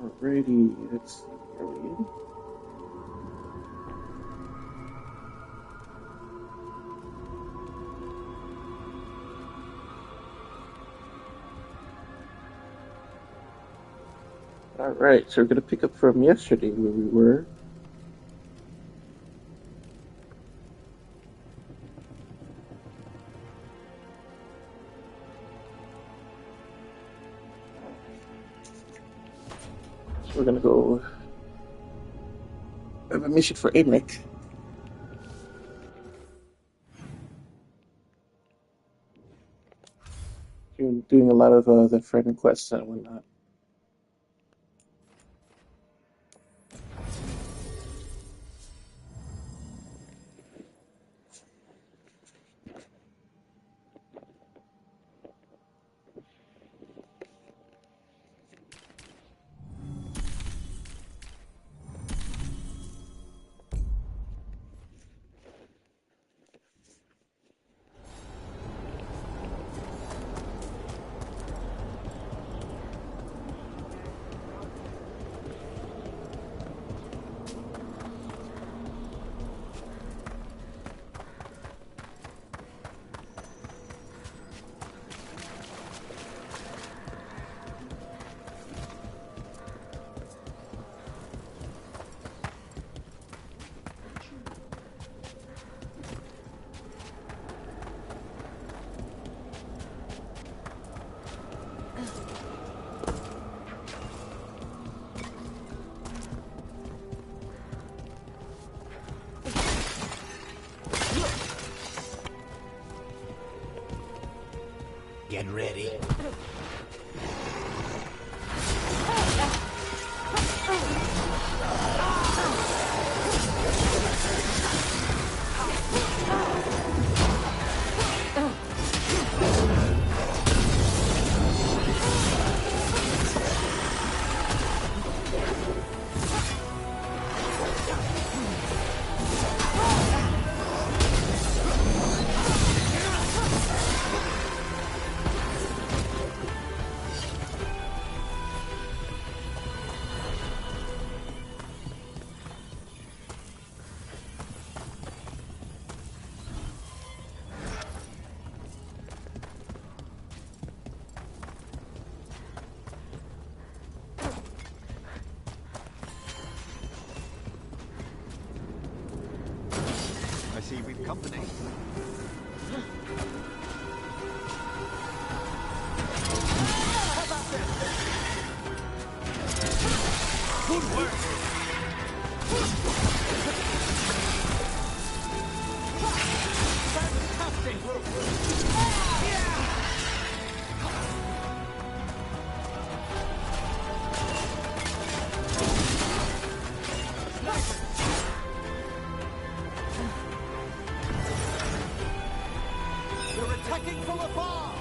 Alrighty, let's see. Are we in? Alright, so we're going to pick up from yesterday where we were. So we're going to go have a mission for Amric. Doing a lot of the friend quests and whatnot. Get ready. I see we've company. Good work. They're attacking from afar!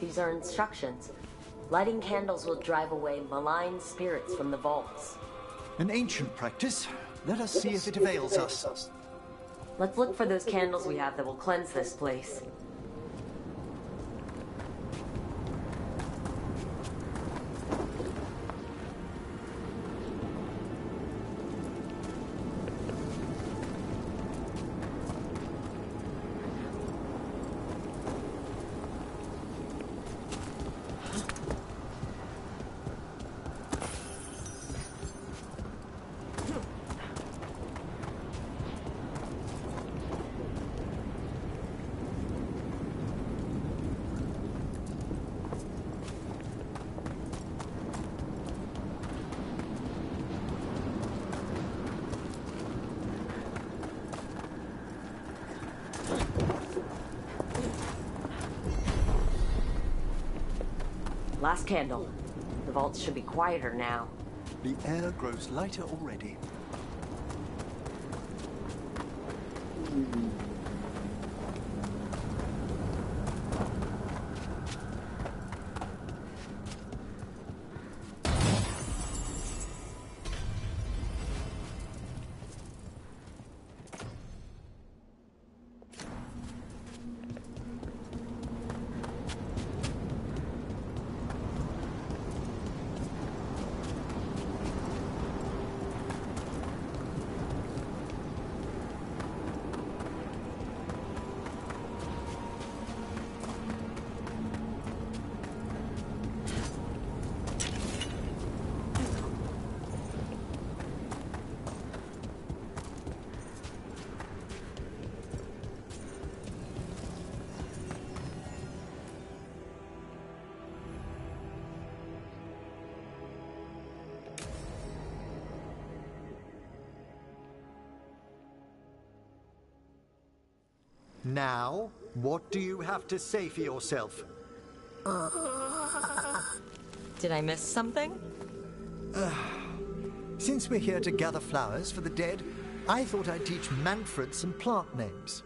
These are instructions. Lighting candles will drive away malign spirits from the vaults. An ancient practice. Let us see if it avails us. Let's look for those candles we have that will cleanse this place. Last candle. The vaults should be quieter now. The air grows lighter already. Now, what do you have to say for yourself? Did I miss something? Since we're here to gather flowers for the dead, I thought I'd teach Manfred some plant names.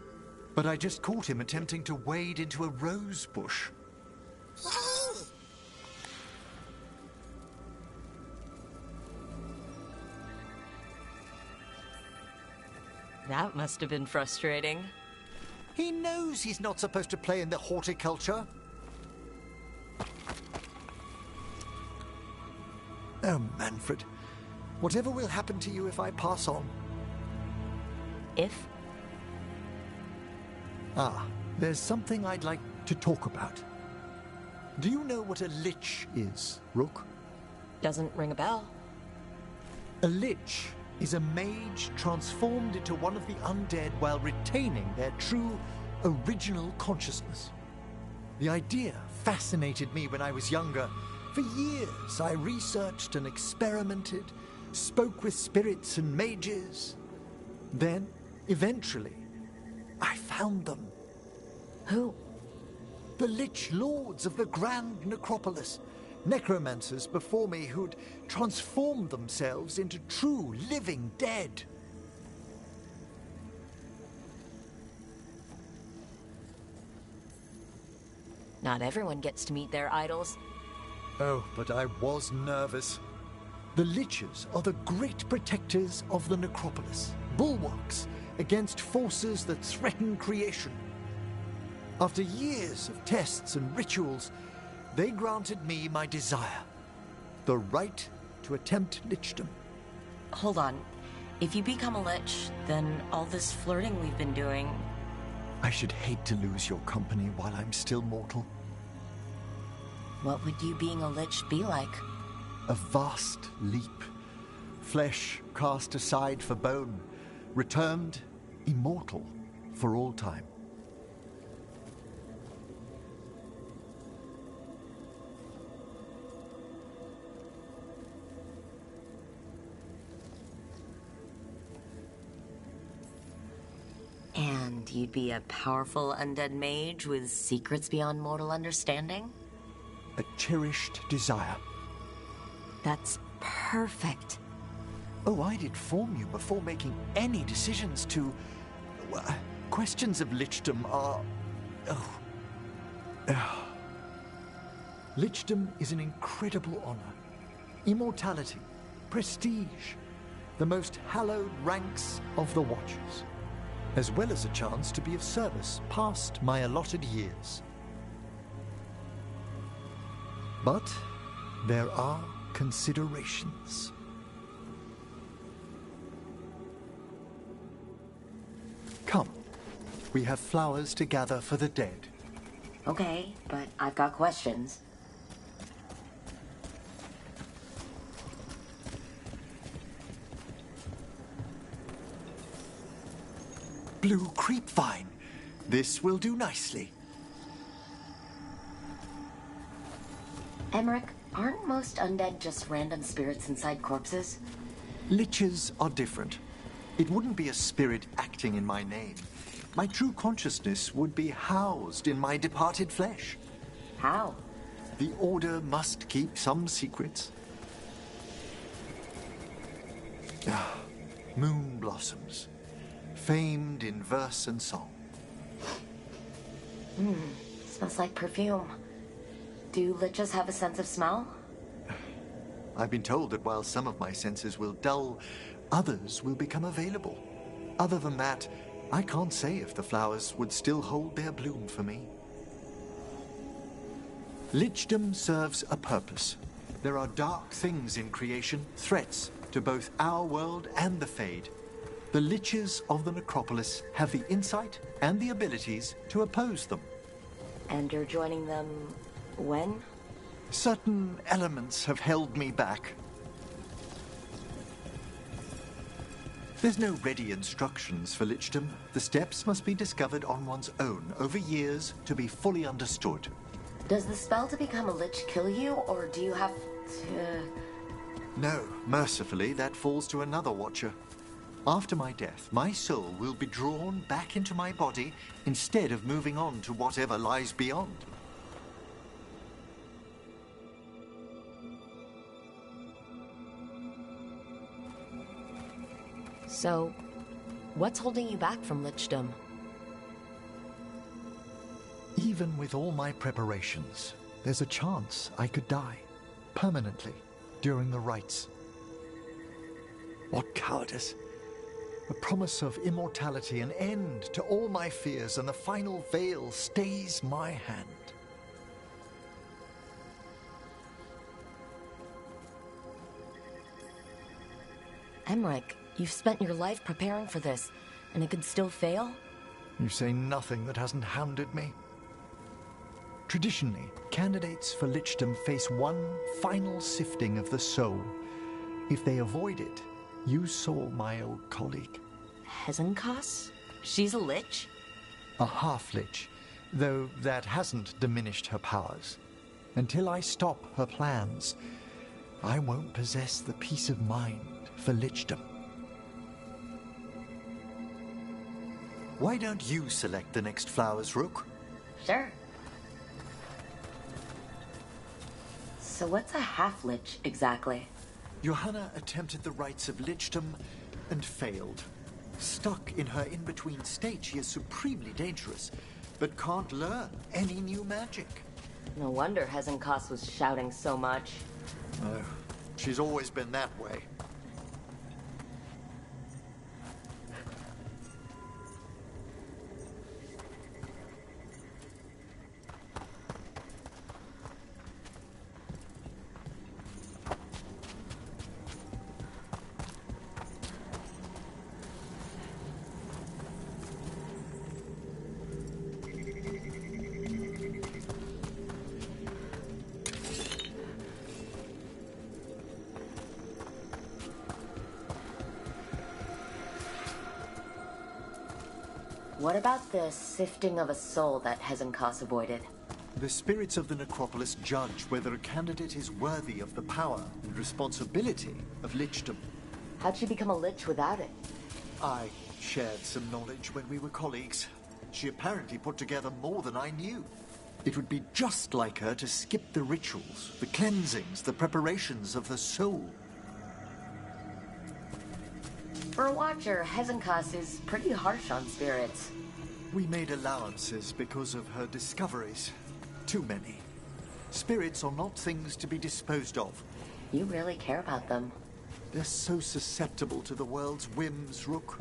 But I just caught him attempting to wade into a rose bush. That must have been frustrating. He knows he's not supposed to play in the horticulture. Oh, Manfred. Whatever will happen to you if I pass on? If? There's something I'd like to talk about. Do you know what a lich is, Rook? Doesn't ring a bell. A lich is a mage transformed into one of the undead while retaining their true, original consciousness. The idea fascinated me when I was younger. For years, I researched and experimented, spoke with spirits and mages. Then, eventually, I found them. Who? The Lich Lords of the Grand Necropolis. Necromancers before me who'd transformed themselves into true living dead. Not everyone gets to meet their idols. Oh, but I was nervous. The Liches are the great protectors of the necropolis, bulwarks against forces that threaten creation. After years of tests and rituals, they granted me my desire, the right to attempt lichdom. Hold on. If you become a lich, then all this flirting we've been doing... I should hate to lose your company while I'm still mortal. What would you being a lich be like? A vast leap. Flesh cast aside for bone, returned immortal for all time. And you'd be a powerful undead mage with secrets beyond mortal understanding? A cherished desire. That's perfect. Oh, I'd inform you before making any decisions to... Questions of lichdom are... Lichdom is an incredible honor. Immortality, prestige, the most hallowed ranks of the Watchers, as well as a chance to be of service past my allotted years. But there are considerations. Come, we have flowers to gather for the dead. Okay, but I've got questions. Blue creepvine. This will do nicely. Emmerich, aren't most undead just random spirits inside corpses? Liches are different. It wouldn't be a spirit acting in my name. My true consciousness would be housed in my departed flesh. How? The Order must keep some secrets. Moon blossoms, famed in verse and song. Smells like perfume. Do liches have a sense of smell? I've been told that while some of my senses will dull, others will become available. Other than that, I can't say if the flowers would still hold their bloom for me. Lichdom serves a purpose. There are dark things in creation, threats to both our world and the Fade. The Liches of the Necropolis have the insight and the abilities to oppose them. And you're joining them when? Certain elements have held me back. There's no ready instructions for Lichdom. The steps must be discovered on one's own over years to be fully understood. Does the spell to become a lich kill you, or do you have to... No, mercifully, that falls to another Watcher. After my death, my soul will be drawn back into my body instead of moving on to whatever lies beyond. So, what's holding you back from lichdom? Even with all my preparations, there's a chance I could die permanently during the rites. What cowardice! The promise of immortality, an end to all my fears, and the final veil stays my hand. Emmerich, you've spent your life preparing for this, and it could still fail? You say nothing that hasn't hounded me. Traditionally, candidates for lichdom face one final sifting of the soul. If they avoid it, you saw my old colleague. Hezenkas? She's a lich? A half-lich, though that hasn't diminished her powers. Until I stop her plans, I won't possess the peace of mind for lichdom. Why don't you select the next flowers, Rook? Sure. So what's a half-lich exactly? Johanna attempted the rites of lichdom and failed. Stuck in her in-between state, she is supremely dangerous, but can't learn any new magic. No wonder Hezenkas was shouting so much. Oh, she's always been that way. What about the sifting of a soul that Hezenkas avoided? The spirits of the necropolis judge whether a candidate is worthy of the power and responsibility of lichdom. How'd she become a lich without it? I shared some knowledge when we were colleagues. She apparently put together more than I knew. It would be just like her to skip the rituals, the cleansings, the preparations of the soul. For a Watcher, Hezenkas is pretty harsh on spirits. We made allowances because of her discoveries. Too many. Spirits are not things to be disposed of. You really care about them. They're so susceptible to the world's whims, Rook.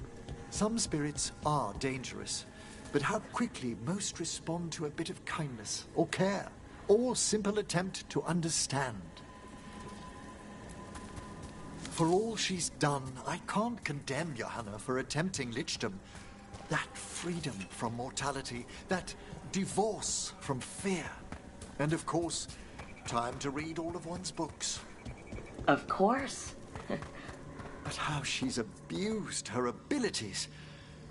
Some spirits are dangerous, but how quickly most respond to a bit of kindness or care, or simple attempt to understand. For all she's done, I can't condemn Johanna for attempting lichdom. That freedom from mortality, that divorce from fear. And of course, time to read all of one's books. Of course. But how she's abused her abilities.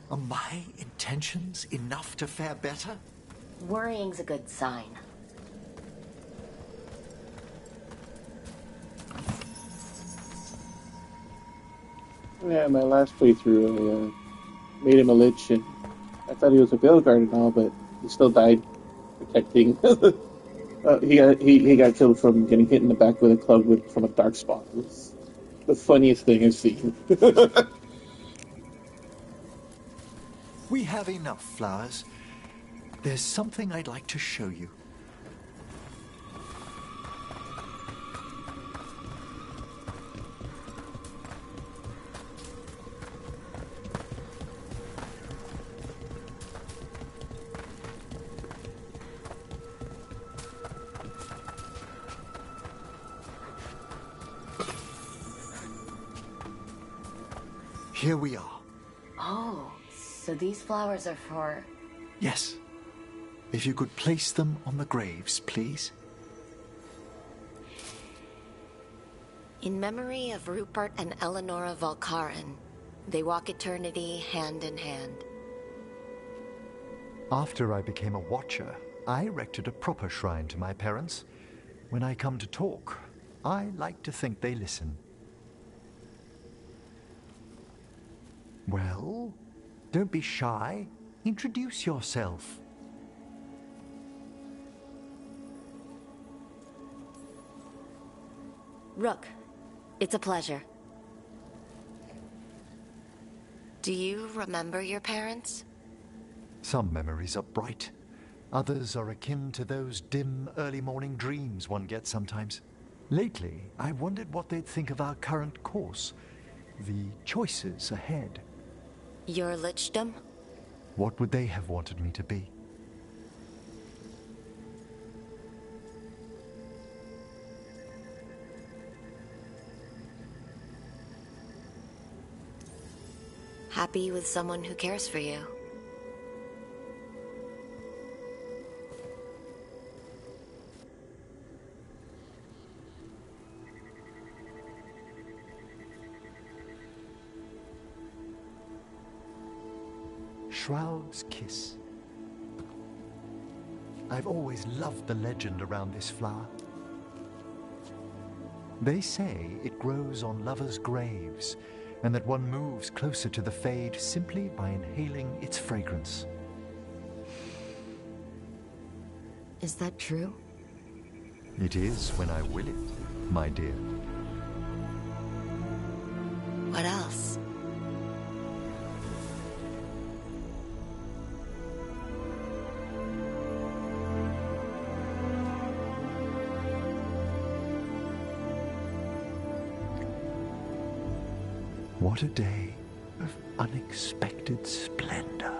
Are my intentions enough to fare better? Worrying's a good sign. Yeah, my last playthrough, I made him a lich, and I thought he was a Veilguard and all, but he still died protecting. He got killed from getting hit in the back with a club from a dark spot. It was the funniest thing I've seen. We have enough flowers. There's something I'd like to show you. Here we are. Oh, so these flowers are for... Yes. If you could place them on the graves, please. In memory of Rupert and Eleonora Volkaren, they walk eternity hand in hand. After I became a watcher, I erected a proper shrine to my parents. When I come to talk, I like to think they listen. Well, don't be shy. Introduce yourself. Rook, it's a pleasure. Do you remember your parents? Some memories are bright. Others are akin to those dim early morning dreams one gets sometimes. Lately, I wondered what they'd think of our current course, the choices ahead. Your lichdom? What would they have wanted me to be? Happy with someone who cares for you. Shroud's Kiss. I've always loved the legend around this flower. They say it grows on lovers' graves, and that one moves closer to the fade simply by inhaling its fragrance. Is that true? It is when I will it, my dear. What else? What a day of unexpected splendor.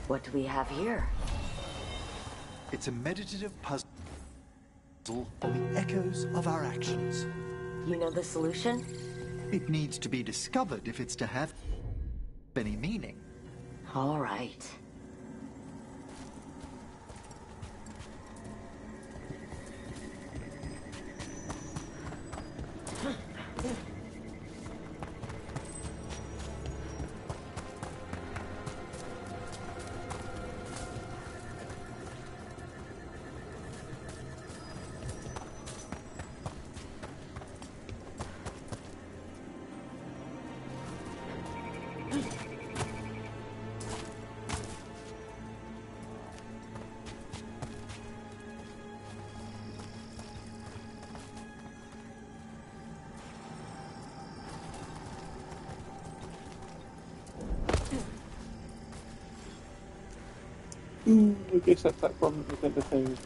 What do we have here? It's a meditative puzzle on the echoes of our actions. You know the solution? It needs to be discovered if it's to have any meaning. All right. Ooh, I guess that platform isn't the thing.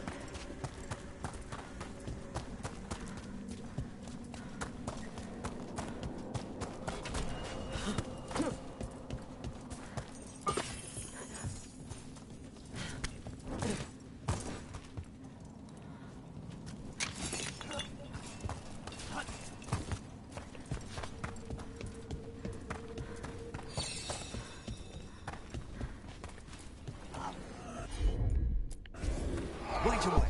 Right away.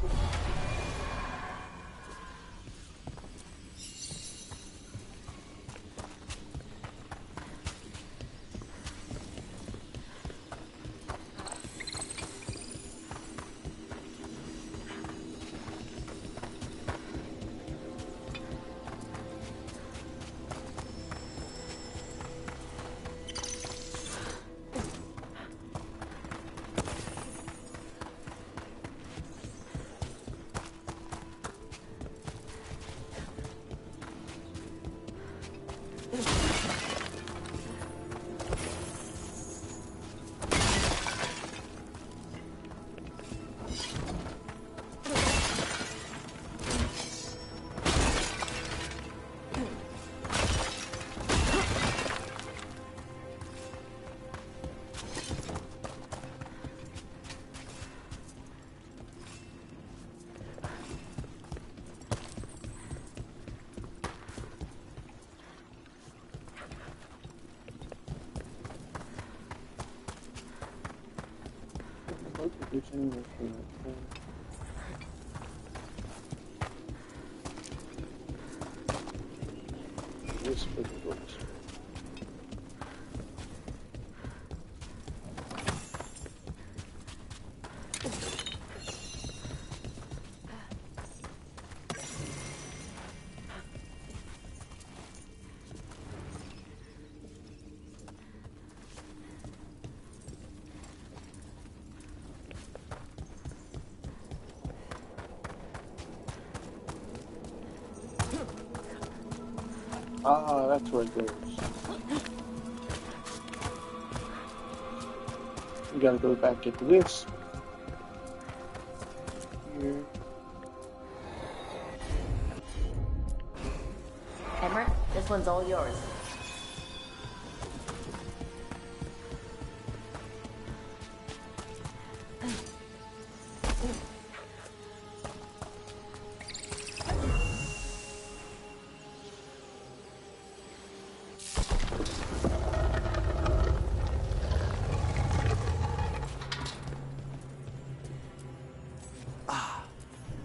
Ah, that's where it goes. We gotta go back into this. Here. Emmer, this one's all yours.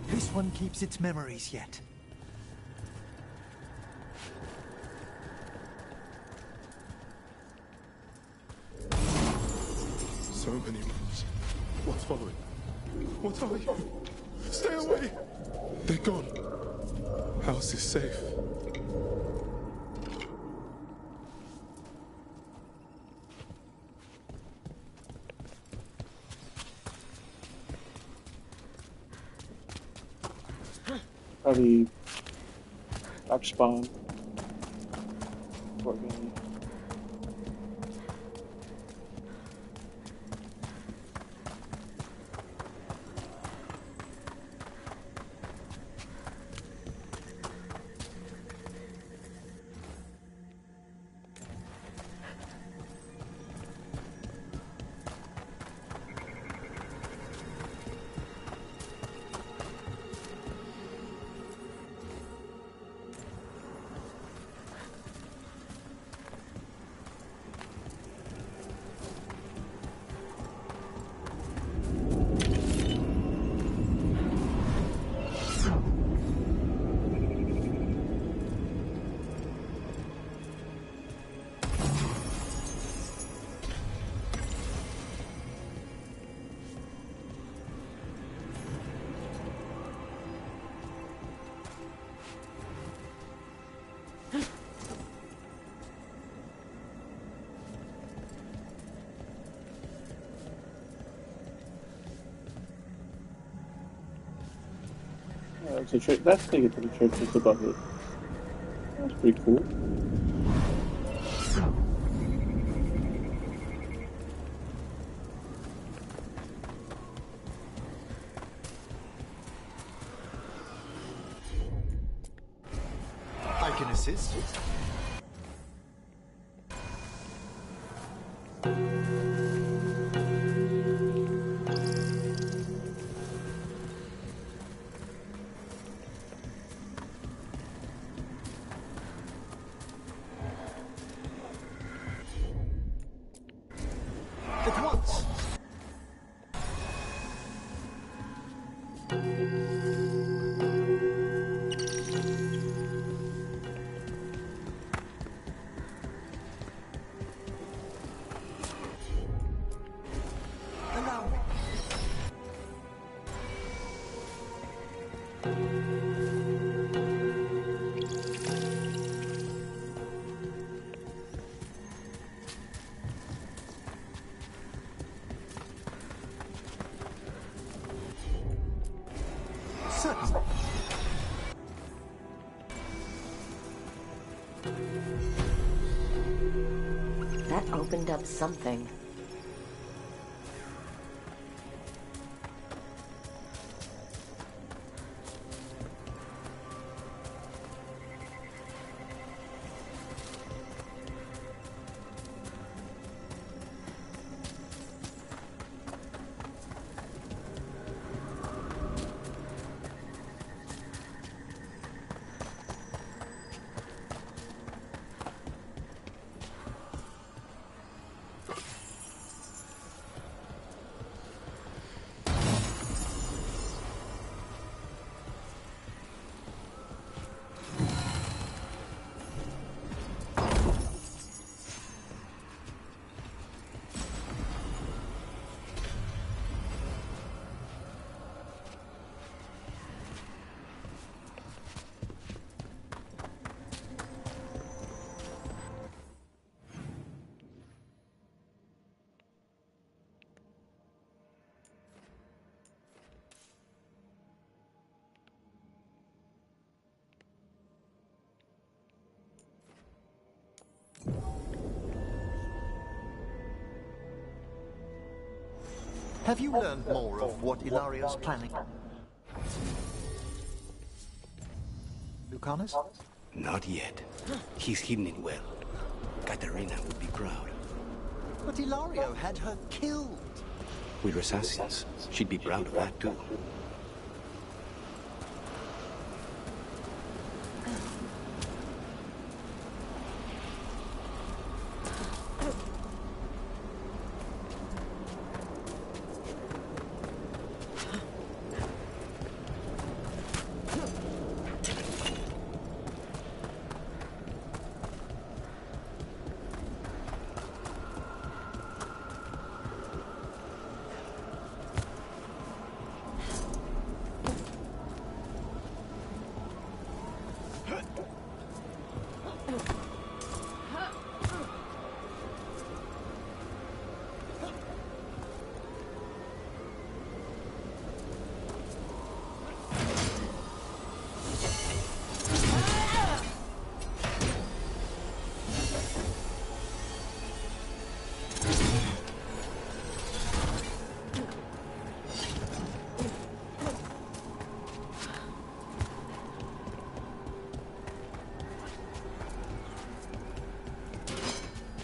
This one keeps its memories yet. So many rooms. What's following? What are you? Stay away! They're gone. House is safe. Probably back spawn. Organic. That's taken to the church just above it. That's pretty cool. can assist. At once. Allow me. Certainly. That opened up something. Have you learned more of what Ilario's planning? Lucanus? Not yet. He's hidden it well. Katerina would be proud. But Ilario had her killed. We're assassins. She'd be proud of that, too.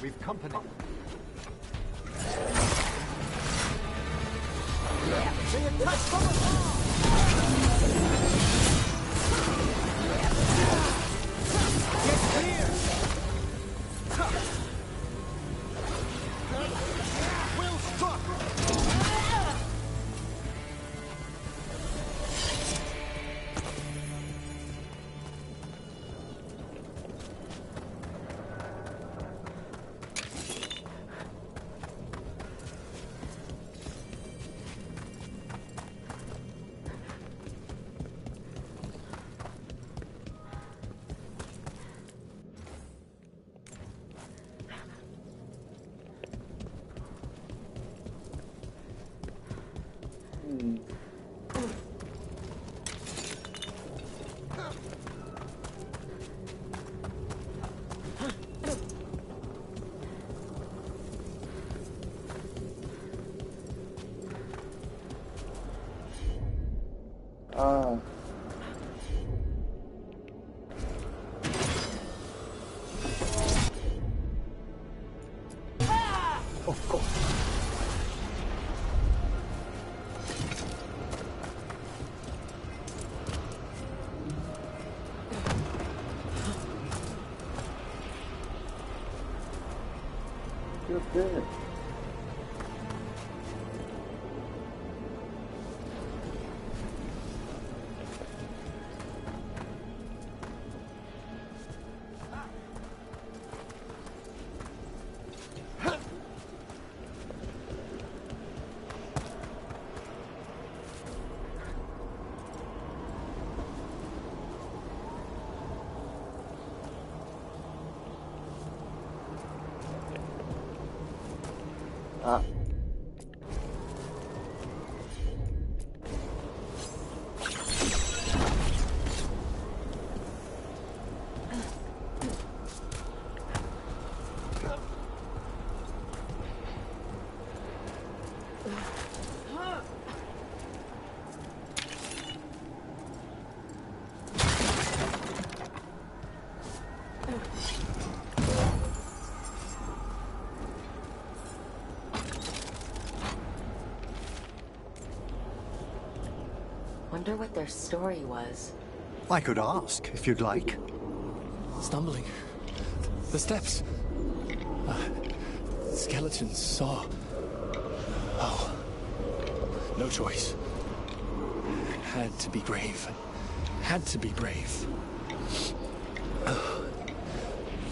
We've company. They attack from afar! Get clear! Well struck! Good. Ah. Wonder what their story was. I could ask, if you'd like. Stumbling. The steps. Skeletons saw. Oh. No choice. Had to be brave. Had to be brave.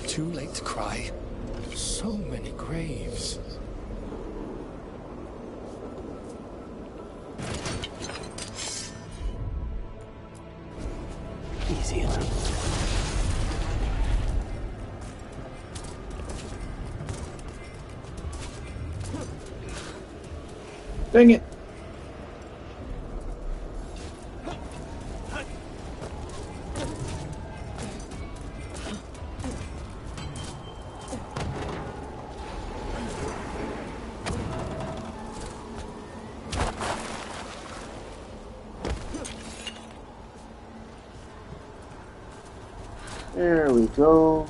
Too late to cry. So many graves. Easy enough. Dang it. There we go.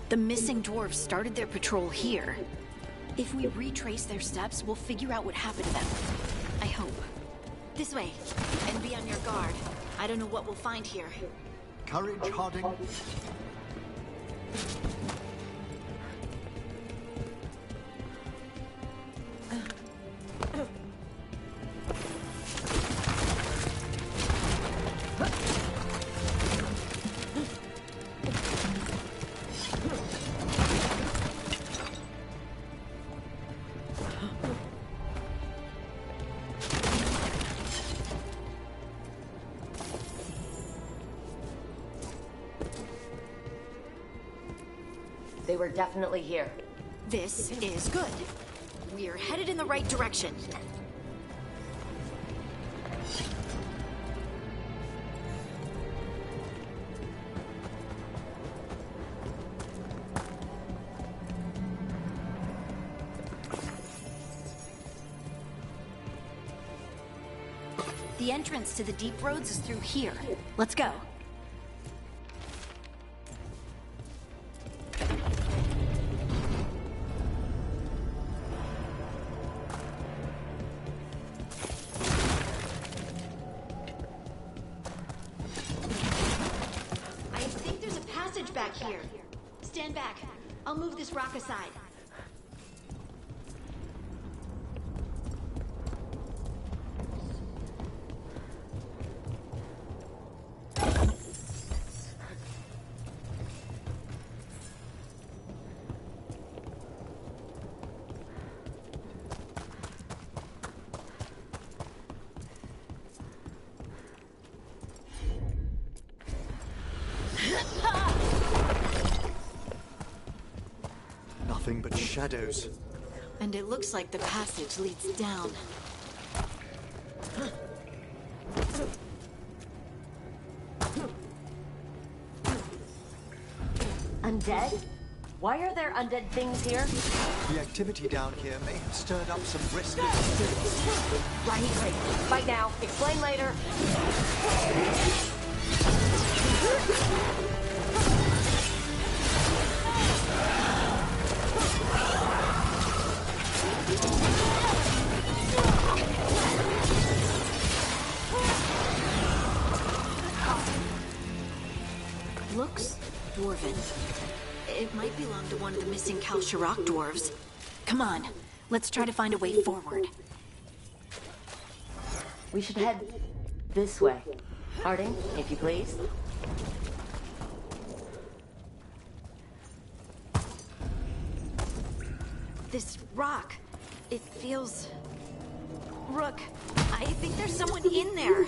The missing dwarves started their patrol here. If we retrace their steps, we'll figure out what happened to them. I hope. This way. And be on your guard. I don't know what we'll find here. Courage, Harding. were definitely here. This is good. We're headed in the right direction. The entrance to the deep roads is through here. Let's go. I think there's a passage back here. Stand back. I'll move this rock aside. Nothing but shadows. And it looks like the passage leads down. Undead? Why are there undead things here? The activity down here may have stirred up some restless spirits. Right. Fight now. Explain later. Looks dwarven. It might belong to one of the missing Kalsharok dwarves. Come on, let's try to find a way forward. We should head this way. Harding, if you please. This rock, it feels... Rook, I think there's someone in there.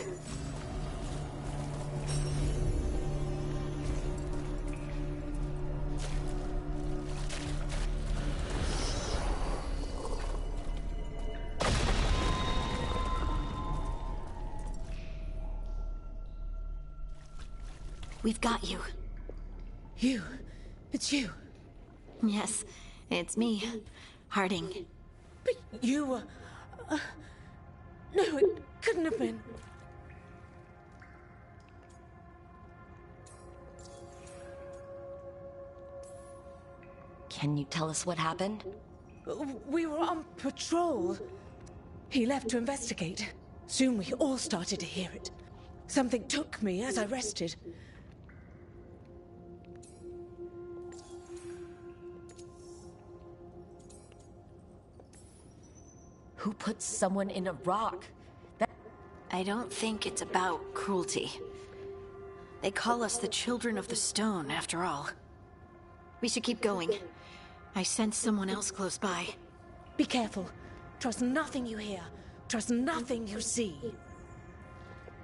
We've got you. You? It's you? Yes, it's me, Harding. But you were... no, it couldn't have been. Can you tell us what happened? We were on patrol. He left to investigate. Soon we all started to hear it. Something took me as I rested. Who puts someone in a rock? I don't think it's about cruelty. They call us the Children of the Stone, after all. We should keep going. I sense someone else close by. Be careful. Trust nothing you hear. Trust nothing you see.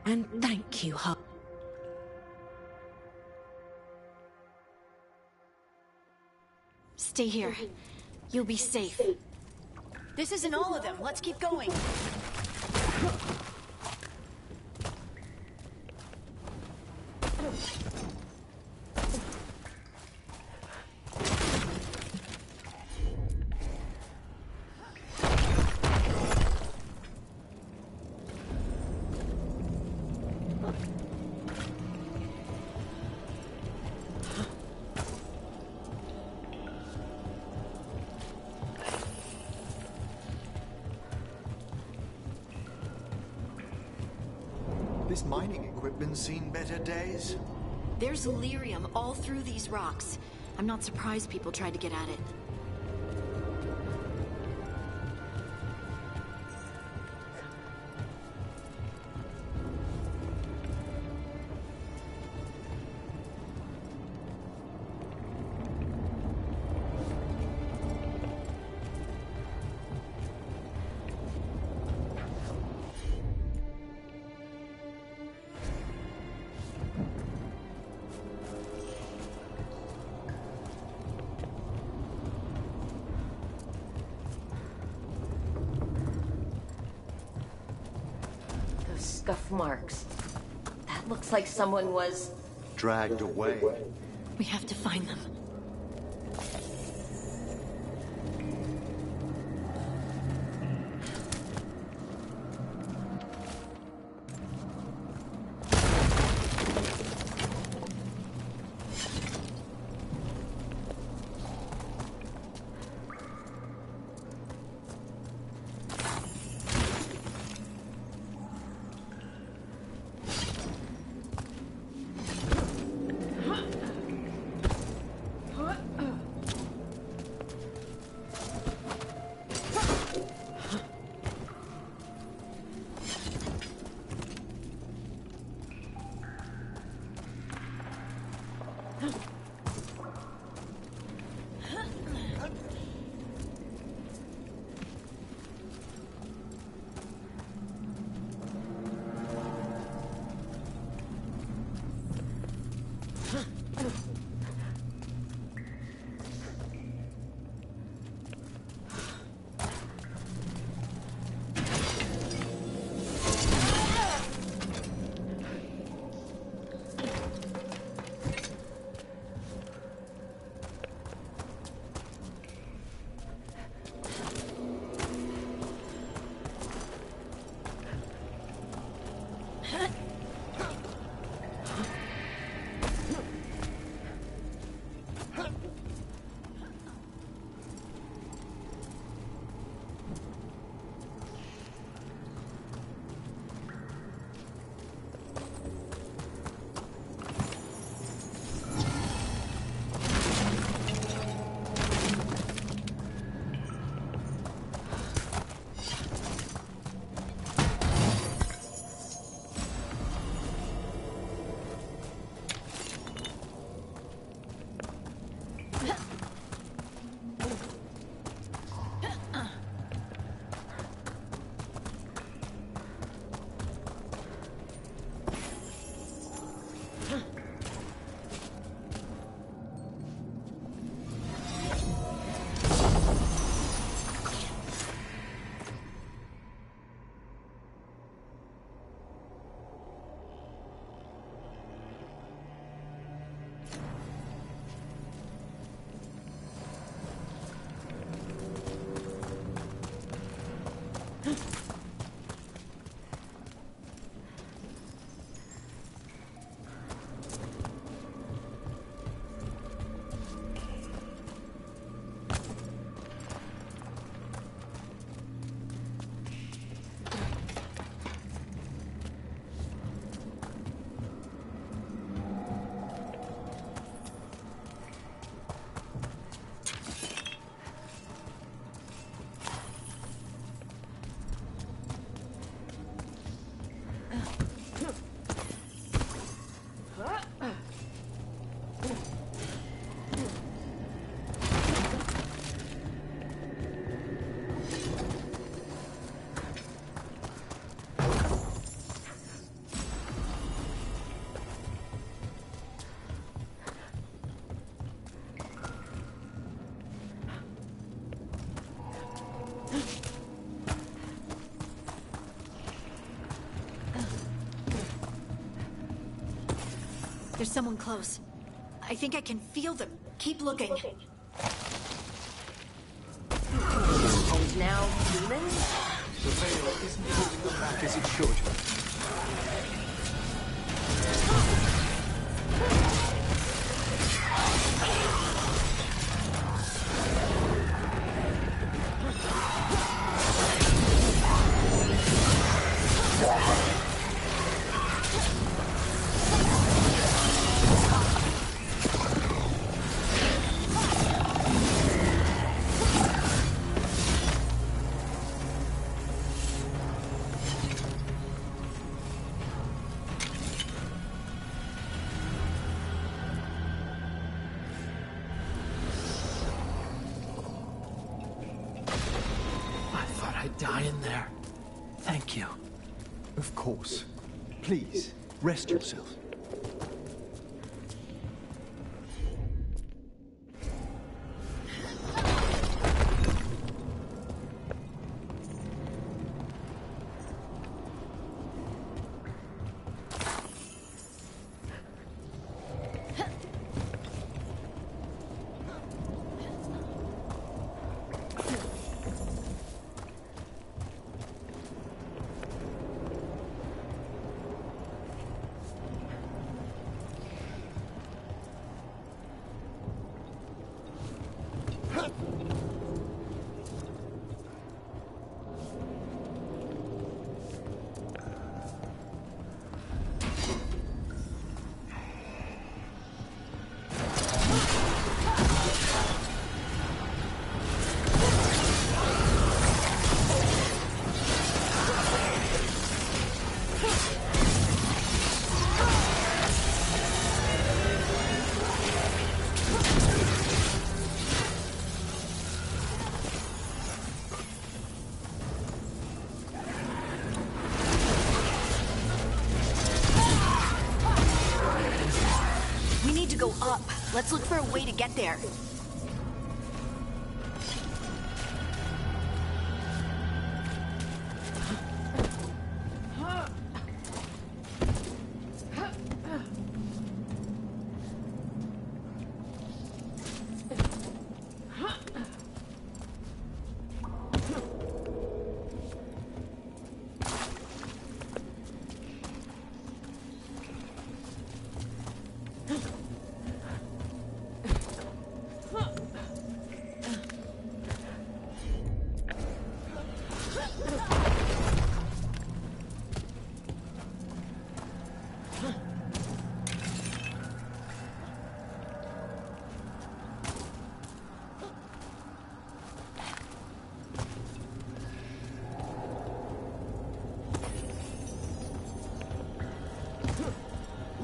And thank you, Hub. Stay here. You'll be safe. This isn't all of them. Let's keep going. This mining equipment's seen better days. There's lyrium all through these rocks. I'm not surprised people tried to get at it. scuff marks. That looks like someone was... Dragged away. We have to find them. There's someone close. I think I can feel them. Keep looking. And now humans? The veil isn't holding them back as it should. Die in there. Thank you. Of course. Please, rest yourself. Let's look for a way to get there.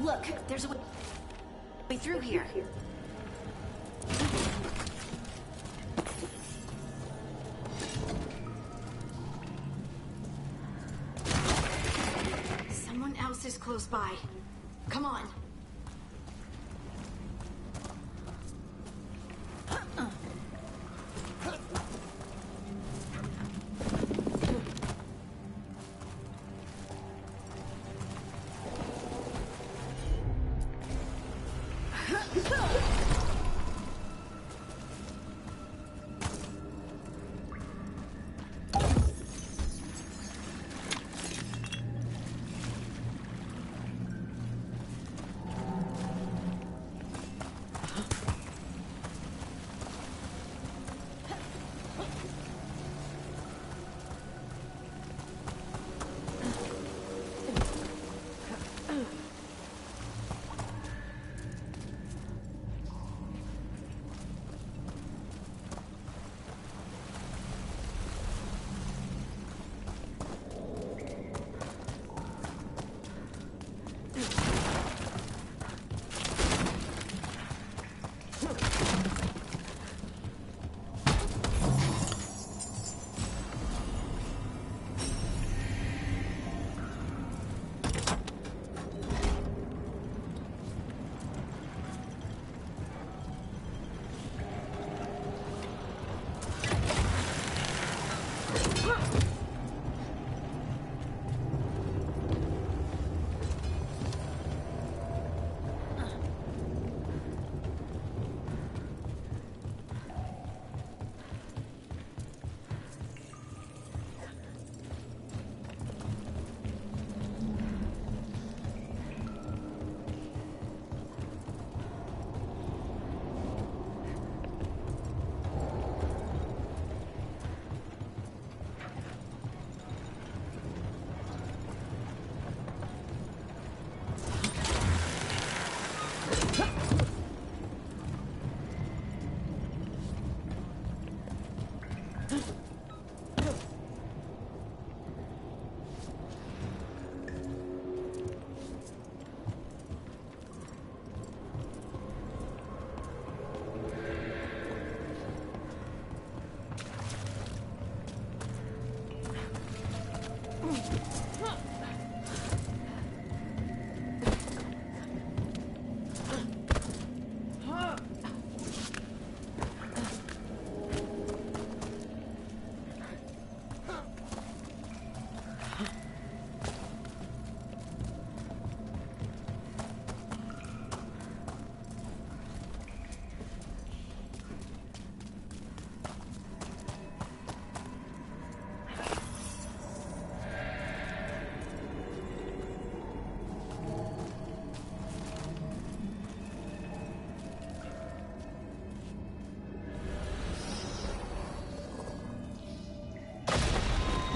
Look, there's a way through here. Someone else is close by. Come on.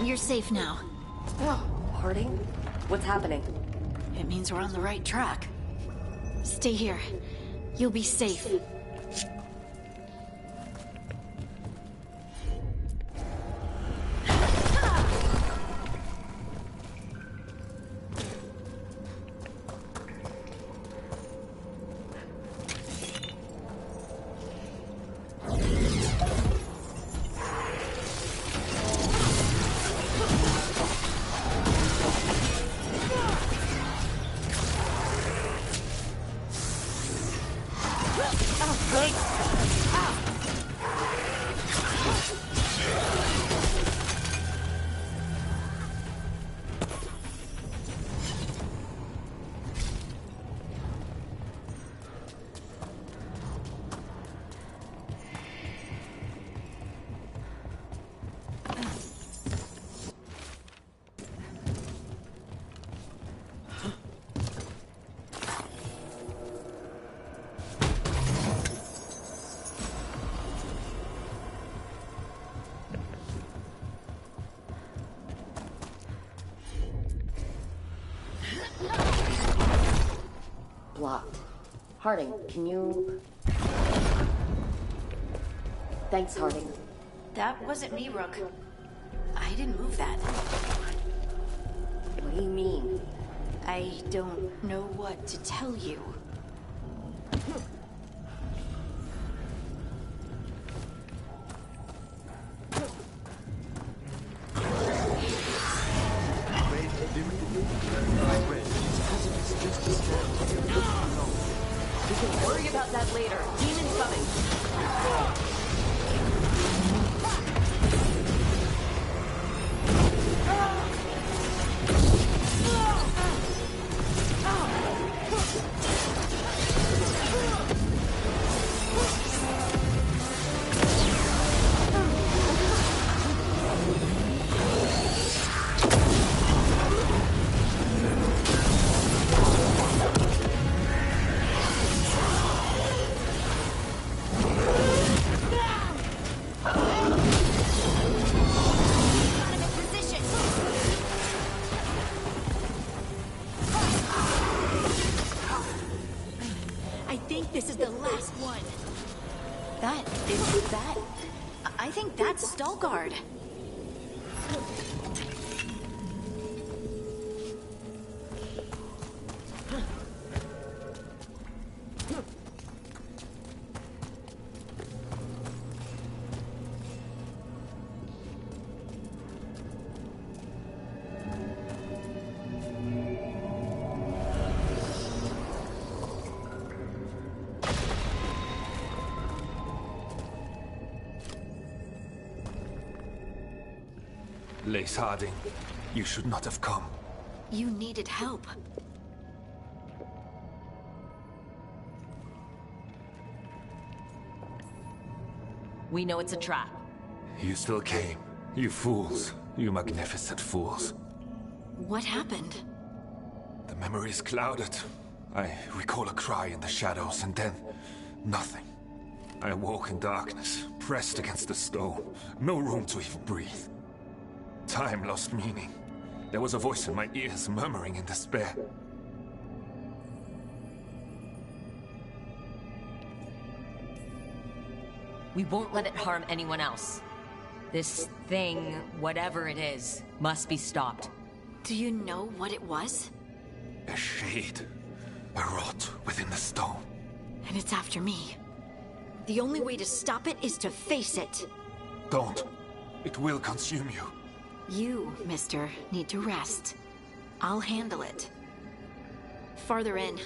You're safe now. Harding? What's happening? It means we're on the right track. Stay here. You'll be safe. blocked. Harding, can you... Thanks, Harding. That wasn't me, Rook. I didn't move that. What do you mean? I don't know what to tell you. We can worry about that later. Demons coming. This is the last one. I think that's Stalguard. Lace Harding, you should not have come. You needed help. We know it's a trap. You still came. You fools. You magnificent fools. What happened? The memory is clouded. I recall a cry in the shadows, and then nothing. I awoke in darkness, pressed against the stone. No room to even breathe. Time lost meaning. There was a voice in my ears murmuring in despair. We won't let it harm anyone else. This thing, whatever it is, must be stopped. Do you know what it was? A shade. A rot within the stone. And it's after me. The only way to stop it is to face it. Don't. It will consume you. You, mister, need to rest. I'll handle it. Farther in.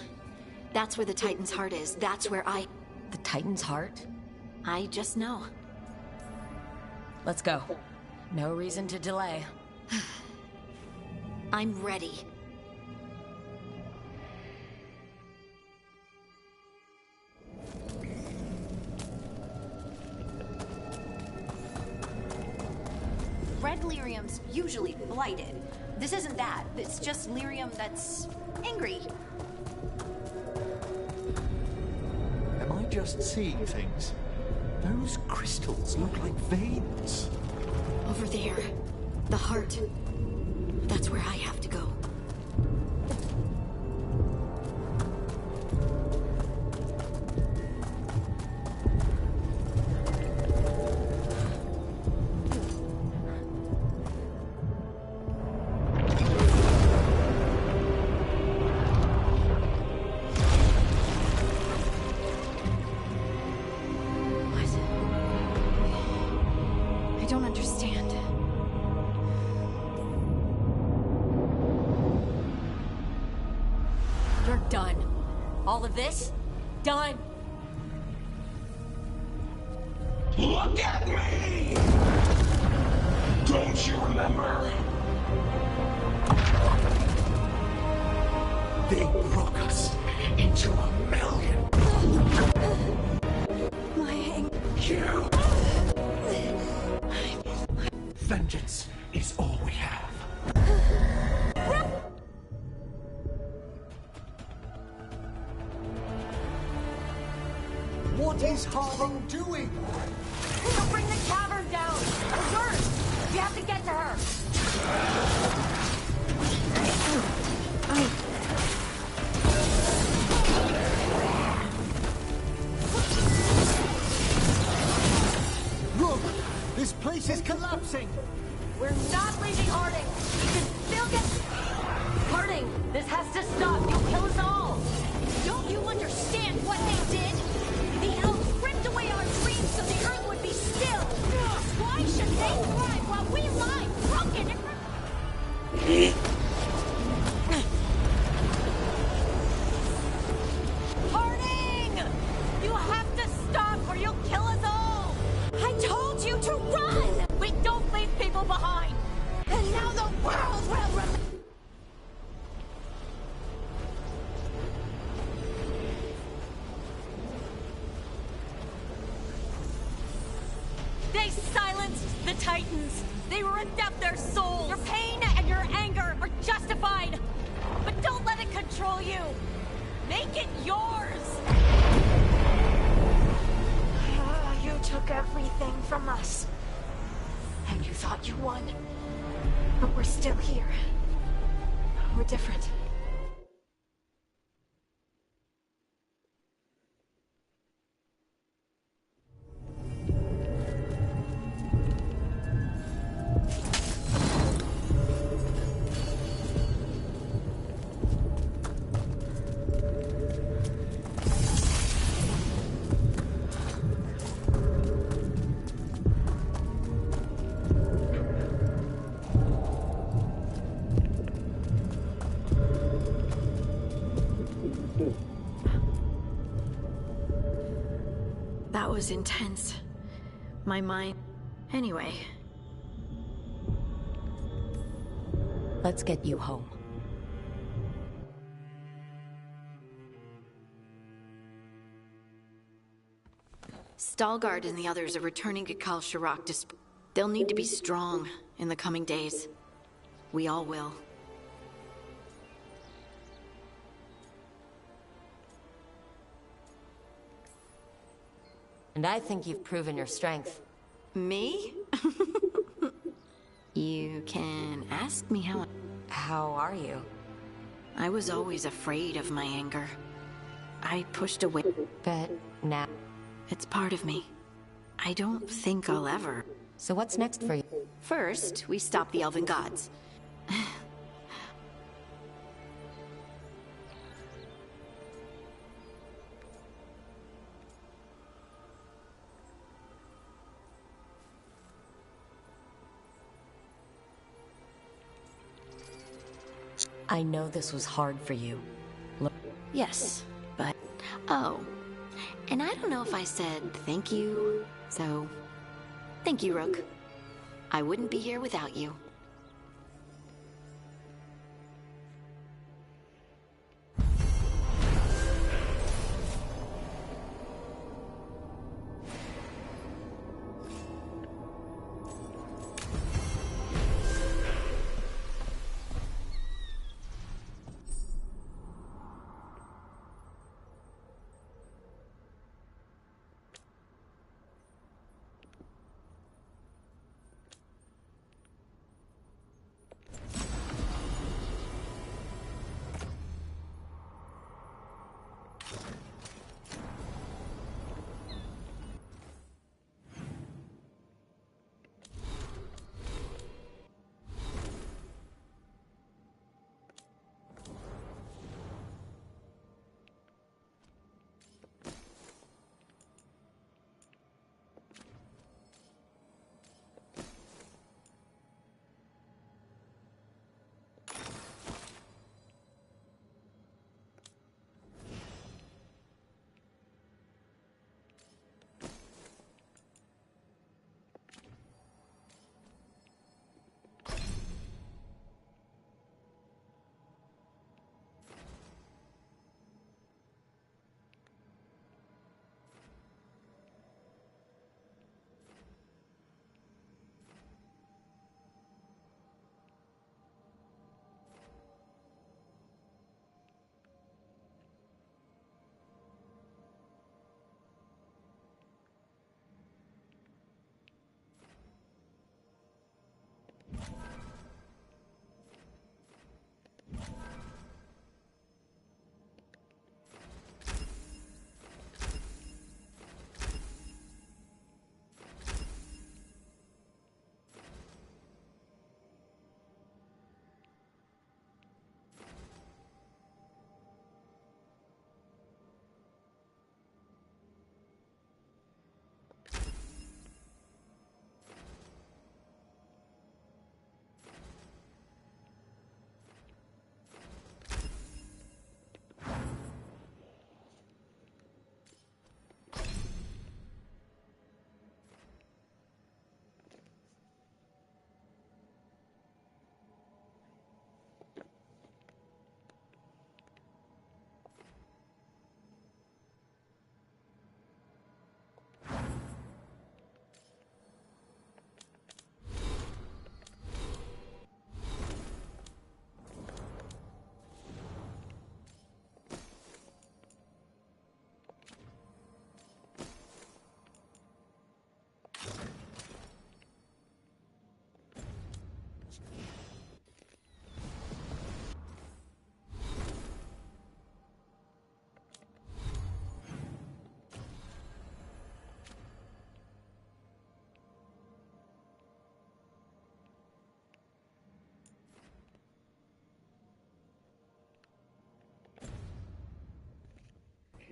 That's where the Titan's heart is. That's where I... The Titan's heart? I just know. Let's go. No reason to delay. I'm ready. Red lyrium's usually blighted. This isn't that. It's just lyrium that's angry. Am I just seeing things? Those crystals look like veins. Over there. The heart. That's where I have to go. All of this? Done! Look at me! Don't you remember? They broke us into a million. You. Vengeance is all we have. What is Harding doing? We'll bring the cavern down! First! We have to get to her! We're not leaving Harding! We can still get... Harding, this has to stop! You'll kill us all! Don't you understand what they did? The elves ripped away our dreams so the earth would be still. Why should they thrive while we lie broken and... Harding! You have to stop or you'll kill us all! I told you to run! We don't leave people behind! And now the world will remember. They silenced the Titans! They ripped out their souls! Your pain and your anger are justified! But don't let it control you! Make it yours! You took everything from us. And you thought you won. But we're still here. We're different. That was intense. My mind... Anyway. Let's get you home. Stalgard and the others are returning to Kal Shirak to they'll need to be strong in the coming days. We all will. And I think you've proven your strength. Me? You can ask me how... How are you? I was always afraid of my anger. I pushed away. But now... It's part of me. I don't think I'll ever... So what's next for you? First, we stop the Elven Gods. I know this was hard for you. Yes, but... Oh. And I don't know if I said thank you, so... Thank you, Rook. I wouldn't be here without you.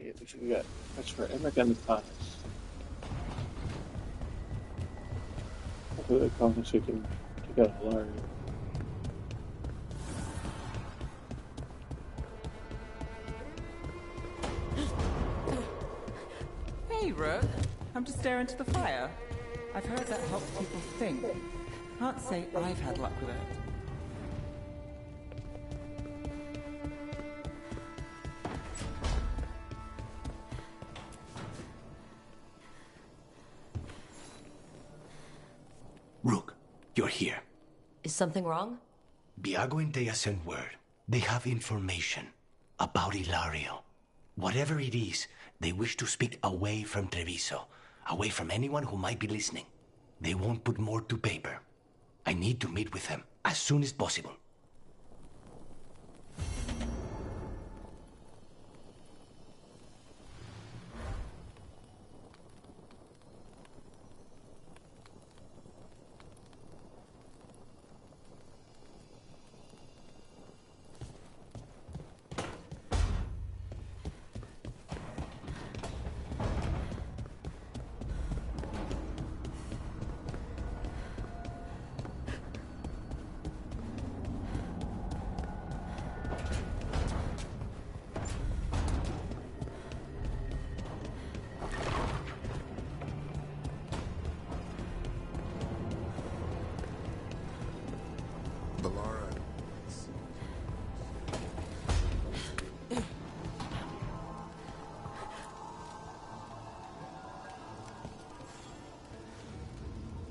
Okay, looks like we got that's for Emmerich and the Tots. Hopefully the conference can take out a large. Hey, Rook. I'm just staring into the fire. I've heard that helps people think. Can't say I've had luck with it. Rook, you're here. Is something wrong? Biago and Dea sent word. They have information about Ilario. Whatever it is, they wish to speak away from Treviso, away from anyone who might be listening. They won't put more to paper. I need to meet with them as soon as possible.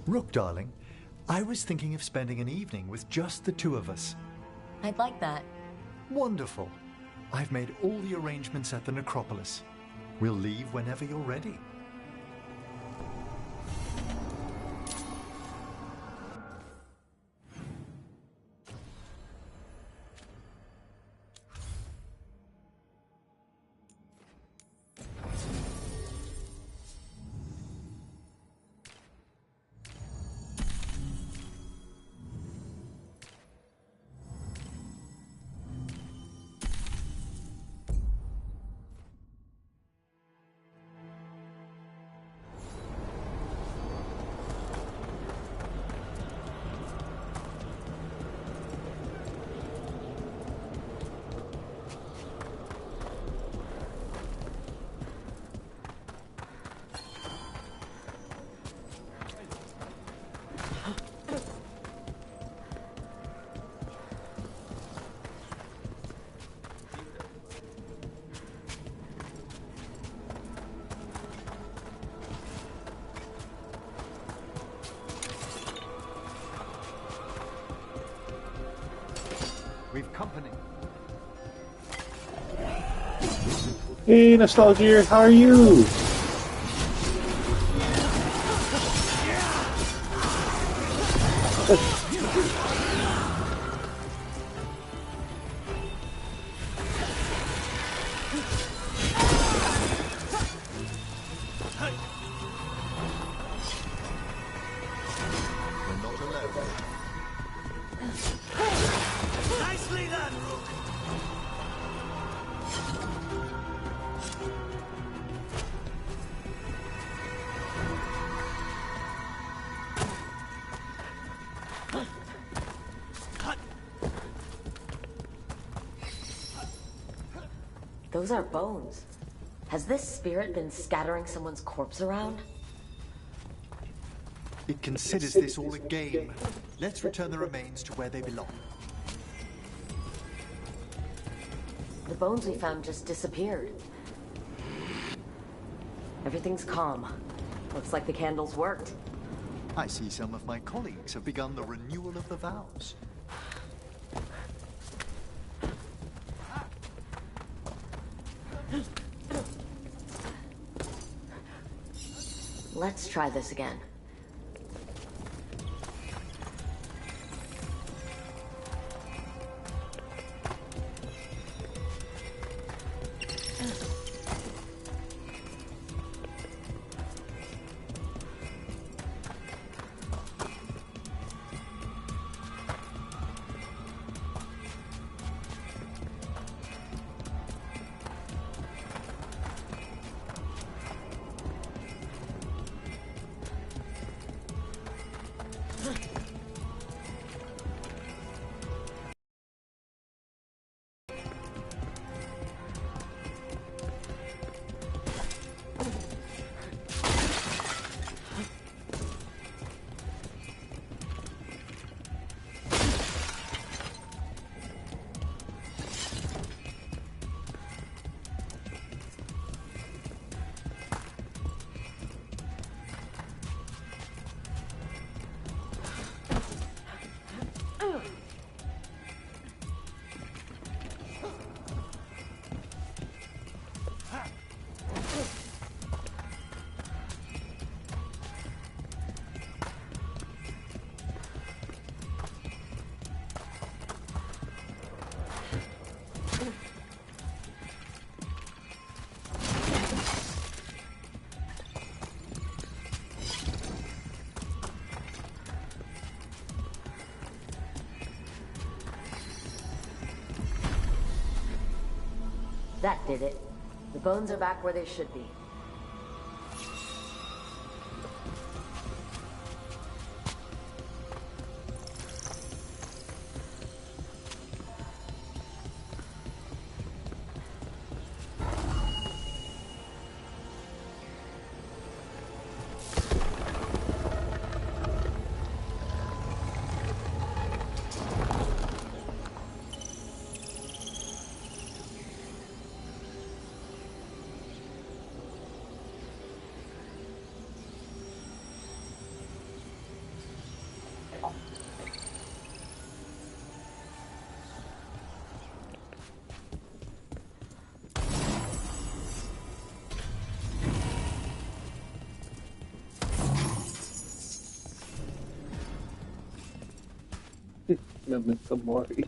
Rook, darling, I was thinking of spending an evening with just the two of us. I'd like that. Wonderful. I've made all the arrangements at the necropolis. We'll leave whenever you're ready. We've company. Hey, Nostalgia, how are you? Those are bones. Has this spirit been scattering someone's corpse around? It considers this all a game. Let's return the remains to where they belong. The bones we found just disappeared. Everything's calm. Looks like the candles worked. I see some of my colleagues have begun the renewal of the vows. Let's try this again. That did it. The bones are back where they should be. Memento Mori.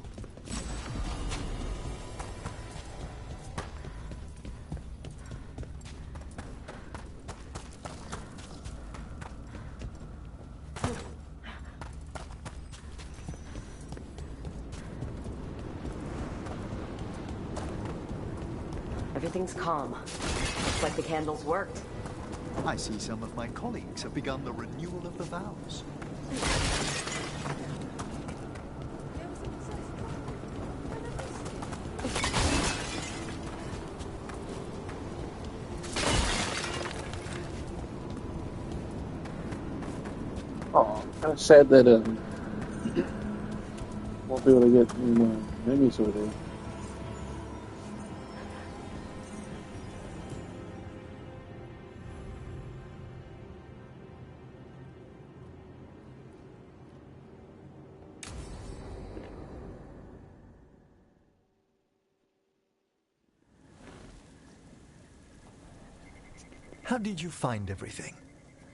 Everything's calm. Looks like the candles worked. I see some of my colleagues have begun the renewal of the vows. Oh, kind of sad that won't be able to get any more enemies over there. How did you find everything?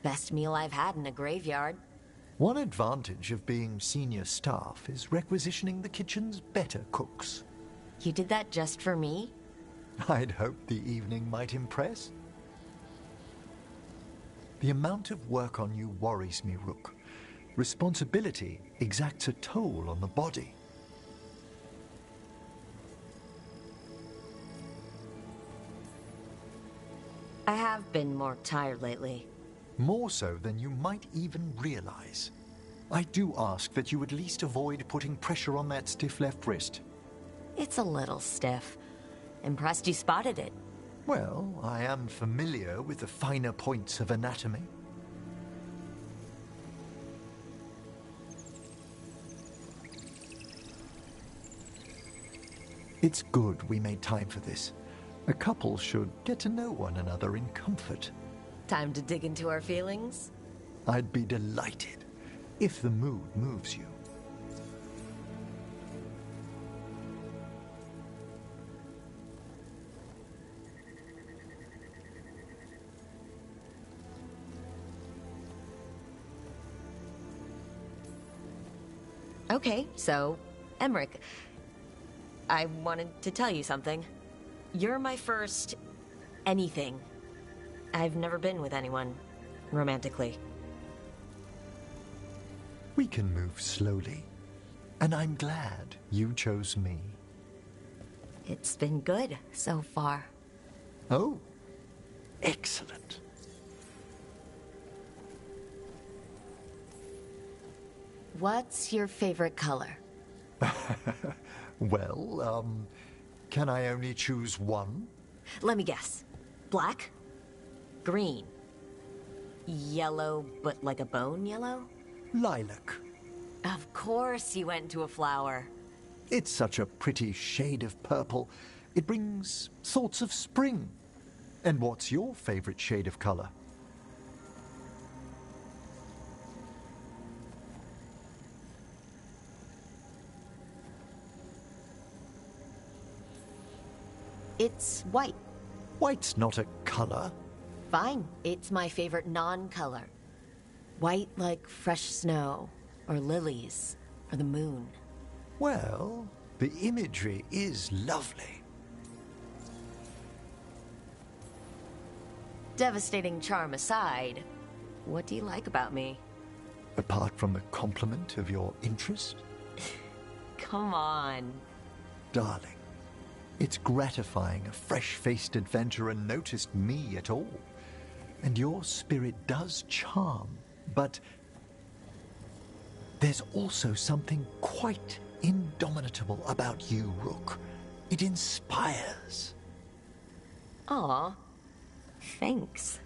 Best meal I've had in a graveyard. One advantage of being senior staff is requisitioning the kitchen's better cooks. You did that just for me? I'd hoped the evening might impress. The amount of work on you worries me, Rook. Responsibility exacts a toll on the body. I have been more tired lately. More so than you might even realize. I do ask that you at least avoid putting pressure on that stiff left wrist. It's a little stiff. Impressed you spotted it. Well, I am familiar with the finer points of anatomy. It's good we made time for this. A couple should get to know one another in comfort. Time to dig into our feelings? I'd be delighted if the mood moves you. Okay, so, Emmerich, I wanted to tell you something. You're my first anything. I've never been with anyone romantically. We can move slowly, and I'm glad you chose me. It's been good so far. Oh, excellent. What's your favorite color? Well, can I only choose one? Let me guess. Black? Green? Yellow, but like a bone yellow? Lilac. Of course you went to a flower. It's such a pretty shade of purple. It brings thoughts of spring. And what's your favorite shade of color? It's white. White's not a color. Fine, it's my favorite non-color. White like fresh snow, or lilies, or the moon. Well, the imagery is lovely. Devastating charm aside, what do you like about me? Apart from the compliment of your interest? Come on. Darling, It's gratifying a fresh-faced adventurer noticed me at all. And your spirit does charm, but there's also something quite indomitable about you, Rook. It inspires. Aw, thanks.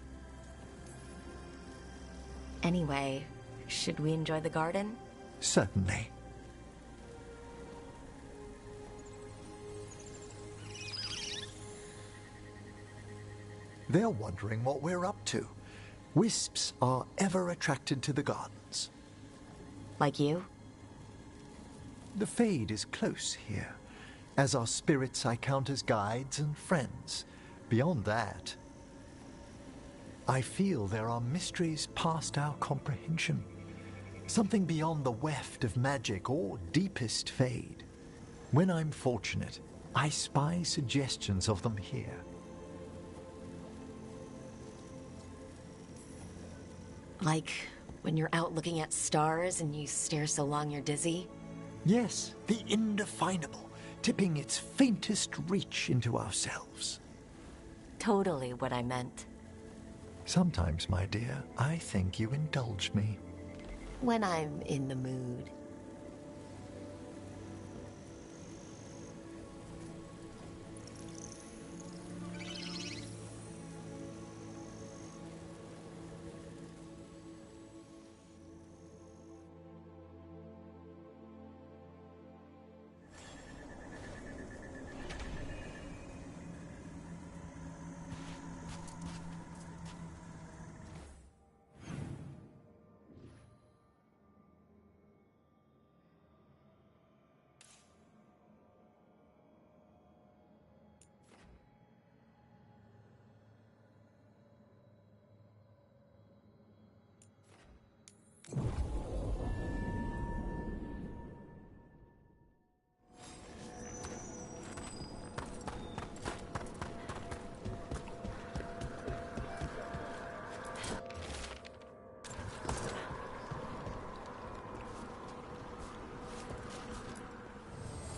Anyway, should we enjoy the garden? Certainly. They're wondering what we're up to. Wisps are ever attracted to the gardens. Like you? The Fade is close here. As are spirits I count as guides and friends. Beyond that, I feel there are mysteries past our comprehension. Something beyond the weft of magic or deepest Fade. When I'm fortunate, I spy suggestions of them here. Like when you're out looking at stars and you stare so long you're dizzy? Yes, the indefinable, tipping its faintest reach into ourselves. Totally what I meant. Sometimes, my dear, I think you indulge me. When I'm in the mood.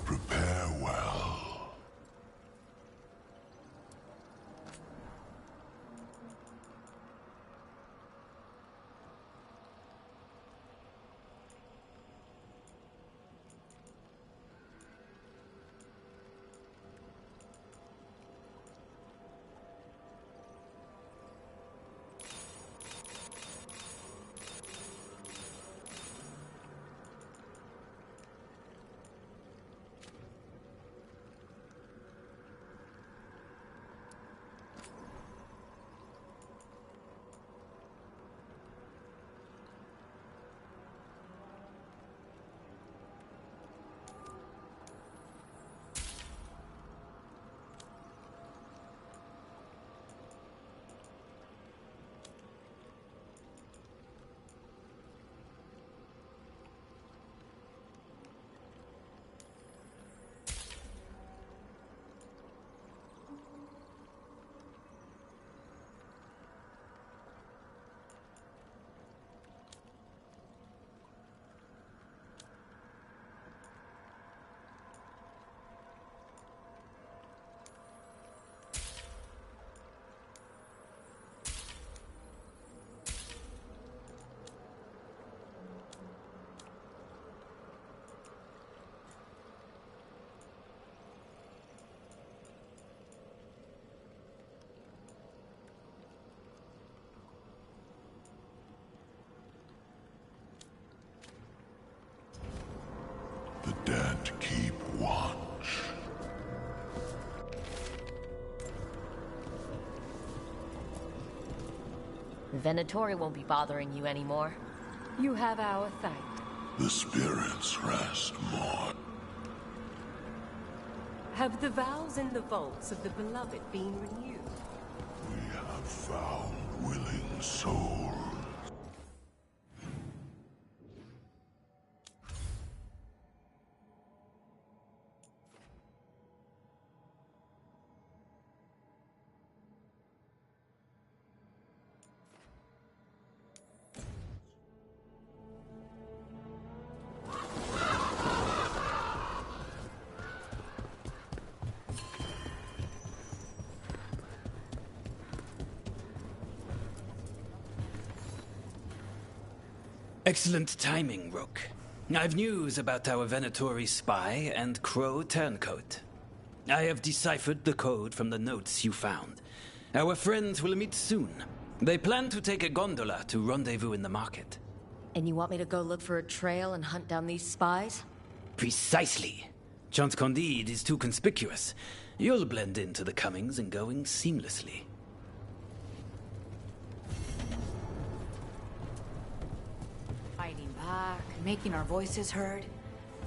Prepare well. The dead keep watch. Venatori won't be bothering you anymore. You have our thanks. The spirits rest more. Have the vows in the vaults of the beloved been renewed? We have found willing souls. Excellent timing, Rook. I've news about our Venatori spy and Crow turncoat. I have deciphered the code from the notes you found. Our friends will meet soon. They plan to take a gondola to rendezvous in the market. And you want me to go look for a trail and hunt down these spies? Precisely. Chance Candide is too conspicuous. You'll blend into the comings and goings seamlessly. Fighting back, making our voices heard.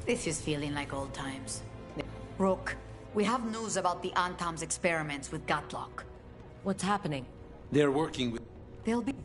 This is feeling like old times. Rook, we have news about the Antam's experiments with Gatlock. What's happening? They're working with... They'll be...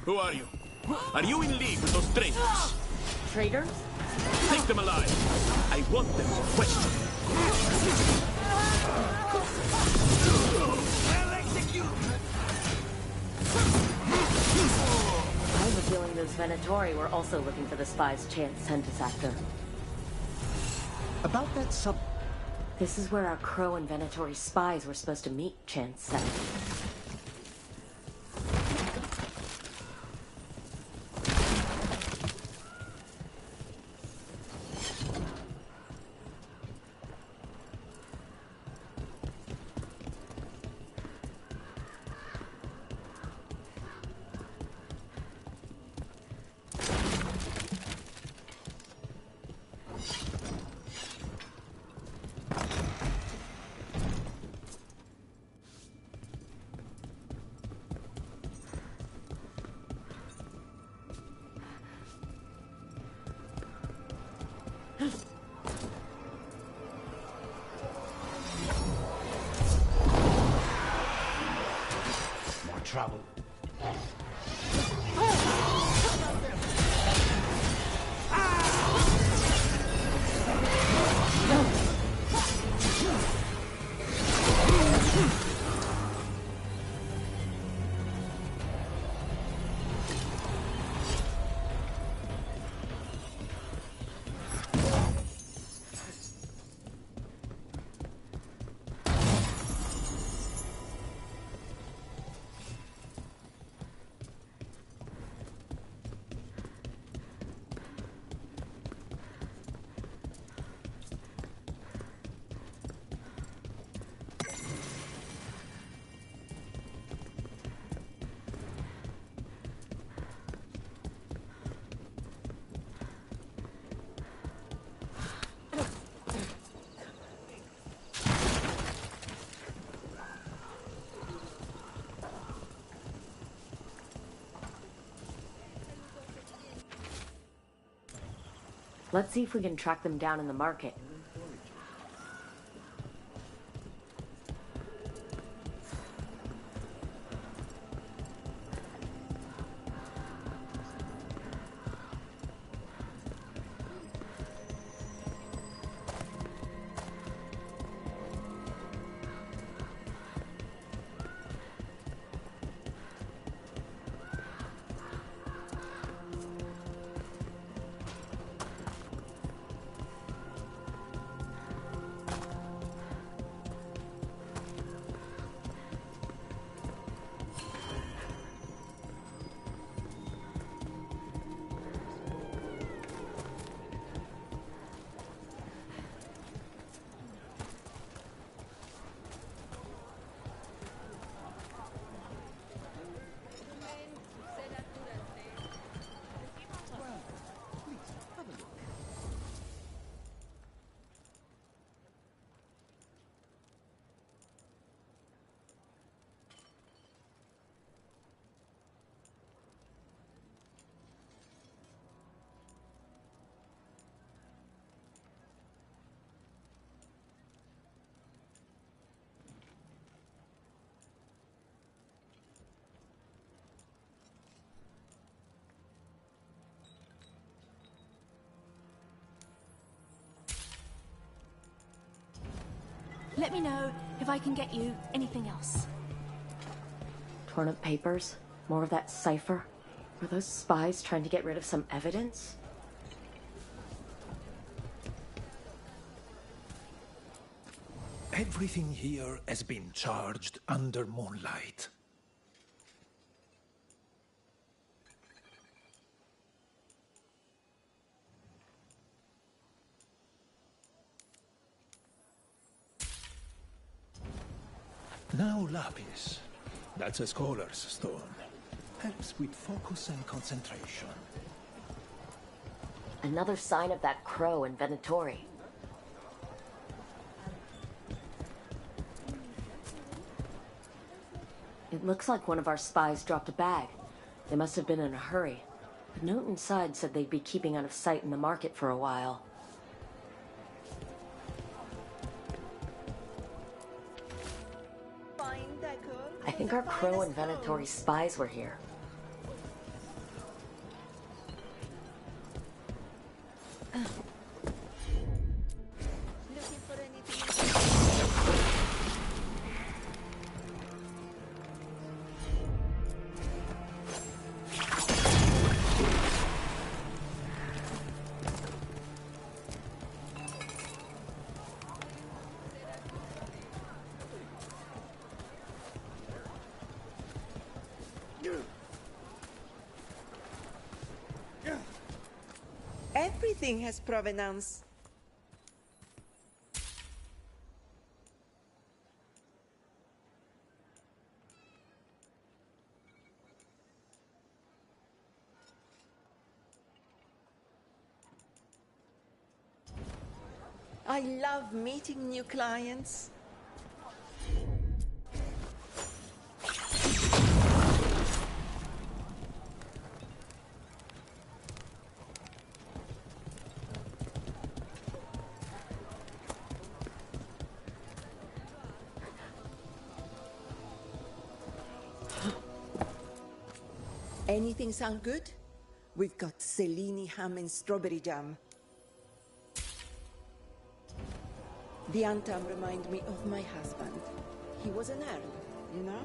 Who are you? Are you in league with those traitors? Traitors? Take them alive. I want them for question. Well executed. I have a feeling those Venatori were also looking for the spies Chance sent us after. About that sub... This is where our Crow and Venatori spies were supposed to meet, Chance said. More trouble. Let's see if we can track them down in the market. Let me know if I can get you anything else. Torn up papers? More of that cipher? Were those spies trying to get rid of some evidence? Everything here has been charged under moonlight. Now lapis. That's a scholar's stone. Helps with focus and concentration. Another sign of that crow in Venatori. It looks like one of our spies dropped a bag. They must have been in a hurry. The note inside said they'd be keeping out of sight in the market for a while. I think our crow and Venatori spies were here. Everything has provenance. I love meeting new clients. Anything sound good? We've got Cellini ham and strawberry jam. The Antam remind me of my husband. He was an earl, you know?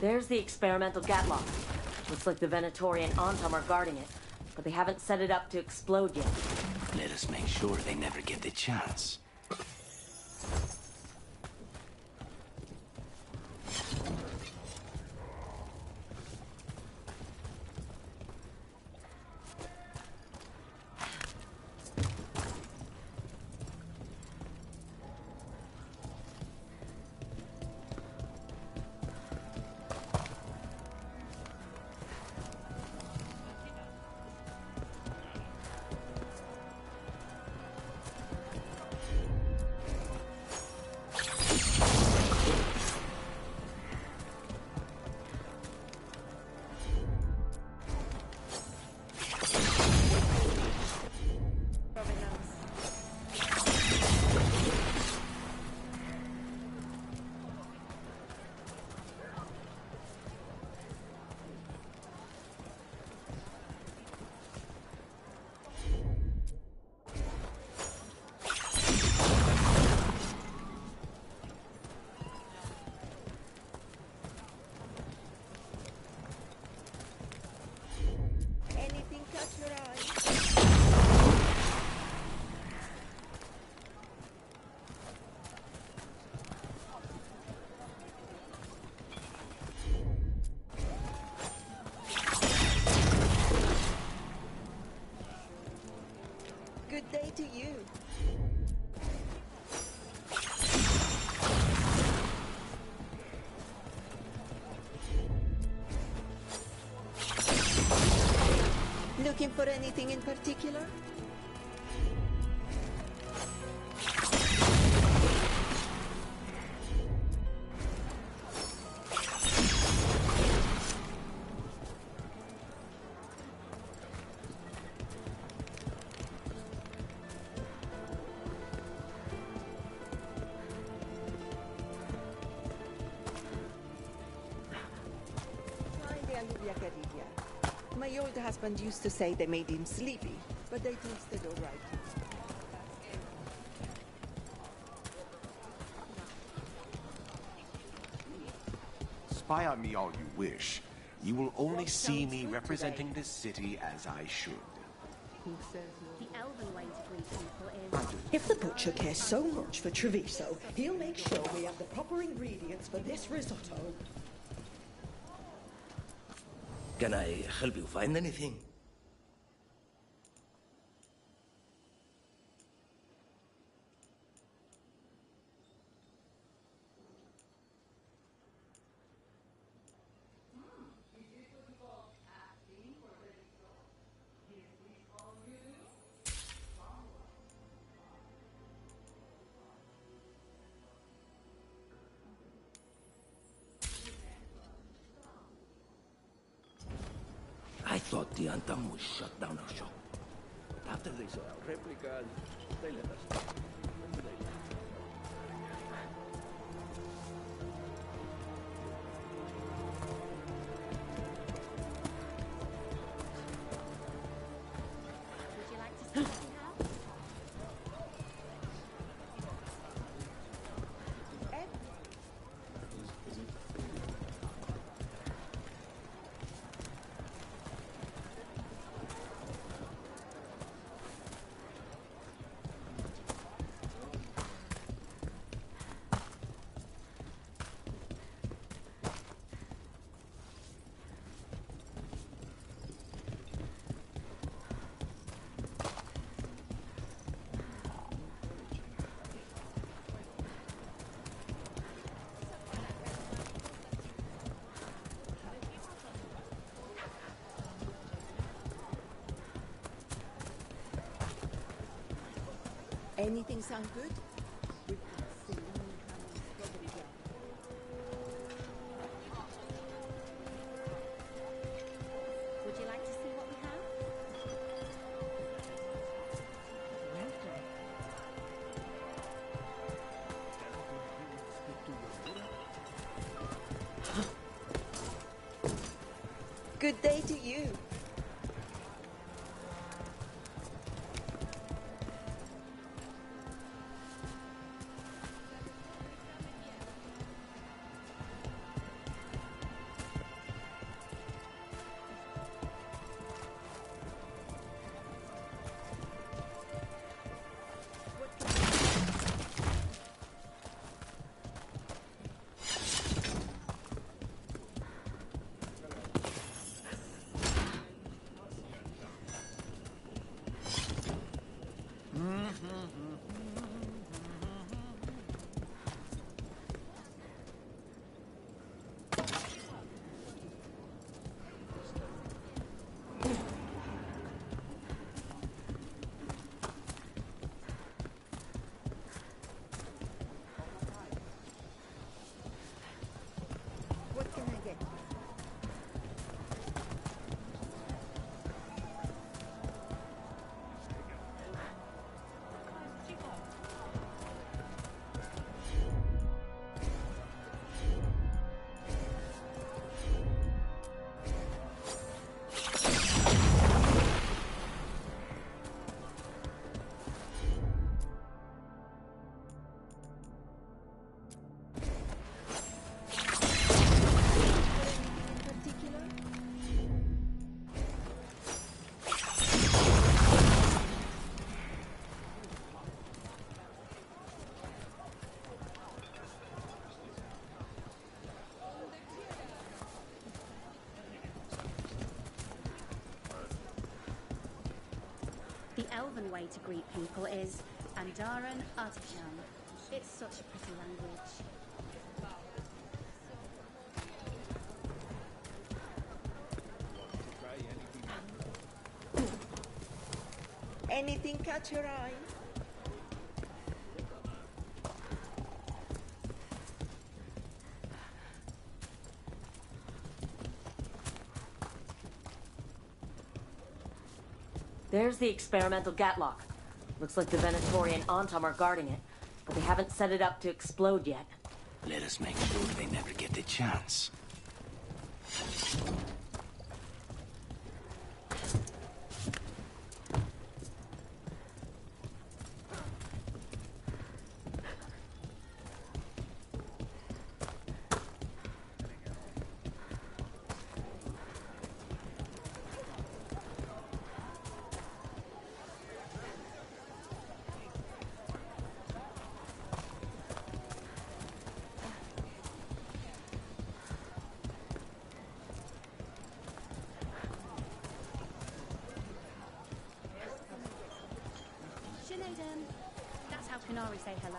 There's the experimental gatlock. Looks like the Venatori and Antam are guarding it, but they haven't set it up to explode yet. Let us make sure they never get the chance. Good day to you. Looking for anything in particular? My old husband used to say they made him sleepy, but they tasted all right. Spy on me all you wish. You will only see me representing this city as I should. The elven way to greet people is... If the butcher cares so much for Treviso, he'll make sure we have the proper ingredients for this risotto. Can I help you find anything? I thought the Antam would shut down our shop. After they saw our replicas, they let us know. Would you like to see what we have? Anything sound good? Would you like to see what we have? Good day to you. What can I get? The elven way to greet people is Andaran Articham. It's such a pretty language. Anything catch your eye? There's the experimental gatlock. Looks like the Venatori and Antam are guarding it, but they haven't set it up to explode yet. Let us make sure they never get the chance. Shinoden. That's how Kunari say hello.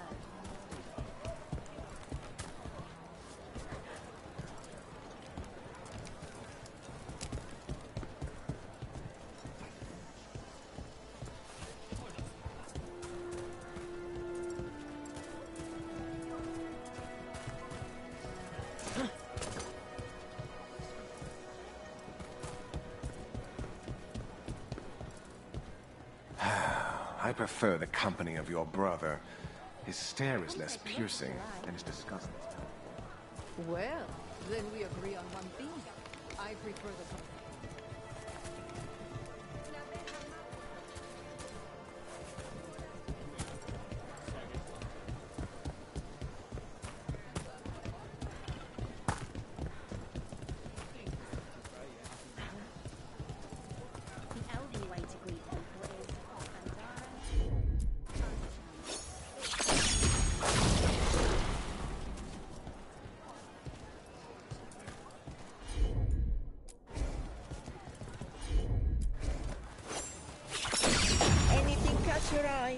I prefer the company of your brother. His stare is less piercing, and his disgust. Well, then we agree on one thing. I prefer the... The elven way to greet people is Anything catch your eye?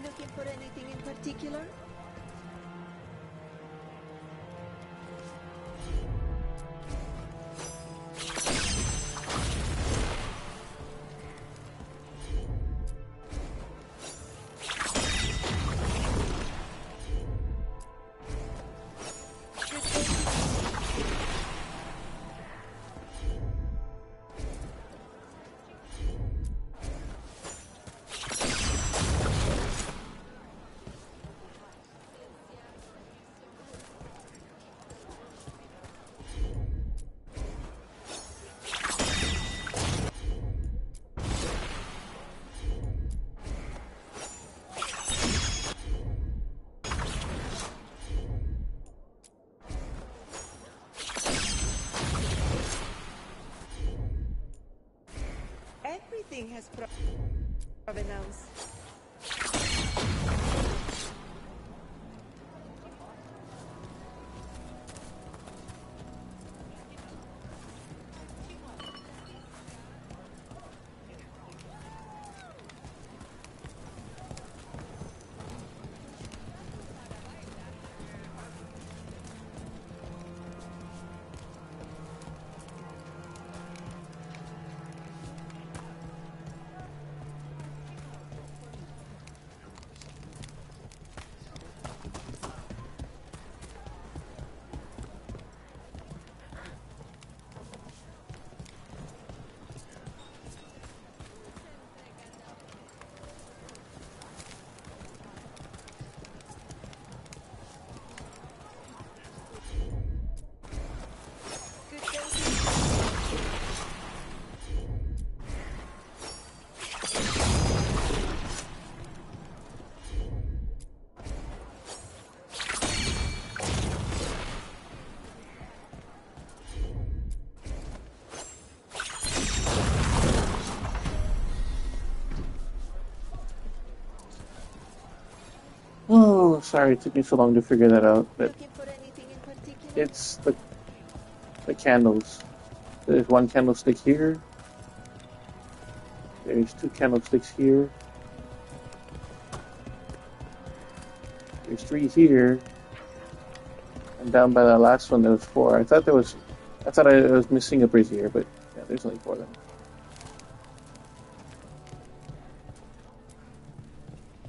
Looking for anything in particular? Everything has provenance. Sorry it took me so long to figure that out, but it's the candles. There's one candlestick here. There's two candlesticks here. There's three here. And down by the last one there was four. I thought I was missing a brazier, but yeah, there's only four of them.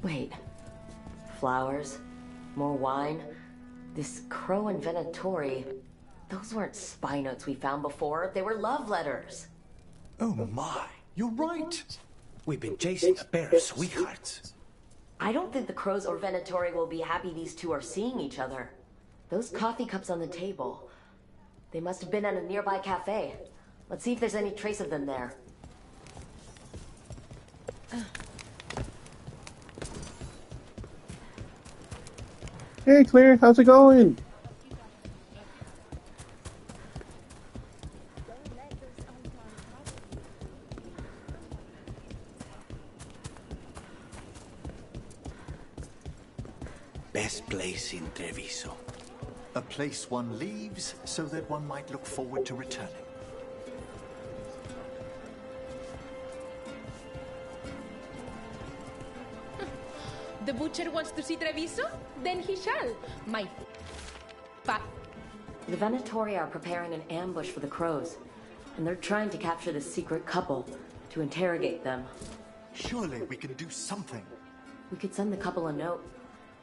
Wait. Flowers? More wine? This crow and Venatori... Those weren't spy notes we found before. They were love letters. Oh my, you're right. We've been chasing a pair of sweethearts. I don't think the crows or Venatori will be happy these two are seeing each other. Those coffee cups on the table. They must have been at a nearby cafe. Let's see if there's any trace of them there. Hey Claire, how's it going? Best place in Treviso. A place one leaves so that one might look forward to returning. The butcher wants to see Treviso? Then he shall. The Venatori are preparing an ambush for the crows, and they're trying to capture the secret couple to interrogate them. Surely we can do something. We could send the couple a note.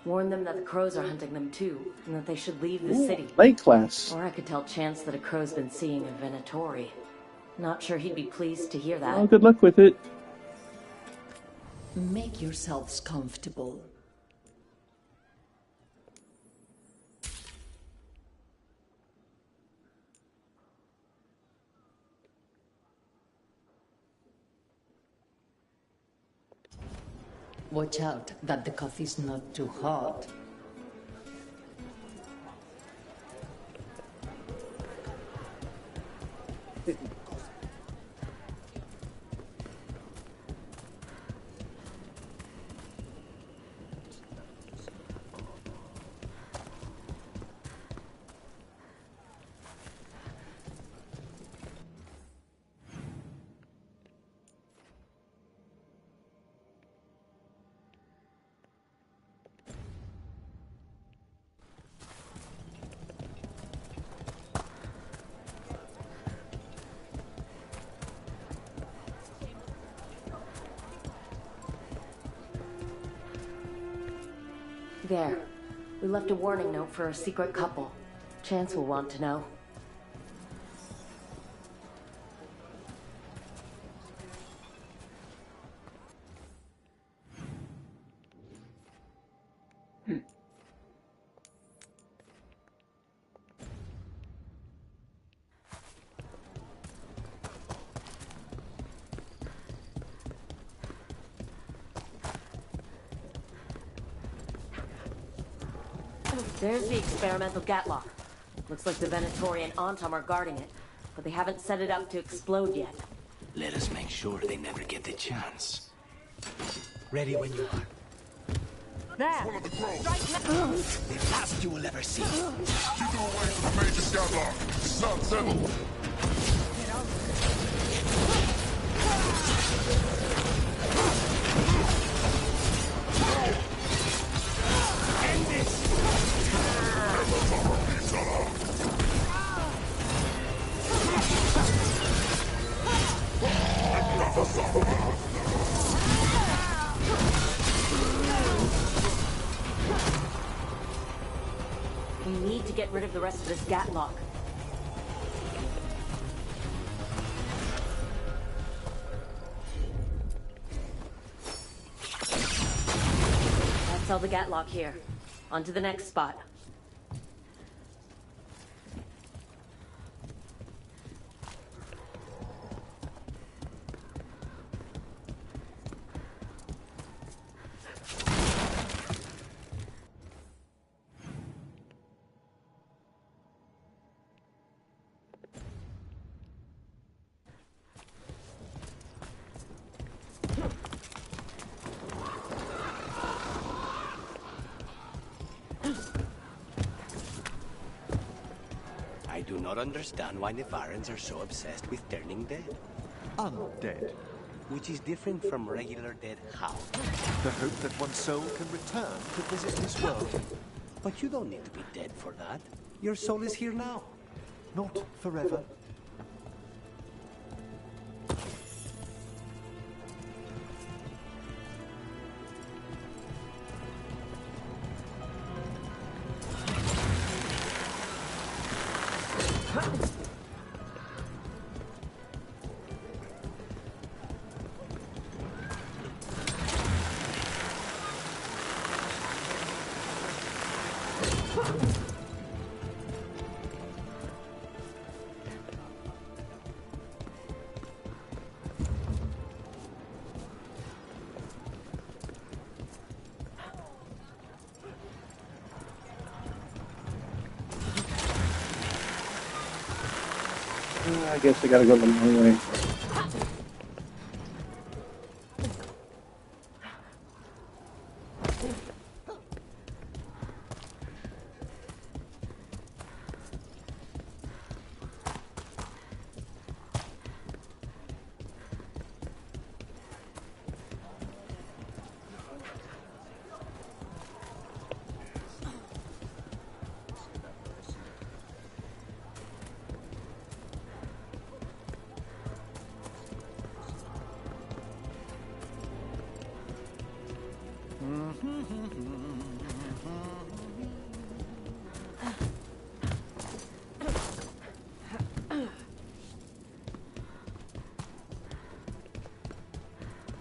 Warn them that the crows are hunting them too, and that they should leave the city. Night class. Or I could tell Chance that a crow's been seeing a Venatori. Not sure he'd be pleased to hear that. Well, good luck with it. Make yourselves comfortable. Watch out that the coffee's not too hot. There. We left a warning note for a secret couple. Chance will want to know. There's the experimental gatlock. Looks like the Venatori and Antam are guarding it, but they haven't set it up to explode yet. Let us make sure they never get the chance. Ready when you are. There! Follow the crows! The last you will ever see. Keep her away from the major skylock. It's not settled. End this! We need to get rid of the rest of this gatlock. That's all the gatlock here. On to the next spot. do not understand why Nevarans are so obsessed with turning dead. Undead. Which is different from regular dead how? The hope that one's soul can return to visit this world. But you don't need to be dead for that. Your soul is here now. Not forever. I guess I gotta go the long way.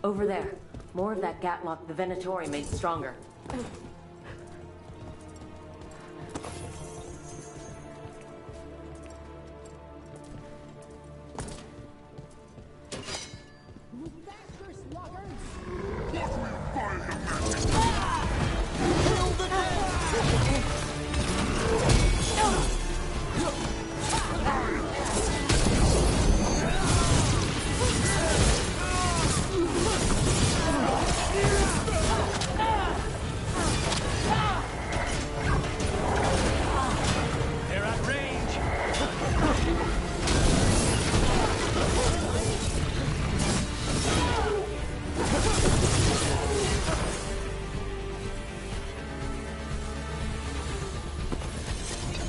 Over there. More of that gatlock the Venatori made stronger.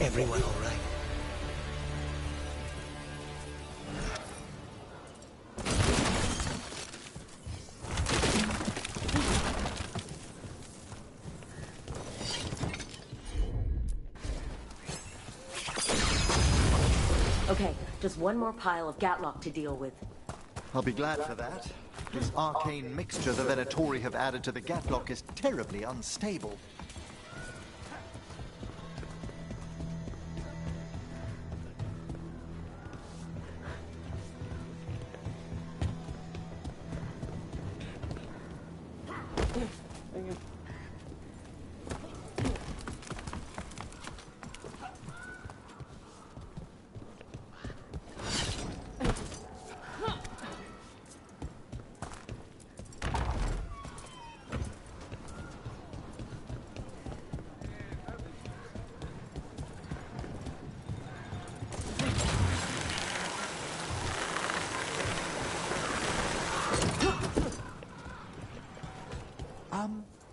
Everyone all right? Okay, just one more pile of gatlock to deal with. I'll be glad for that. This arcane mixture the Venatori have added to the gatlock is terribly unstable.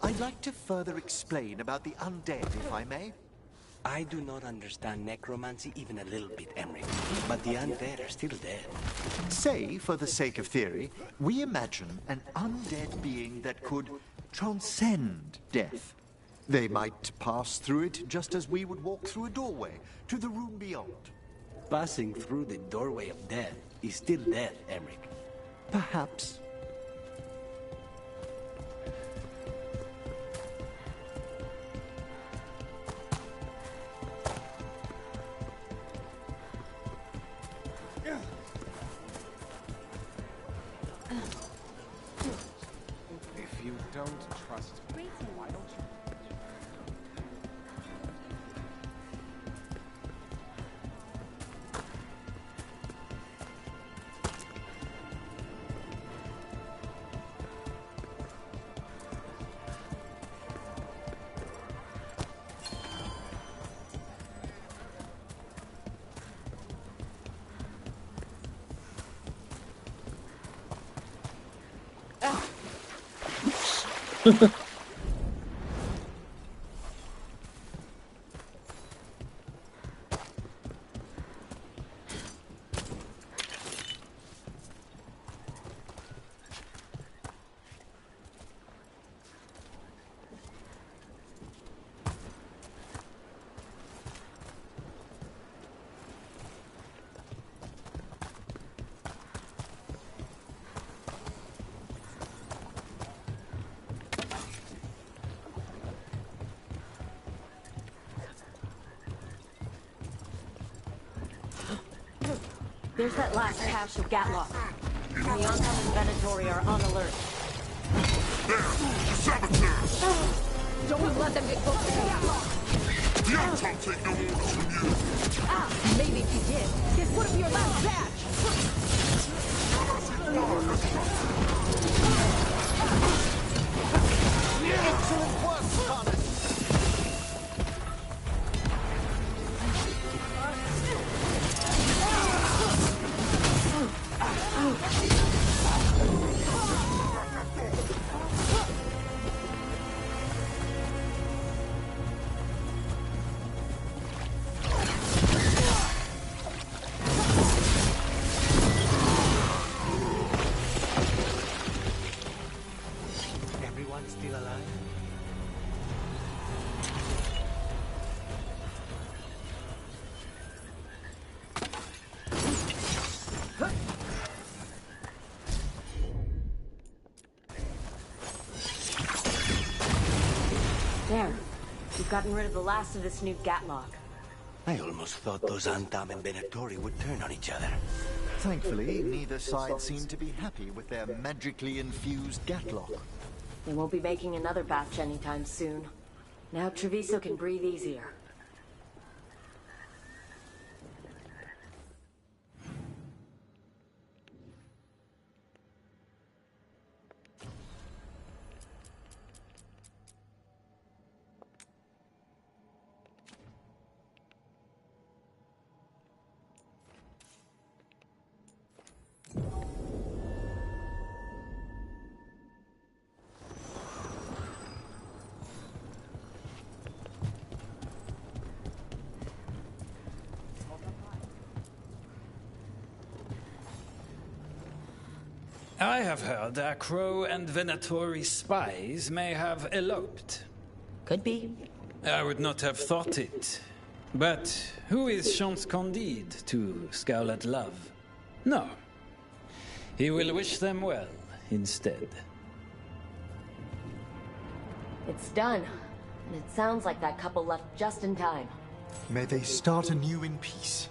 I'd like to further explain about the undead, if I may. I do not understand necromancy even a little bit, Emmerich, but the undead are still dead. Say, for the sake of theory, we imagine an undead being that could transcend death. They might pass through it just as we would walk through a doorway to the room beyond. Passing through the doorway of death is still death, Emmerich. Perhaps. If you don't trust me, why don't you? There's that last cache of Gatlock. The Antam and Venatori are on alert. Saboteurs! Don't let them get close to Gatlock! The Antam take no orders from you! Ah, maybe if you did. This would be your last batch! Excellent work, Scarlet! Everyone still alive? There. We've gotten rid of the last of this new Gatlock. I almost thought those Antam and Venatori would turn on each other. Thankfully, neither side seemed to be happy with their magically infused Gatlock. They won't be making another batch anytime soon. Now Treviso can breathe easier. I have heard that Crow and Venatori spies may have eloped. Could be. I would not have thought it. But who is Chance Candide to scowl at love? No. He will wish them well instead. It's done. And it sounds like that couple left just in time. May they start anew in peace.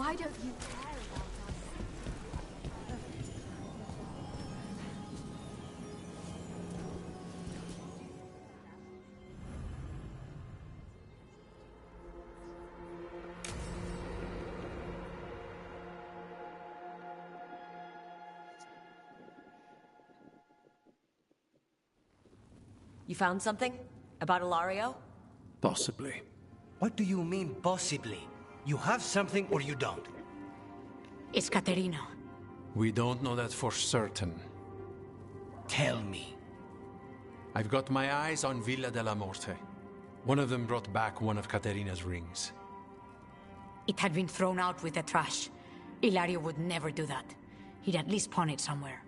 Why don't you care about us? You found something? About Ilario? Possibly. What do you mean, possibly? You have something or you don't? It's Caterina. We don't know that for certain. Tell me. I've got my eyes on Villa della Morte. One of them brought back one of Caterina's rings. It had been thrown out with the trash. Ilario would never do that. He'd at least pawn it somewhere.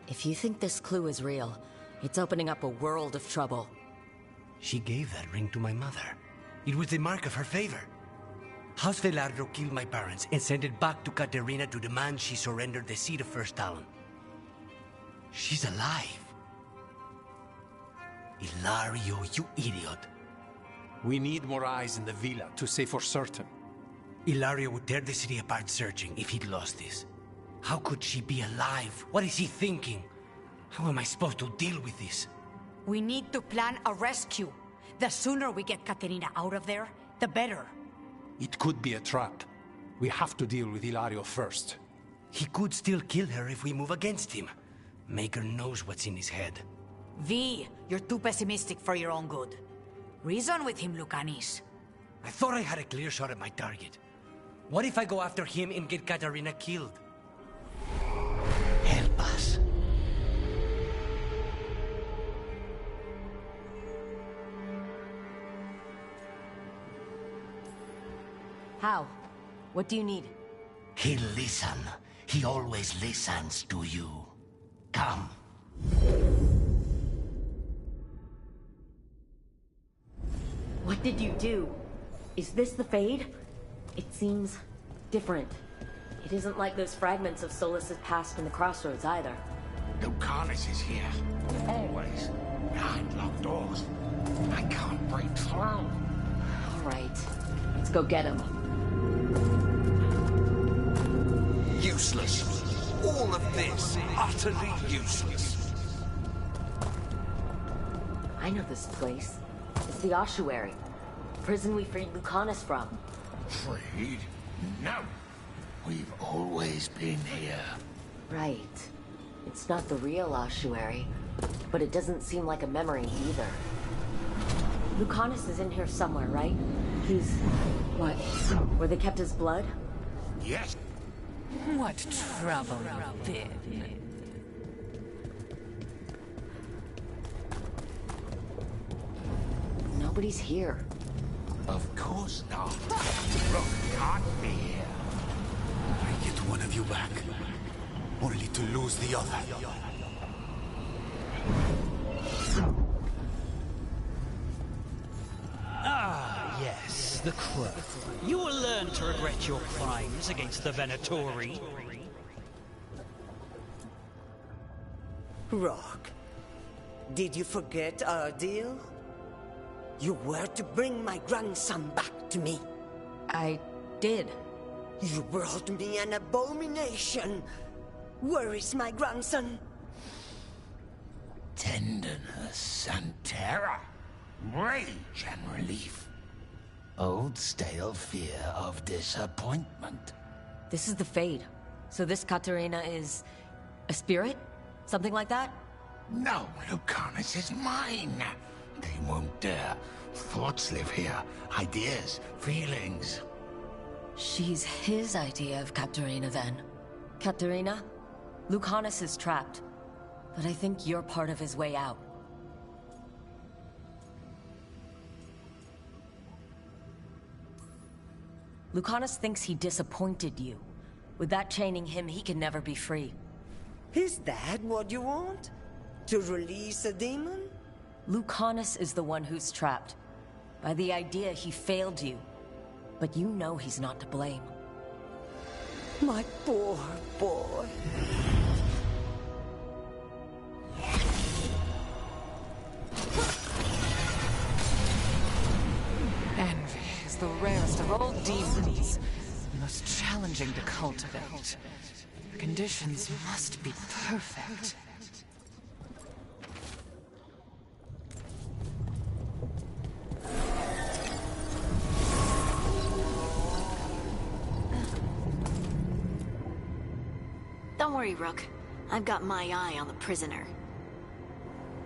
If you think this clue is real, it's opening up a world of trouble. She gave that ring to my mother. It was the mark of her favor. House Velardo killed my parents and sent it back to Caterina to demand she surrender the seat of First Talon. She's alive. Ilario, you idiot. We need more eyes in the villa to say for certain. Ilario would tear the city apart searching if he'd lost this. How could she be alive? What is he thinking? How am I supposed to deal with this? We need to plan a rescue. The sooner we get Caterina out of there, the better. It could be a trap. We have to deal with Ilario first. He could still kill her if we move against him. Maker knows what's in his head. V, you're too pessimistic for your own good. Reason with him, Lucanis. I thought I had a clear shot at my target. What if I go after him and get Caterina killed? Help us. How? What do you need? He'll listen. He always listens to you. Come. What did you do? Is this the Fade? It seems different. It isn't like those fragments of Solas's past in the crossroads either. Lucanus is here. Always. Behind locked doors. I can't break through. All right. Let's go get him. Useless. All of this, utterly useless. I know this place. It's the ossuary. Prison we freed Lucanus from. Freed? No. We've always been here. Right. It's not the real ossuary, but it doesn't seem like a memory either. Lucanus is in here somewhere, right? He's... what? Where they kept his blood? Yes. What trouble you've been in. Nobody's here. Of course not. Rook can't be here. I get one of you back, only to lose the other. Ah, yes, the Crow. You will learn to regret your crimes against the Venatori. Rock, did you forget our deal? You were to bring my grandson back to me. I did. You brought me an abomination. Where is my grandson? Tenderness and terror. Rage and relief. Old stale fear of disappointment. This is the Fade. So this Caterina is... a spirit? Something like that? No, Lucanus is mine. They won't dare. Thoughts live here. Ideas, feelings. She's his idea of Caterina, then. Caterina? Lucanus is trapped. But I think you're part of his way out. Lucanus thinks he disappointed you. With that chaining him, he can never be free. Is that what you want? To release a demon? Lucanus is the one who's trapped. By the idea he failed you. But you know he's not to blame. My poor boy. Envy is the rarest of all demons, the most challenging to cultivate. The conditions must be perfect. Don't worry, Rook. I've got my eye on the prisoner.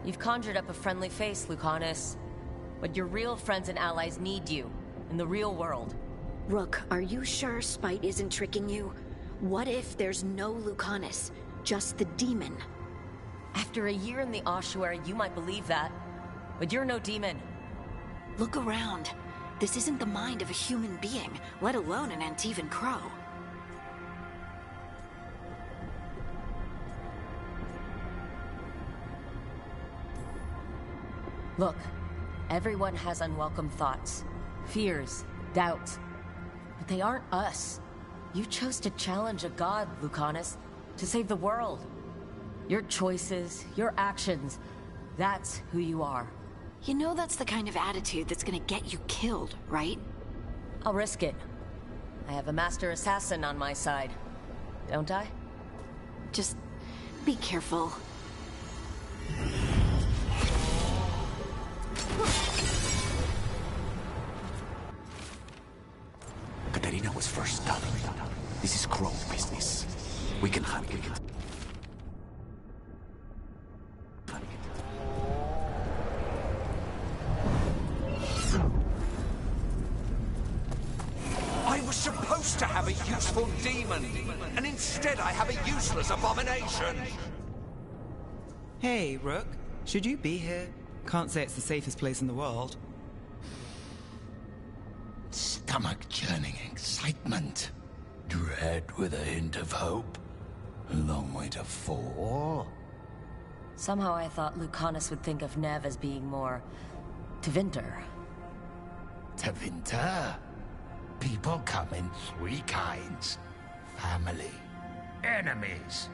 You've conjured up a friendly face, Lucanus. But your real friends and allies need you, in the real world. Rook, are you sure Spite isn't tricking you? What if there's no Lucanus, just the demon? After a year in the ossuary, you might believe that. But you're no demon. Look around. This isn't the mind of a human being, let alone an Antivan crow. Look, everyone has unwelcome thoughts, fears, doubts. But they aren't us. You chose to challenge a god, Lucanus, to save the world. Your choices, your actions, that's who you are. You know that's the kind of attitude that's gonna get you killed, right? I'll risk it. I have a master assassin on my side. Don't I? Just be careful. Katarina was first done. This is Crow business. We can handle it. I was supposed to have a useful demon, and instead I have a useless abomination. Hey, Rook. Should you be here? Can't say it's the safest place in the world. Stomach-churning excitement. Dread with a hint of hope. A long way to fall. Somehow I thought Lucanus would think of Nev as being more... Tevinter. Tevinter? People come in three kinds. Family, enemies,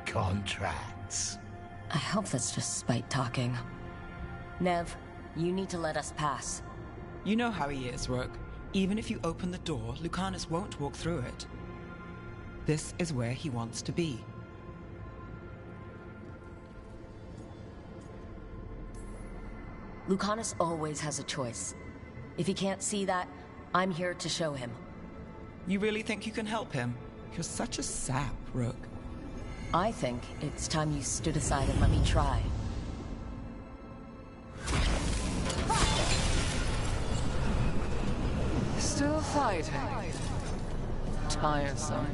contracts. I hope that's just Spite talking. Nev, you need to let us pass. You know how he is, Rook. Even if you open the door, Lucanus won't walk through it. This is where he wants to be. Lucanus always has a choice. If he can't see that, I'm here to show him. You really think you can help him? You're such a sap, Rook. I think it's time you stood aside and let me try. Still fighting. Tiresome.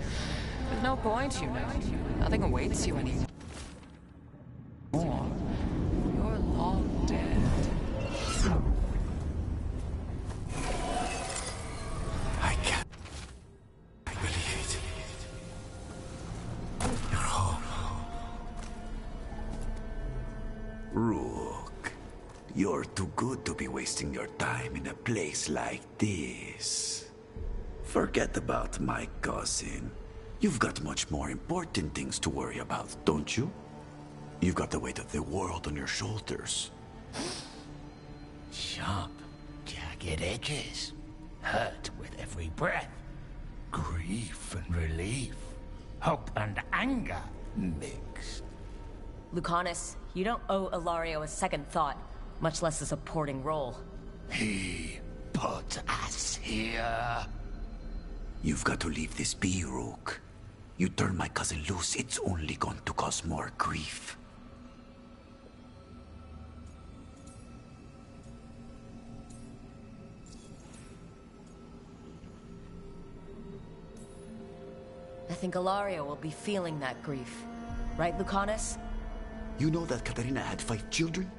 There's no point, you know. Nothing awaits you anymore. You're long dead. I can't believe it. You're home. Rook, you're too good to be wasting your time in a place like this. Forget about my cousin. You've got much more important things to worry about, don't you? You've got the weight of the world on your shoulders. Sharp, jagged edges. Hurt with every breath. Grief and relief. Hope and anger mixed. Lucanus, you don't owe Ilario a second thought, much less a supporting role. He put us here. You've got to leave this be, Rook. You turn my cousin loose, it's only going to cause more grief. I think Ilario will be feeling that grief. Right, Lucanus? You know that Katarina had 5 children?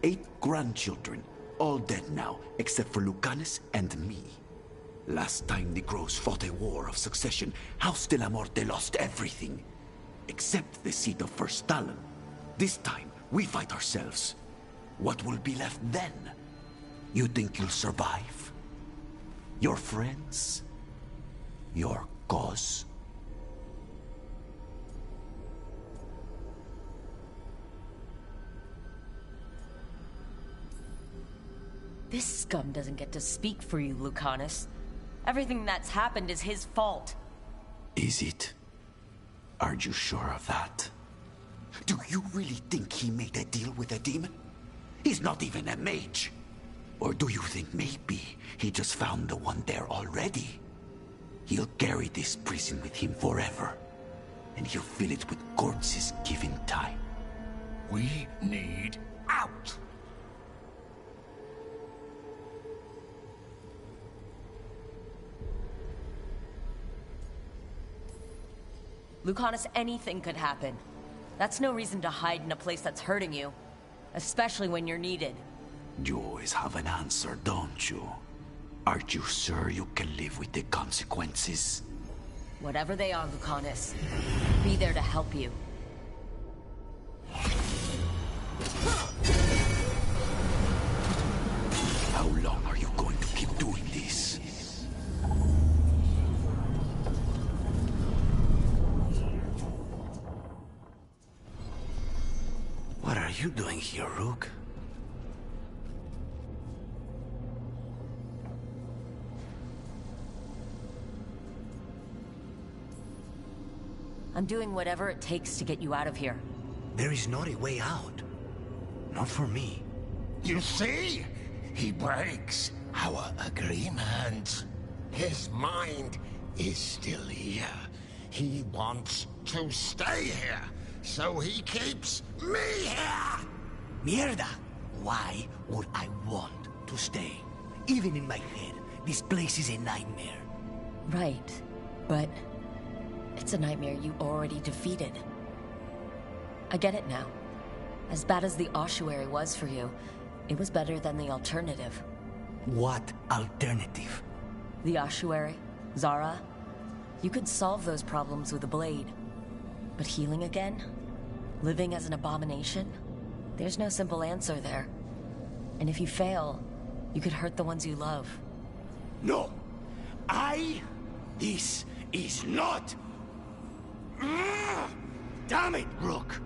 8 grandchildren. All dead now, except for Lucanus and me. Last time the Grows fought a war of succession, House de la Morte lost everything. Except the seat of First Talon. This time, we fight ourselves. What will be left then? You think you'll survive? Your friends? Your cause? This scum doesn't get to speak for you, Lucanus. Everything that's happened is his fault. Is it? Are you sure of that? Do you really think he made a deal with a demon? He's not even a mage. Or do you think maybe he just found the one there already? He'll carry this prison with him forever, and he'll fill it with corpses given time. We need out! Lucanus, anything could happen. That's no reason to hide in a place that's hurting you. Especially when you're needed. You always have an answer, don't you? Are you sure you can live with the consequences? Whatever they are, Lucanus, be there to help you. How long are you going to keep doing this? What are you doing here, Rook? I'm doing whatever it takes to get you out of here. There is not a way out. Not for me. You see? He breaks our agreement. His mind is still here. He wants to stay here, so he keeps me here! Mierda! Why would I want to stay? Even in my head, this place is a nightmare. Right, but it's a nightmare you already defeated. I get it now. As bad as the ossuary was for you, it was better than the alternative. What alternative? The ossuary, Zara. You could solve those problems with a blade. But healing again? Living as an abomination? There's no simple answer there. And if you fail, you could hurt the ones you love. No! This is not... Damn it, Rook!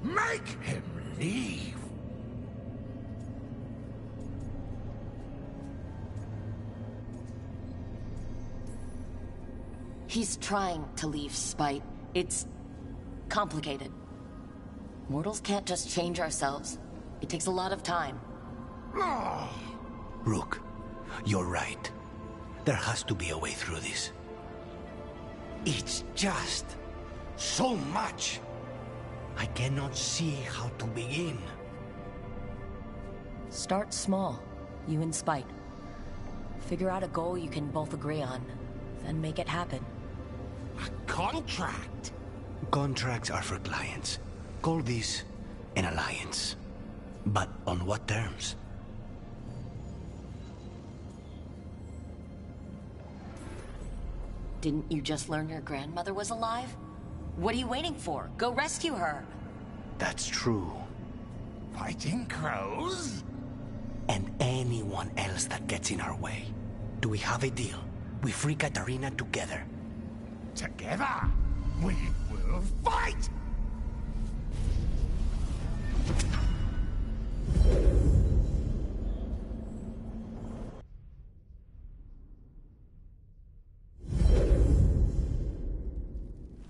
Make him leave! He's trying to leave, Spite. It's complicated. Mortals can't just change ourselves. It takes a lot of time. Rook, you're right. There has to be a way through this. It's just so much. I cannot see how to begin. Start small, you and Spite. Figure out a goal you can both agree on, then make it happen. A contract? Contracts are for clients. Call this an alliance. But on what terms? Didn't you just learn your grandmother was alive? What are you waiting for? Go rescue her! That's true. Fighting crows? And anyone else that gets in our way. Do we have a deal? We free Katarina together. Together? We will fight!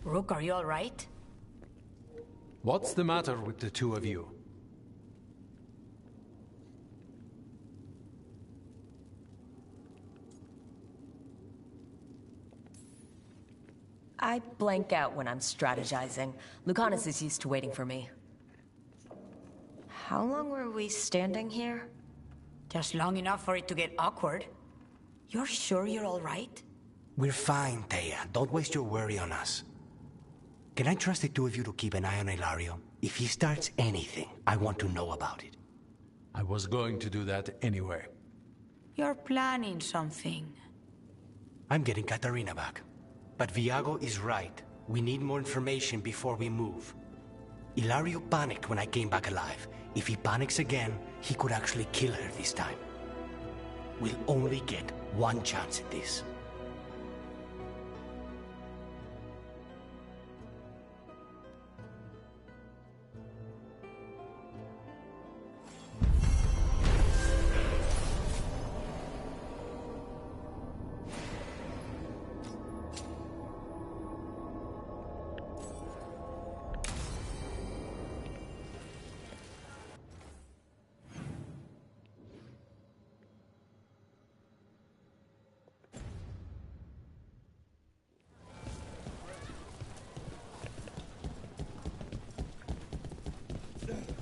Rook, are you all right? What's the matter with the two of you? I blank out when I'm strategizing. Lucanus is used to waiting for me. How long were we standing here? Just long enough for it to get awkward. You're sure you're all right? We're fine, Thea. Don't waste your worry on us. Can I trust the two of you to keep an eye on Ilario? If he starts anything, I want to know about it. I was going to do that anyway. You're planning something. I'm getting Katarina back. But Viago is right. We need more information before we move. Ilario panicked when I came back alive. If he panics again, he could actually kill her this time. will only get one chance at this.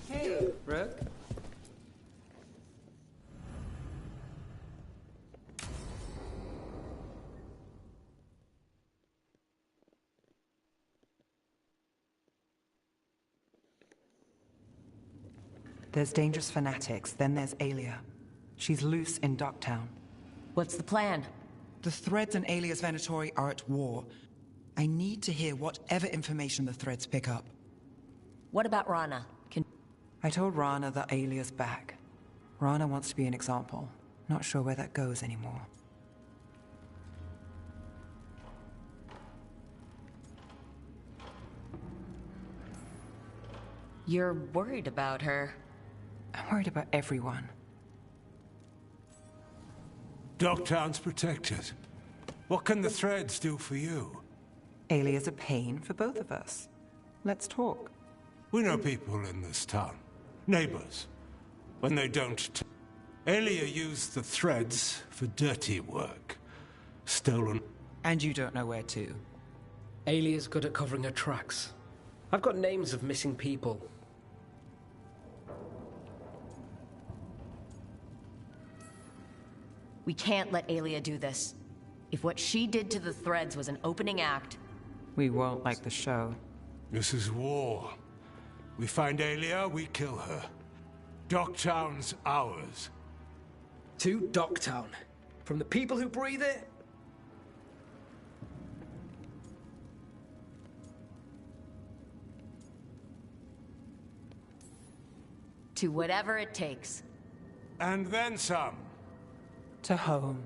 Hey, Rook. There's dangerous fanatics, then there's Alia. She's loose in Ducktown. What's the plan? The Threads and Alia's Venatori are at war. I need to hear whatever information the Threads pick up. What about Rana? I told Rana that Alia's back. Rana wants to be an example. Not sure where that goes anymore. You're worried about her. I'm worried about everyone. Dogtown's protected. What can the Threads do for you? Alia's a pain for both of us. Let's talk. We know people in this town. Neighbors. When they don't Alia used the Threads for dirty work. Stolen. And you don't know where to. Alia's good at covering her tracks. I've got names of missing people. We can't let Alia do this. If what she did to the Threads was an opening act... We won't like the show. This is war. We find Alia, we kill her. Docktown's ours. To Docktown? From the people who breathe it? To whatever it takes. And then some. To home.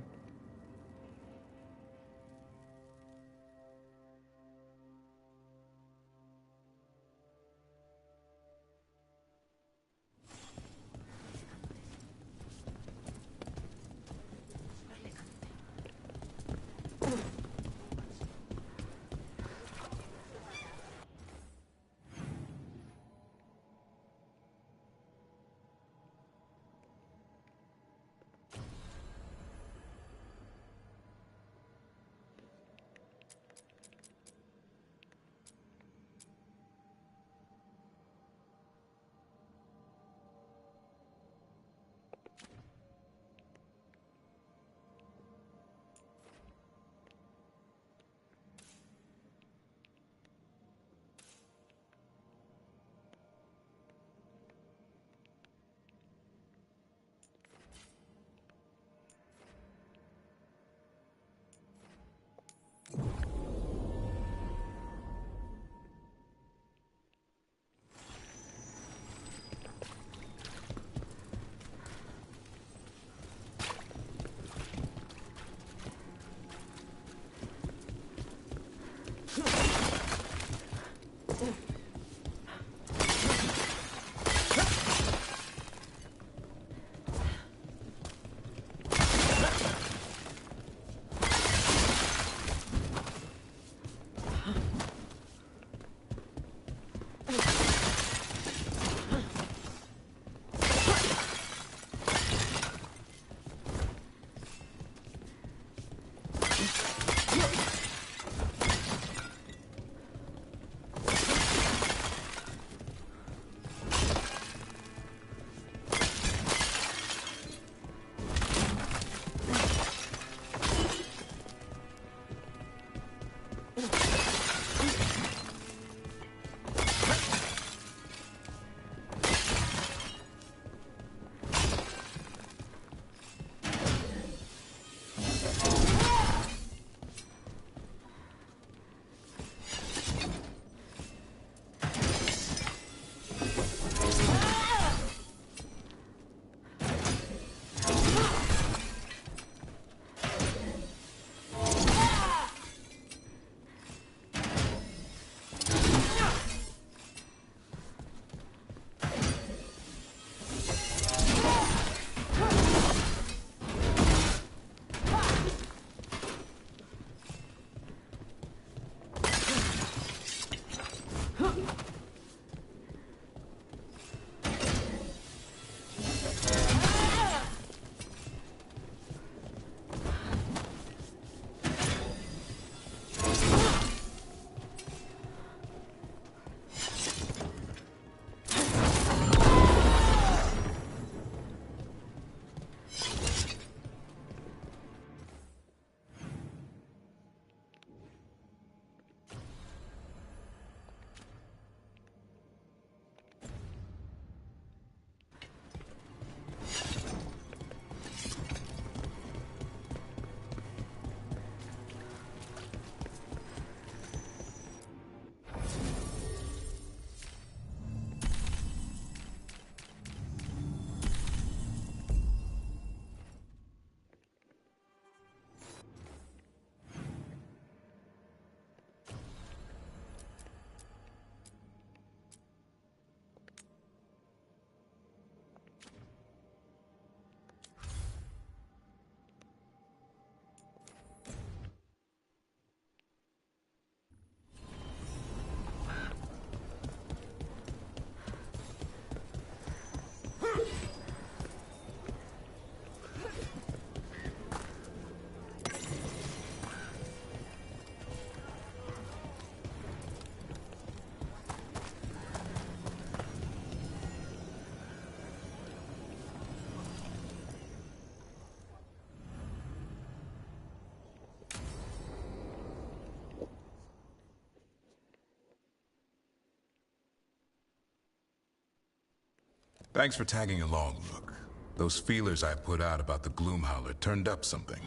Thanks for tagging along, Rook. Those feelers I put out about the Gloomhowler turned up something.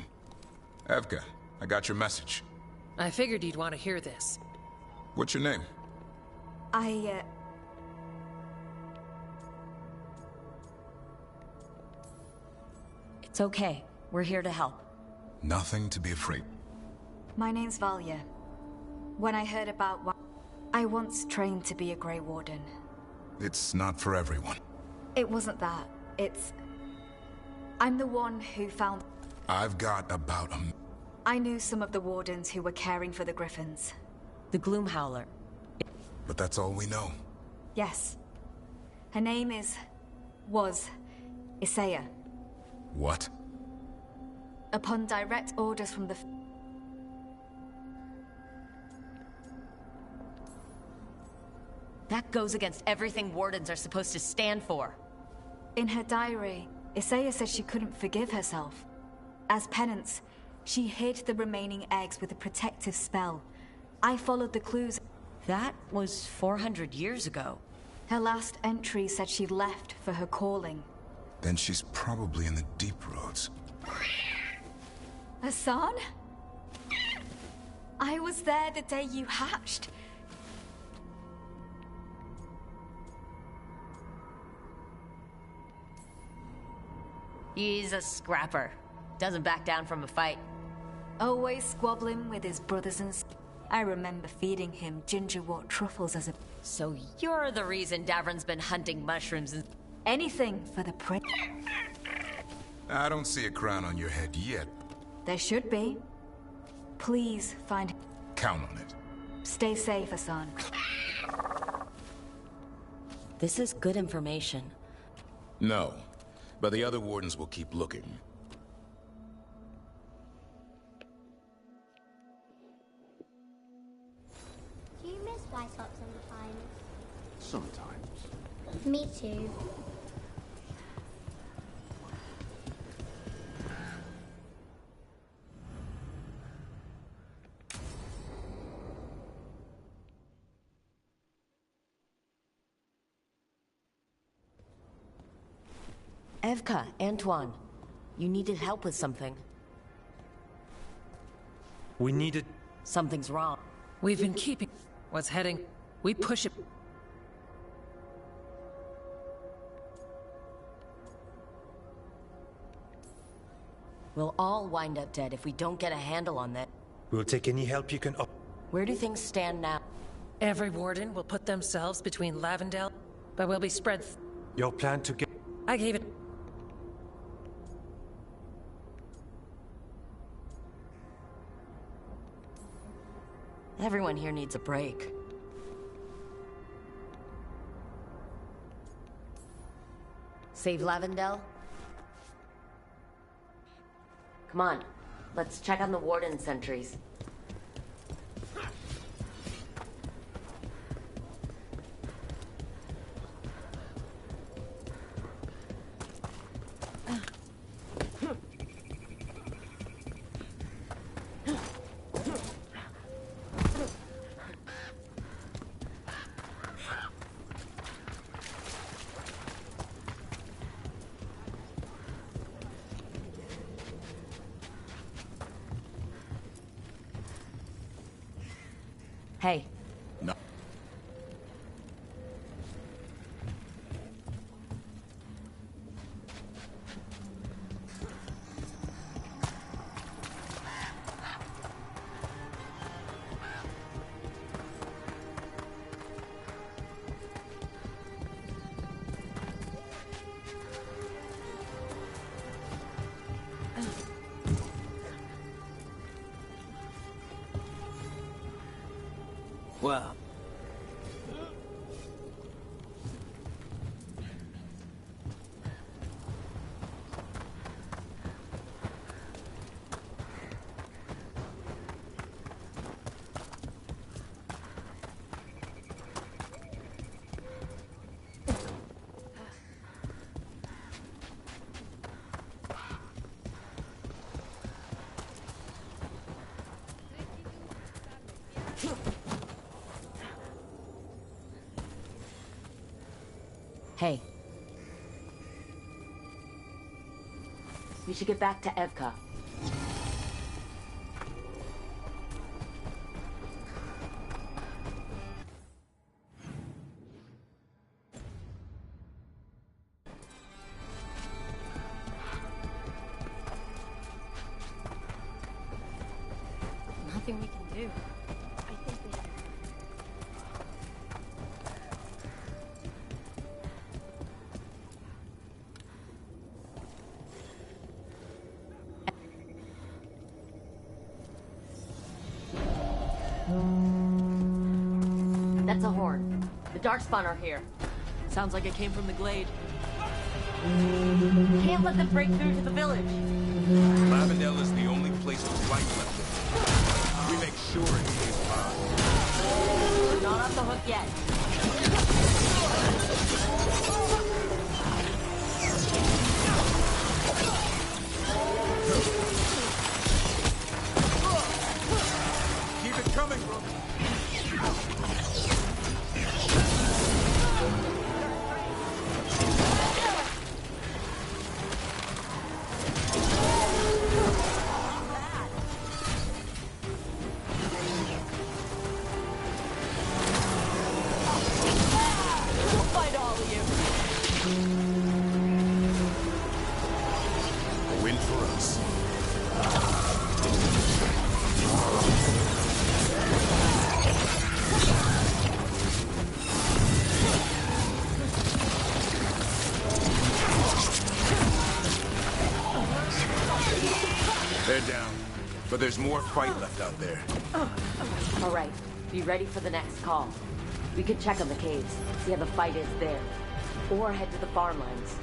Evka, I got your message. I figured you'd want to hear this. What's your name? It's okay. We're here to help. Nothing to be afraid. My name's Valya. When I heard about what I once trained to be a Grey Warden. It's not for everyone. It wasn't that. I'm the one who found... I've got about I knew some of the Wardens who were caring for the Griffins. The Gloomhowler. But that's all we know. Yes. Her name was Isaiah. What? Upon direct orders from the... That goes against everything Wardens are supposed to stand for. In her diary, Isaiah said she couldn't forgive herself. As penance, she hid the remaining eggs with a protective spell. I followed the clues. That was 400 years ago. Her last entry said she left for her calling. Then she's probably in the deep roads. Hassan? I was there the day you hatched. He's a scrapper. Doesn't back down from a fight. Always squabbling with his brothers and... I remember feeding him gingerwort truffles as a... So you're the reason Davron's been hunting mushrooms and... Anything for the prey. I don't see a crown on your head yet. There should be. Please find... Count on it. Stay safe, Hassan. This is good information. No, but the other wardens will keep looking. Do you miss White Sox sometimes? Sometimes. Me too. Evka, Antoine, you needed help with something. We needed... Something's wrong. We've been keeping... What's heading... We push it... We'll all wind up dead if we don't get a handle on that. We'll take any help you can... Where do things stand now? Every warden will put themselves between Lavendel, but we'll be spread... Your plan to get... I gave it... Everyone here needs a break. Save Lavendel? Come on, let's check on the Warden sentries. Hey. No. Well. Hey, We should get back to Evka. Nothing we can do. I think they... That's a horn. The Darkspawn are here. Sounds like it came from the glade. Can't let them break through to the village. Lavendel is the only place with light left in it. We make sure it stays on. We're not off the hook yet. Keep it coming, bro. They're down, but there's more fight left out there. All right, be ready for the next call. We could check on the caves, see how the fight is there. Or head to the farmlands.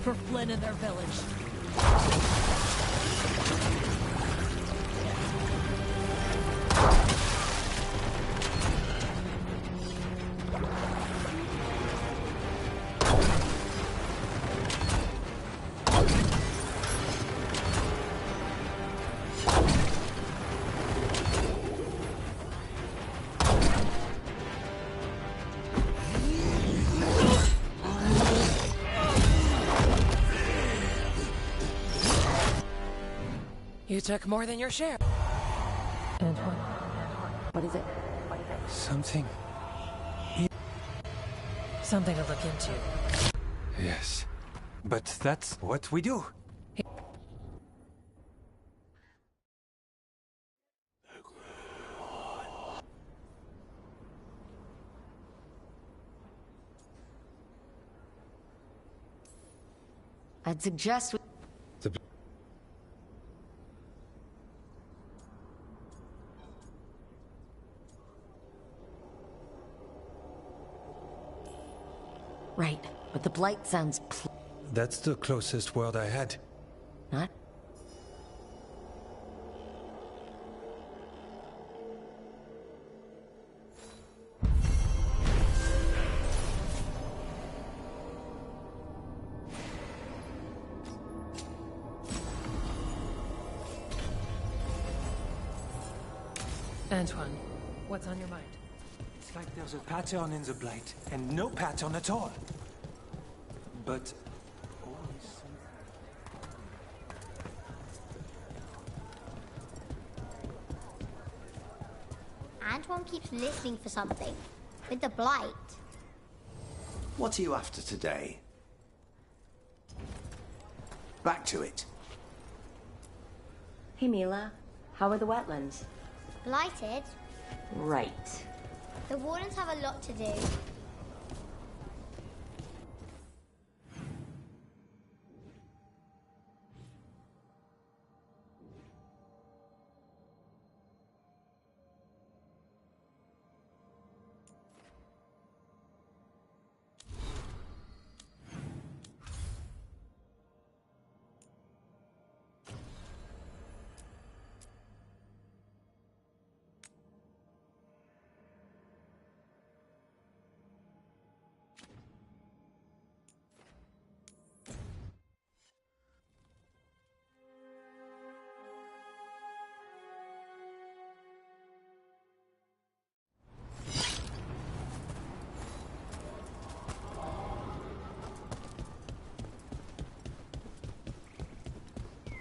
For Flynn and their village. You took more than your share. Antoine, what is it? Something. Something to look into. Yes. But that's what we do. I'd suggest Right, but the Blight sounds That's the closest word I had. not. Antoine, what's on your mind? It's like there's a pattern in the Blight, and no pattern at all. But always Antoine keeps listening for something. With the Blight. What are you after today? Back to it. Hey Mila, how are the wetlands? Blighted? Right. The Wardens have a lot to do.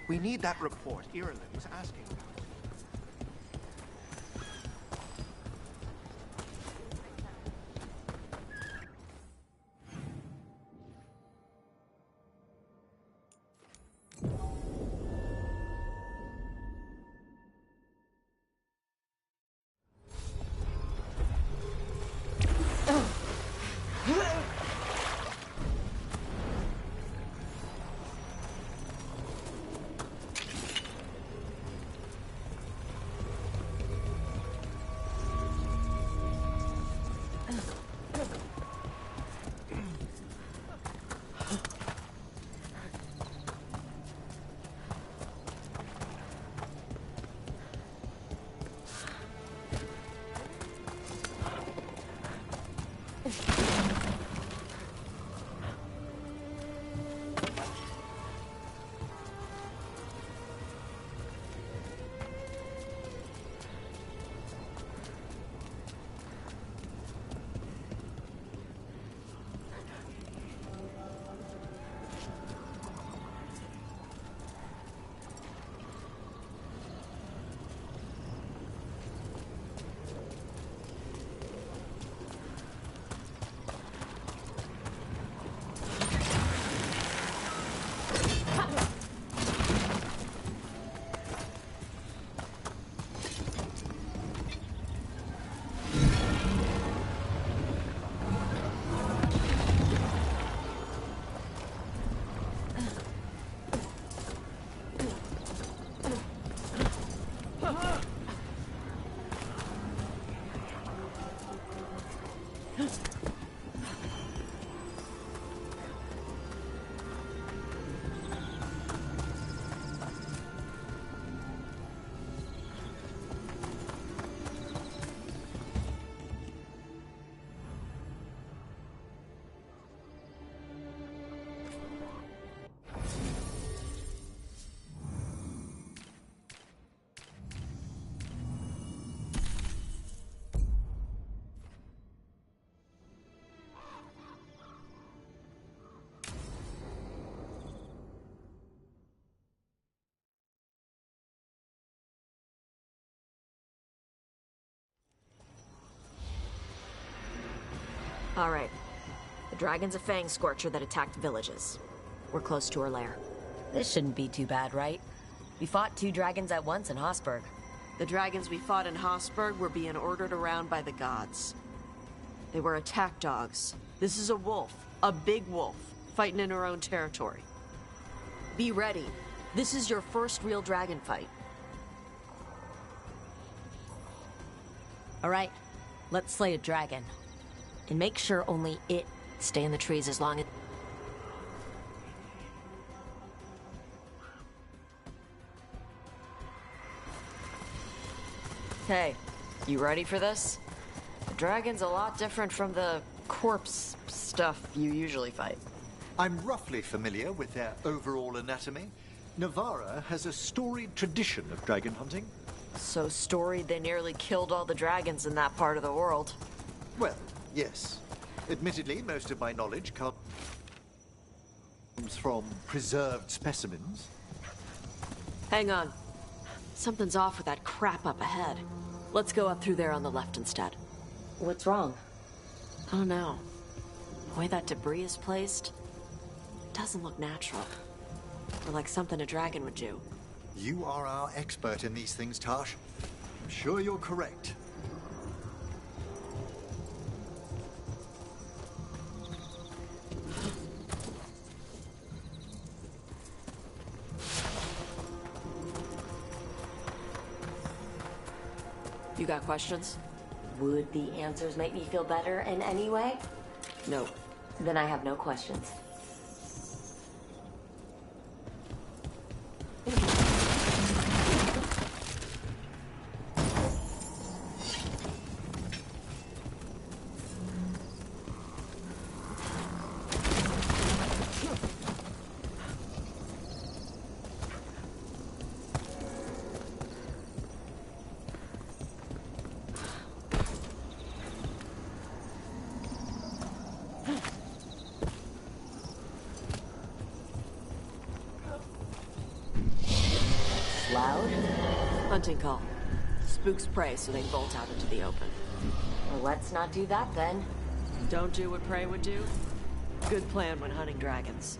We need that report Ireland was asking about. All right. The dragon's a fang scorcher that attacked villages. We're close to her lair. This shouldn't be too bad, right? We fought 2 dragons at once in Hosburg. The dragons we fought in Hosburg were being ordered around by the gods. They were attack dogs. This is a wolf, a big wolf, fighting in her own territory. Be ready. This is your first real dragon fight. All right, let's slay a dragon. And make sure only it Stay in the trees as long as... Hey, you ready for this? The dragon's a lot different from the corpse stuff you usually fight. I'm roughly familiar with their overall anatomy. Navarra has a storied tradition of dragon hunting. So storied they nearly killed all the dragons in that part of the world. Well, yes. Admittedly, most of my knowledge comes from preserved specimens. Hang on. Something's off with that crap up ahead. Let's go up through there on the left instead. What's wrong? I don't know. The way that debris is placed, it doesn't look natural. Or like something a dragon would do. You are our expert in these things, Tash. I'm sure you're correct. You got questions? Would the answers make me feel better in any way? No. Then I have no questions. Loud? Hunting call. Spooks prey so they bolt out into the open. Well, let's not do that then. Don't do what prey would do? Good plan when hunting dragons.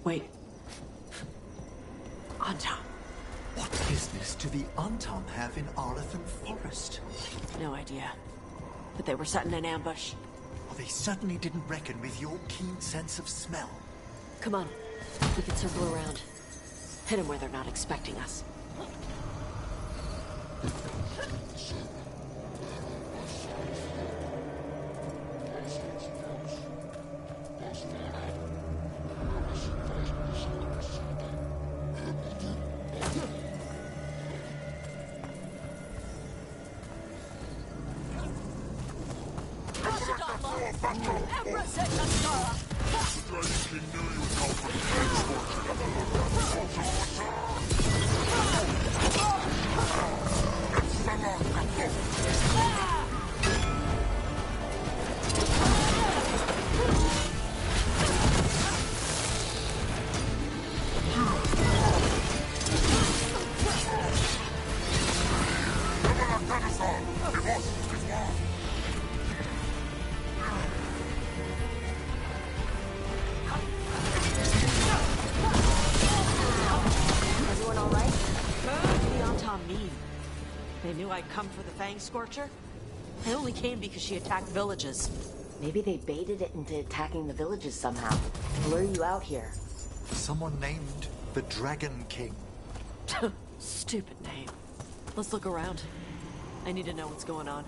Wait. Antam. What business do the Antam have in Arlathan Forest? No idea. But they were setting an ambush. Well, they certainly didn't reckon with your keen sense of smell. Come on. We can circle around. Hit them where they're not expecting us. might come for the Fang Scorcher? I only came because she attacked villages. Maybe they baited it into attacking the villages somehow, to lure you out here. Someone named the Dragon King. Stupid name. Let's look around. I need to know what's going on.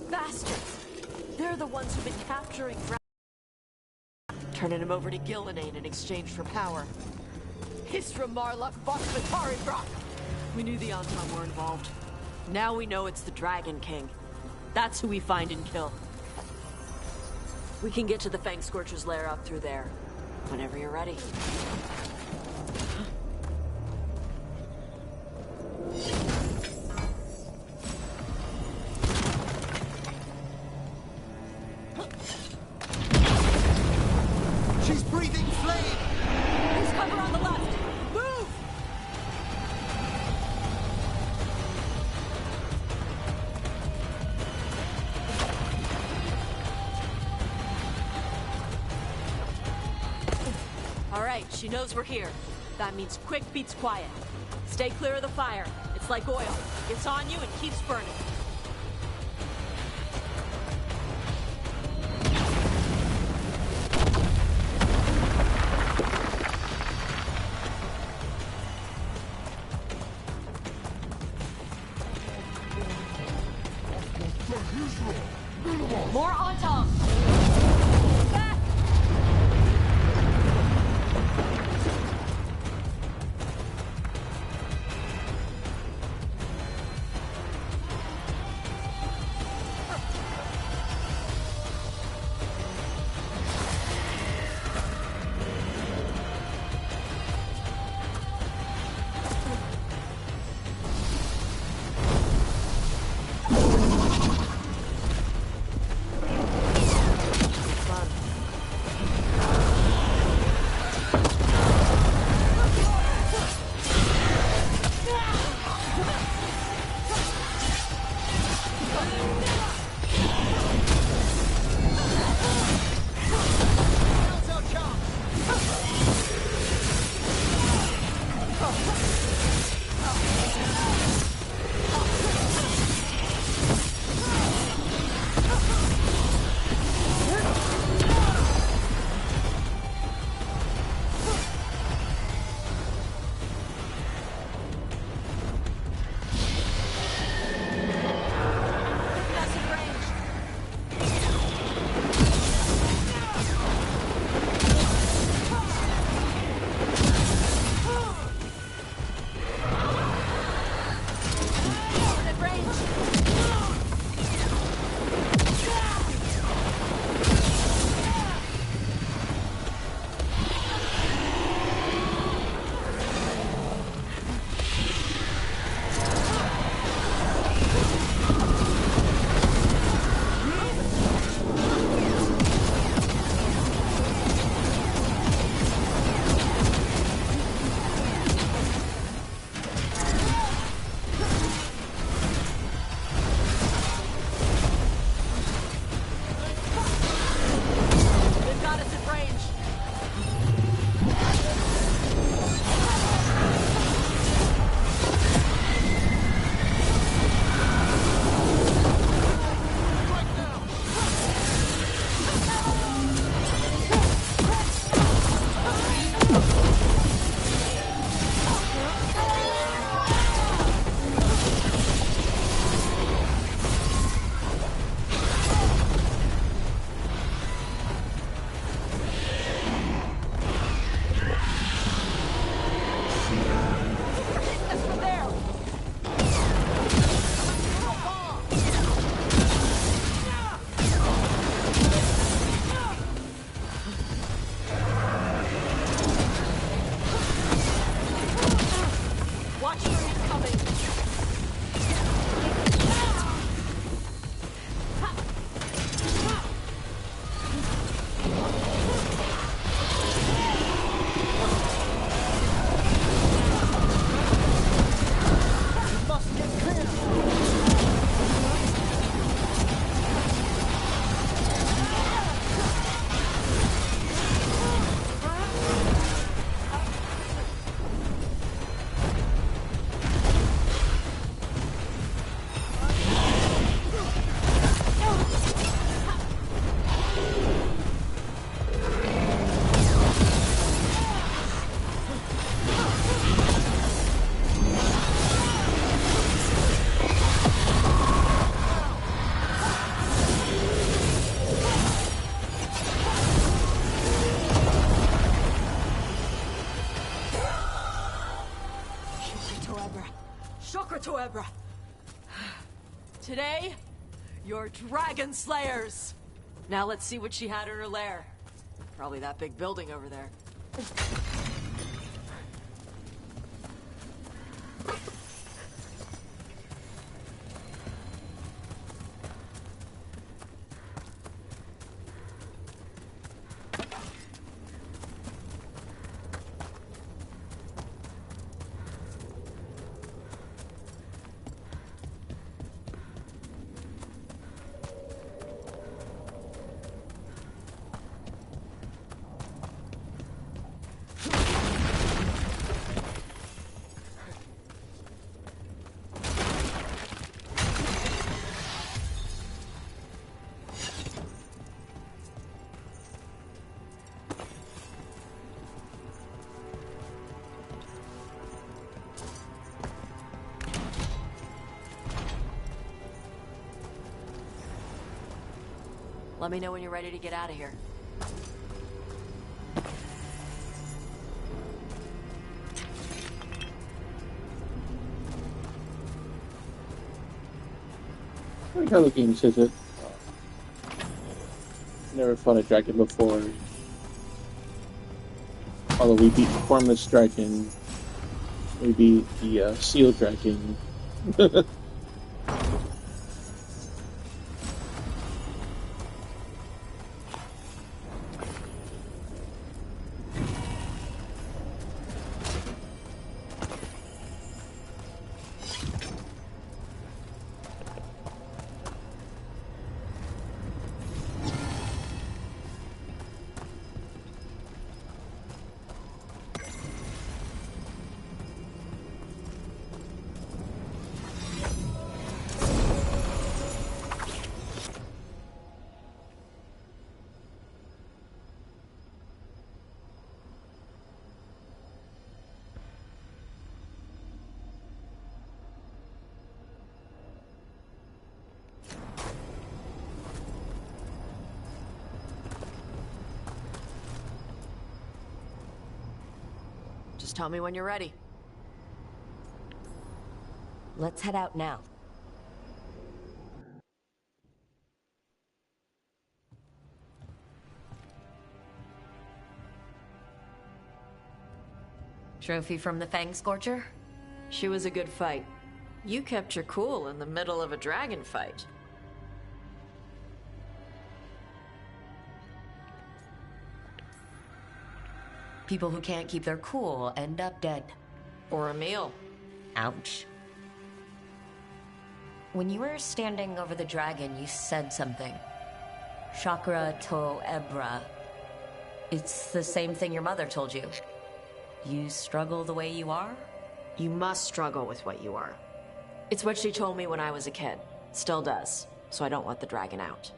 Bastards! They're the ones who've been capturing turning him over to Gillinane in exchange for power. Hisra Marluk Bokvatari Brock! We knew the Antam were involved. Now we know it's the Dragon King. That's who we find and kill. We can get to the Fang Scorcher's lair up through there. Whenever you're ready. She's breathing flame! There's cover on the left! Move! Alright, she knows we're here. That means quick beats quiet. Stay clear of the fire. It's like oil. It's on you and keeps burning. More Antam! Back! Barbara. Today, you're dragon slayers. Now let's see what she had in her lair. Probably that big building over there. Let me know when you're ready to get out of here. I like how the game says it. Never fought a dragon before. Although we beat the Formless Dragon, we beat the Seal Dragon. Just tell me when you're ready. Let's head out now. Trophy from the Fang Scorcher? She was a good fight. You kept your cool in the middle of a dragon fight. People who can't keep their cool end up dead. Or a meal. Ouch. When you were standing over the dragon, you said something. Chakra to Ebra. It's the same thing your mother told you. You struggle the way you are? You must struggle with what you are. It's what she told me when I was a kid. Still does. So I don't want the dragon out.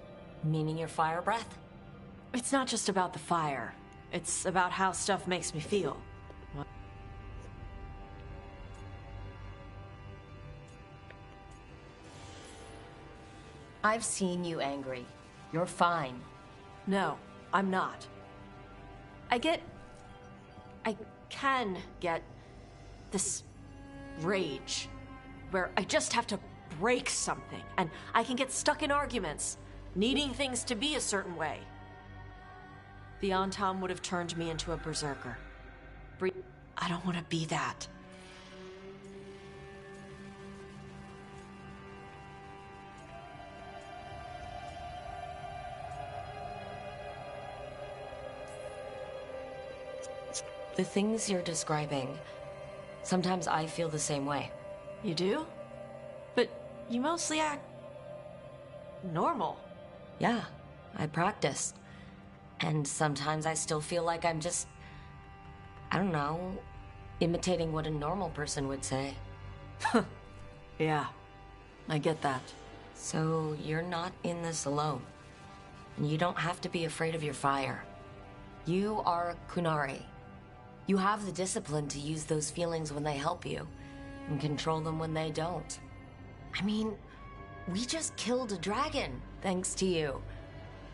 Meaning your fire breath? It's not just about the fire. It's about how stuff makes me feel. I've seen you angry. You're fine. No, I'm not. I can get this rage where I just have to break something, and I can get stuck in arguments, needing things to be a certain way. The Antam would have turned me into a berserker. I don't want to be that. The things you're describing, sometimes I feel the same way. You do? But you mostly act normal. Yeah, I practice. And sometimes I still feel like I'm just, I don't know, imitating what a normal person would say. Yeah, I get that. So you're not in this alone. And you don't have to be afraid of your fire. You are Kunari. You have the discipline to use those feelings when they help you, and control them when they don't. I mean, we just killed a dragon, thanks to you.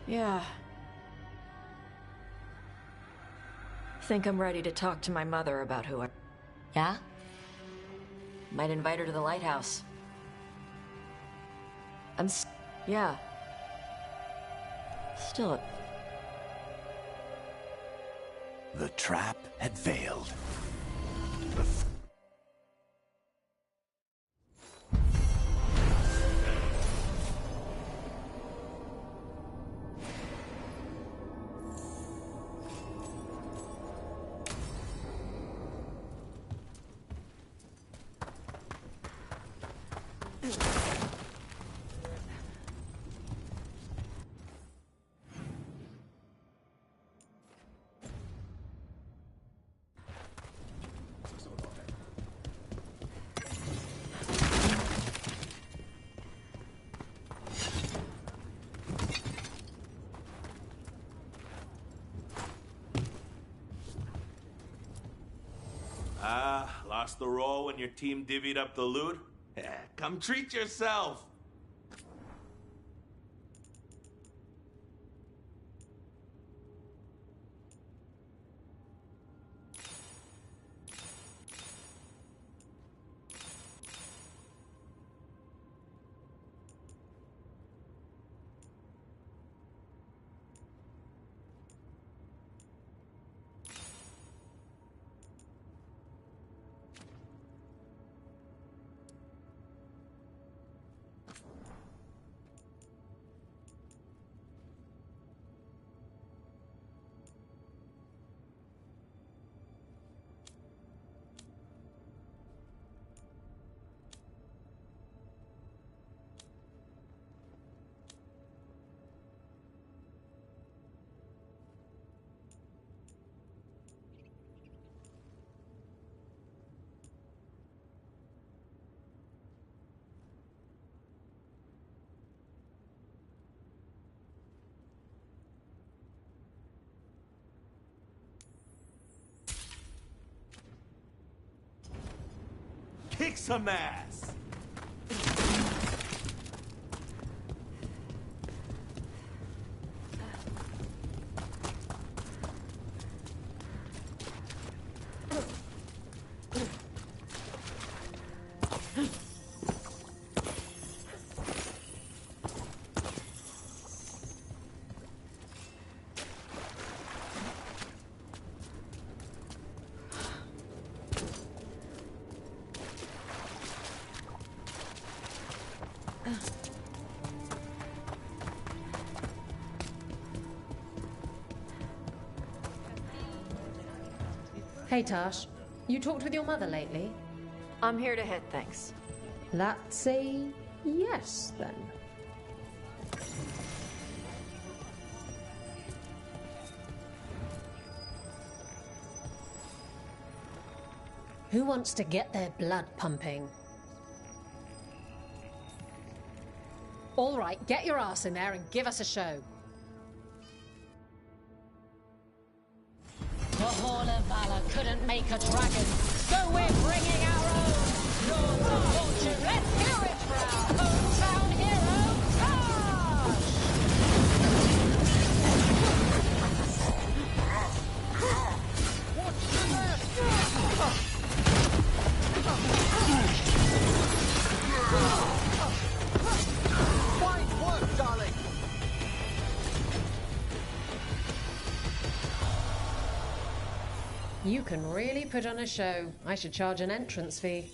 Yeah. Think I'm ready to talk to my mother about who I... Yeah? Might invite her to the lighthouse. Yeah. Still... The trap had failed. Lost the roll when your team divvied up the loot? Come treat yourself! Kick some ass! Hey, Tash. You talked with your mother lately? I'm here to hit things. That's a yes, then. Who wants to get their blood pumping? All right, get your ass in there and give us a show. The Hall of Valor couldn't make a dragon, so we're bringing our own. Lords of Fortune, let's hear it for our hometown hero, Tash! What's the Fine work, darling! You can really put on a show. I should charge an entrance fee.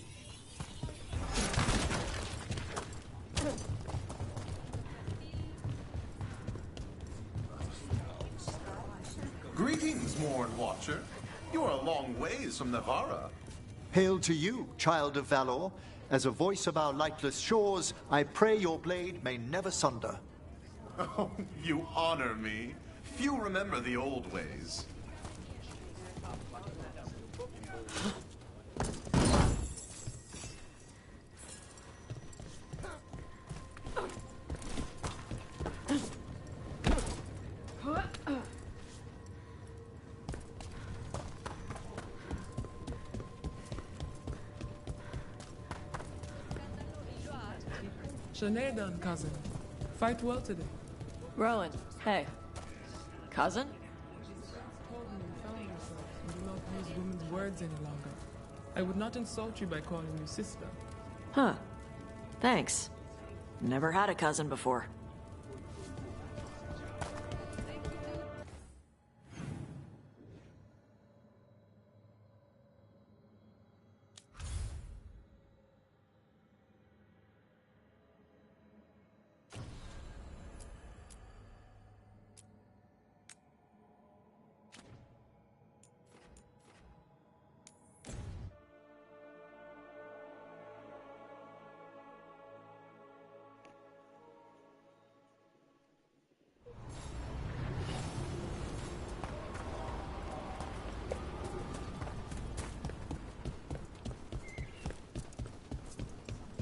Greetings, Morn Watcher. You're a long ways from Navarra. Hail to you, child of valor. As a voice of our lightless shores, I pray your blade may never sunder. Oh, you honor me. Few remember the old ways. Sinead, cousin. Fight well today. Rowan, hey. Cousin? Told me you found yourself and do not use women's words any longer. I would not insult you by calling you sister. Huh. Thanks. Never had a cousin before.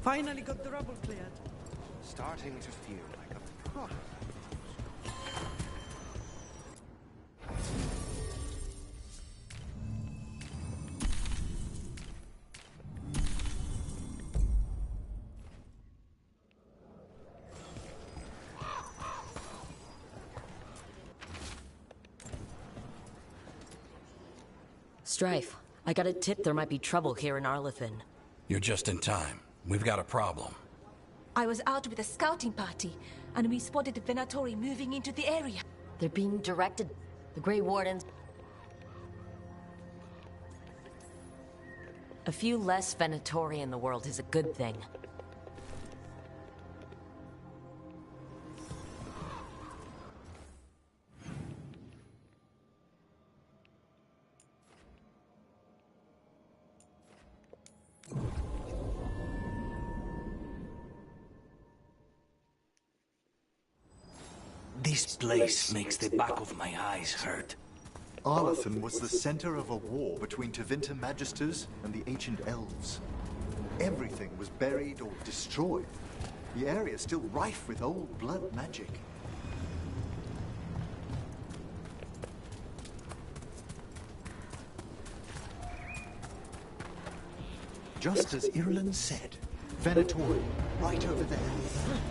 Finally got the rubble cleared. Starting to feel like a product. Strife, I got a tip there might be trouble here in Arlethan. You're just in time. We've got a problem. I was out with a scouting party, and we spotted the Venatori moving into the area. They're being directed. The Grey Wardens. A few less Venatori in the world is a good thing. This place makes the back of my eyes hurt. Arlethan was the center of a war between Tevinter Magisters and the ancient elves. Everything was buried or destroyed. The area is still rife with old blood magic. Just as Irulan said, Venatori, right over there.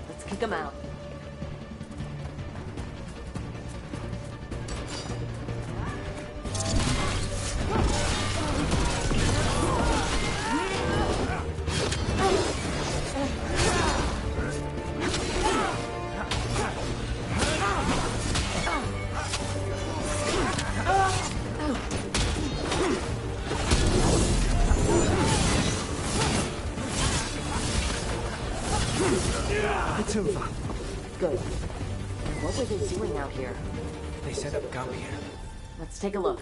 Let's kick them out. It's over. Good. What were they doing out here? They set up camp here. Let's take a look.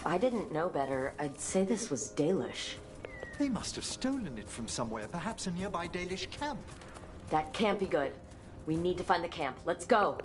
I didn't know better, I'd say this was Dalish. They must have stolen it from somewhere, perhaps a nearby Dalish camp. That can't be good. We need to find the camp. Let's go.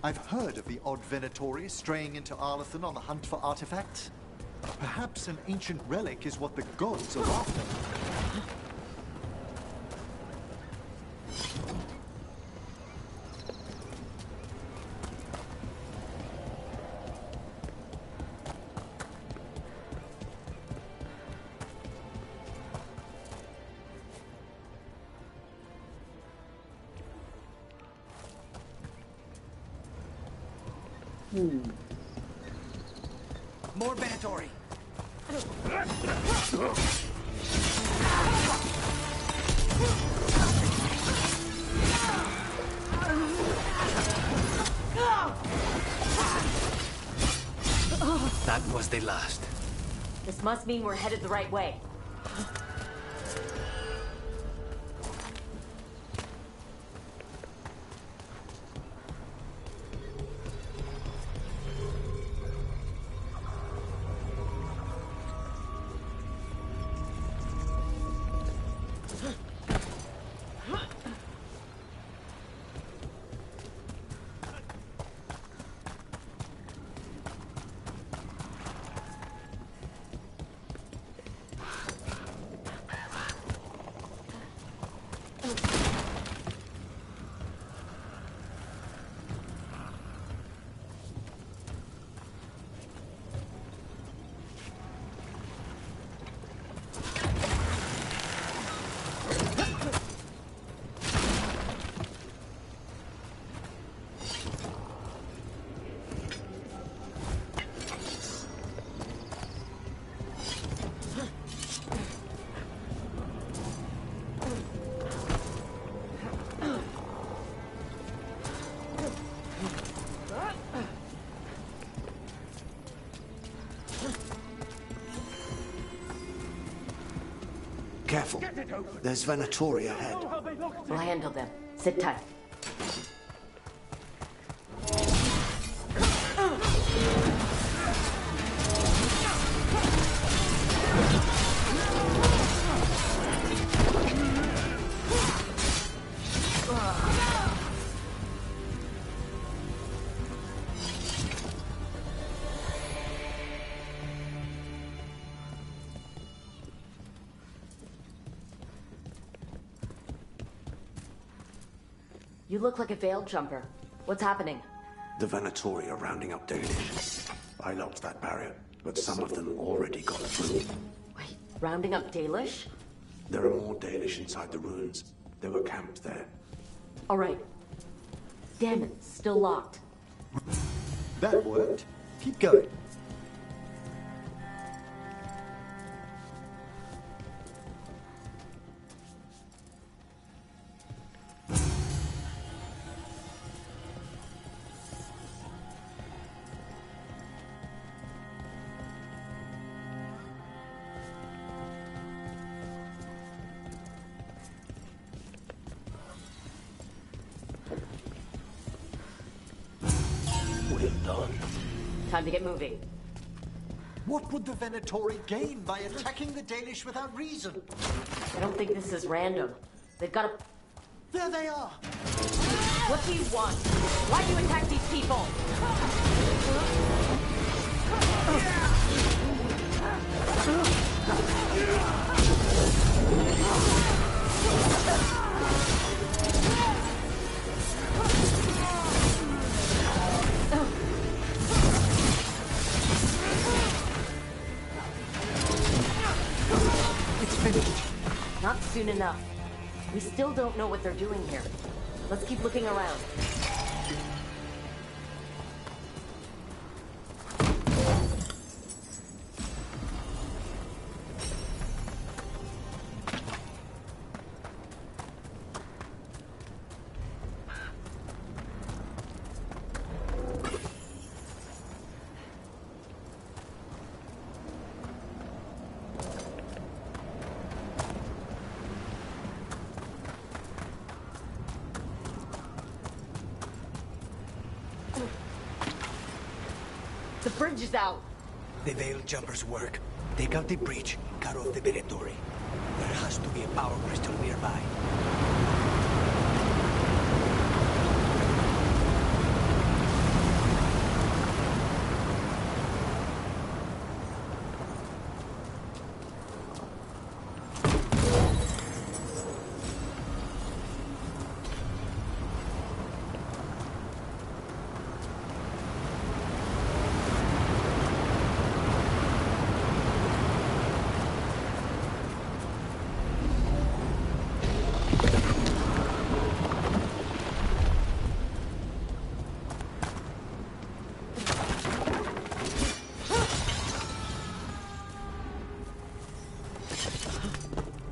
I've heard of the odd Venatori straying into Arlathan on the hunt for artifacts. Perhaps an ancient relic is what the gods are after. More Venatori. That was the last. This must mean we're headed the right way. careful. There's Venatori ahead. We'll handle them. Sit tight. You look like a veiled jumper. What's happening? The Venatori are rounding up Dalish. I locked that barrier, but some of them already got through. Wait, rounding up Dalish? There are more Dalish inside the ruins. They were camped there. All right. Damn it, still locked. That worked. Keep going. Time to get moving. What would the Venatori gain by attacking the Dalish without reason? I don't think this is random. They've got a... There they are! What do you want? Why do you attack these people? Not soon enough. We still don't know what they're doing here. Let's keep looking around. The bridge is out. The veiled jumpers work. Take out the breach, cut off the Venatori. There has to be a power crystal nearby.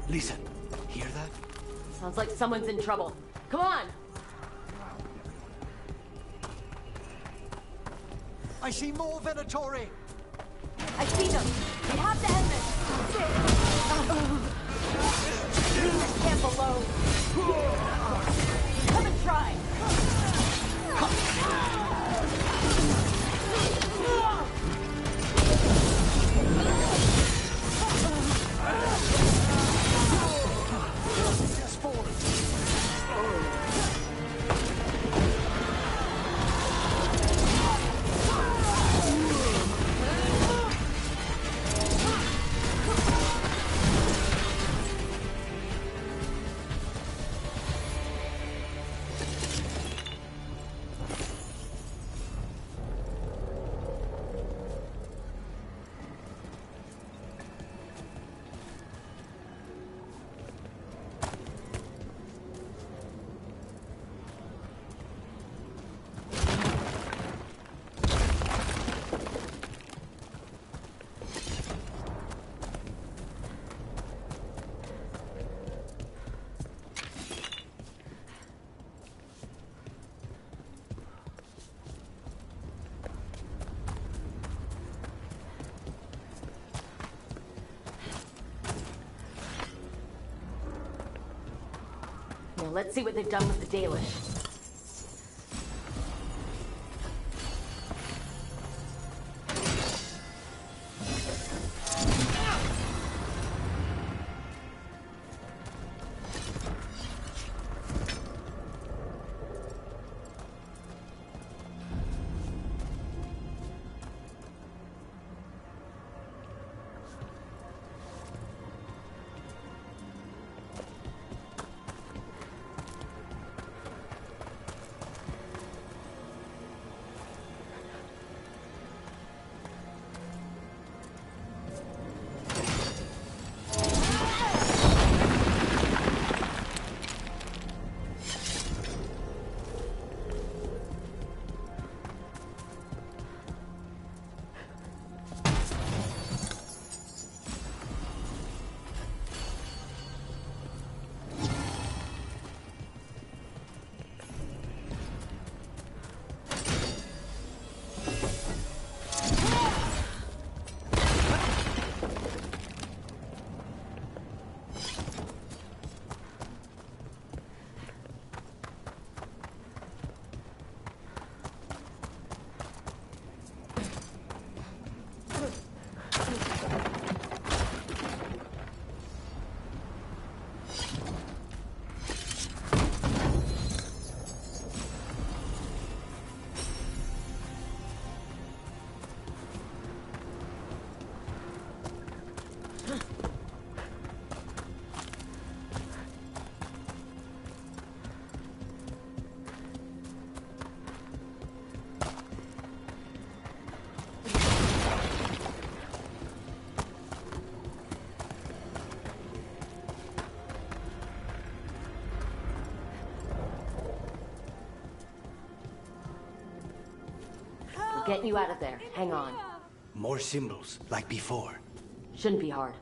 Listen, hear that? Sounds like someone's in trouble. Come on! I see more Venatori! I see them! We have to end this! Leave this camp alone! Come and try! Now let's see what they've done with the Dalish. Get you out of there. Hang on. More symbols, like before. Shouldn't be hard.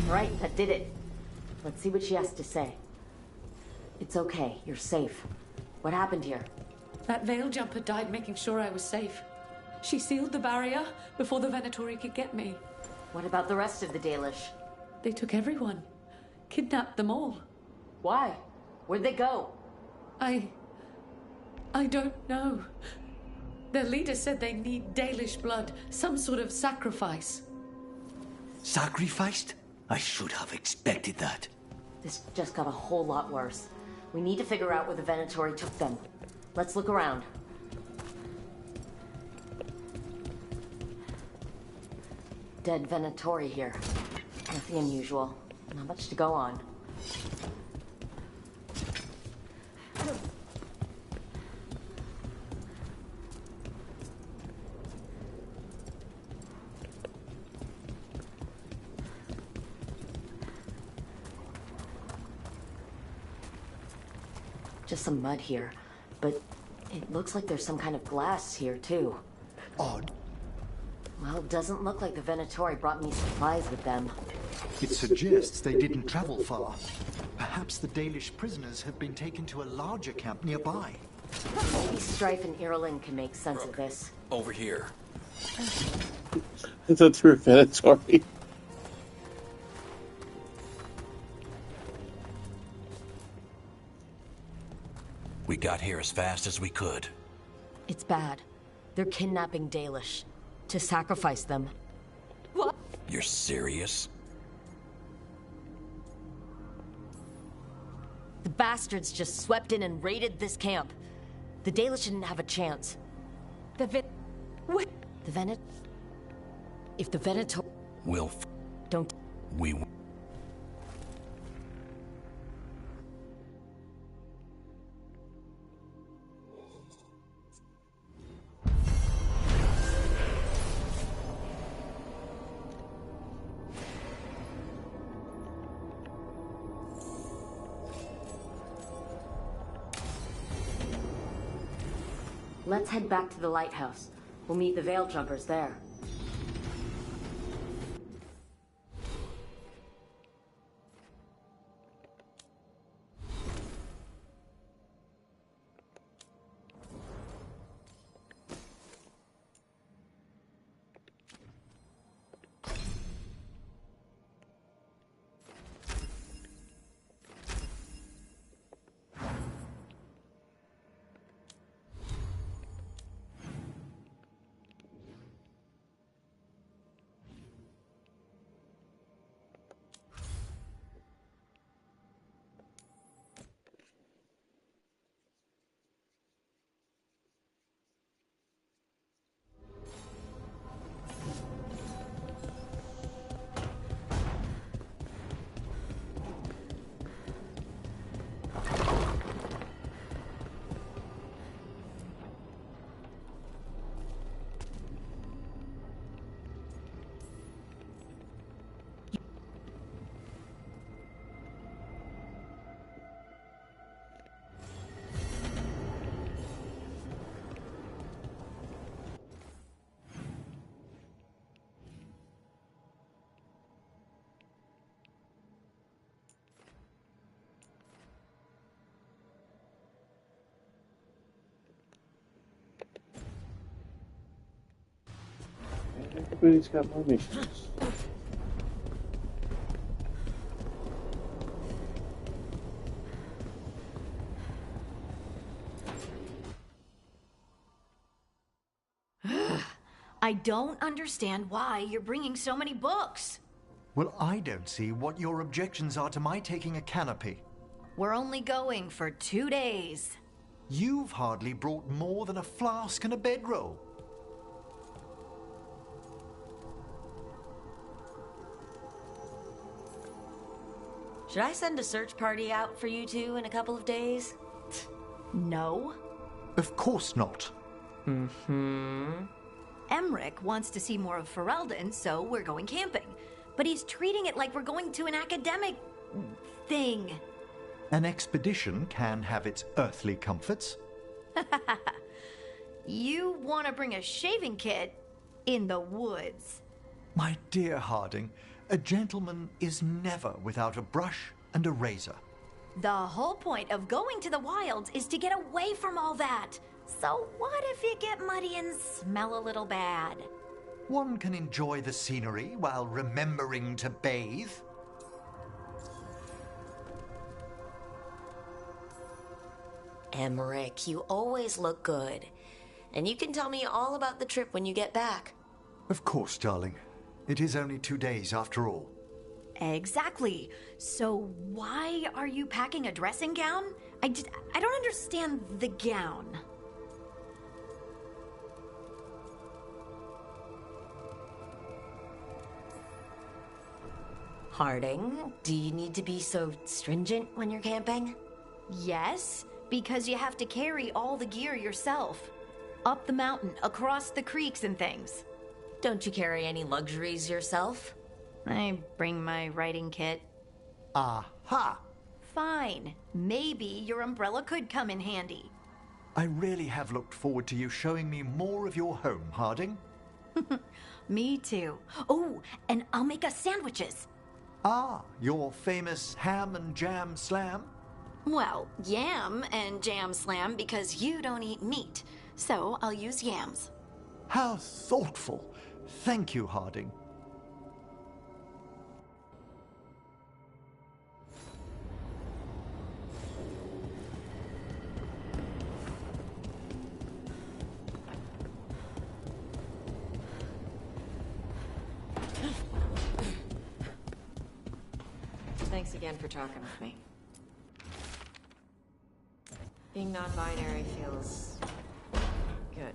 Right, that did it. Let's see what she has to say. It's okay, you're safe. What happened here? That veil jumper died making sure I was safe. She sealed the barrier before the Venatori could get me. What about the rest of the Dalish? They took everyone. Kidnapped them all. Why? Where'd they go? I don't know. Their leader said they need Dalish blood, some sort of sacrifice. Sacrificed? I should have expected that. This just got a whole lot worse. We need to figure out where the Venatori took them. Let's look around. Dead Venatori here. Nothing unusual. Not much to go on. Just some mud here, but it looks like there's some kind of glass here, too. Odd. Well, it doesn't look like the Venatori brought me supplies with them. It suggests they didn't travel far. Perhaps the Dalish prisoners have been taken to a larger camp nearby. Maybe Strife and Irulan can make sense of this. Over here. It's a true Venatori. We got here as fast as we could. It's bad. They're kidnapping Dalish to sacrifice them. What? You're serious? The bastards just swept in and raided this camp. The Dalish didn't have a chance. What? The Venet... If the Venator... Don't... We... Let's head back to the lighthouse. We'll meet the Veil Jumpers there. Everybody's got more missions. I don't understand why you're bringing so many books. Well, I don't see what your objections are to my taking a canopy. We're only going for 2 days. You've hardly brought more than a flask and a bedroll. Should I send a search party out for you two in a couple of days? No. Of course not. Emmerich wants to see more of Ferelden, so we're going camping. But he's treating it like we're going to an academic... thing. An expedition can have its earthly comforts. You want to bring a shaving kit in the woods. My dear Harding, a gentleman is never without a brush and a razor. The whole point of going to the wilds is to get away from all that. So what if you get muddy and smell a little bad? One can enjoy the scenery while remembering to bathe. Emmerich, you always look good. And you can tell me all about the trip when you get back. Of course, darling. It is only 2 days after all. Exactly. So why are you packing a dressing gown? I don't understand the gown. Harding, do you need to be so stringent when you're camping? Yes, because you have to carry all the gear yourself. Up the mountain, across the creeks and things. Don't you carry any luxuries yourself? I bring my writing kit. Aha! Fine. Maybe your umbrella could come in handy. I really have looked forward to you showing me more of your home, Harding. Me too. Oh, and I'll make us sandwiches. Ah, your famous ham and jam slam? Well, yam and jam slam because you don't eat meat. So I'll use yams. How thoughtful. Thank you, Harding. Thanks again for talking with me. Being non-binary feels good.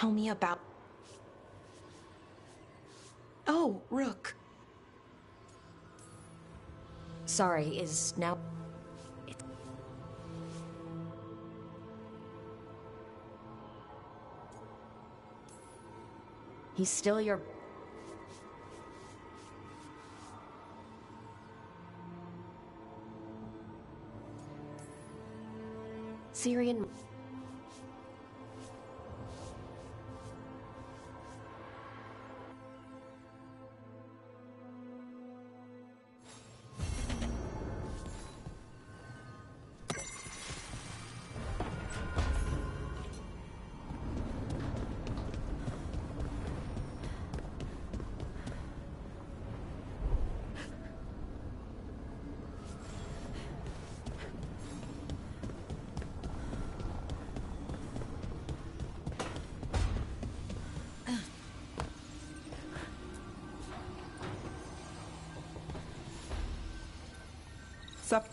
tell me about... Oh, Rook. Sorry, is now... He's still your... Syrian... Sup?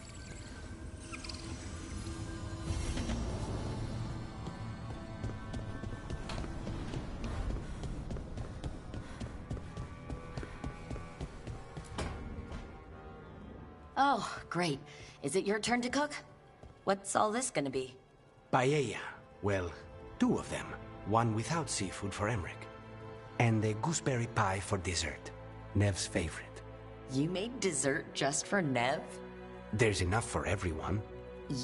Oh, great. Is it your turn to cook? What's all this gonna be? Paella. Well, two of them. One without seafood for Emmerich. And a gooseberry pie for dessert. Nev's favorite. You made dessert just for Nev? There's enough for everyone.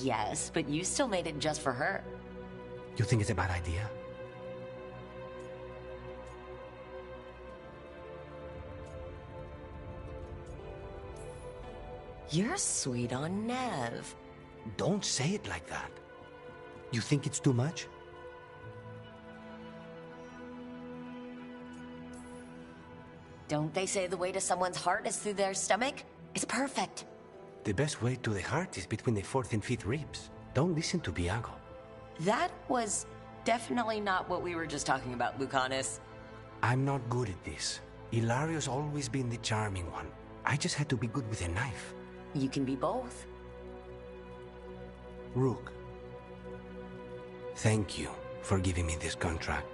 Yes, but you still made it just for her. You think it's a bad idea? You're sweet on Nev. Don't say it like that. You think it's too much? Don't they say the way to someone's heart is through their stomach? It's perfect. The best way to the heart is between the fourth and fifth ribs. Don't listen to Biago. That was definitely not what we were just talking about, Lucanus. I'm not good at this. Hilario's always been the charming one. I just had to be good with a knife. You can be both. Rook, thank you for giving me this contract.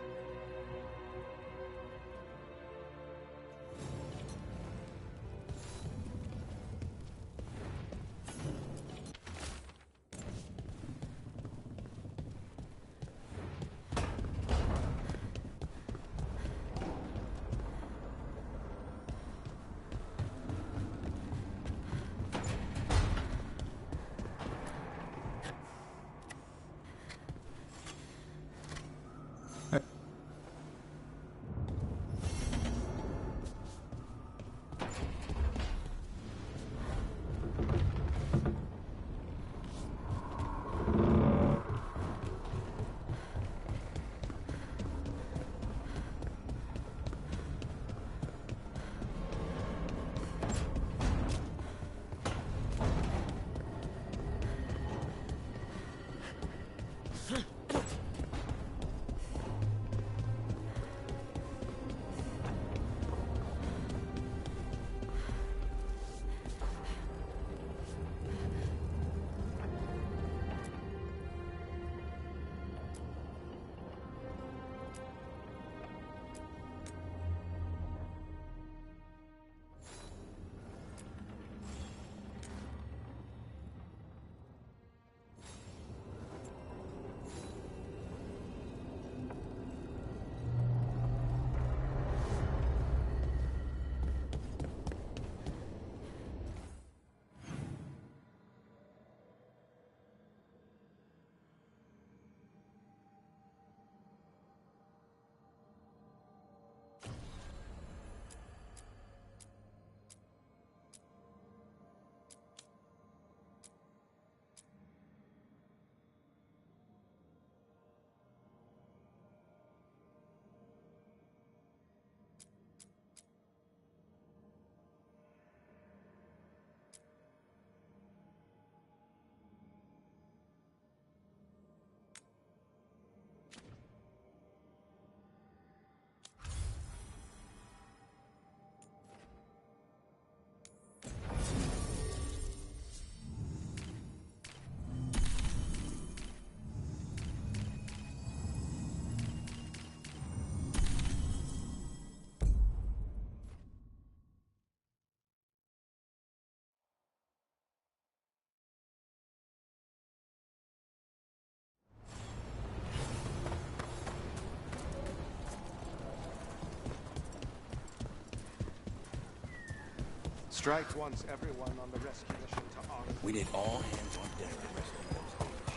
Strike wants everyone on the rescue mission to honor. We need all hands on deck to rescue those Danish.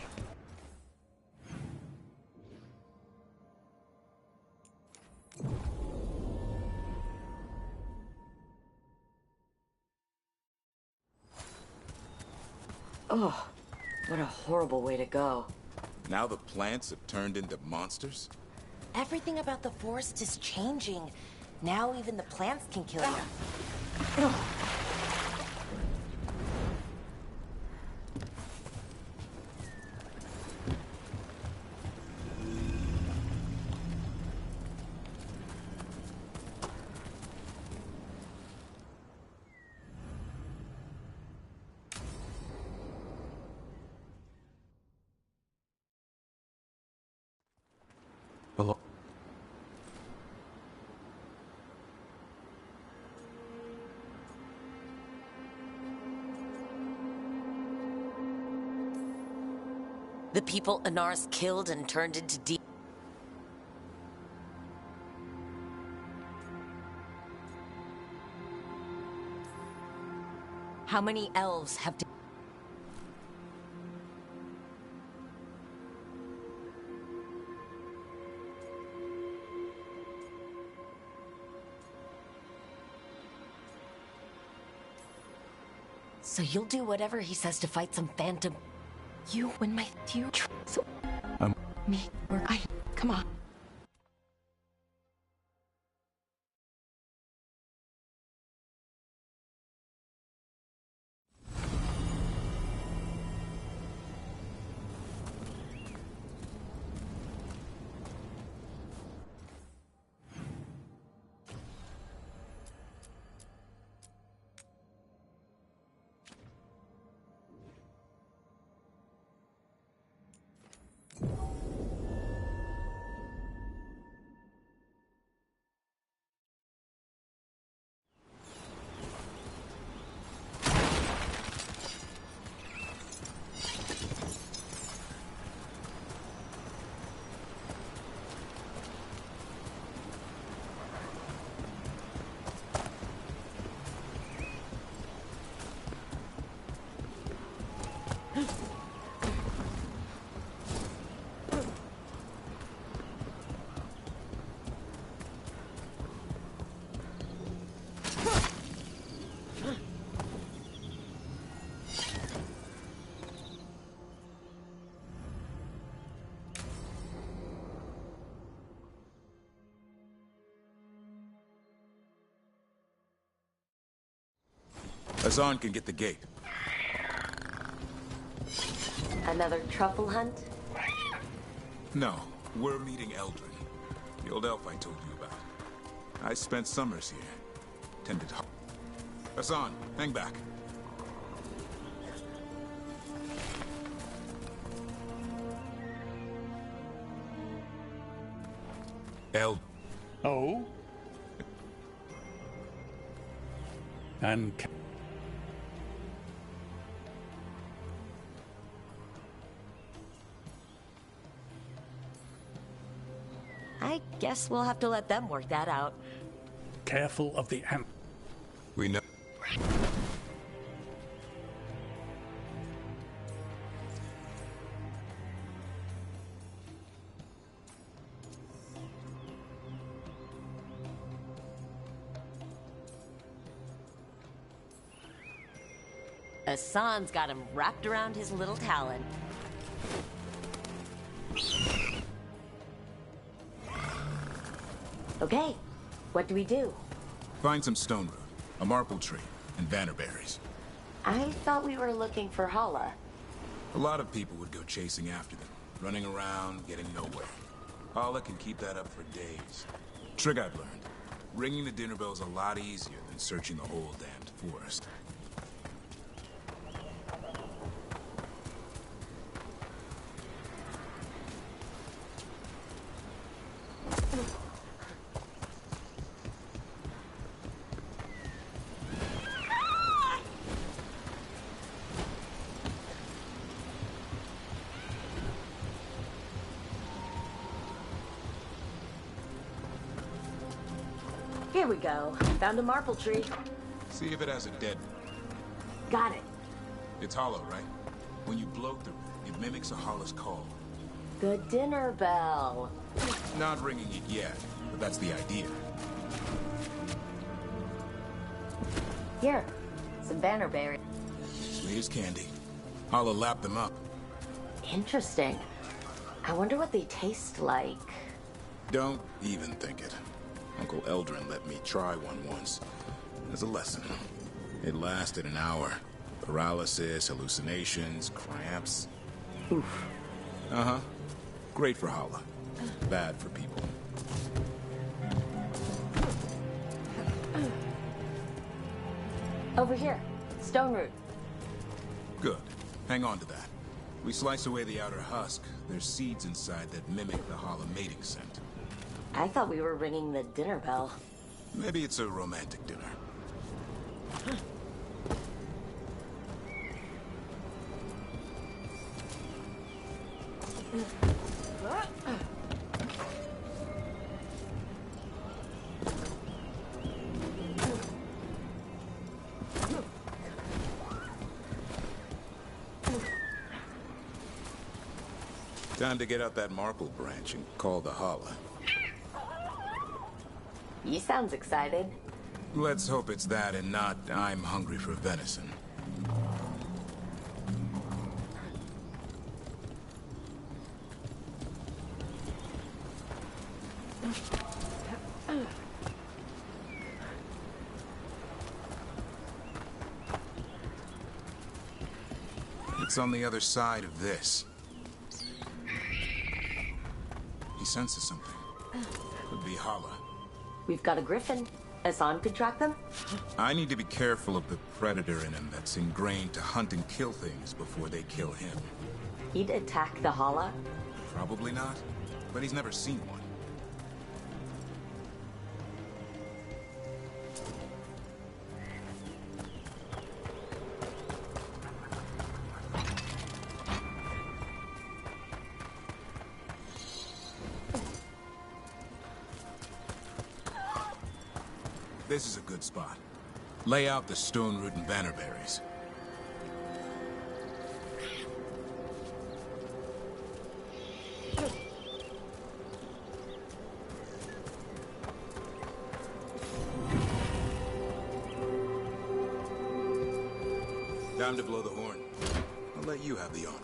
Oh, what a horrible way to go. Now the plants have turned into monsters? Everything about the forest is changing. Now even the plants can kill you. Hello? The people Anaris killed and turned into How many elves have So you'll do whatever he says to fight some phantom. You win my so me or I come on. Hassan can get the gate. Another truffle hunt? No, we're meeting Eldrin, the old elf I told you about. I spent summers here. Tended hard. Hassan, hang back. Oh? And... I guess we'll have to let them work that out. Careful of the amp. We know. Hassan's got him wrapped around his little talon. Okay, what do we do? Find some stone root, a marple tree, and vannerberries. I thought we were looking for Hala. A lot of people would go chasing after them, running around, getting nowhere. Hala can keep that up for days. Trick I've learned. Ringing the dinner bell's a lot easier than searching the whole damned forest. Here we go. Found a marple tree. See if it has a dead. Got it. It's hollow, right? When you blow through it, it mimics a hollow's call. The dinner bell. Not ringing it yet, but that's the idea. Here, some bannerberries. Sweet as candy. Holla lap them up. Interesting. I wonder what they taste like. Don't even think it. Uncle Eldrin let me try one once. As a lesson. It lasted an hour. Paralysis, hallucinations, cramps. Oof. Uh-huh. Great for Holla. Bad for people. Over here. Stone root. Good. Hang on to that. We slice away the outer husk. There's seeds inside that mimic the Holla mating scent. I thought we were ringing the dinner bell. Maybe it's a romantic dinner. Time to get out that marble branch and call the Holla. He sounds excited. Let's hope it's that and not I'm hungry for venison. It's on the other side of this. He senses something. Could be Holla. We've got a griffin. Hassan could track them? I need to be careful of the predator in him that's ingrained to hunt and kill things before they kill him. He'd attack the Hala? Probably not, but he's never seen one. This is a good spot. Lay out the stone root and bannerberries. Time to blow the horn. I'll let you have the honor.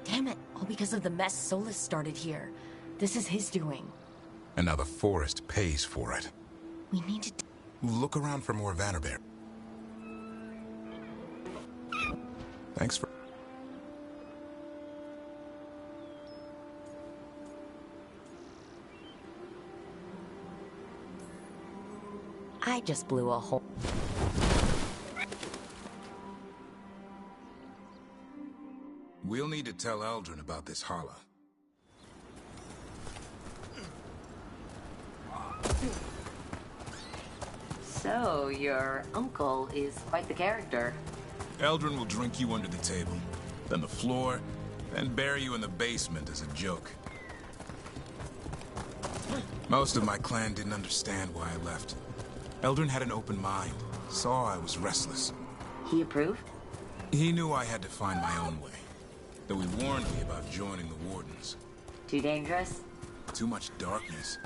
Damn it, all because of the mess Solus started here. This is his doing. And now the forest pays for it. We need to... Look around for more Vanderbear. Thanks for... I just blew a hole. We'll need to tell Eldrin about this Hala. So, your uncle is quite the character. Eldrin will drink you under the table, then the floor, then bury you in the basement as a joke. Most of my clan didn't understand why I left. Eldrin had an open mind, saw I was restless. He approved? He knew I had to find my own way, though he warned me about joining the Wardens. Too dangerous? Too much darkness.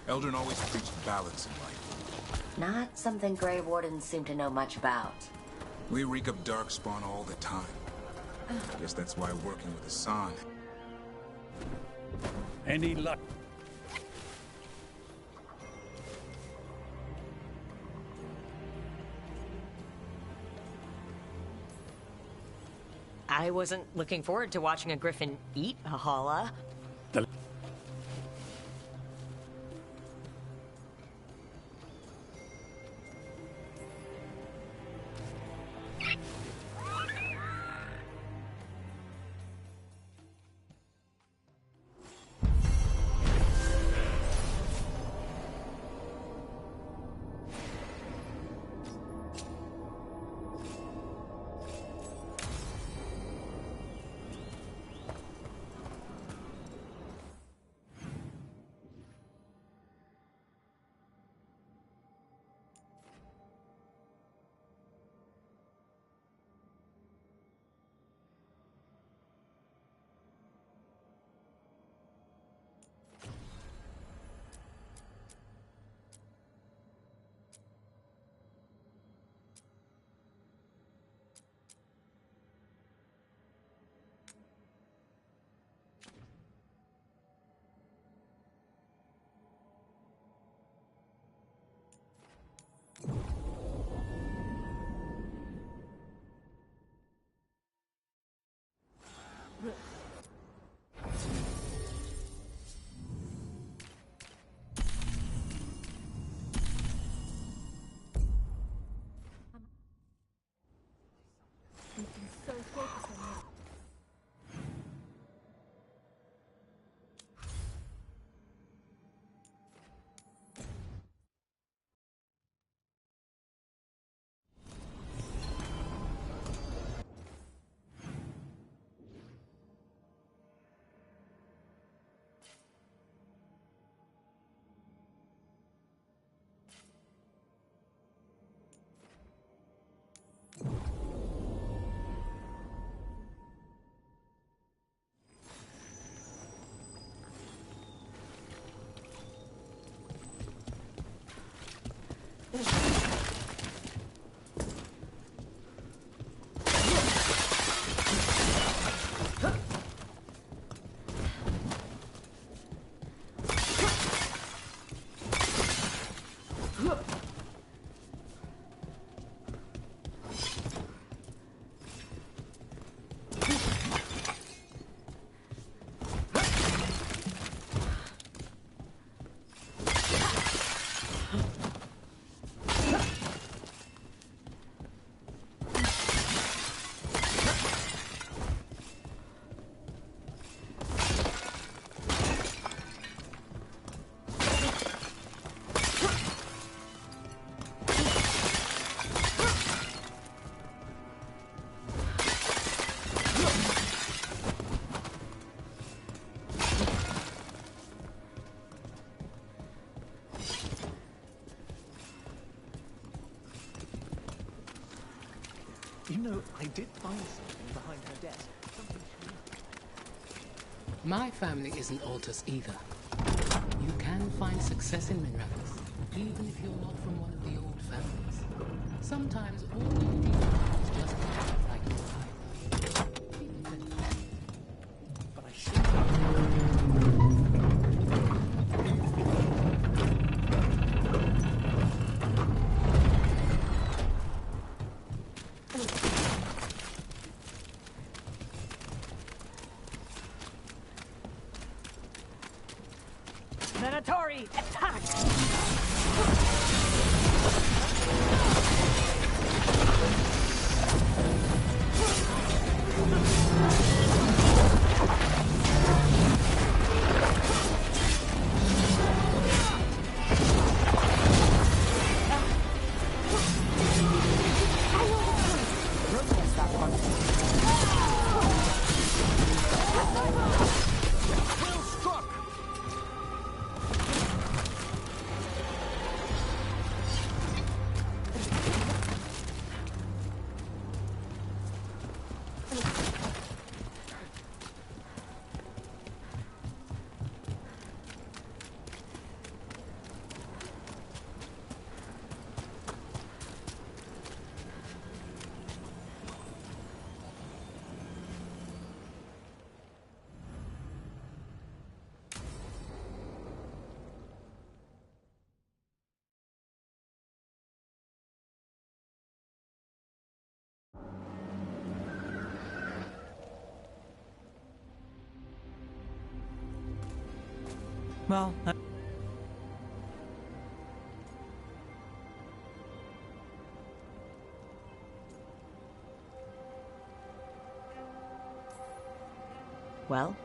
Eldrin always preached balance in life. Not something Grey Wardens seem to know much about. We reek of darkspawn all the time. Guess that's why working with Hassan. Any luck? I wasn't looking forward to watching a griffin eat a Hala. You know, I did find something behind her desk. Something My family isn't Altus either. You can find success in Minrathos, even if you're not from one of the old families. Sometimes all you need is just a path like your eye. But I should. Venatori, attack! Well, Well,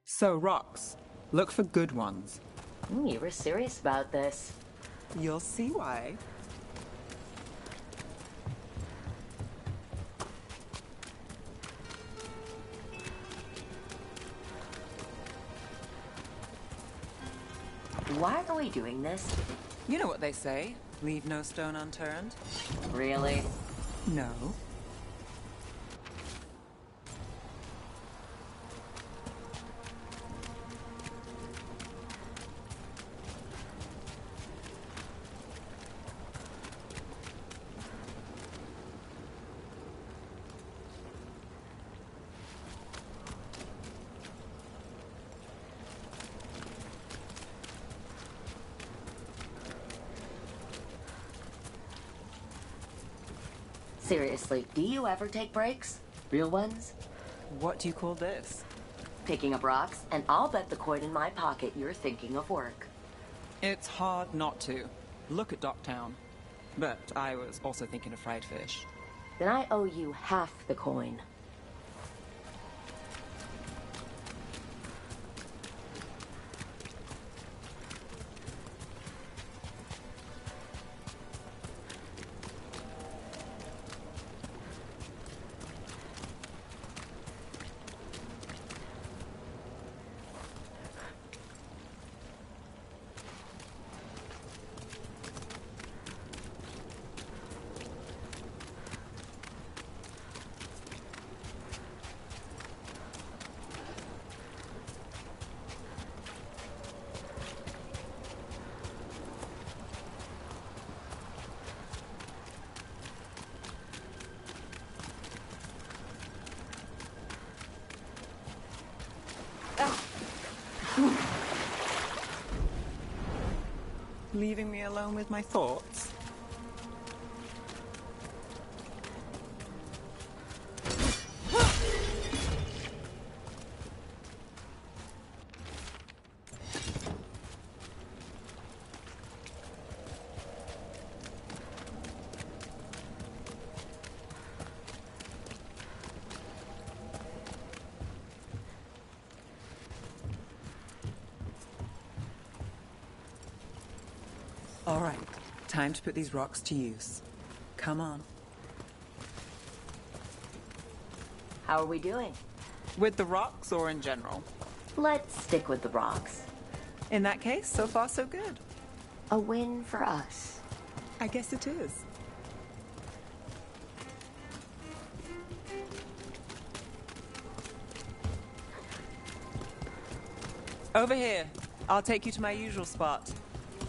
so rocks. Look for good ones. You were serious about this. You'll see why. Why are we doing this? You know what they say. Leave no stone unturned. Really? No. Seriously, do you ever take breaks? Real ones? What do you call this? Picking up rocks, and I'll bet the coin in my pocket you're thinking of work. It's hard not to. Look at Docktown. But I was also thinking of fried fish. Then I owe you half the coin. Leaving me alone with my thoughts? All right, time to put these rocks to use. Come on. How are we doing? With the rocks or in general? Let's stick with the rocks. In that case, so far so good. A win for us. I guess it is. Over here. I'll take you to my usual spot.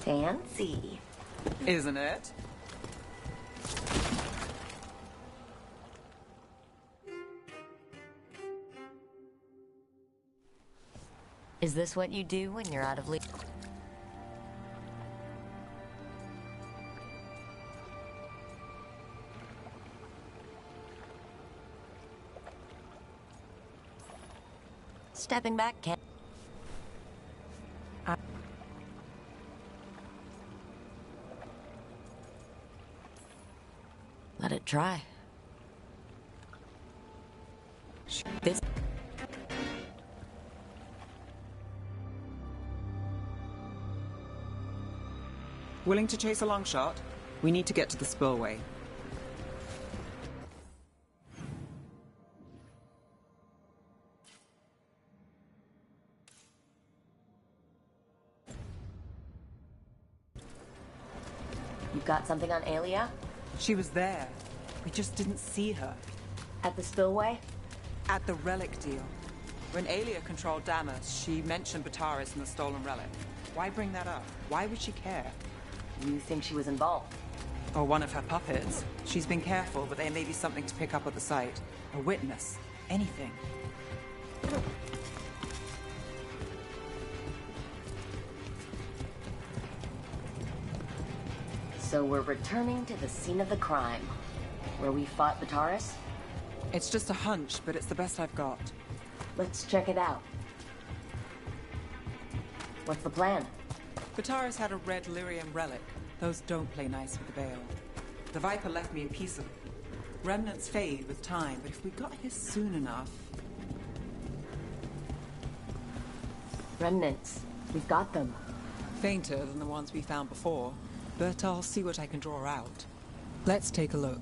Fancy. Isn't it? Is this what you do when you're out of league? Stepping back, can let it dry. This Willing to chase a long shot? We need to get to the spillway. You got something on Aelia? She was there. We just didn't see her. At the spillway? At the relic deal. When Aelia controlled Damas, she mentioned Bataris and the stolen relic. Why bring that up? Why would she care? You think she was involved? Or one of her puppets. She's been careful, but there may be something to pick up at the site. A witness. Anything. So we're returning to the scene of the crime, where we fought Bataris? It's just a hunch, but it's the best I've got. Let's check it out. What's the plan? Bataris had a red lyrium relic. Those don't play nice with the Veil. The Viper left me a piece of it. Remnants fade with time, but if we got here soon enough... Remnants. We've got them. Fainter than the ones we found before, but I'll see what I can draw out. Let's take a look.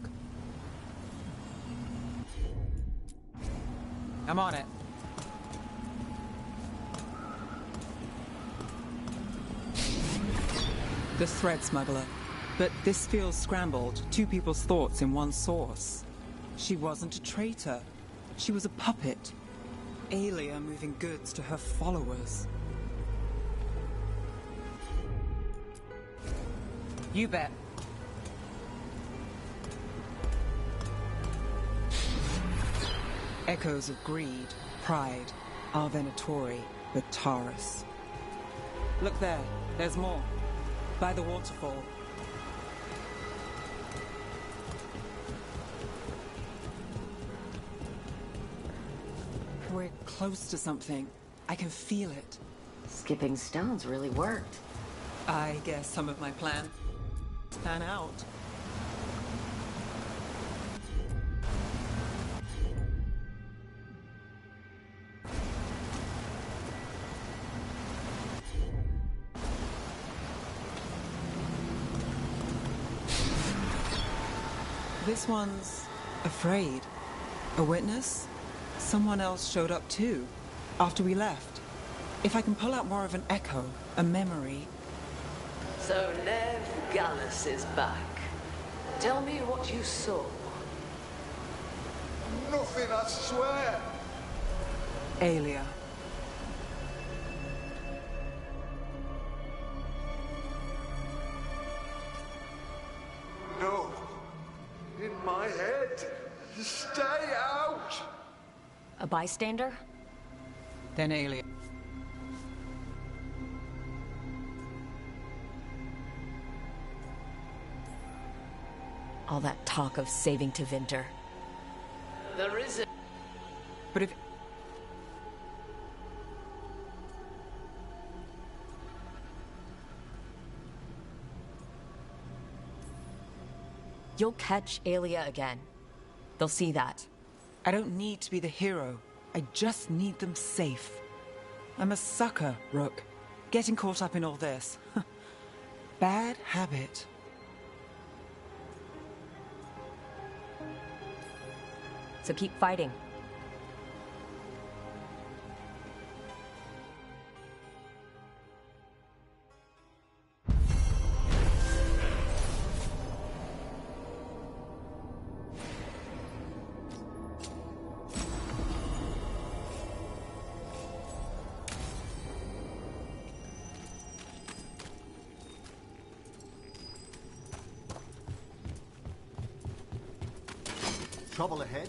I'm on it. The thread smuggler. But this feels scrambled. Two people's thoughts in one source. She wasn't a traitor. She was a puppet. Aelia moving goods to her followers. You bet. Echoes of greed, pride, our Venatori, Bataris. Look there. There's more. By the waterfall. We're close to something. I can feel it. Skipping stones really worked. I guess some of my plan pan out. This one's afraid. A witness? Someone else showed up too, after we left. If I can pull out more of an echo, a memory... So Nev Gallus is back. Tell me what you saw. Nothing, I swear. Aelia. No. In my head. Stay out. A bystander? Then Aelia. All that talk of saving Tevinter. There is a... But if... You'll catch Aelia again. They'll see that. I don't need to be the hero. I just need them safe. I'm a sucker, Rook. Getting caught up in all this. Bad habit. So keep fighting. trouble ahead?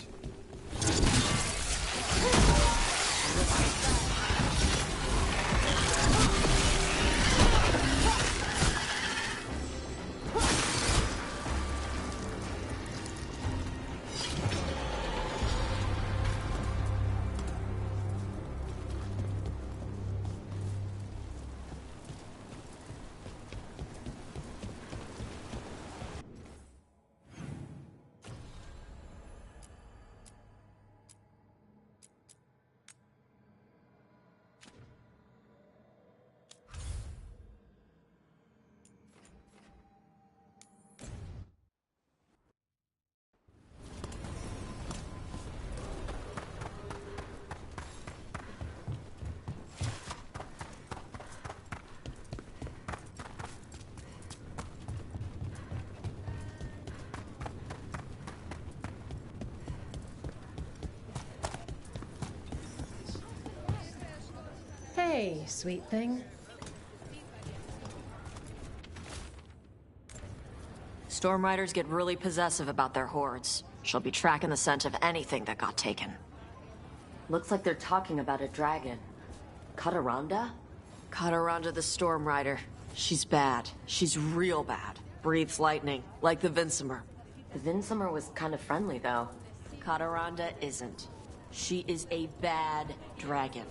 Hey, sweet thing. Storm Riders get really possessive about their hordes. She'll be tracking the scent of anything that got taken. Looks like they're talking about a dragon. Kataranda? Kataranda the Storm Rider. She's bad. She's real bad. Breathes lightning, like the Vinsimer. The Vinsimer was kind of friendly, though. Kataranda isn't. She is a bad dragon.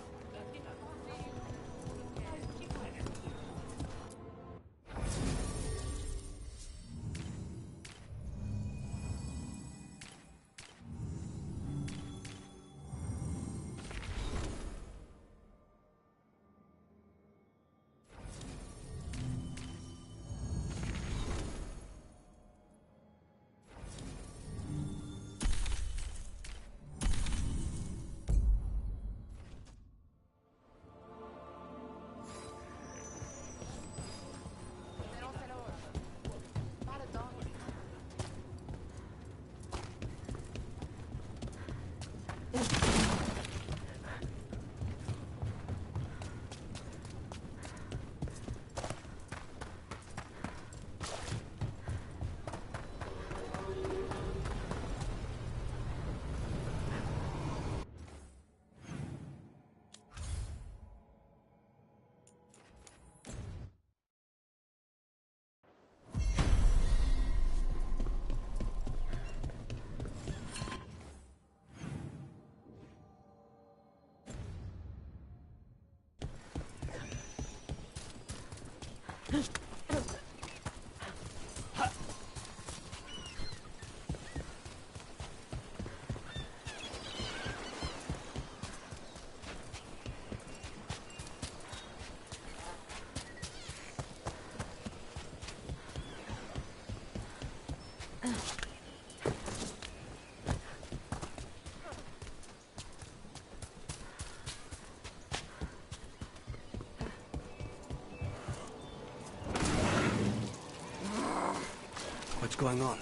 What's going on?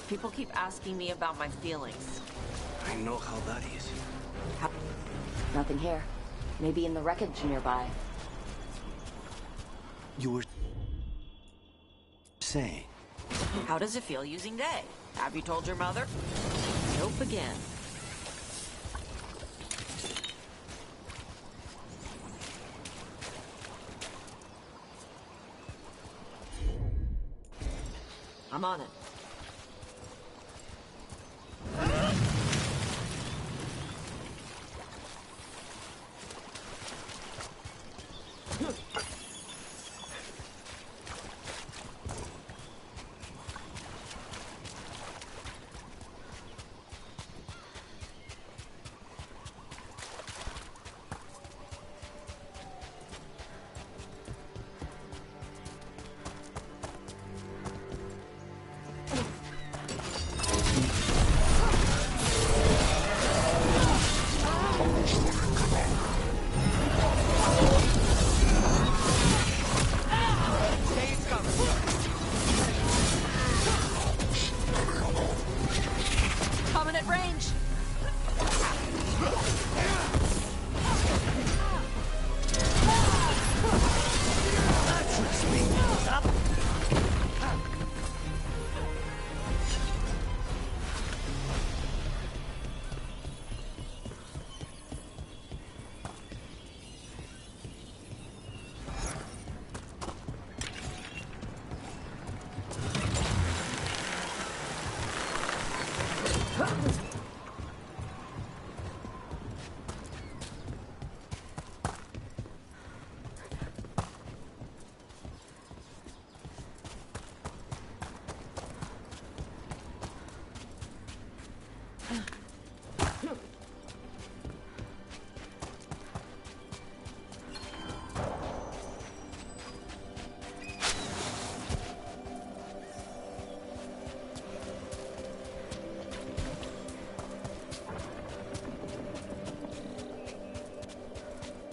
People keep asking me about my feelings. I know how that is. Nothing here. Maybe in the wreckage nearby. You were saying? How does it feel using Day? Have you told your mother? Nope again. I'm on it.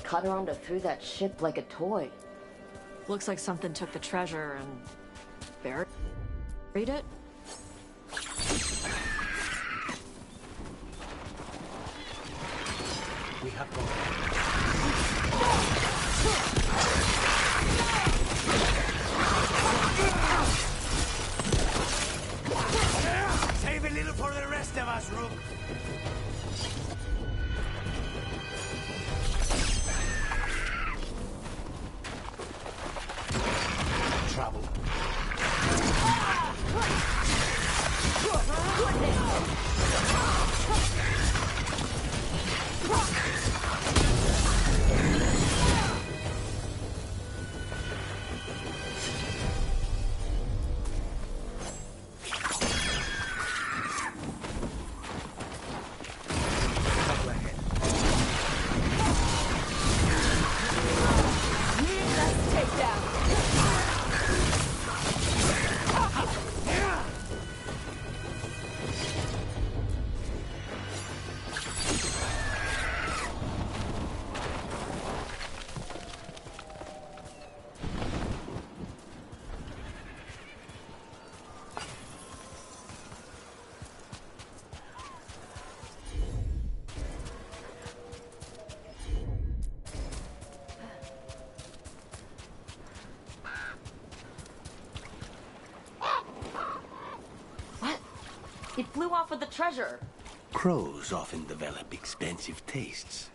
cut around to through that ship like a toy. Looks like something took the treasure and buried it. We have gone. Save a little for the rest of us, Rook. Trouble. It flew off with the treasure. Crows often develop expensive tastes.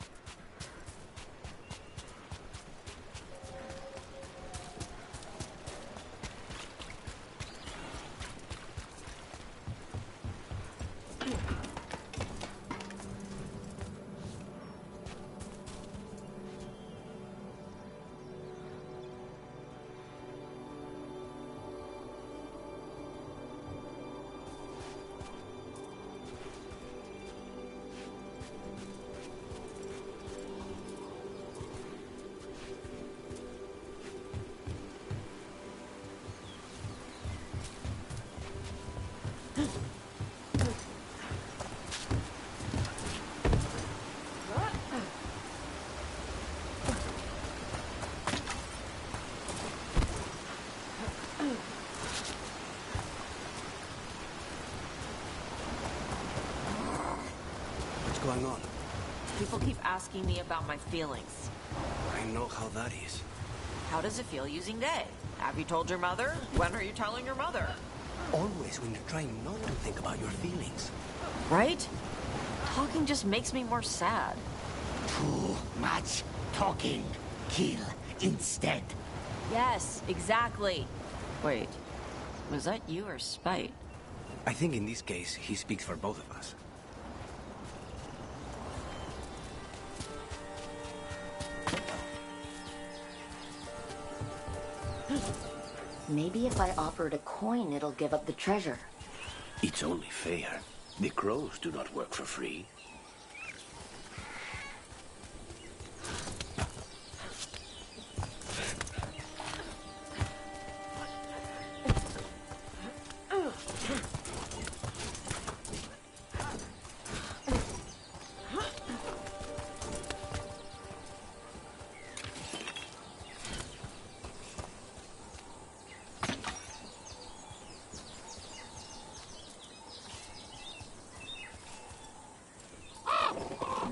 Going on? People keep asking me about my feelings. I know how that is. How does it feel using Day? Have you told your mother? When are you telling your mother? Always when you're trying not to think about your feelings. Right? Talking just makes me more sad. Too much talking. Kill instead. Yes, exactly. Wait, was that you or Spite? I think in this case, he speaks for both of us. Maybe if I offered a coin, it'll give up the treasure. It's only fair. The crows do not work for free.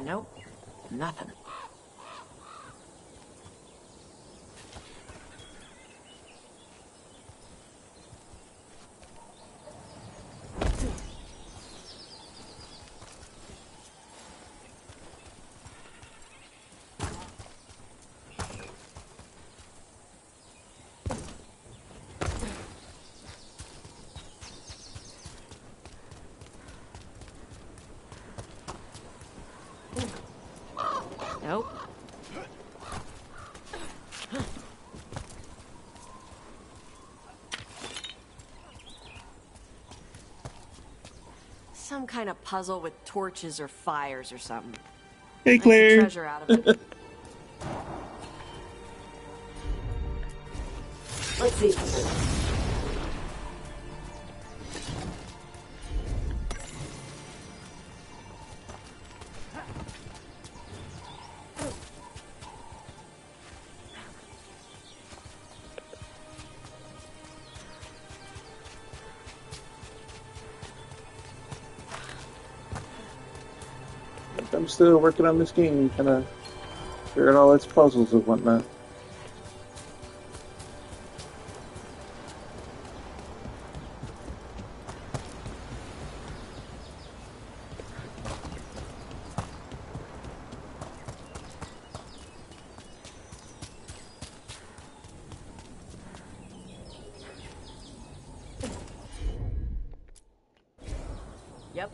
Nope, nothing. Nope. Some kind of puzzle with torches or fires or something. Hey, Make Claire. the treasure out of it. Let's see. I'm still working on this game, kind of figure out all its puzzles and whatnot. Yep.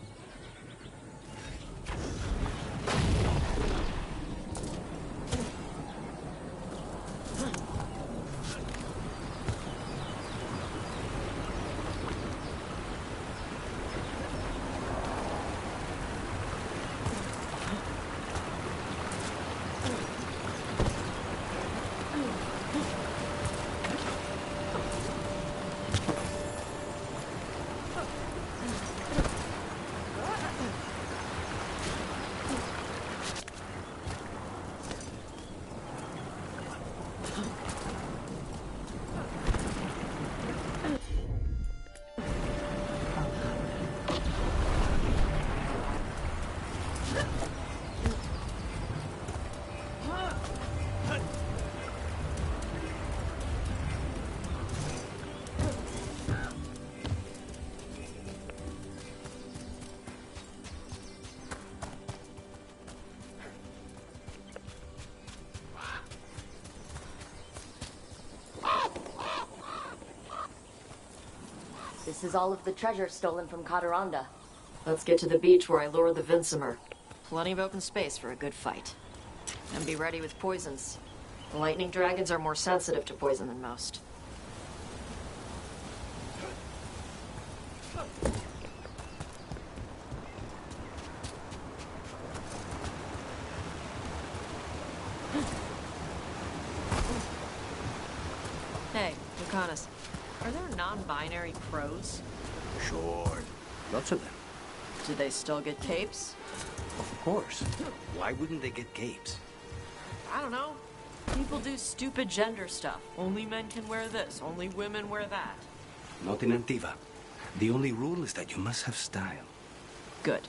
This is all of the treasure stolen from Cadaranda. Let's get to the beach where I lure the Vinsimer. Plenty of open space for a good fight. And be ready with poisons. The lightning dragons are more sensitive to poison than most. Hey, Lucanus, are there non-binary crows? Sure. Lots of them. Do they still get capes? Of course. Why wouldn't they get capes? I don't know. People do stupid gender stuff. Only men can wear this, only women wear that. Not in Antiva. The only rule is that you must have style. Good.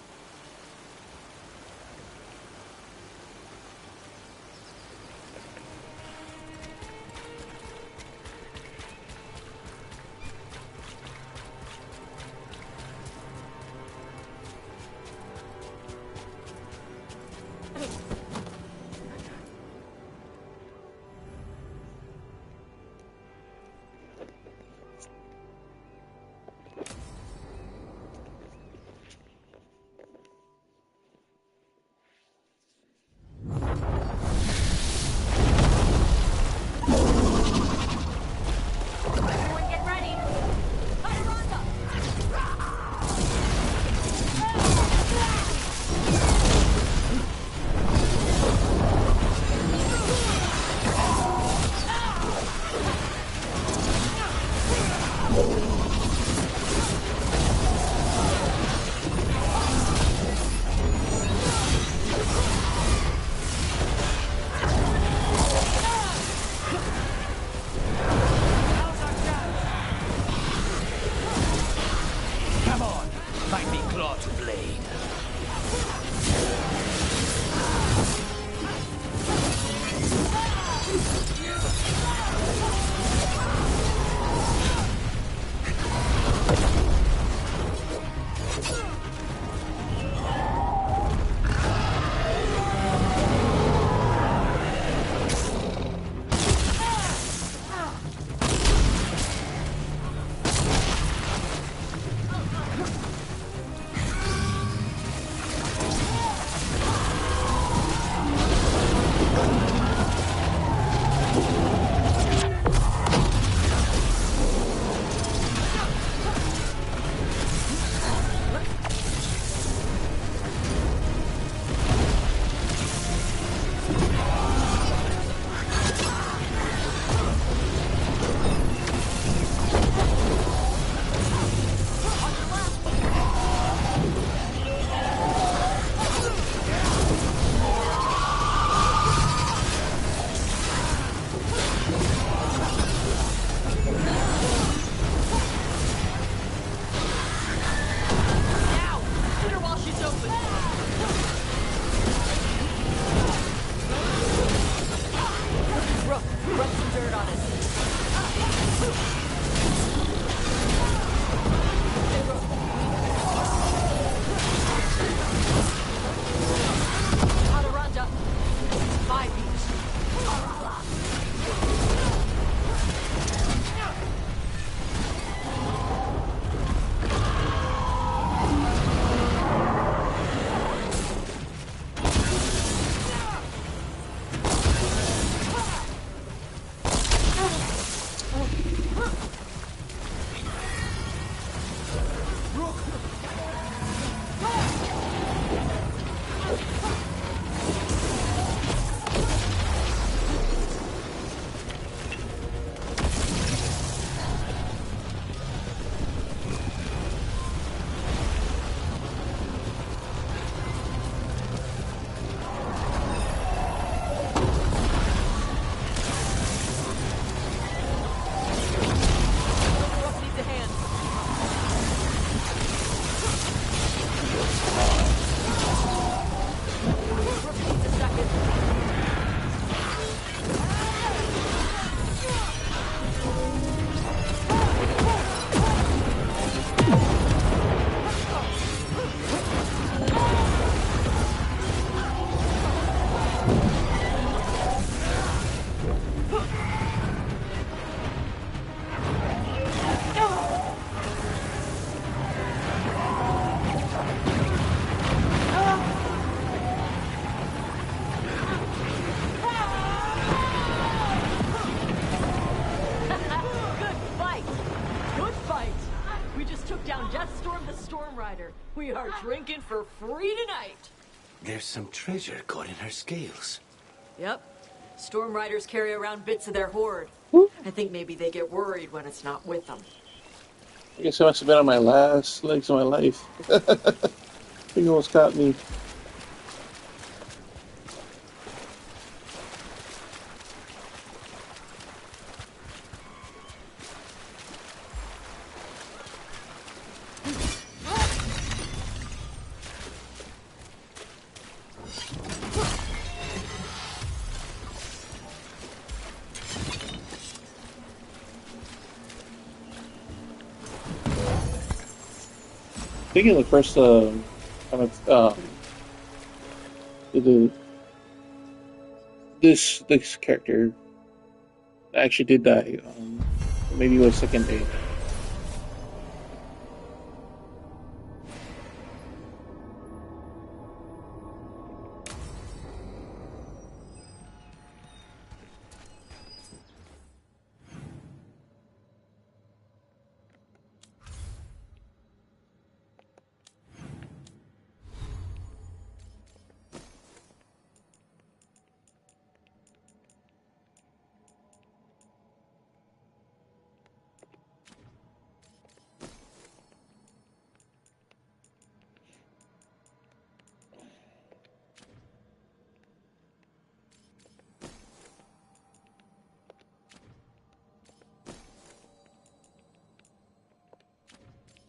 Rider. We are drinking for free tonight. There's some treasure caught in her scales. Yep. Storm Riders carry around bits of their hoard. I think maybe they get worried when it's not with them. I guess I must have been on my last legs of my life. He almost caught me. I think in the first this character actually did die. Maybe it was second day.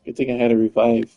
I think I had a revive.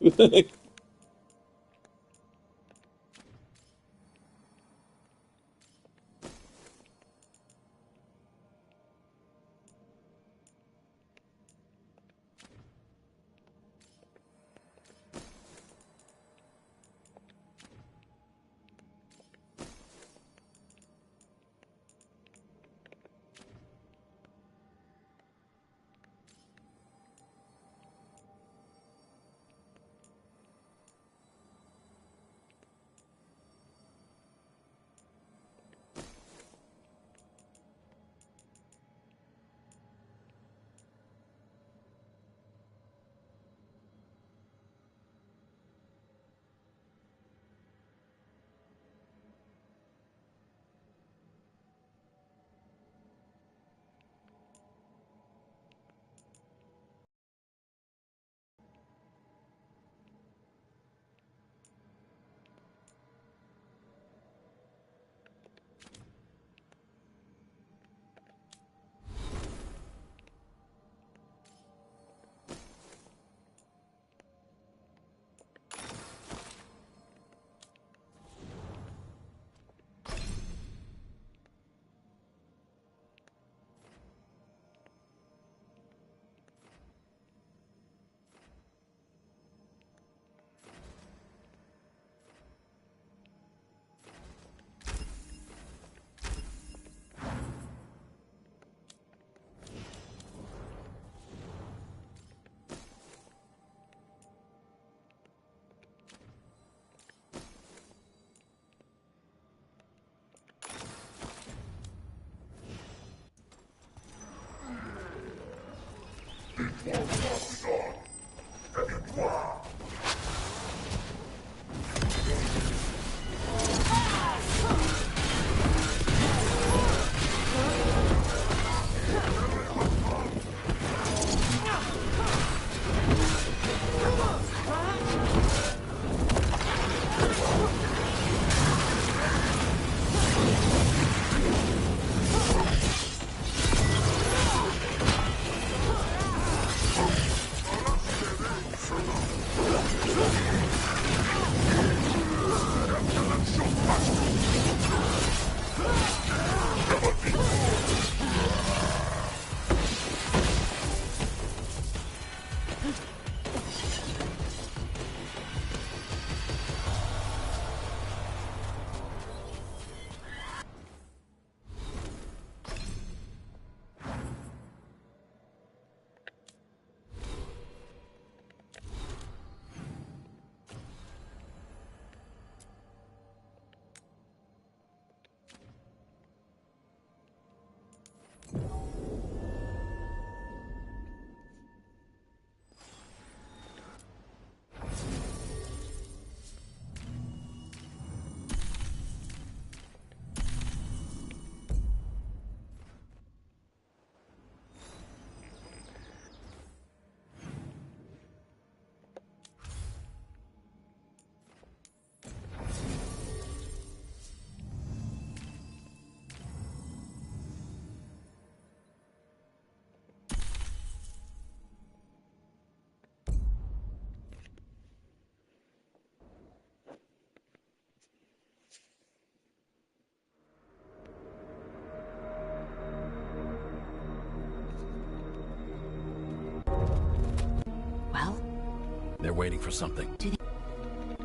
they're waiting for something.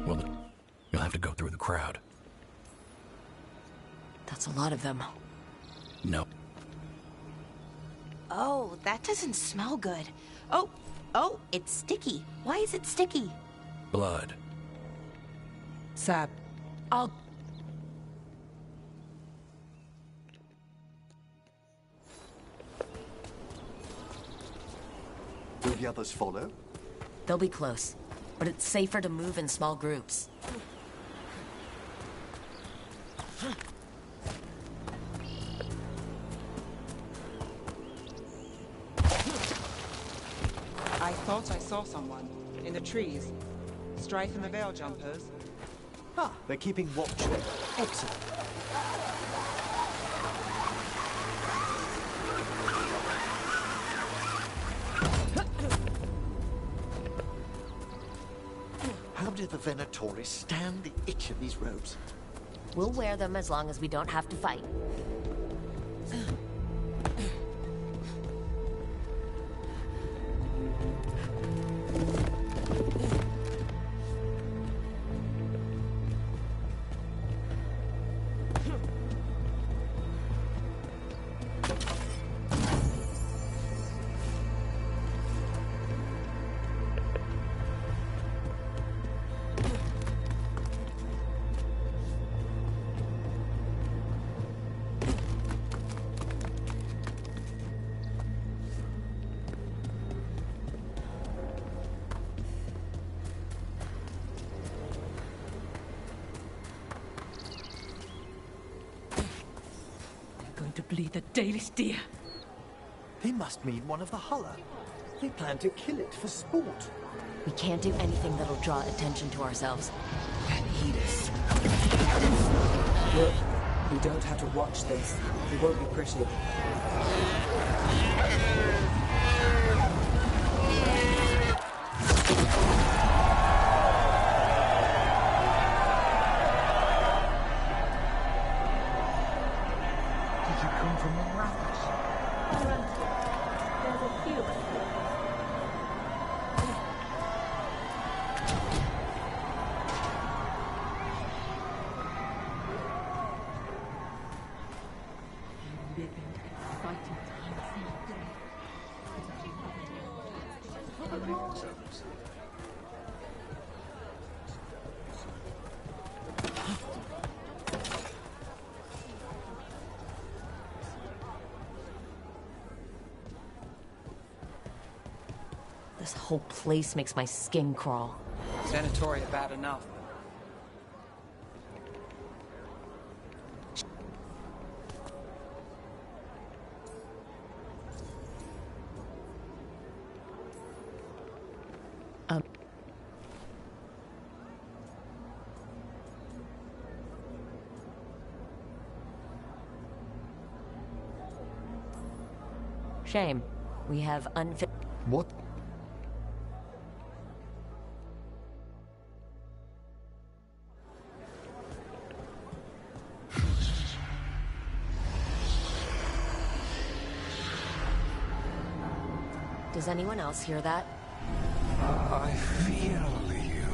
Well, you'll have to go through the crowd. That's a lot of them. No. Oh, that doesn't smell good. Oh, it's sticky. Why is it sticky? Blood. Sab, I'll... Will the others follow? They'll be close, but it's safer to move in small groups. I thought I saw someone. In the trees. Strife and the Veil Jumpers. Ah, they're keeping watch. Excellent. How do the Venatori stand the itch of these robes? We'll wear them as long as we don't have to fight. To bleed the Dalish deer. They must mean one of the Hulla. They plan to kill it for sport. We can't do anything that'll draw attention to ourselves. And heed us. Look, we don't have to watch this. It won't be pretty. From Minrathos. There's a few. This whole place makes my skin crawl. Venatori are bad enough. Shame. We have unfit. What? Does anyone else hear that? I feel you.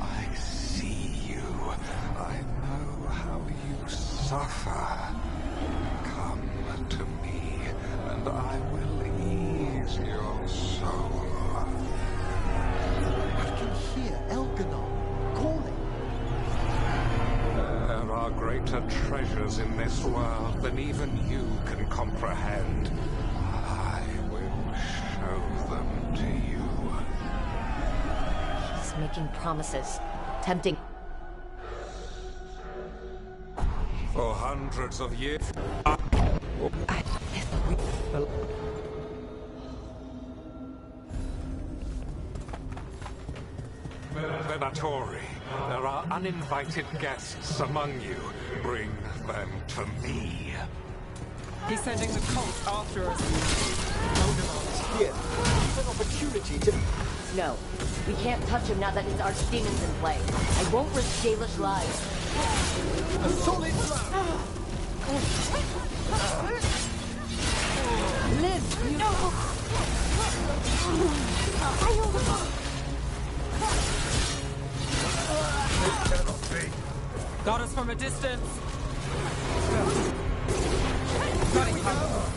I see you. I know how you suffer. Come to me, and I will ease your soul. I can hear Elganon calling. There are greater treasures in this world than even you can comprehend. I will show them to you. He's making promises. Tempting. For hundreds of years. Venatori, there are uninvited guests among you. Bring them to me. He's sending the cult after us. Elganon's here. It's an opportunity to... No, we can't touch him now that his archdemon's in play. I won't risk Dalish lives. A solid blow! Live! mercy! Got us from a distance. Cutting cover.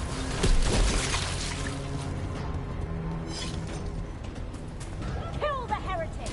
Kill the heretic!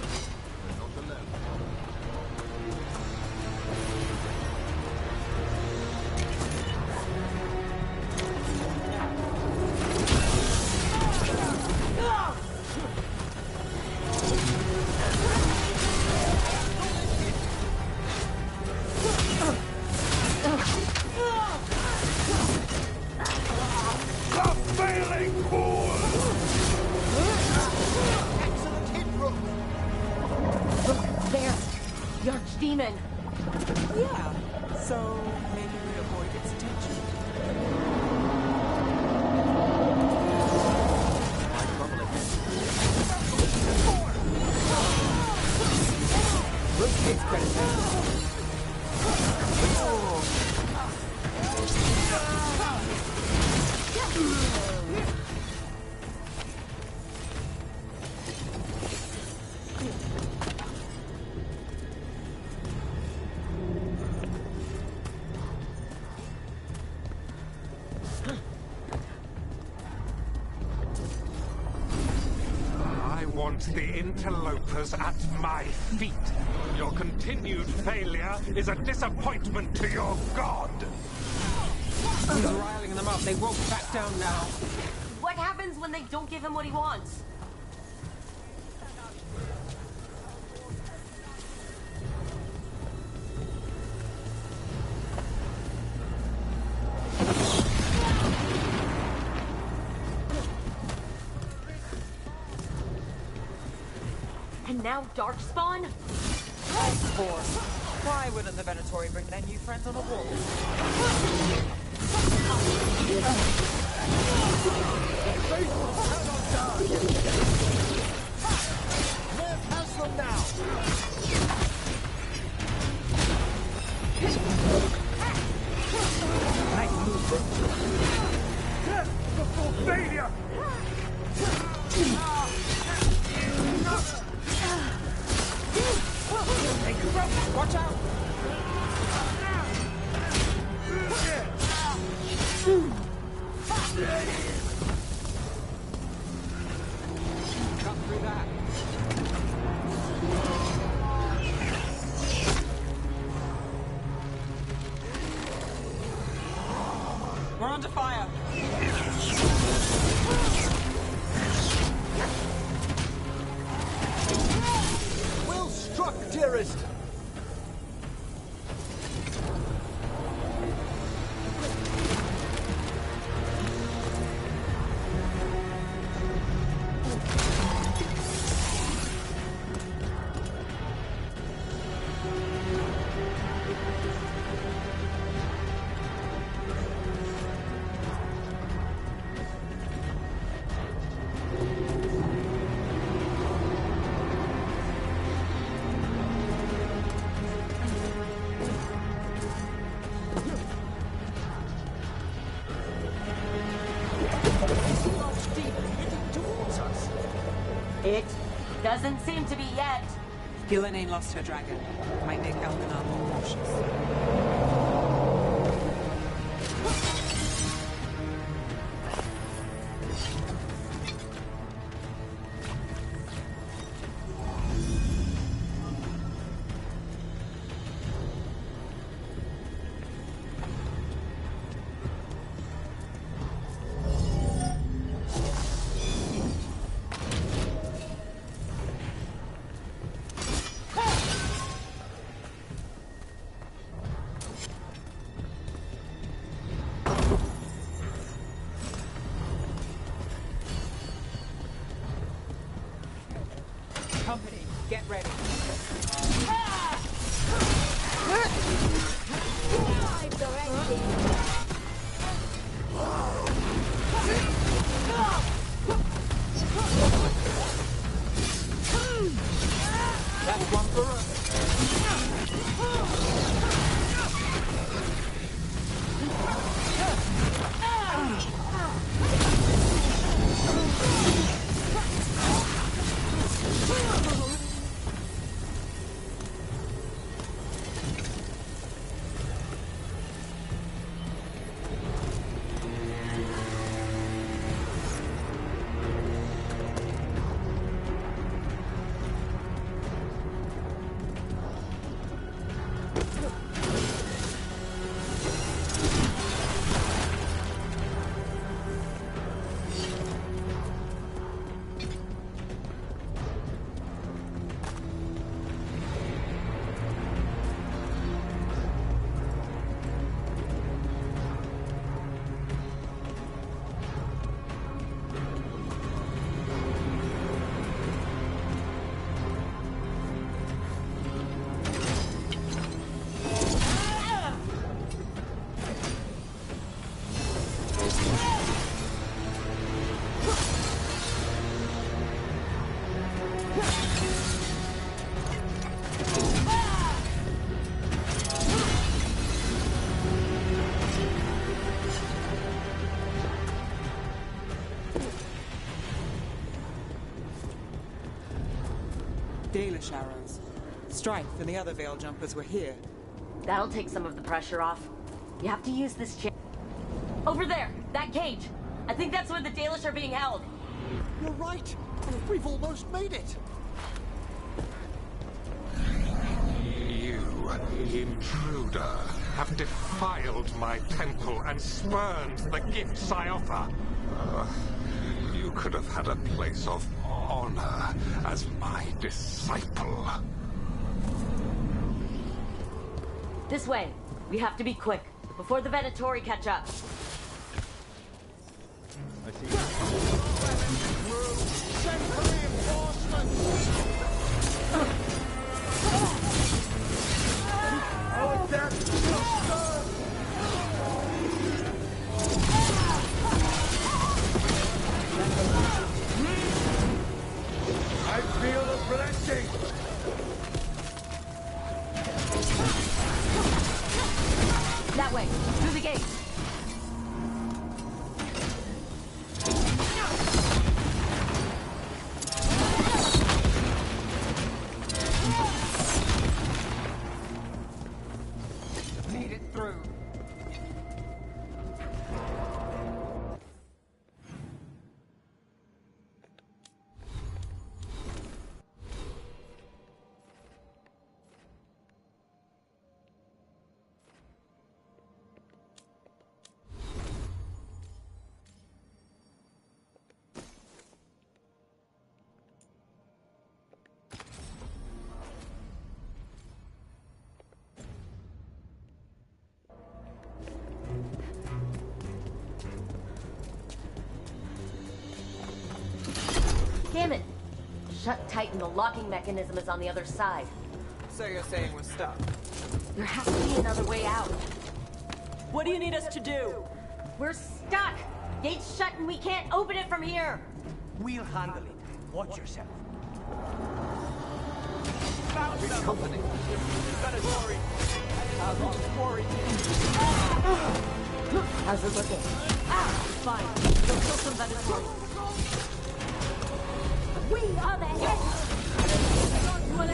Demon. Yeah, so maybe we avoid its attention. Rotate's credit. The interlopers at my feet. Your continued failure is a disappointment to your god. He's riling them up. They won't back down now. What happens when they don't give him what he wants? Now Darkspawn? Of course. Why wouldn't the Venatori bring their new friends on a walk? Nerf has them now! Nice move, bro. Death before failure! Watch out! Cut through that. We're under fire. Well struck, dearest! It doesn't seem to be yet. Gillen ain't lost her dragon. Might make Elganar more cautious. Dalish arrows. Strife and the other Veil Jumpers were here. That'll take some of the pressure off. You have to use this chair. Over there! That cage! I think that's where the Dalish are being held. You're right! We've almost made it! You, intruder, have defiled my temple and spurned the gifts I offer. You could have had a place of honor as my disciple. This way. We have to be quick, before the Venatori catch up. I see. Send for reinforcements! Our death is done! I feel a blessing! That way, through the gate. Lead it through. Damn it! Shut tight and the locking mechanism is on the other side. So you're saying we're stuck? There has to be another way out. What do you need us to do? We're stuck! Gate's shut and we can't open it from here! We'll handle it. Watch yourself. Good company. Venatori. Quarry. How's it looking? Fine. Go kill some Venatori. We are the heads! One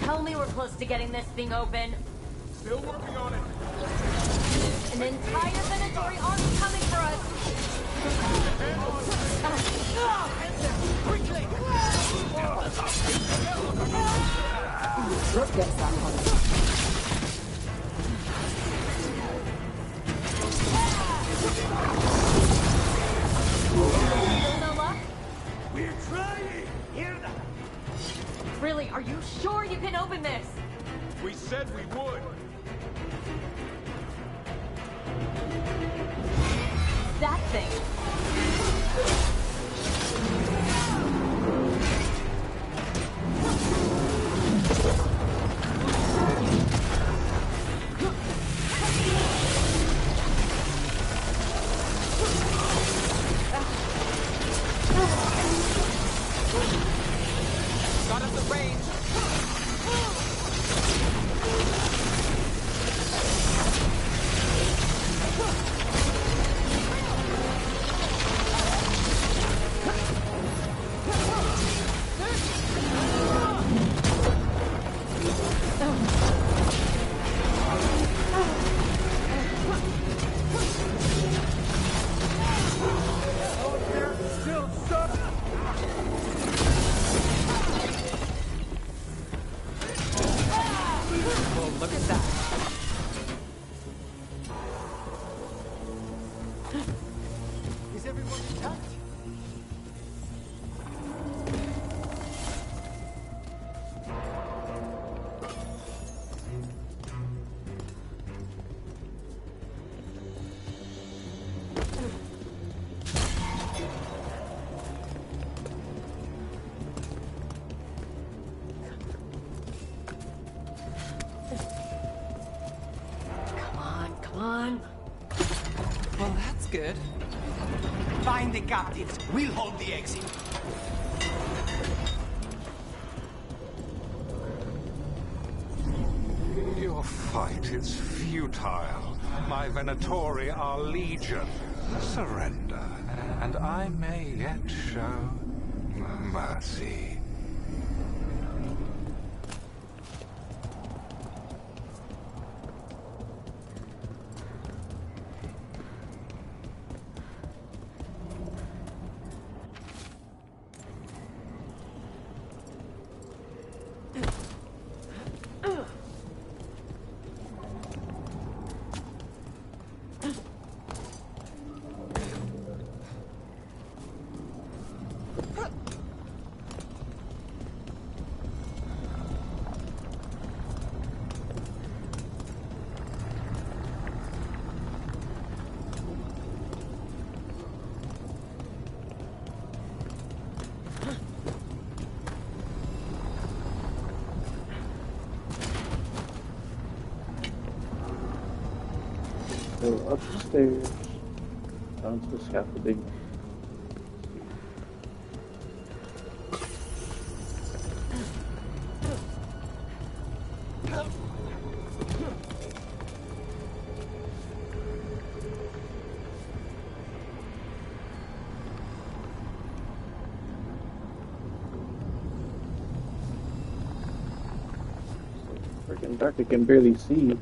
Tell me we're close to getting this thing open. Still working on it. An entire Venatori army coming for us! Quickly! Let's get some on it. Still no luck? We're trying! Hear that? Really, are you sure you can open this? We said we would. That thing. Got up the range. Still stuck. Well, look at that. Is everyone intact? Come on. Well, that's good. Find the captives. We'll hold the exit. Your fight is futile. My Venatori are legion. Surrender, and I may yet show mercy. Go upstairs, down to the scaffolding. Freaking dark, I can barely see.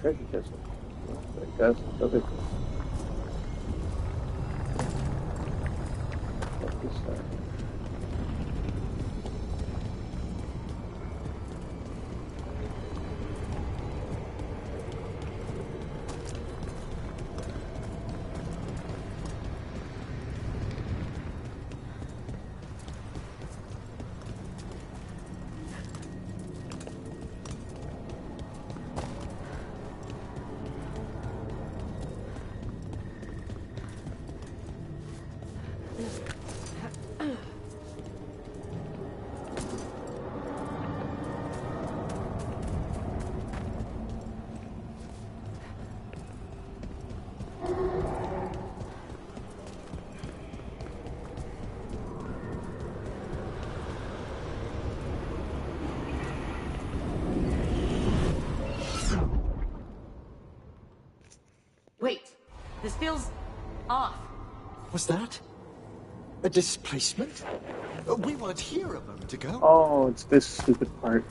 Treasure chest. That's another thing. What is that? Wait, this feels off. Was that a displacement? We weren't here a moment ago. Oh, it's this stupid part.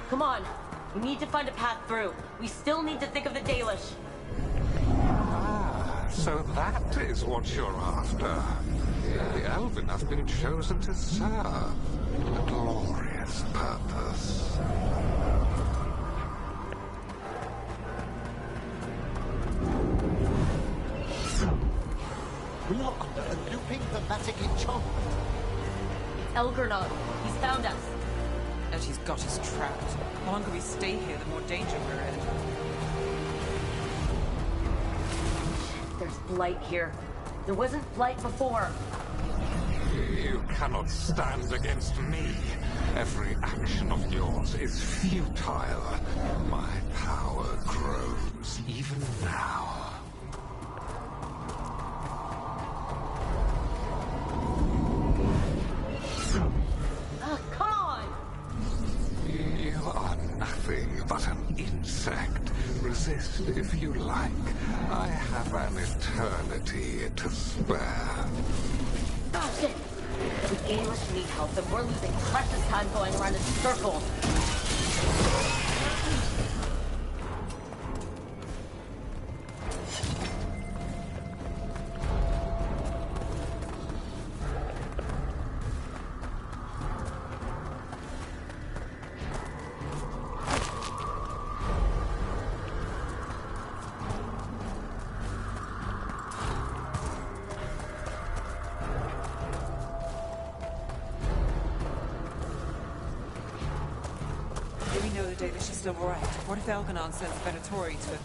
Come on, we need to find a path through. We still need to think of the Dalish. Ah, so that is what you're after. The Elven have been chosen to serve a glorious purpose. We are under a looping thematic enchantment. It's Elgernod. He's found us. And he's got us trapped. The longer we stay here, the more danger we're in. There's blight here. There wasn't blight before. You cannot stand against me. Every action of yours is futile. My power grows even now. Come on! You are nothing but an insect. Resist if you like. I have an eternity to spare. Oh, shit! The Dalish need help, and we're losing precious time going around in circles. Dalish is still right? What if Elganon sends Venatori to...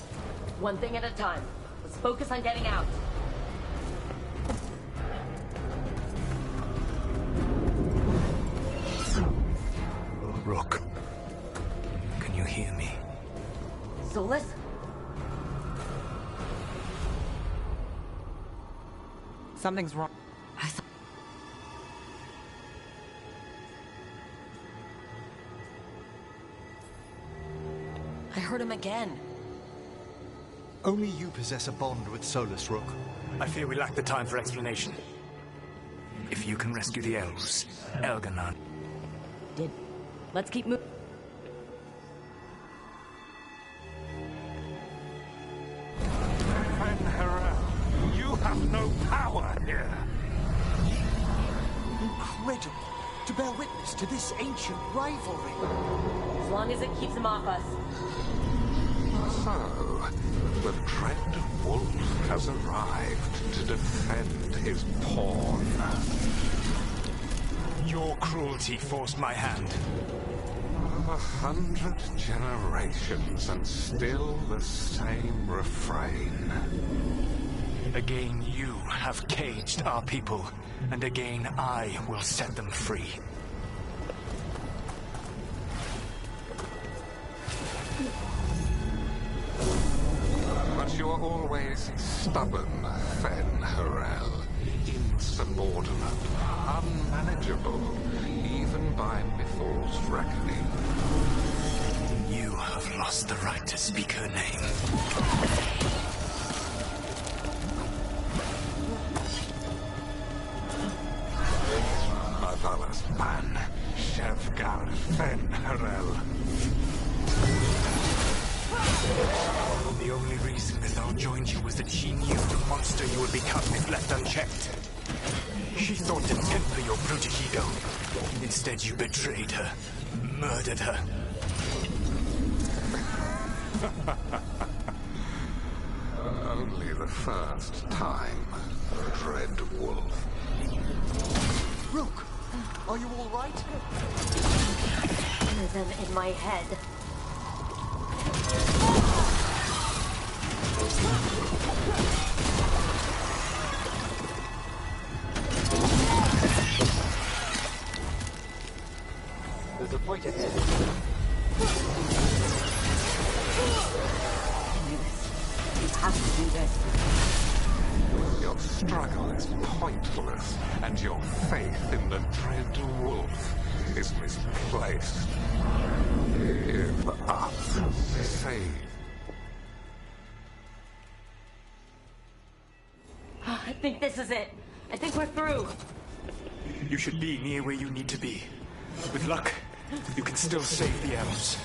One thing at a time. Let's focus on getting out. Rook, can you hear me? So listen. Something's wrong. I heard him again. Only you possess a bond with Solus, Rook. I fear we lack the time for explanation. If you can rescue the elves, Elganon... Let's keep moving. You have no power here. Incredible. To bear witness to this ancient rivalry. As long as it keeps him off us. So, the Dread Wolf has arrived to defend his pawn. Your cruelty forced my hand. 100 generations and still the same refrain. Again, you have caged our people, and again I will set them free. But you are always stubborn, Fen-Harel. Insubordinate, unmanageable, even by Mythal's reckoning. You have lost the right to speak her name. Athalas Ban, Shevgar Fen-Harel. The only reason Mythal joined you was that she knew the monster you would become if left unchecked. She thought to temper your protegido. Instead, you betrayed her, murdered her. Only the first time, Dread Wolf. Rook, are you all right? Them in my head. There's a fight ahead. You have to do this. Your struggle is pointless, and your faith in the Dread Wolf is misplaced. Give up. Save. I think this is it. I think we're through. You should be near where you need to be. With luck, you can still save the elves.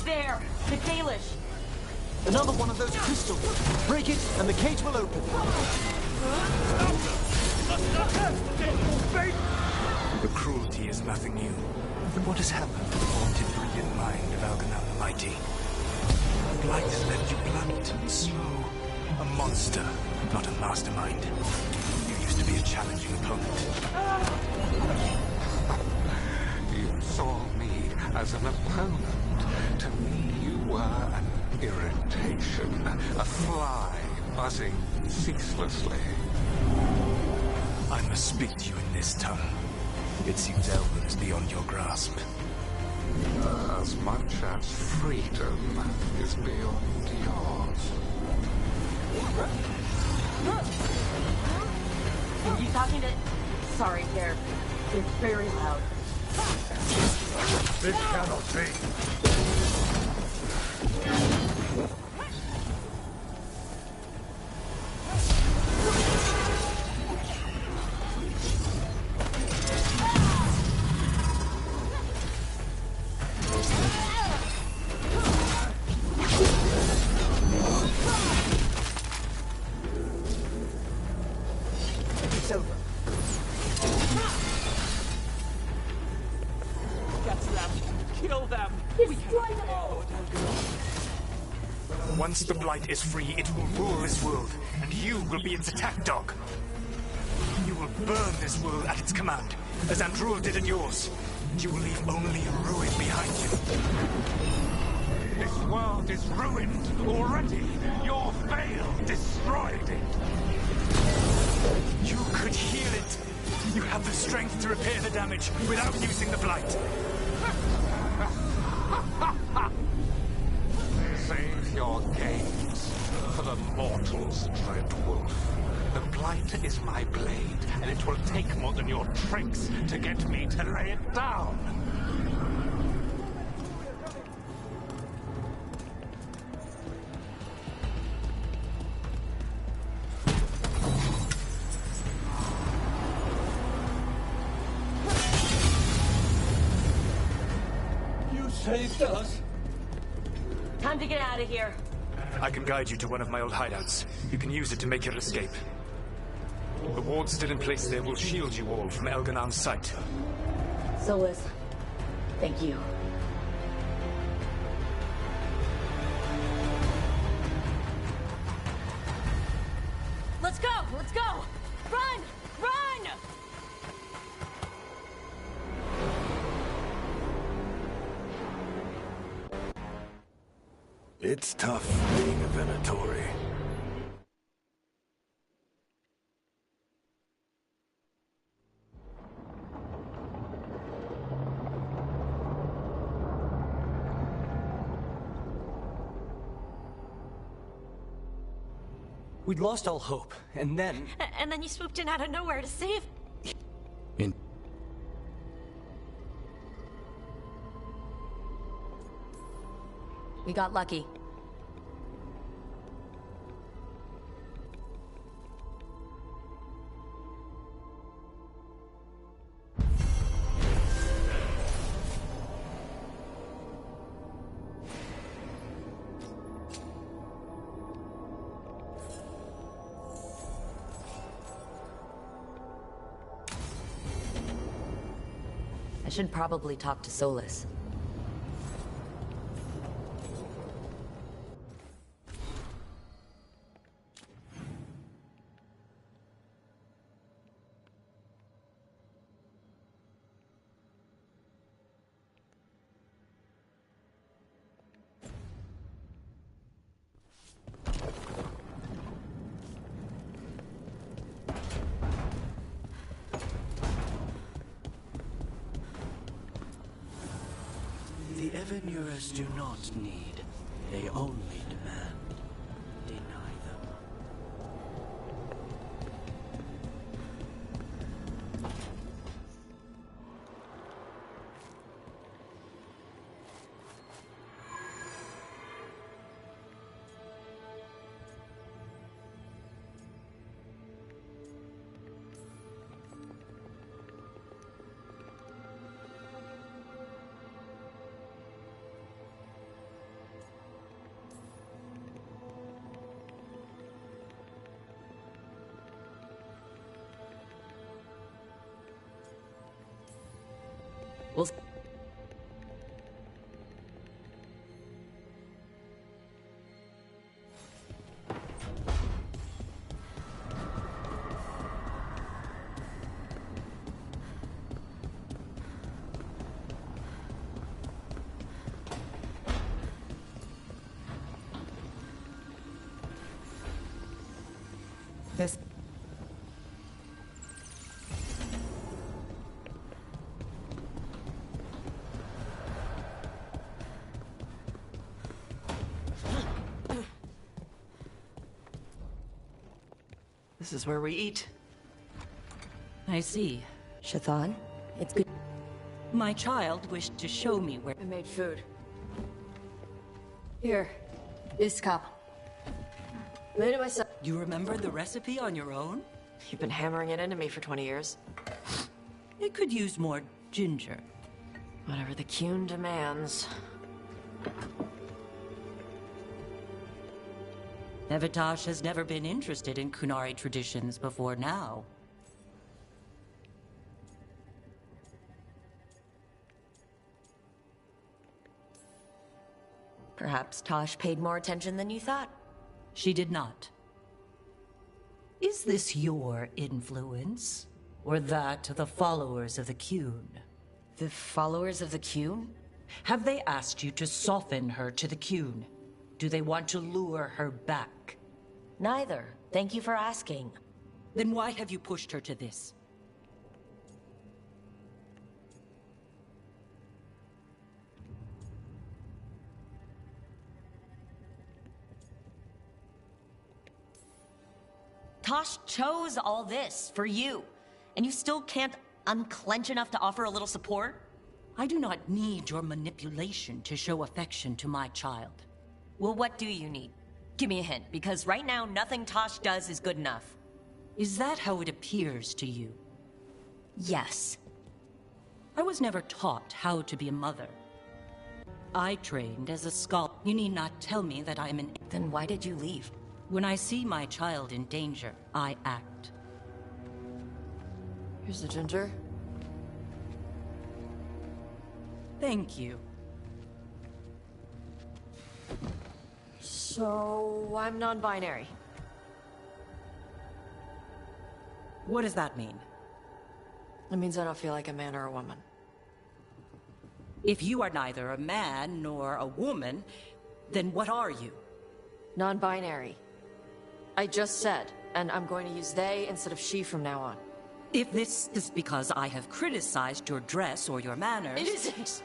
There! The Dalish! Another one of those crystals. Break it, and the cage will open. The cruelty is nothing new. But what has happened to the haunted, brilliant mind of Elganon the Mighty? Blight has left you blunt and slow. A monster, not a mastermind. You used to be a challenging opponent. You saw me as an opponent. To me, you were an irritation, a fly buzzing ceaselessly. I must speak to you in this tongue. It seems Elven is beyond your grasp. As much as freedom is beyond yours. Are you talking to... Sorry, they're very loud. This cannot be. It's over. destroy them all! Once the Blight is free, it will rule this world, and you will be its attack dog. You will burn this world at its command, as Andrul did in yours. And you will leave only ruin behind you. This world is ruined already. Your veil destroyed it. You could heal it. You have the strength to repair the damage without using the Blight. Save your games for the mortals, Dread Wolf. The Blight is my blade, and it will take more than your tricks to get me to lay it down. You saved us. Time to get out of here. I can guide you to one of my old hideouts. You can use it to make your escape. The wards still in place there will shield you all from Elganon's sight. Solus, thank you. Let's go! Let's go! Run! Run! It's tough being a Venatori. We'd lost all hope, and then... And then you swooped in out of nowhere to save... In... We got lucky. I should probably talk to Solus. The Evanurers do not need. They only demand. Deny them. We'll... This... This is where we eat. I see. Shathan, it's good. My child wished to show me where... I made food. Here, this cup. Made it myself. You remember the recipe on your own? You've been hammering it into me for 20 years. It could use more ginger. Whatever the Qun demands. Nevatosh has never been interested in Kunari traditions before now. Perhaps Tosh paid more attention than you thought. She did not. Is this your influence? Or that of the followers of the Qun? The followers of the Qun? Have they asked you to soften her to the Qun? Do they want to lure her back? Neither. Thank you for asking. Then why have you pushed her to this? Tosh chose all this for you, and you still can't unclench enough to offer a little support? I do not need your manipulation to show affection to my child. Well, what do you need? Give me a hint, because right now nothing Tosh does is good enough. Is that how it appears to you? Yes. I was never taught how to be a mother. I trained as a scholar. You need not tell me that I am an... Then why did you leave? When I see my child in danger, I act. Here's the ginger. Thank you. So, I'm non-binary. What does that mean? It means I don't feel like a man or a woman. If you are neither a man nor a woman, then what are you? Non-binary. I just said, and I'm going to use they instead of she from now on. If this is because I have criticized your dress or your manners... It isn't!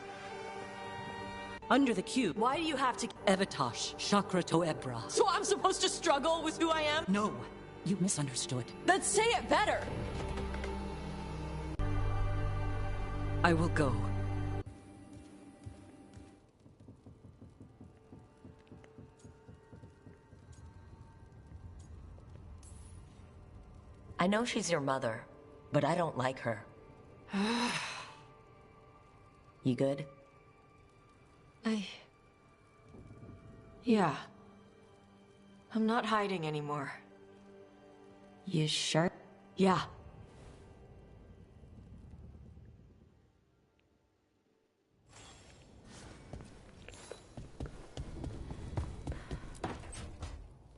Under the cube... Why do you have to... Evatosh, Shakrato Ebra. So I'm supposed to struggle with who I am? No, you misunderstood. Then say it better! I will go. I know she's your mother, but I don't like her. You good? Yeah. I'm not hiding anymore. You sure? Yeah.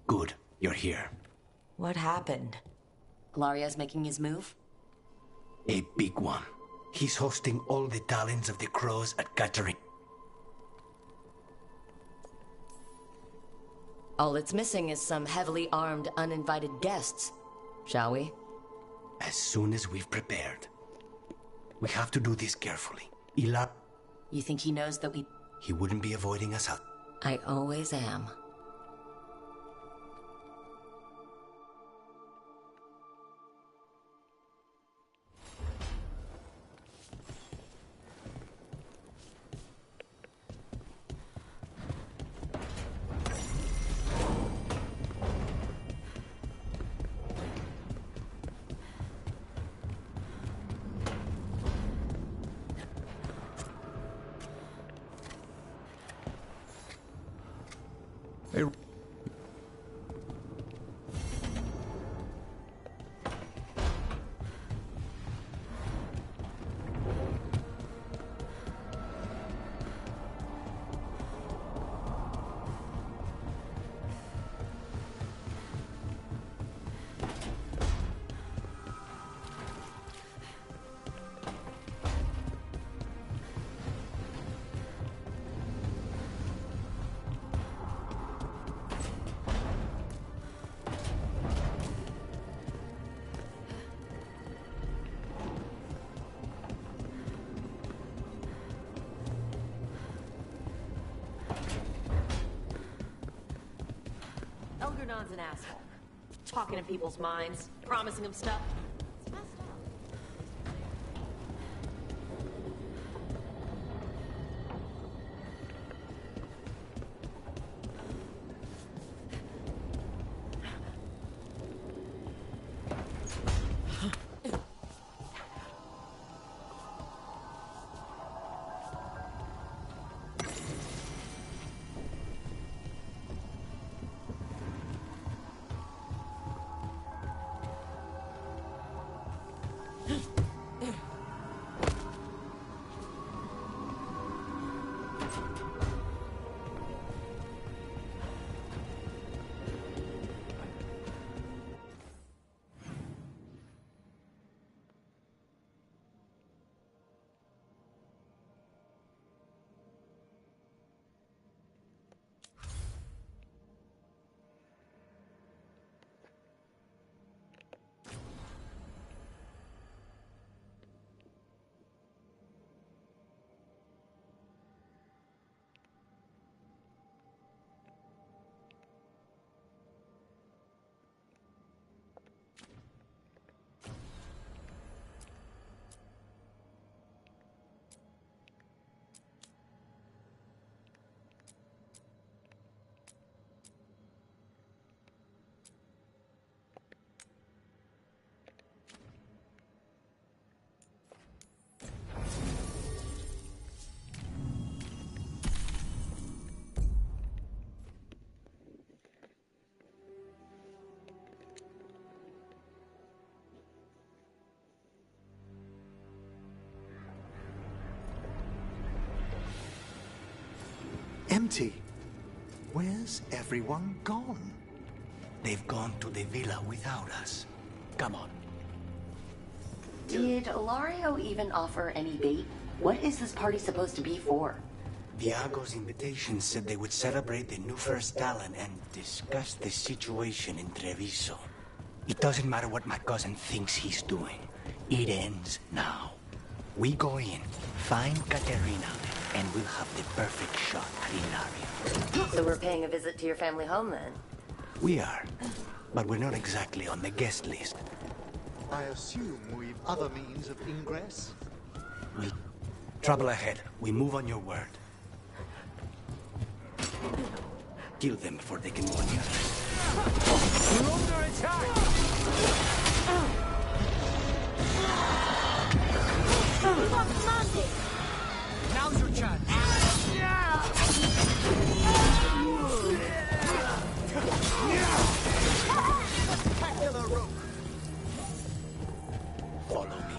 Good, you're here. What happened? Ilaria's making his move? A big one. He's hosting all the talents of the crows at Catering. All it's missing is some heavily armed, uninvited guests. Shall we? As soon as we've prepared. We have to do this carefully. You think he knows that we... He wouldn't be avoiding us out. I always am. Elgernon's an asshole. Talking in people's minds, promising them stuff. It's messed up. empty. Where's everyone gone? They've gone to the villa without us. Come on. Did Ilario even offer any bait? What is this party supposed to be for? Viago's invitation said they would celebrate the new first talent and discuss the situation in Treviso. It doesn't matter what my cousin thinks he's doing. It ends now. We go in, find Katerina, and we'll have the perfect shot at Ilario. So we're paying a visit to your family home then? We are, but we're not exactly on the guest list. I assume we've other means of ingress? Trouble ahead. We move on your word. Kill them before they can warn the others. We're under attack! Now's your chance. Spectacular rope. Follow me.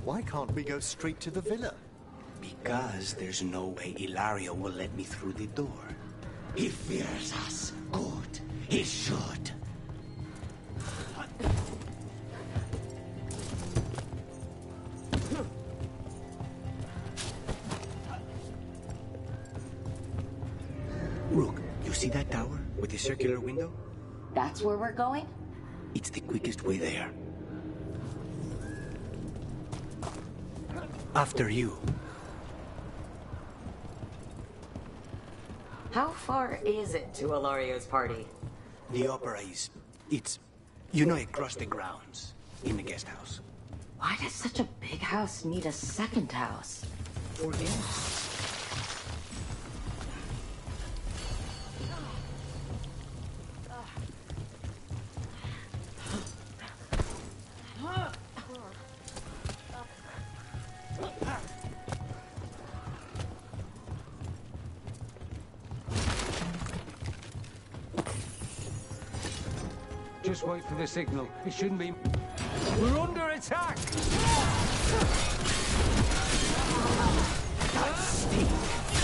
Why can't we go straight to the villa? Because there's no way Ilario will let me through the door. He fears us. Good. He should. Rook, you see that tower with the circular window? That's where we're going? It's the quickest way there. After you. How far is it to Ilario's party? The opera is... It's... You know, across the grounds. In the guest house. Why does such a big house need a second house? For guests. Just wait for the signal. It shouldn't be... We're under attack! That stink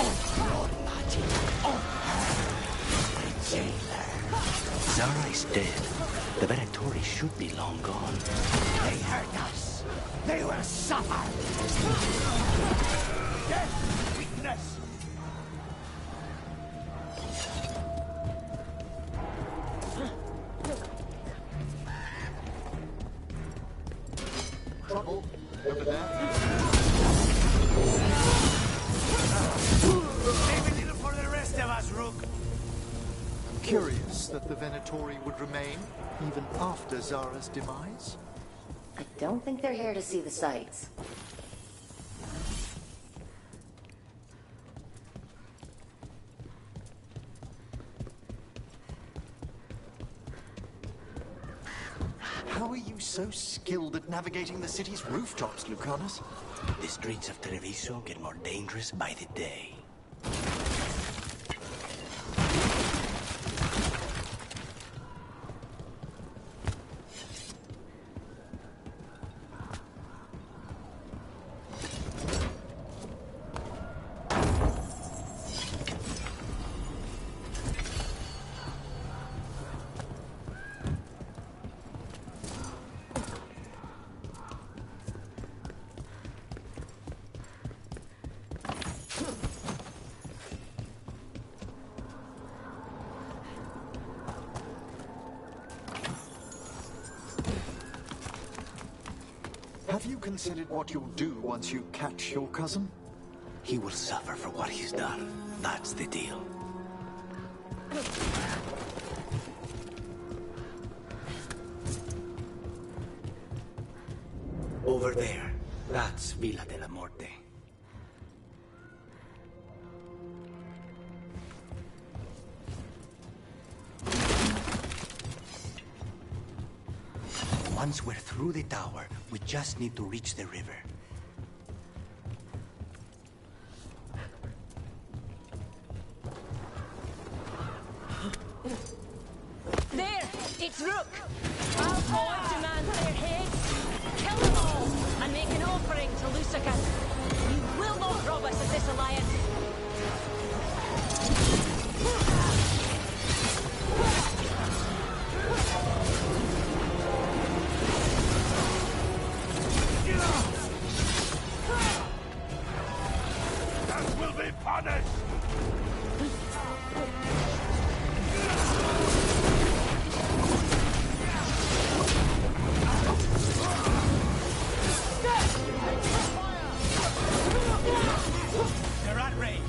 of blood magic on her. The jailer. Zara is dead. The Venatori should be long gone. They hurt us. They will suffer. Death! Weakness! Trouble over there. Save a little for the rest of us, Rook. Curious that the Venatori would remain even after Zara's demise. I don't think they're here to see the sights. How are you so skilled at navigating the city's rooftops, Lucanus? The streets of Treviso get more dangerous by the day. Have you considered what you'll do once you catch your cousin? He will suffer for what he's done. That's the deal. Over there. That's Villa de la Morte. Once we're through the tower, we just need to reach the river. There! It's Rook! I'll go and demand their heads! Kill Lucanus! They're at range.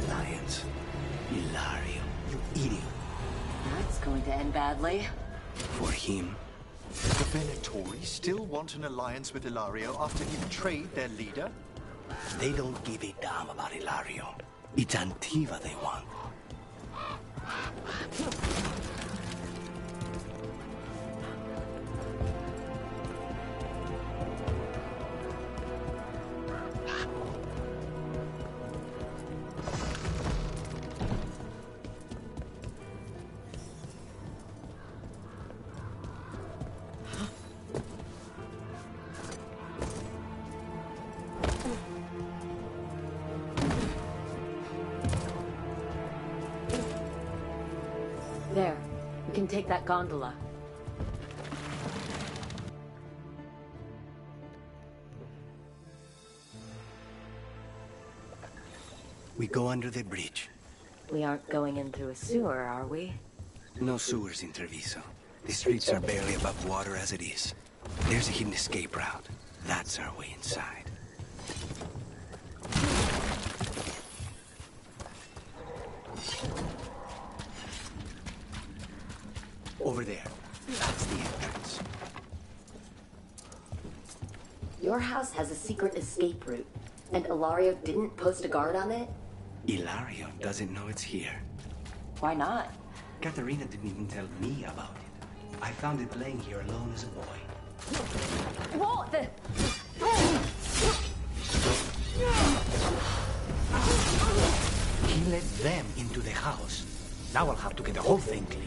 Alliance. Ilario, you idiot. That's going to end badly. For him. The Venatori still want an alliance with Ilario after he betrayed their leader? They don't give a damn about Ilario. It's Antiva they want. There. We can take that gondola. We go under the bridge. We aren't going in through a sewer, are we? No sewers in Treviso. The streets are barely above water as it is. There's a hidden escape route. That's our way inside. Over there. That's the entrance. Your house has a secret escape route, and Ilario didn't post a guard on it? Ilario doesn't know it's here. Why not? Katerina didn't even tell me about it. I found it laying here alone as a boy. What the... He let them into the house. Now I'll have to get the whole thing clean.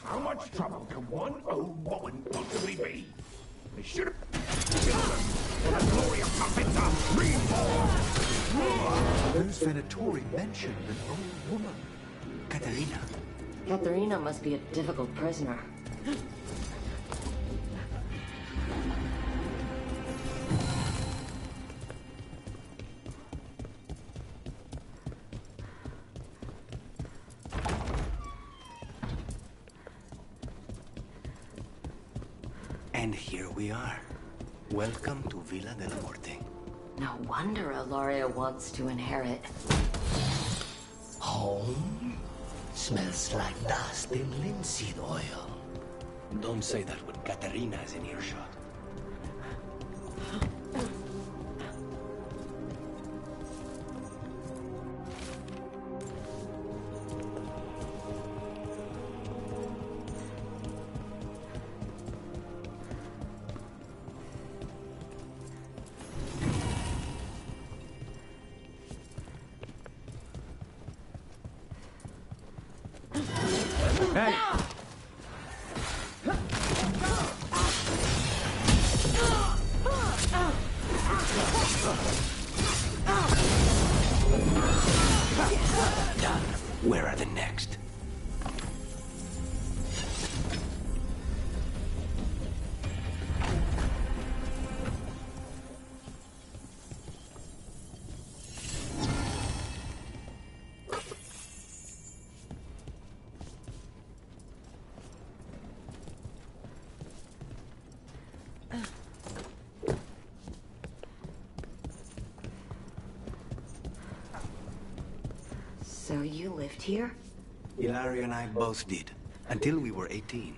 How much trouble can one old woman possibly be? They should have killed us for the glory of Kapita reborn! Those Venatori mentioned an old woman. Katerina. Katerina must be a difficult prisoner. And here we are. Welcome to Villa del Morte. No wonder Ilario wants to inherit. Home? Smells like dust and linseed oil. Don't say that when Katerina is in earshot. Hey! Done. Where are the next? So you lived here? Ilario and I both did, until we were 18.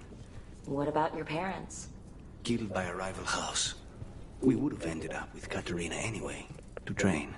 What about your parents? Killed by a rival house. We would have ended up with Katerina anyway, to train.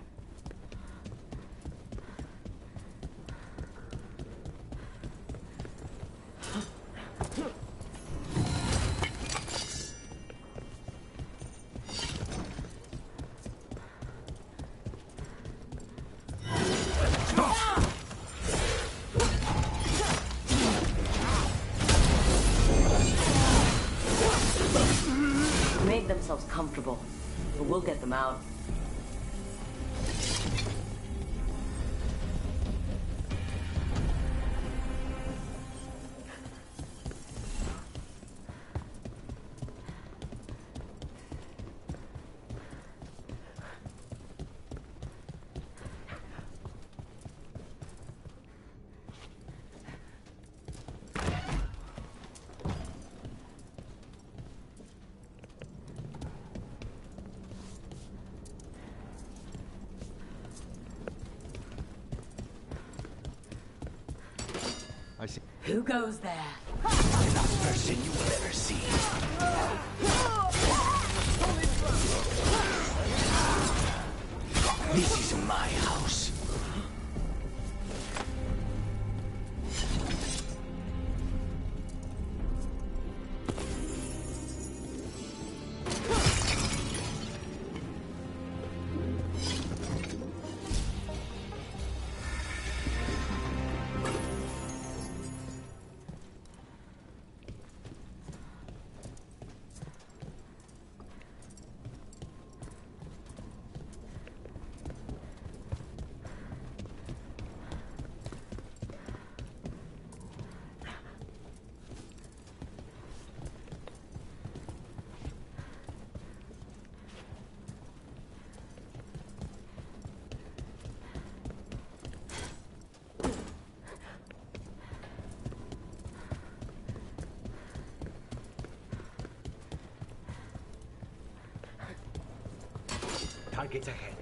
uncomfortable. But we'll get them out. I see. Who goes there? The last person you will ever see. This is my house. Targets ahead.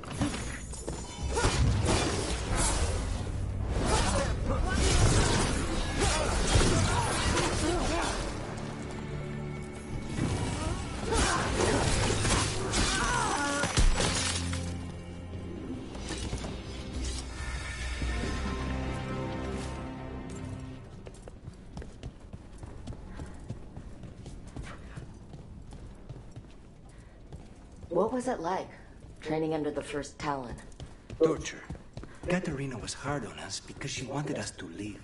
What was it like, training under the first Talon? Torture. Katarina was hard on us because she wanted us to leave.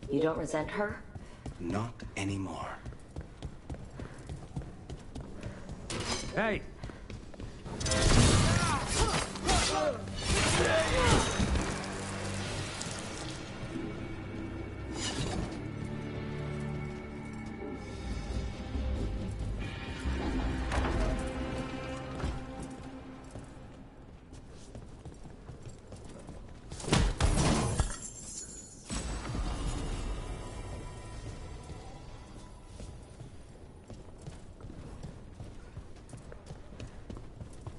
You don't resent her? Not anymore. Hey!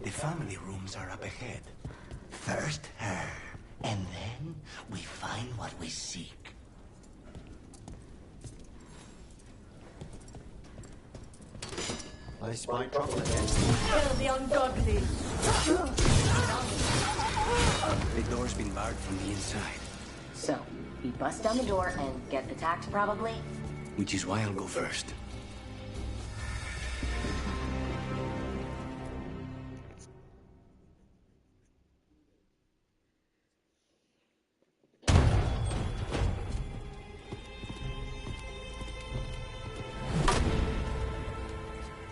The family rooms are up ahead. First her, and then we find what we seek. I spy trouble again. Kill the ungodly! The door's been barred from the inside. So, we bust down the door and get attacked, probably? Which is why I'll go first.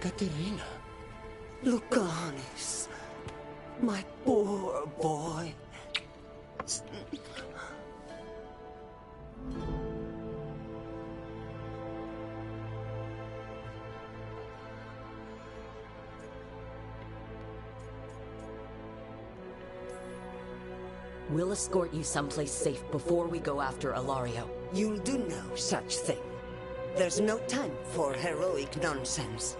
Katerina. Lucanis, my poor boy. We'll escort you someplace safe before we go after Ilario. You'll do no such thing. There's no time for heroic nonsense.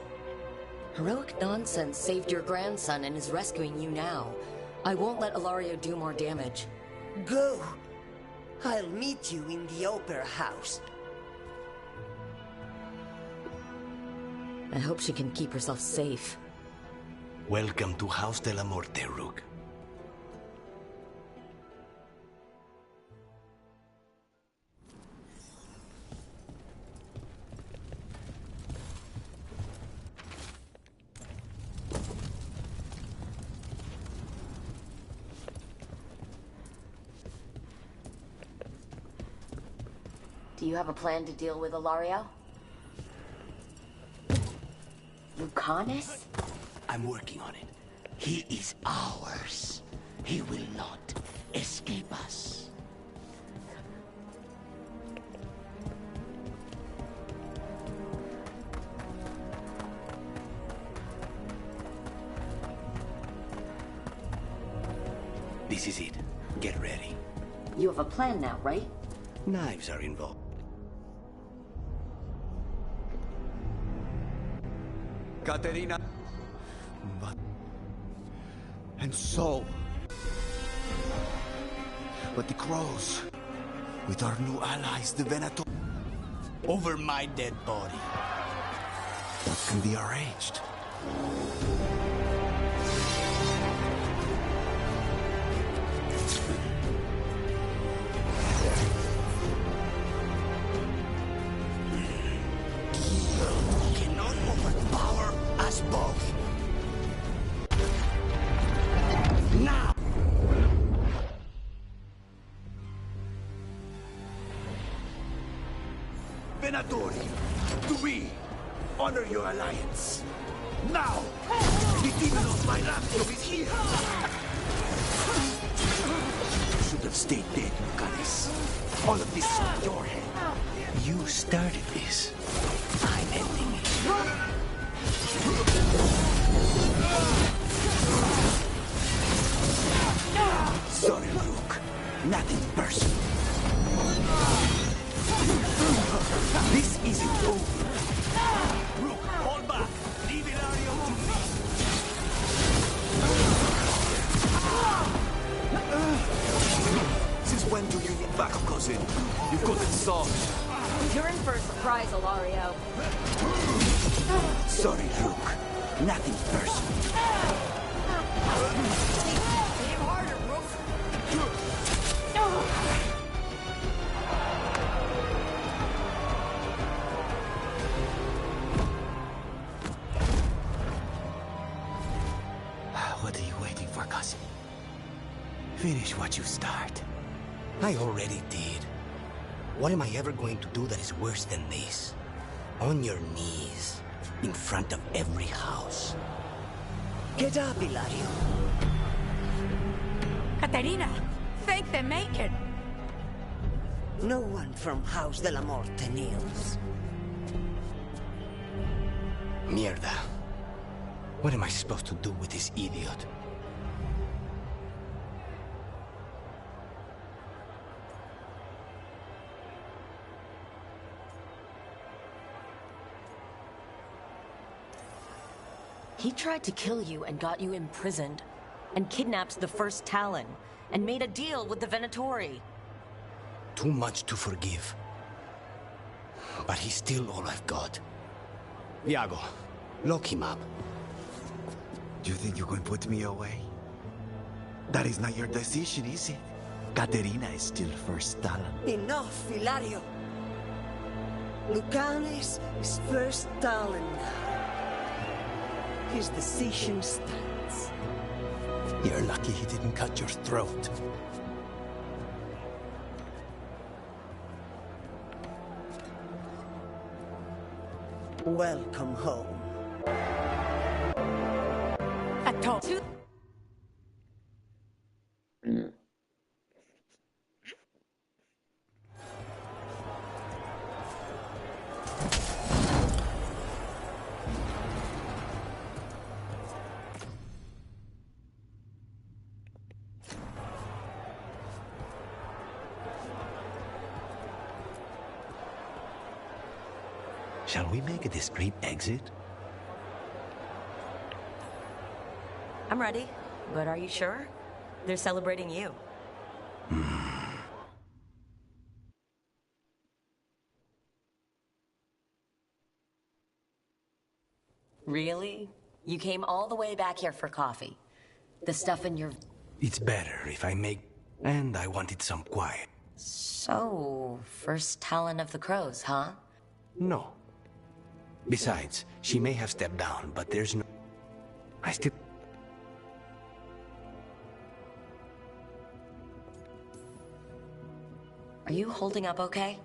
Heroic nonsense saved your grandson and is rescuing you now. I won't let Ilario do more damage. Go. I'll meet you in the opera house. I hope she can keep herself safe. Welcome to House de la Morte, Rook. Do you have a plan to deal with Ilario? Lucanis? I'm working on it. He is ours. He will not escape us. This is it. Get ready. You have a plan now, right? Knives are involved. Katerina. But... And so... But the crows, with our new allies, the Venator... Over my dead body. What can be arranged? Cannot overpower us both. Now! Venatori, to we honor your alliance. Now, the demon of my Minrathos is here. You should have stayed dead, Lucanis. All of this is on your head. You started this. I'm ending it. Sorry, Rook. Nothing personal. This isn't over. Rook, hold back. Leave Ilario to me. Since when do you need backup, cousin? You've got it solved. You're in for a surprise, Ilario. Sorry, Rook. Nothing personal. Aim harder, Rook. What are you waiting for, cousin? Finish what you start. I already did. What am I ever going to do that is worse than this? On your knees, in front of every house. Get up, Ilario. Katerina, fake them naked. No one from House de la Morte kneels. Mierda. What am I supposed to do with this idiot? He tried to kill you and got you imprisoned, and kidnapped the first Talon, and made a deal with the Venatori. Too much to forgive. But he's still all I've got. Iago, lock him up. Do you think you can put me away? That is not your decision, is it? Katerina is still first Talon. Enough, Ilario. Lucanis is first Talon now. His decision stands. You're lucky he didn't cut your throat. Welcome home. Shall we make a discreet exit? I'm ready, but are you sure? They're celebrating you. Really? You came all the way back here for coffee. The stuff in your... It's better if I make... And I wanted some quiet. So, first Talon of the Crows, huh? No. Besides, she may have stepped down, but there's no... I still... Are you holding up okay?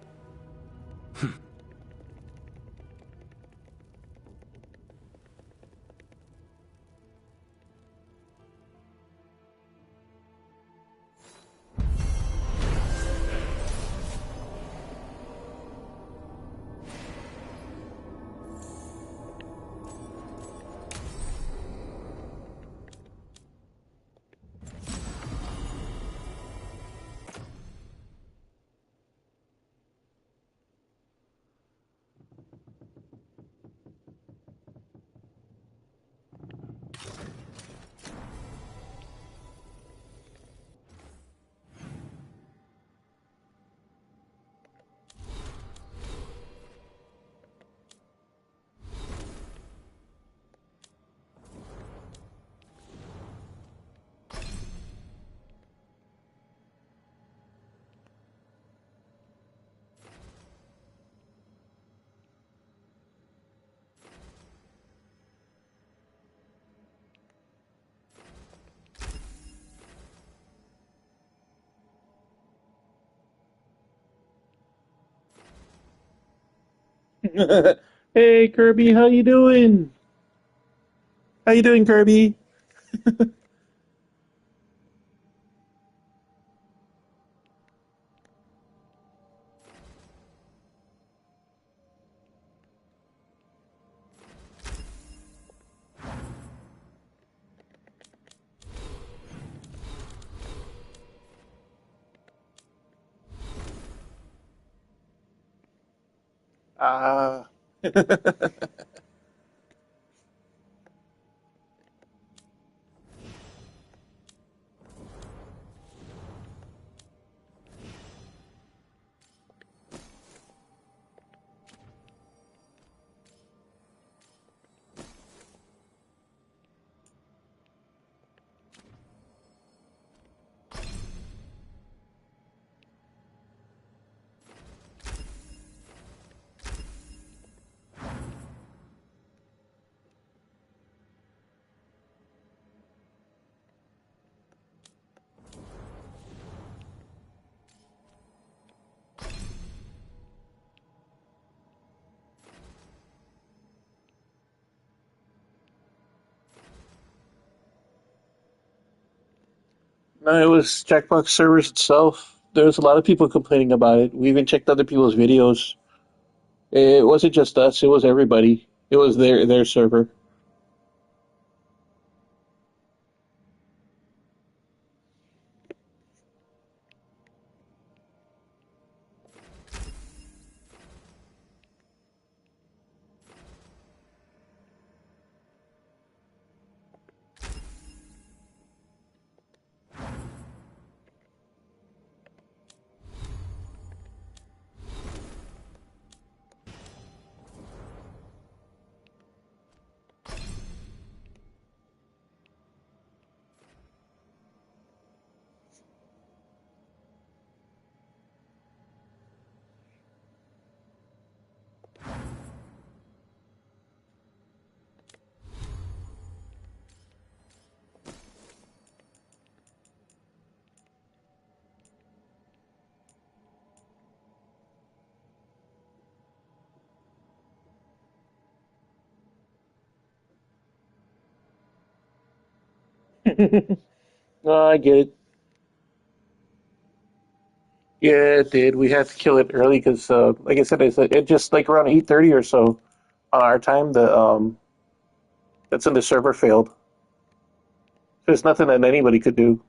Hey Kirby, how you doing? How you doing, Kirby? Ah. No, it was Jackbox servers itself. There was a lot of people complaining about it. We even checked other people's videos. It wasn't just us, it was everybody. It was their server. No, I get it. Yeah, it did. We had to kill it early because, like I said, it just like around 8:30 or so on our time. That's when the server failed. There's nothing that anybody could do.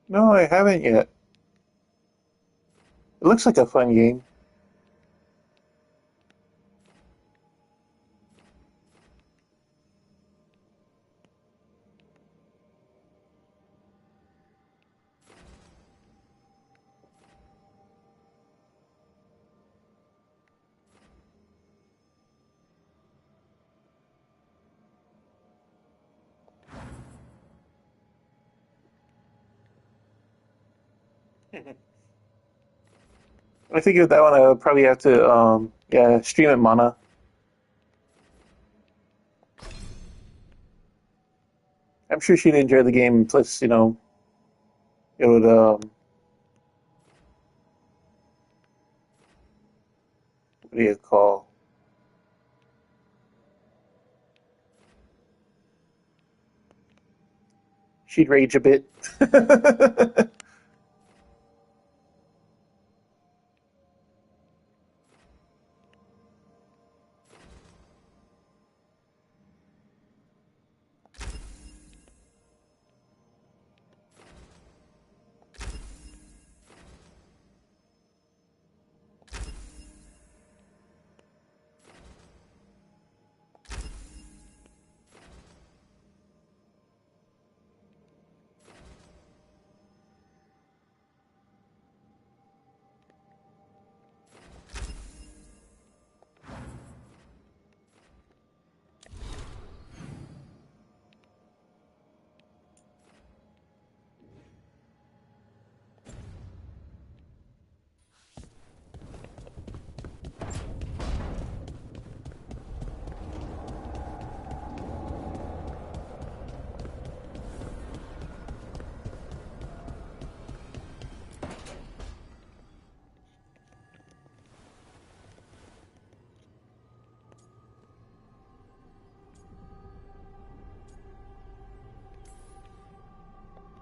No, I haven't yet. It looks like a fun game. I figured that one I would probably have to, yeah, stream it Mana. I'm sure she'd enjoy the game. Plus, you know, it would what do you call? She'd rage a bit.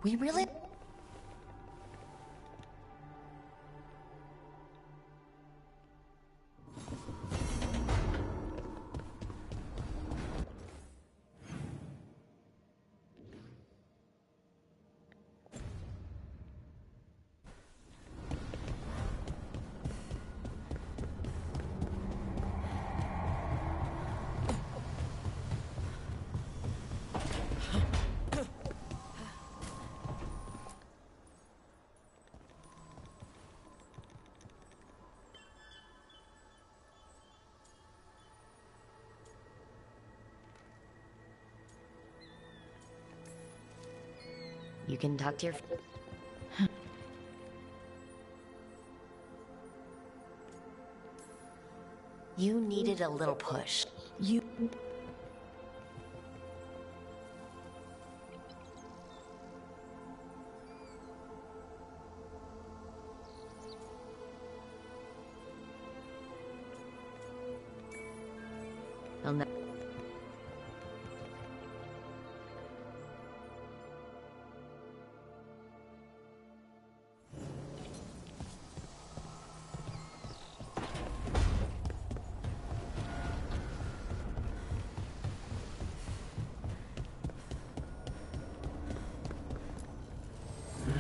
We really... You can talk to your... You needed a little push. You... I'll never...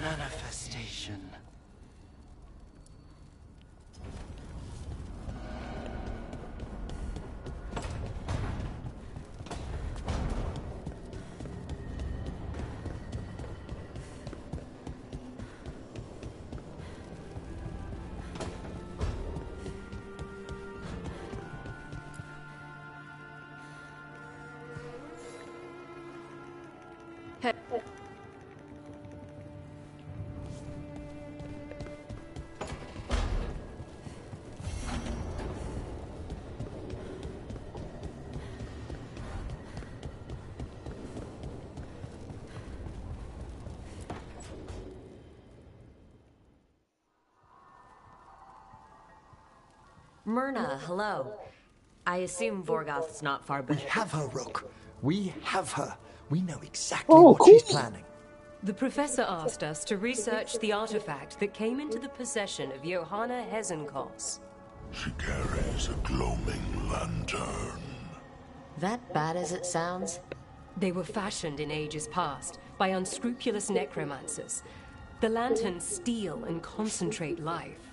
Manifestation. Myrna, hello. I assume Vorgoth's not far back. We have her, Rook. We have her. We know exactly what she's planning. The professor asked us to research the artifact that came into the possession of Johanna Hezenkos. She carries a gloaming lantern. That bad as it sounds? They were fashioned in ages past by unscrupulous necromancers. The lanterns steal and concentrate life.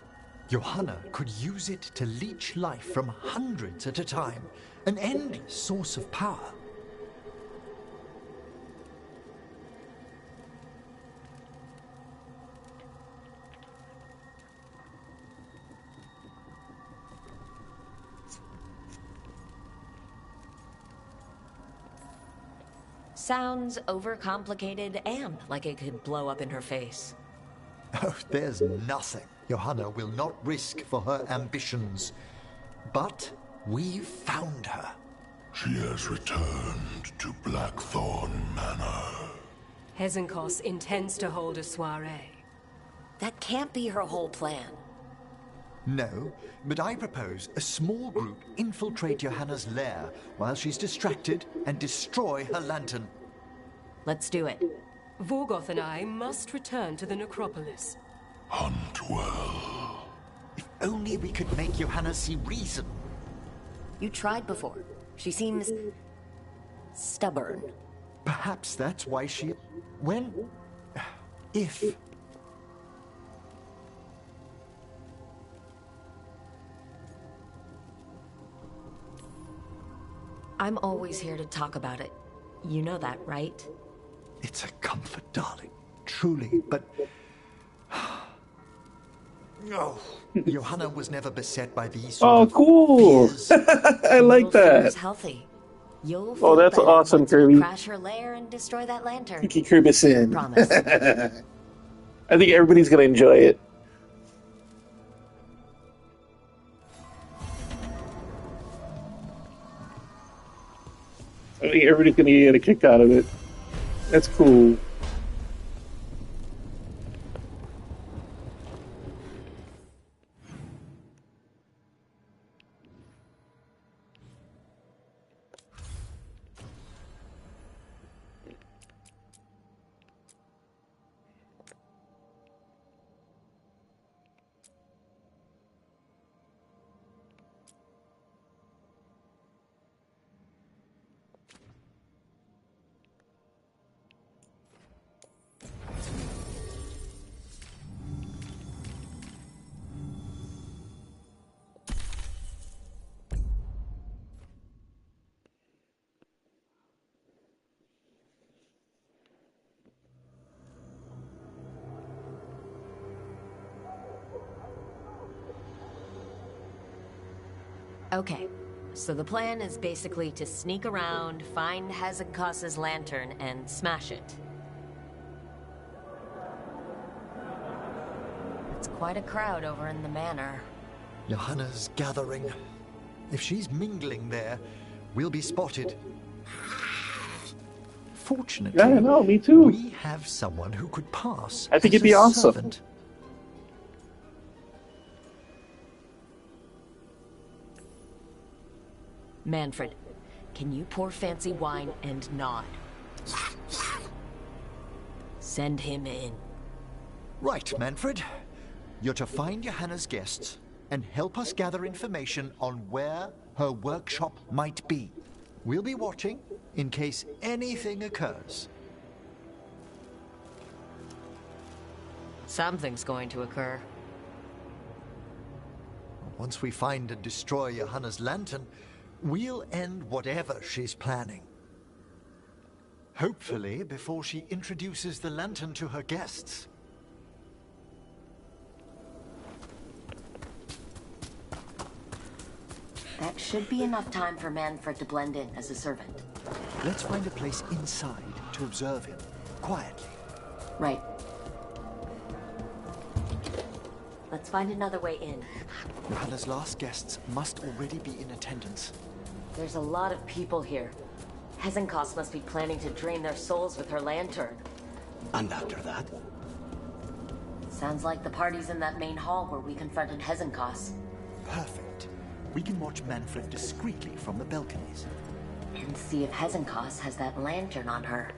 Johanna could use it to leech life from hundreds at a time. An endless source of power. Sounds overcomplicated and like it could blow up in her face. Oh, there's nothing Johanna will not risk for her ambitions. But we've found her. She has returned to Blackthorn Manor. Hezenkos intends to hold a soiree. can't be her whole plan. No, but I propose a small group infiltrate Johanna's lair while she's distracted and destroy her lantern. Let's do it. Vorgoth and I must return to the necropolis. Hunt well. If only we could make Johanna see reason. You tried before. She seems stubborn. Perhaps that's why she... If... I'm always here to talk about it. You know that, right? It's a comfort, darling. Truly, but... Oh, Johanna was never beset by these sort of cool! fears. I like that. Healthy. You'll Oh, that's better awesome, once we Kirby. crash her lair and destroy that lantern. Kiki Kirbyson. Promise. I think everybody's gonna enjoy it. I think everybody's gonna get a kick out of it. That's cool. Okay, so the plan is basically to sneak around, find Hezekiah's lantern, and smash it. It's quite a crowd over in the manor. Johanna's gathering. If she's mingling there, we'll be spotted. Fortunately, Yeah, I know, me too. We have someone who could pass. I think as it'd be a awesome. servant. Manfred, can you pour fancy wine and nod? Send him in. Right, Manfred. You're to find Johanna's guests and help us gather information on where her workshop might be. We'll be watching in case anything occurs. Something's going to occur. Once we find and destroy Johanna's lantern, we'll end whatever she's planning. Hopefully before she introduces the lantern to her guests. That should be enough time for Manfred to blend in as a servant. Let's find a place inside to observe him, quietly. Right. Let's find another way in. Johanna's last guests must already be in attendance. There's a lot of people here. Hezekiah must be planning to drain their souls with her lantern. And after that? Sounds like the party's in that main hall where we confronted Hezekiah. Perfect. We can watch Manfred discreetly from the balconies. And see if Hezekiah has that lantern on her.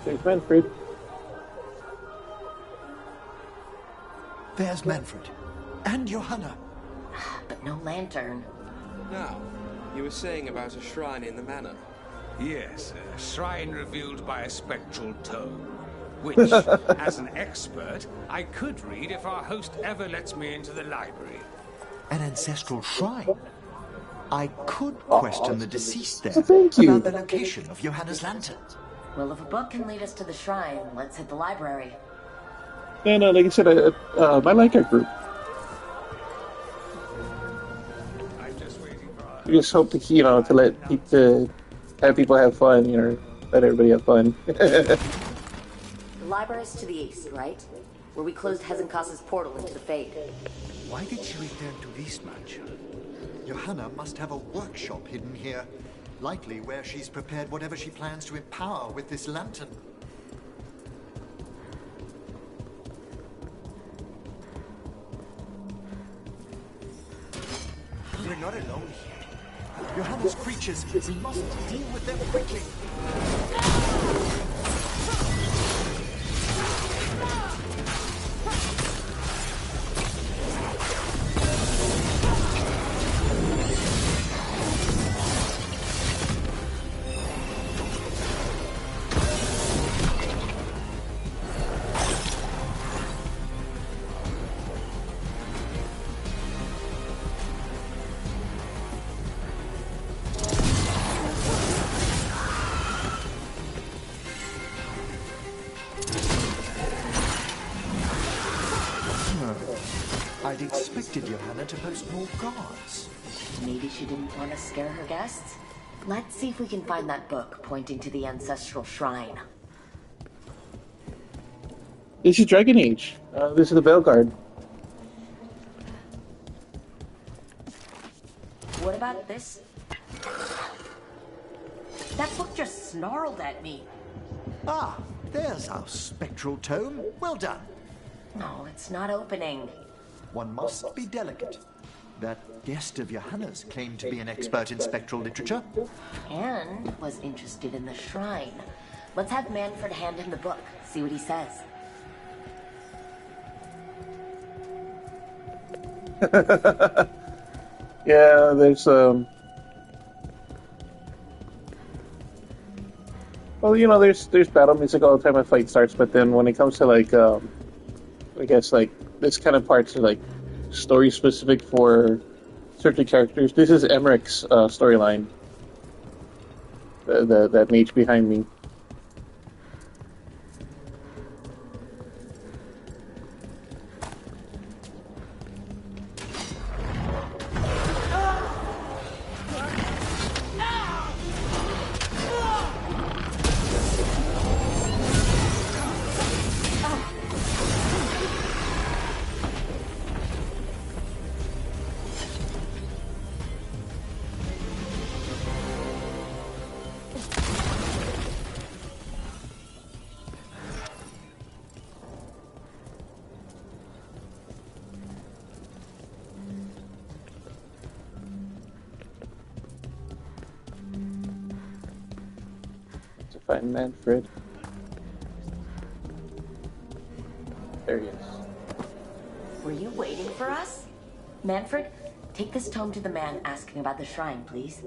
Thanks, Manfred. There's Manfred. And Johanna. But no lantern. Now, you were saying about a shrine in the manor. Yes, a shrine revealed by a spectral tome, which, as an expert, I could read if our host ever lets me into the library. An ancestral shrine? I could question the deceased there Thank you. about the location of Johanna's lantern. Well, if a book can lead us to the shrine, let's hit the library. And like I said, I like our group. We just hope to, to let to have people have fun, let everybody have fun. The library's to the east, right? where we closed Hezenkas's portal into the Fade. Why did she return to this mansion? Johanna must have a workshop hidden here. Likely where she's prepared whatever she plans to empower with this lantern. We're not alone here. Johanna's creatures, we must deal with them quickly. I'd expected Johanna to post more guards. Maybe she didn't want to scare her guests? Let's see if we can find that book pointing to the ancestral shrine. This is Dragon Age. This is the Belguard. What about this? That book just snarled at me. Ah, there's our spectral tome. Well done. No, it's not opening. One must be delicate. That guest of Johanna's claimed to be an expert in spectral literature. And was interested in the shrine. Let's have Manfred hand him the book, see what he says. Yeah, there's well, you know, there's battle music all the time when a fight starts, but then when it comes to like I guess like this kind of parts are like story specific for certain characters. This is Emmerich's storyline. That mage behind me. Find Manfred. There he is. Were you waiting for us? Manfred, take this tome to the man asking about the shrine, please.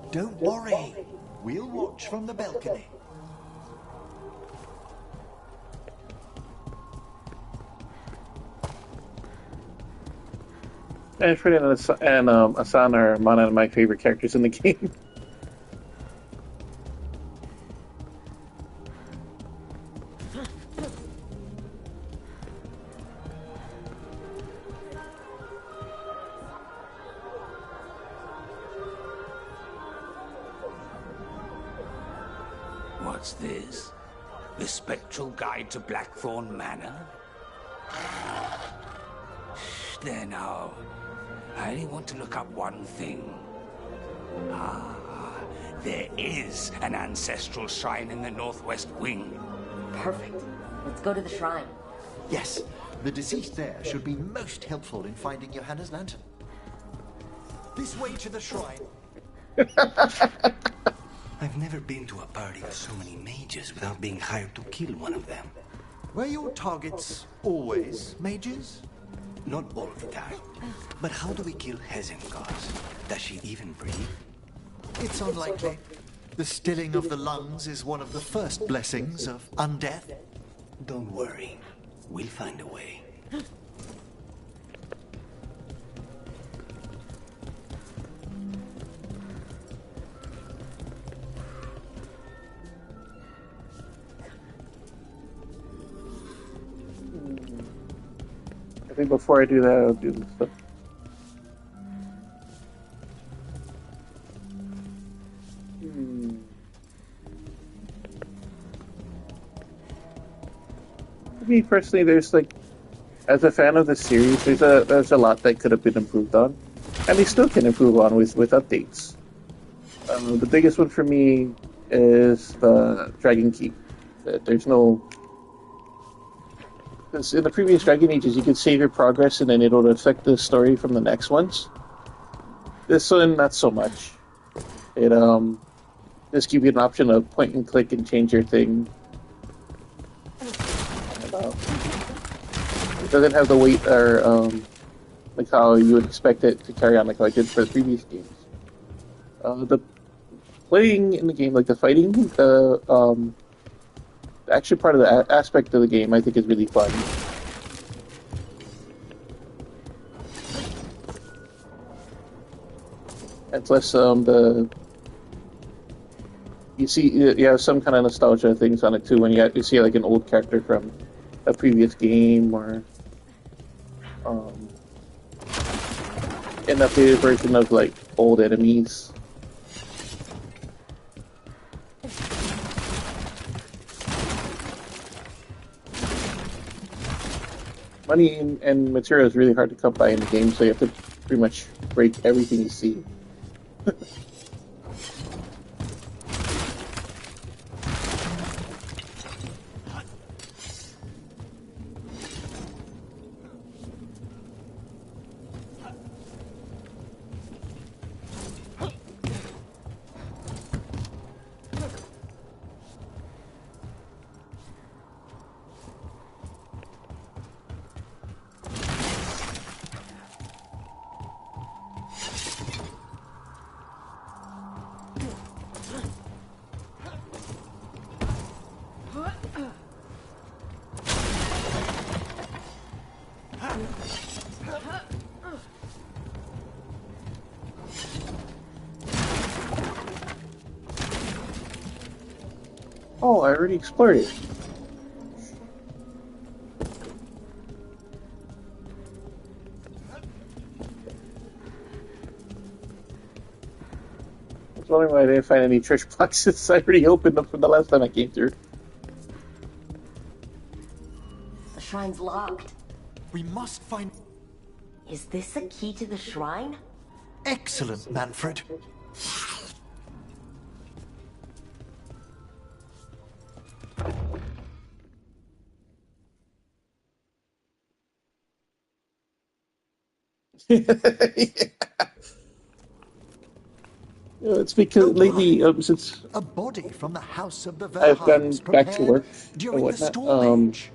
Don't worry. We'll watch from the balcony. Manfred and Asan are one of my favorite characters in the game. What's this? The Spectral Guide to Blackthorn Manor? There now. I only want to look up one thing. Ah, there is an ancestral shrine in the northwest wing. Perfect. Let's go to the shrine. Yes, the deceased there should be most helpful in finding Johanna's lantern. This way to the shrine. I've never been to a party of so many mages without being hired to kill one of them. Were your targets always mages? Not all the time. But how do we kill Hezenkas? Does she even breathe? It's unlikely. The stilling of the lungs is one of the first blessings of undeath. Don't worry. We'll find a way. I think before I do that, I'll do this stuff. me personally, there's like, as a fan of the series, there's a lot that could have been improved on, and they still can improve on with updates. The biggest one for me is the Dragon Key. There's no, because in the previous Dragon Ages, you could save your progress and then it'll affect the story from the next ones. This one, not so much. It just give you an option of point and click and change your thing. And, it doesn't have the weight or like how you would expect it to carry on, like how I did for the previous games. The playing in the game, like the fighting, the action part of the aspect of the game, I think is really fun. And plus, you have some kind of nostalgia things on it too when you see like an old character from a previous game or an updated version of like old enemies. Money and material is really hard to come by in the game, so you have to pretty much break everything you see. Oh, I already explored it. I was wondering why I didn't find any treasure boxes. I already opened them from the last time I came through. The shrine's locked. We must find... Is this a key to the shrine? Excellent, Manfred. Yeah. It's because lately, since a body from the house of the I've gotten back to work and during the whatnot, Storm Age.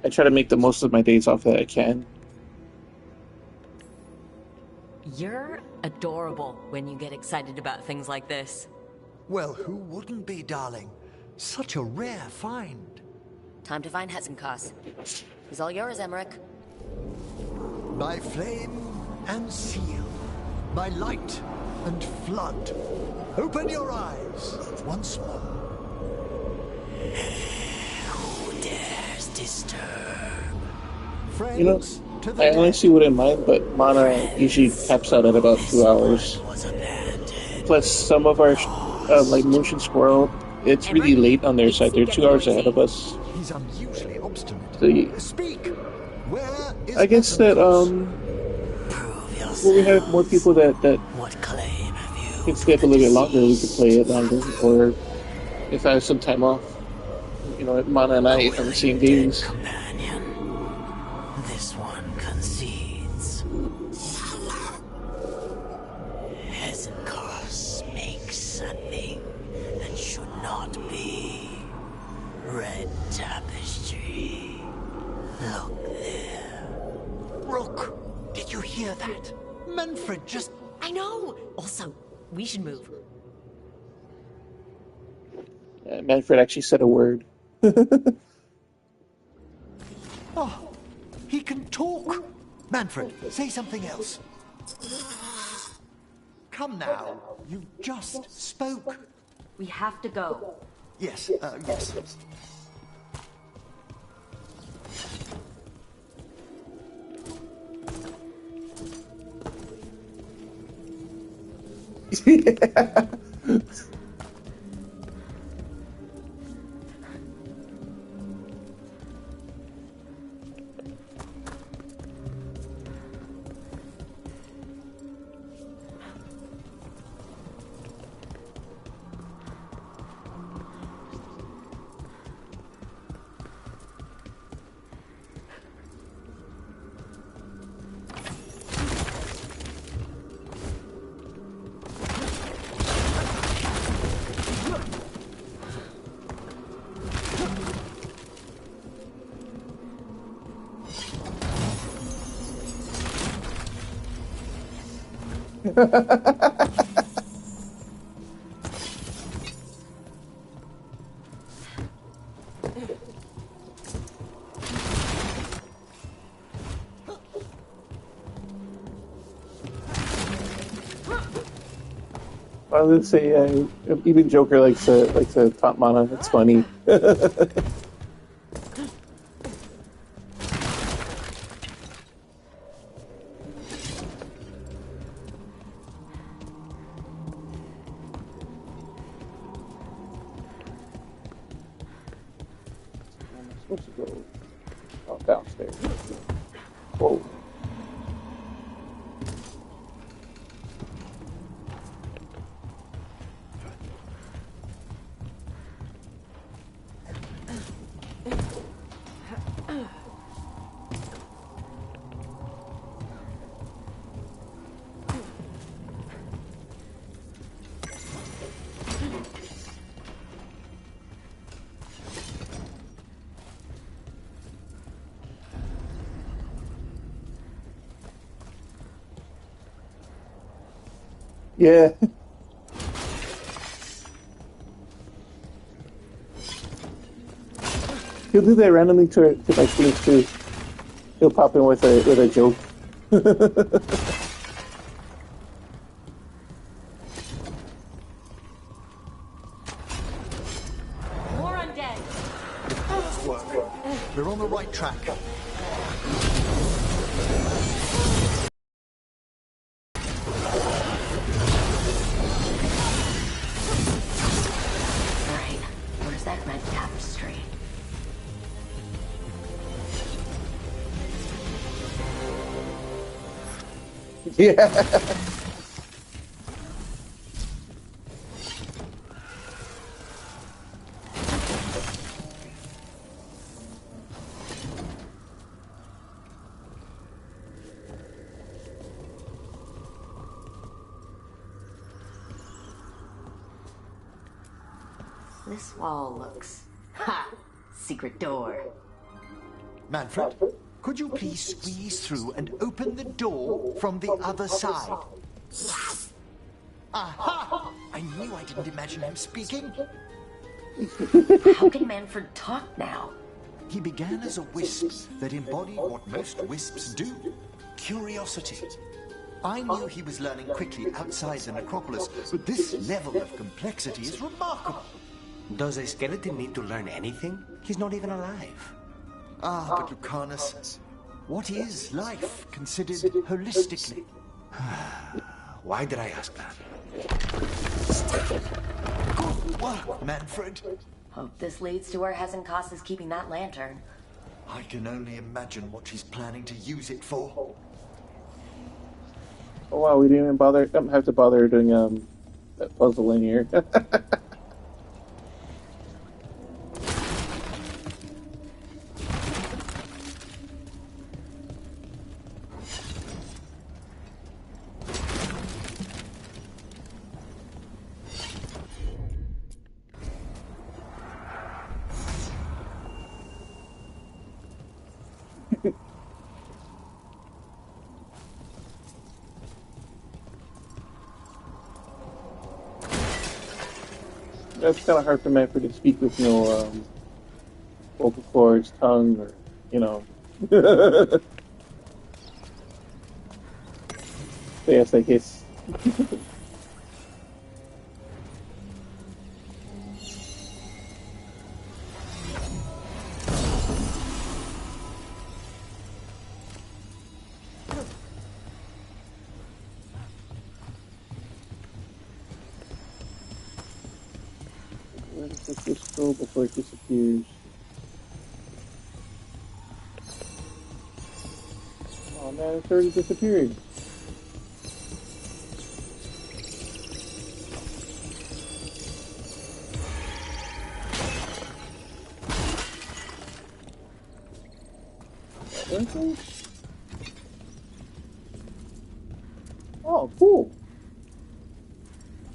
I try to make the most of my days off that I can. You're adorable when you get excited about things like this. Well, who wouldn't be, darling? Such a rare find. Time to find Hezenkos. He's all yours, Emmerich. By flame and seal, by light and flood, open your eyes once more. Who dares disturb? Friends, you know, I honestly wouldn't mind, but mana usually caps out at about 2 hours. Plus, some of our, like Motion Squirrel, it's really late on their side. They're 2 hours ahead of us. He's unusually obstinate. So, speak. Where is I guess that when we have more people that can stay up a little bit longer, we could play it longer. Or if I have some time off, you know, Mana and I on the same days. This one concedes. Hezenkos makes a thing that should not be. Red tapestry. Look there. Rook, did you hear that? Manfred just... I know! Also, we should move. Manfred actually said a word. Oh, he can talk. Manfred, say something else. Come now, you just spoke. We have to go. Yes, yes. Yeah. I was gonna say, even Joker likes a top mana. It's funny. Supposed to go downstairs. Whoa. Yeah. He'll do that randomly to my streams too. He'll pop in with a joke. More undead. Nice work. We're on the right track. Right. Where's that red tapestry? Yeah. This wall looks... Ha! Secret door. Manfred, could you please squeeze through and open the door from the other side? Aha! I knew I didn't imagine him speaking. How can Manfred talk now? He began as a wisp that embodied what most wisps do. Curiosity. I knew he was learning quickly outside the necropolis, but this level of complexity is remarkable. Does a skeleton need to learn anything? He's not even alive. Ah, but Lucanus, what is life considered holistically? Why did I ask that? Good work, Manfred. Hope this leads to where Hezekiah is keeping that lantern. I can only imagine what she's planning to use it for. Oh wow, we didn't even bother. Have to bother doing that puzzle in here. That's kind of hard for Manfred to speak with no vocal cords, tongue, or So yes, I guess. Where does this go before it disappears? Oh man, it's already disappeared. Oh, cool.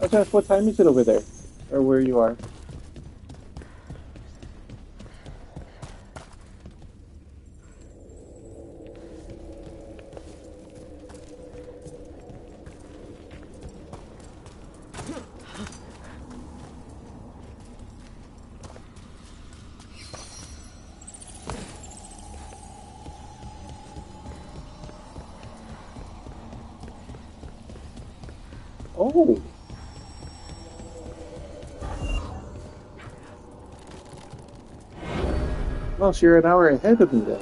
I was asked what time is it over there, or where you are. Oh. Well, so you're an hour ahead of me then.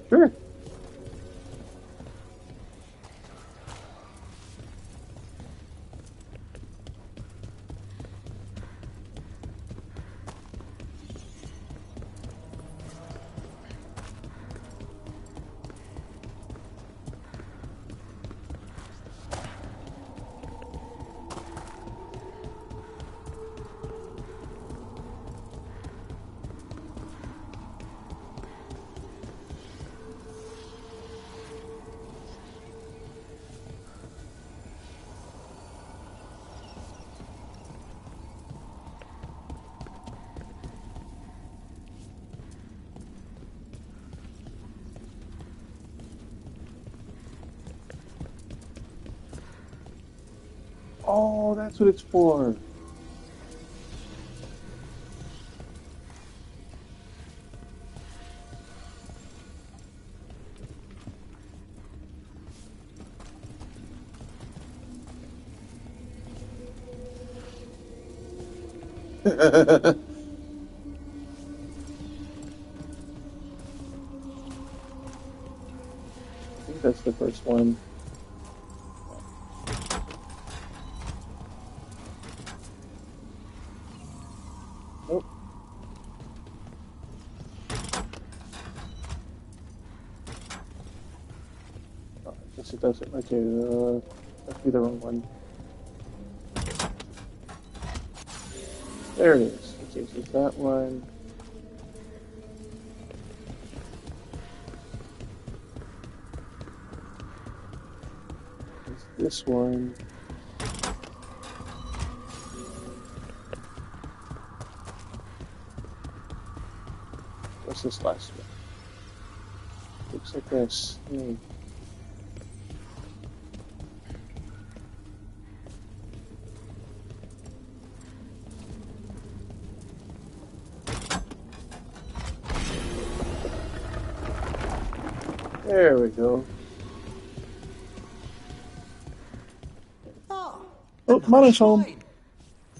Sure. Oh, that's what it's for. I think that's the first one. Nope. Oh, I guess it doesn't. Okay, must be the wrong one. There it is. Okay, so it's that one. It's this one. What's this last one? Looks like this. There we go. Oh, Mama's home.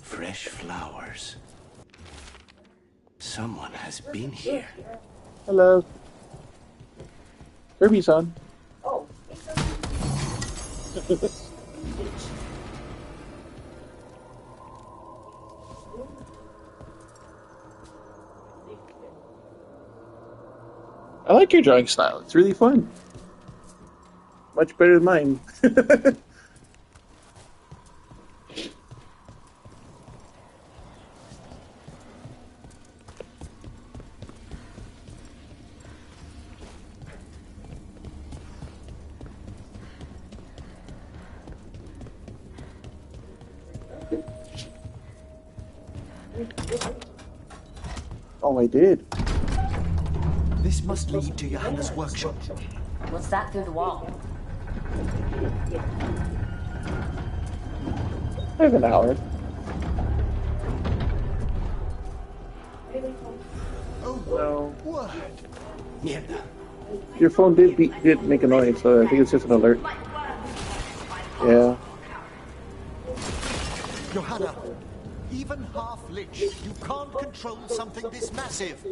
Fresh flowers. Someone has been here. Hello. Kirby's on. Oh. I like your drawing style. It's really fun. Much better than mine. Oh, I did. This must lead to Johanna's workshop. What's that through the wall? I have an hour. Oh, no. What? Mierda. Your phone did make a noise, so I think it's just an alert. Yeah. Johanna, even half-lich, you can't control something this massive.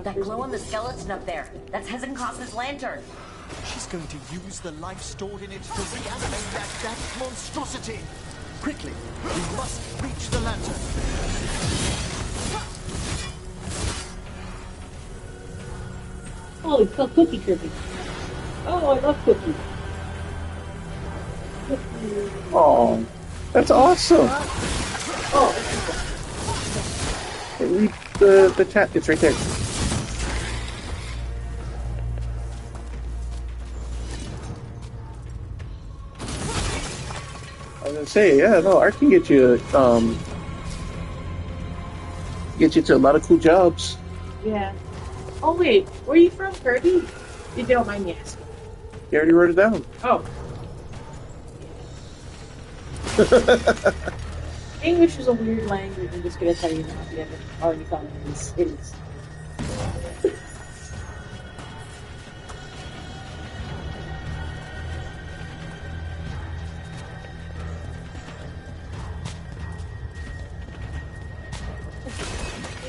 That glow on the skeleton up there. That's Hezekiah's lantern. She's going to use the life stored in it to reanimate that monstrosity. Quickly, we must reach the lantern. Oh, it's called Cookie Kirby. Oh, I love cookies. Oh, that's awesome. Oh. Hey, read the chat. It's right there. I was gonna say, yeah, no, art can get you to a lot of cool jobs. Yeah. Oh wait, where are you from, Kirby? If you don't mind me asking. You already wrote it down. Oh. English is a weird language. I'm just gonna tell you now if you haven't already thought of this. It is.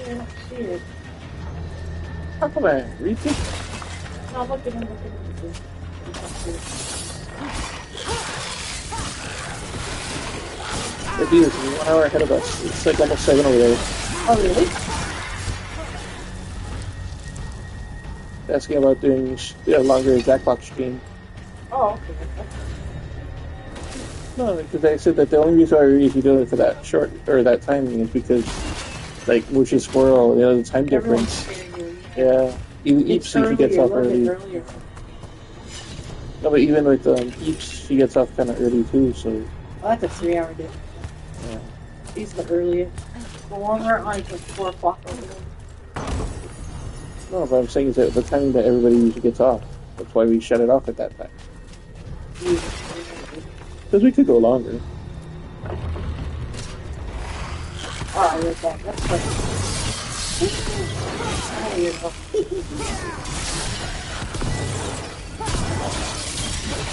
Yeah, shit. How come I read it? No, look at him. The dude is 1 hour ahead of us. It's like almost 7 over there. Oh, really? Asking about doing a longer Jackbox stream. Oh, okay. No, because I said that the only reason I usually do it for that short or that timing is because, like, Mushy Squirrel, the time difference. Yeah, Eeps usually gets off early. No, but even with Eeps, she gets off kind of early too. So. Oh, that's a 3-hour day. Yeah. He's the earliest. The one we're on is like 4 o'clock over there. No, what I'm saying is that the timing that everybody usually gets off. That's why we shut it off at that time. Because we could go longer. Oh, I read that. That's funny. Oh, you know.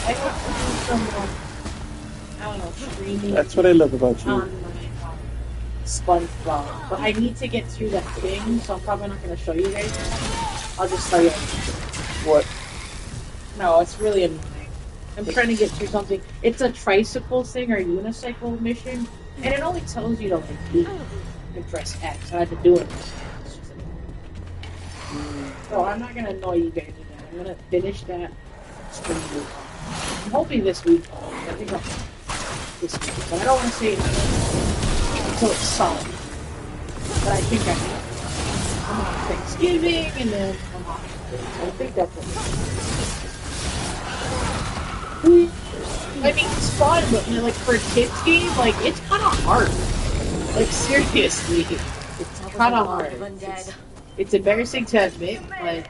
I got to do some, I don't know, streaming. That's what I love about you. On my SpongeBob. But I need to get through that thing, so I'm probably not going to show you guys. I'll just tell you. What? No, it's really annoying. I'm trying to get through something. It's a tricycle thing or unicycle mission, and it only tells you to like B and press X. I had to do it. So I'm not gonna annoy you guys with that. I'm gonna finish that stream. I'm hoping this week. I think I'll this week, but I don't want to say it until it's solid. But I think I'm on Thanksgiving, and then I'm off. So I think that's what. I mean, it's fun, but you know, like for a kids game, like it's kind of hard. Like seriously, it's kind of hard. It's embarrassing to admit, but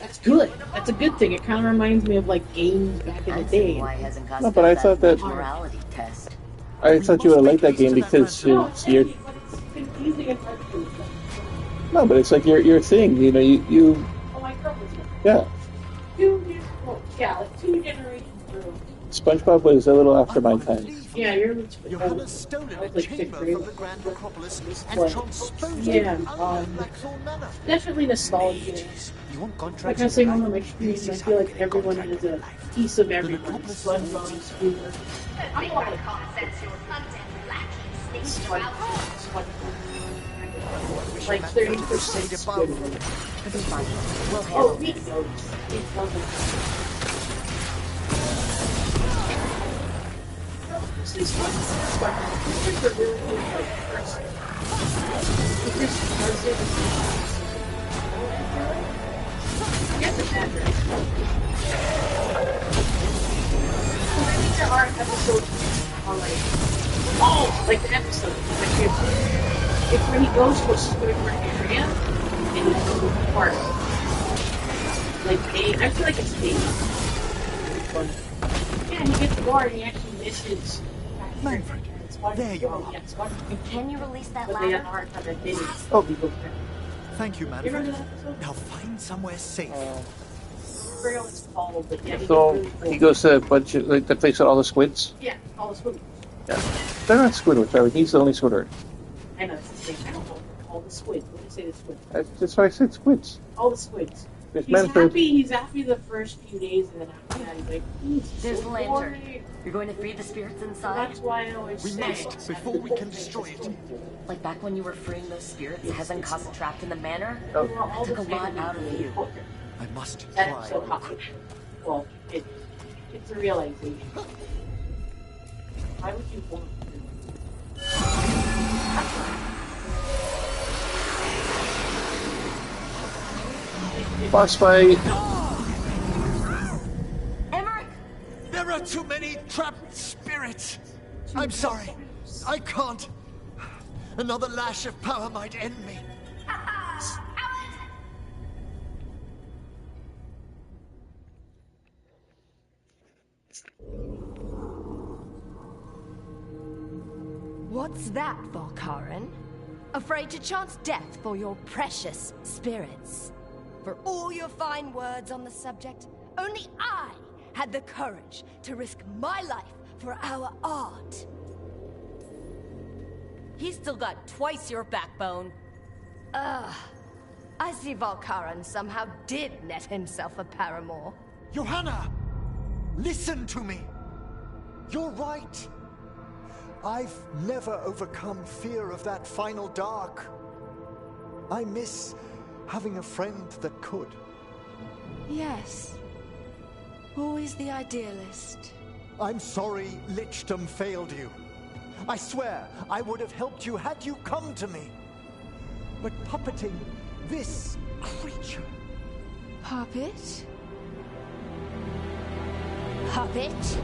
that's good. That's a good thing. It kind of reminds me of like games back in the day. No, but I thought that I thought you would have liked that game because it's your. No, but it's like your thing. You know, you. Oh, my girlfriend's yeah. Like 2 generations. SpongeBob was a little after my time. Yeah, you're Johanna's stolen a chamber from the Grand Necropolis and transposed it in Blackthorn Manor. Definitely nostalgia. Like I was saying on my streams, I feel like everyone has a piece of everyone. SpongeBob, Scooter. I'm like like 30% Squidward. Oh, Meat Notes. This is like a really good person. Get the address. There are episodes on like the episode. It's when he goes to a Squidward area and he goes to the park. Like I feel like it's yeah, he gets bored and he actually misses. Manfred, there you are. Can you release that But they ladder? have a hard time at getting Oh, thank you, You Manfred. remember that episode? Now find somewhere safe. I forget what it's called, but yeah. So he goes to a bunch of, like the place with all the squids. Yeah, all the Squidwards. Yeah, they're not Squidward. Sorry, he's the only Squidward. I know, it's the same. I don't know. All the squids. What do you say the squids? That's why I said squids. All the squids. There's He's Manfred. happy the first few days, and then after that he's like, There's so the lantern. boring. You're going to feed the spirits inside? That's why I always say before we can destroy it. Like back when you were freeing those spirits Heaven caused trapped in the manor? Oh. It took a lot out of you. I must That try. episode happened. Well, it's a realization. Why would you want Boss fight. There are too many trapped spirits. I'm sorry. I can't. Another lash of power might end me. What's that, Valkaran? Afraid to chance death for your precious spirits? For all your fine words on the subject, only I had the courage to risk my life for our art. He's still got twice your backbone. I see Valkaran somehow did net himself a paramour. Johanna! Listen to me! You're right! I've never overcome fear of that final dark. I miss having a friend that could. Yes. Always the idealist. I'm sorry Lichdom failed you. I swear I would have helped you had you come to me. But puppeting this creature... Puppet? Puppet?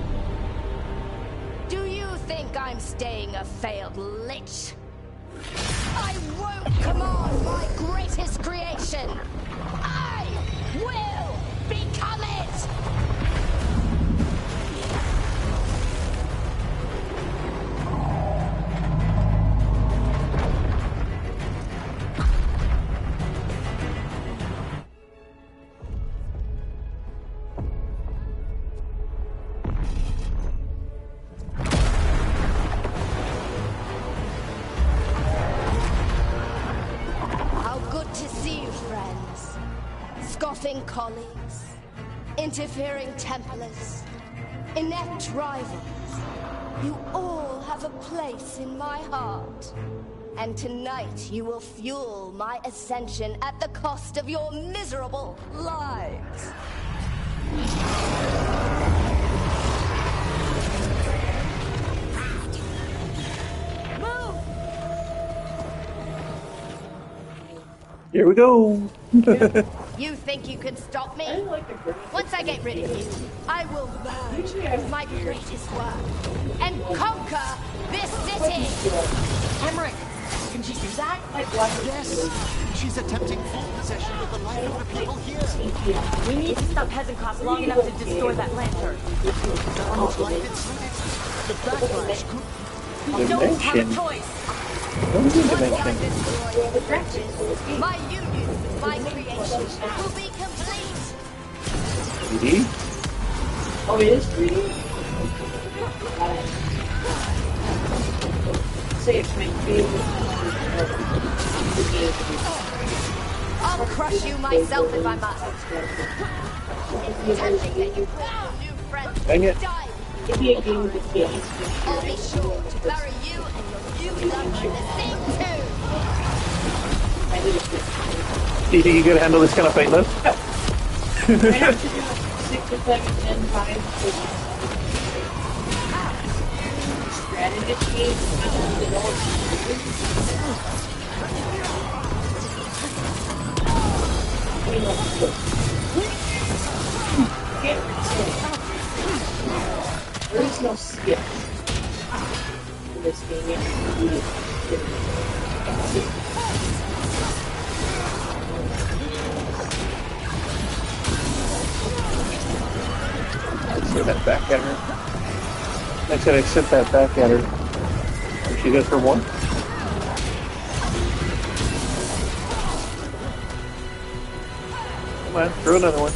Do you think I'm staying a failed lich? I won't command my greatest creation! I will become it! Scoffing colleagues, interfering Templars, inept rivals. You all have a place in my heart. And tonight you will fuel my ascension at the cost of your miserable lives. Move! Here we go. You think you can stop me? Once I get rid of you, I will merge with my greatest work and conquer this city! Emmerich, can she do that? Yes! She's attempting full possession of the life of the people here! We need to stop Hezenkopf long enough to destroy that lantern. Sounds like it's the backlash could... We don't have a choice! Once I destroy the wretches, my union with my creation will be complete! 3D? Oh, it is 3D? Say it's my favorite. I'll crush you myself if I must. It's tempting that you found new friends Dang it. die. Give me a game with the kids. I'll be sure to bury you and your new love in the same tomb. Do you think you could handle this kind of fate, Liv? I have to do 6 of them and then 5 strategy there is no skill in this game. I sent that back at her. I said I sent that back at her. She goes for one. Come on, throw another one.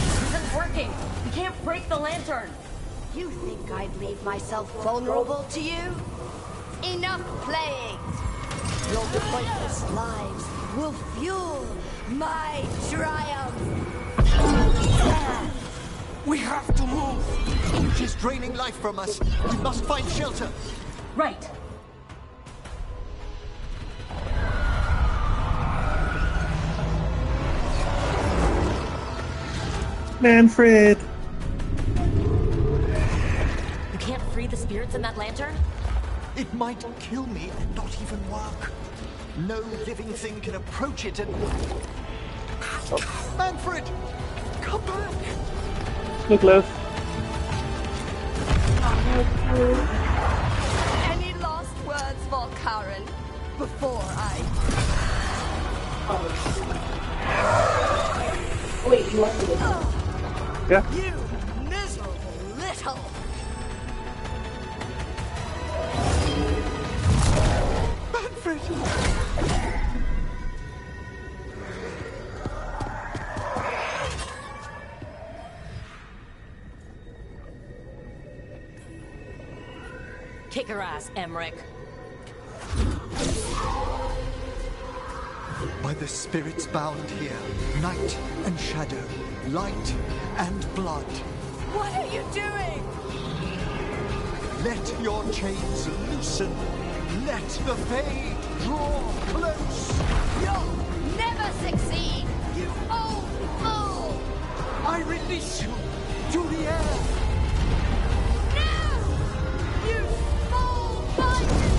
This isn't working. We can't break the lantern. You think I'd leave myself vulnerable to you? Enough playing! Your pointless lives will fuel my triumph! We have to move! She's draining life from us. We must find shelter. Right. Manfred! You can't free the spirits in that lantern? It might kill me and not even work. No living thing can approach it and... Manfred! Come back! Nicholas. Any last words for Karen before I... Wait, you want to Yeah. You miserable little... Manfred! Kick her ass, Emmerich. By the spirits bound here, night and shadow, light and blood. What are you doing? Let your chains loosen. Let the fade draw close. You'll never succeed, you old fool! I release you to the air. No! You small bite!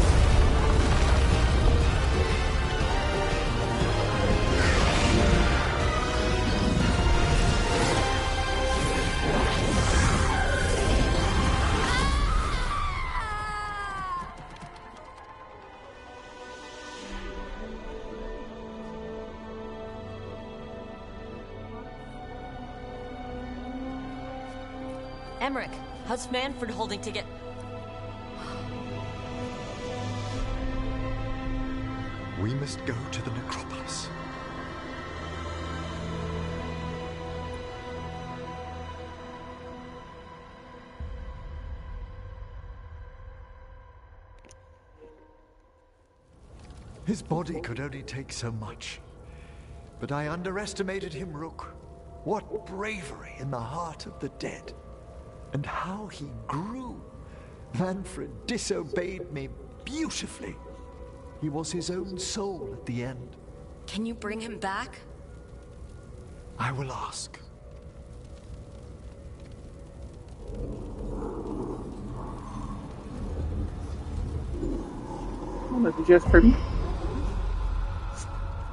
Emmerich, how's Manfred holding together? We must go to the necropolis. His body could only take so much. But I underestimated him, Rook. What bravery in the heart of the dead. And how he grew. Manfred disobeyed me beautifully. He was his own soul at the end. Can you bring him back? I will ask. Oh, did you just heard me?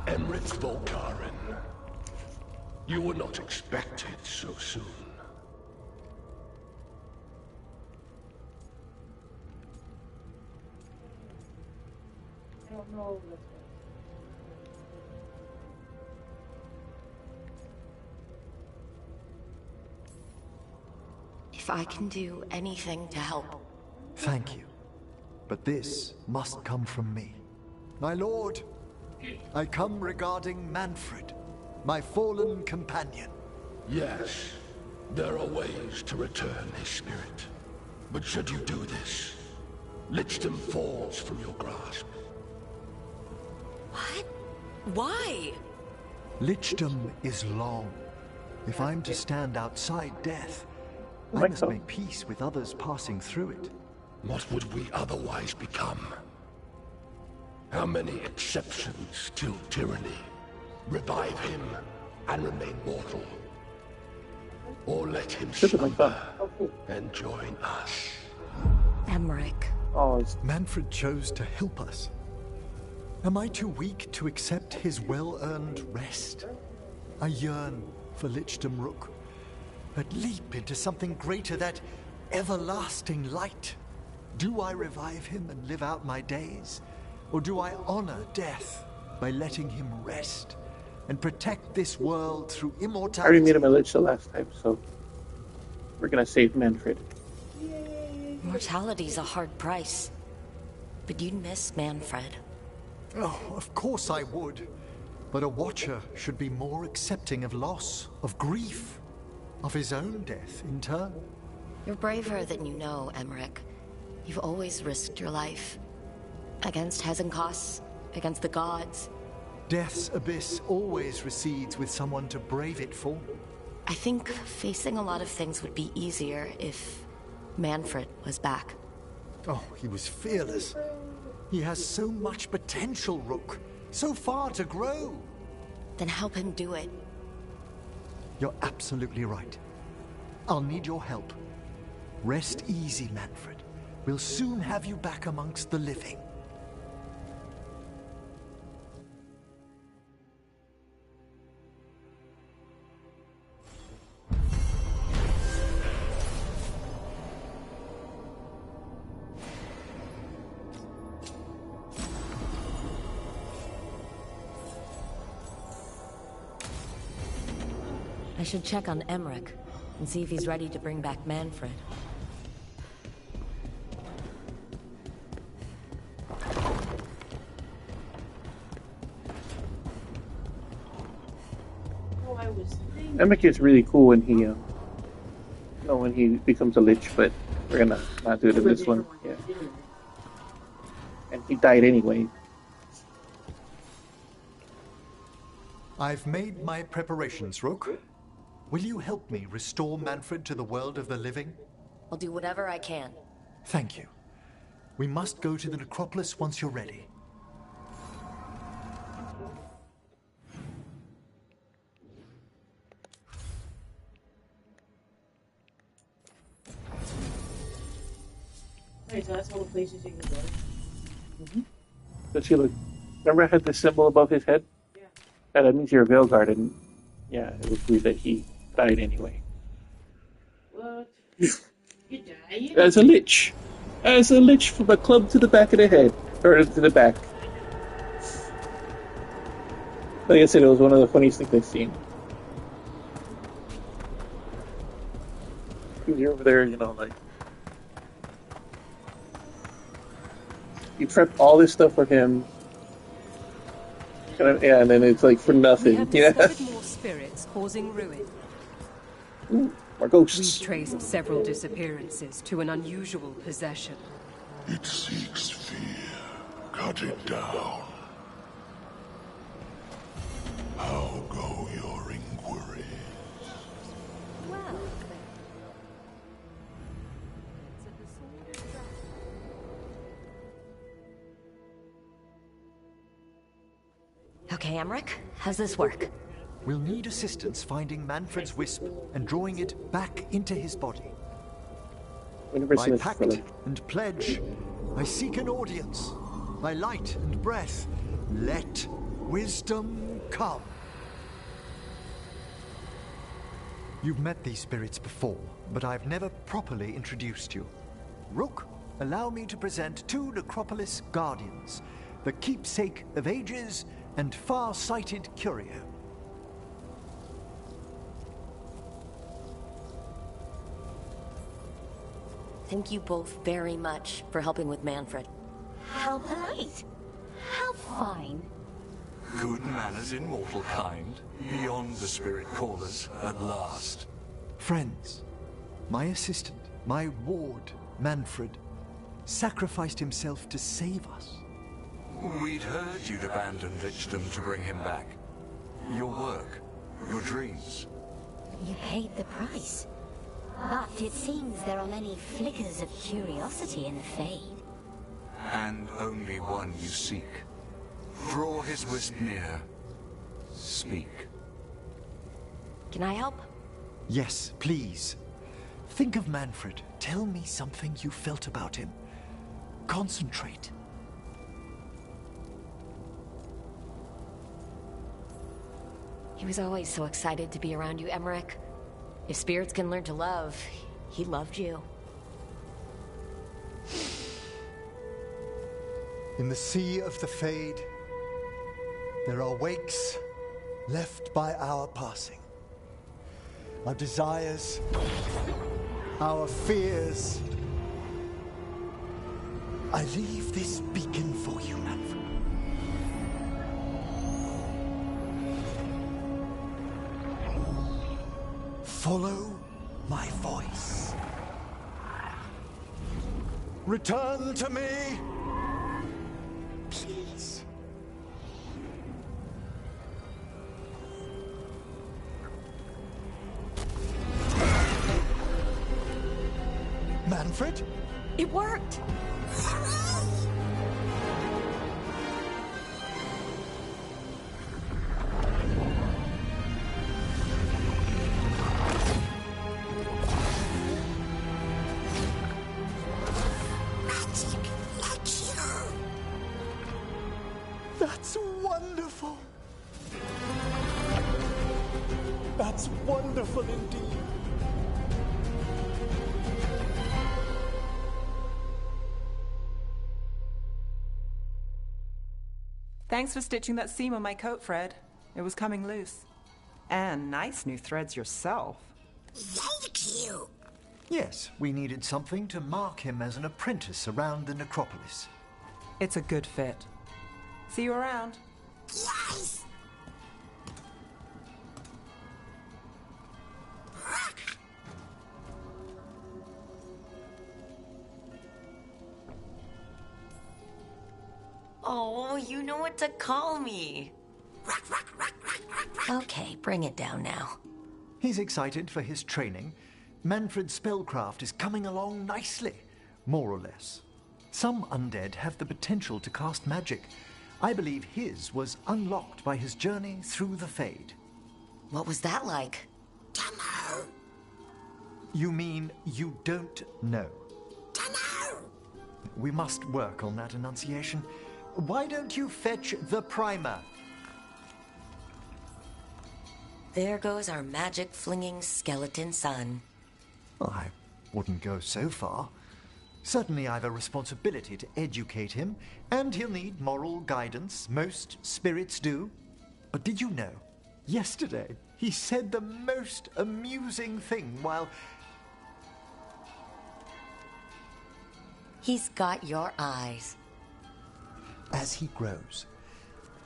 Emmerich Volkaren. You were not expected so soon. I don't know. If I can do anything to help. Thank you. But this must come from me. My lord, I come regarding Manfred, my fallen companion. Yes, there are ways to return his spirit. But should you do this, Lichdom falls from your grasp. What? Why? Lichdom is long. If I'm to stand outside death, I must make peace with others passing through it. What would we otherwise become? How many exceptions to tyranny? Revive him and remain mortal. Or let him slumber and join us. Emmerich. Oh, Manfred chose to help us. Am I too weak to accept his well-earned rest? I yearn for Lichdom Rook, but leap into something greater, that everlasting light. Do I revive him and live out my days? Or do I honor death by letting him rest and protect this world through I immortality? already made him a lich the last time, so we're gonna save Manfred. Mortality's a hard price. But you'd miss Manfred. Oh, of course I would. But a Watcher should be more accepting of loss, of grief, of his own death in turn. You're braver than you know, Emmerich. You've always risked your life. Against Hezenkos, against the gods. Death's abyss always recedes with someone to brave it for. I think facing a lot of things would be easier if Manfred was back. Oh, he was fearless. He has so much potential, Rook. So far to grow. Then help him do it. You're absolutely right. I'll need your help. Rest easy, Manfred. We'll soon have you back amongst the living. should check on Emmerich and see if he's ready to bring back Manfred. Emmerich is really cool when he, when he becomes a lich, but we're gonna not do it in this one. Yeah. And he died anyway. I've made my preparations, Rook. Will you help me restore Manfred to the world of the living? I'll do whatever I can. Thank you. We must go to the necropolis once you're ready. Wait, so that's all the places you can go? Mm-hmm. Does he look... Remember I had the symbol above his head? Yeah. That means you're a Veilguard, and yeah, it would prove that he died anyway. What? You died? As a lich. As a lich from a club to the back of the head. Or to the back. Like I said, it was one of the funniest things I've seen. You're over there, like... You prep all this stuff for him. Yeah, and then it's like for nothing. We have discovered more spirits causing ruin. Ooh, more ghosts. We've traced several disappearances to an unusual possession. It seeks fear. Cut it down. How go your inquiries? Well, Okay, Emmerich, how's this work? We'll need assistance finding Manfred's wisp and drawing it back into his body. By pact and pledge, I seek an audience. By light and breath, let wisdom come. You've met these spirits before, but I've never properly introduced you. Rook, allow me to present two Necropolis Guardians, the keepsake of ages and far-sighted curio. Thank you both very much for helping with Manfred. How polite. How fine. Good manners in mortal kind, beyond the spirit callers at last. Friends, my assistant, my ward, Manfred, sacrificed himself to save us. We'd heard you'd abandoned Lichdom to bring him back. Your work, your dreams. You paid the price. But it seems there are many flickers of curiosity in the Fade. And only one you seek. Draw his wisp near. Speak. Can I help? Yes, please. Think of Manfred. Tell me something you felt about him. Concentrate. He was always so excited to be around you, Emmerich. If spirits can learn to love, he loved you. In the sea of the Fade, there are wakes left by our passing. Our desires, our fears. I leave this beacon for you, Manfred. Follow my voice. Return to me, please. Manfred? It worked! That's wonderful. That's wonderful indeed. Thanks for stitching that seam on my coat, Fred. It was coming loose. And nice new threads yourself. Thank you. Yes, we needed something to mark him as an apprentice around the necropolis. It's a good fit. See you around. Yes. Oh, you know what to call me. Okay, bring it down now. He's excited for his training. Manfred's spellcraft is coming along nicely, more or less. Some undead have the potential to cast magic. I believe his was unlocked by his journey through the Fade. What was that like? Dunno. You mean you don't know? Dunno. We must work on that enunciation. Why don't you fetch the primer? There goes our magic-flinging skeleton son. I wouldn't go so far. Certainly I've a responsibility to educate him, and he'll need moral guidance. Most spirits do. But did you know? Yesterday, he said the most amusing thing while... He's got your eyes. As he grows,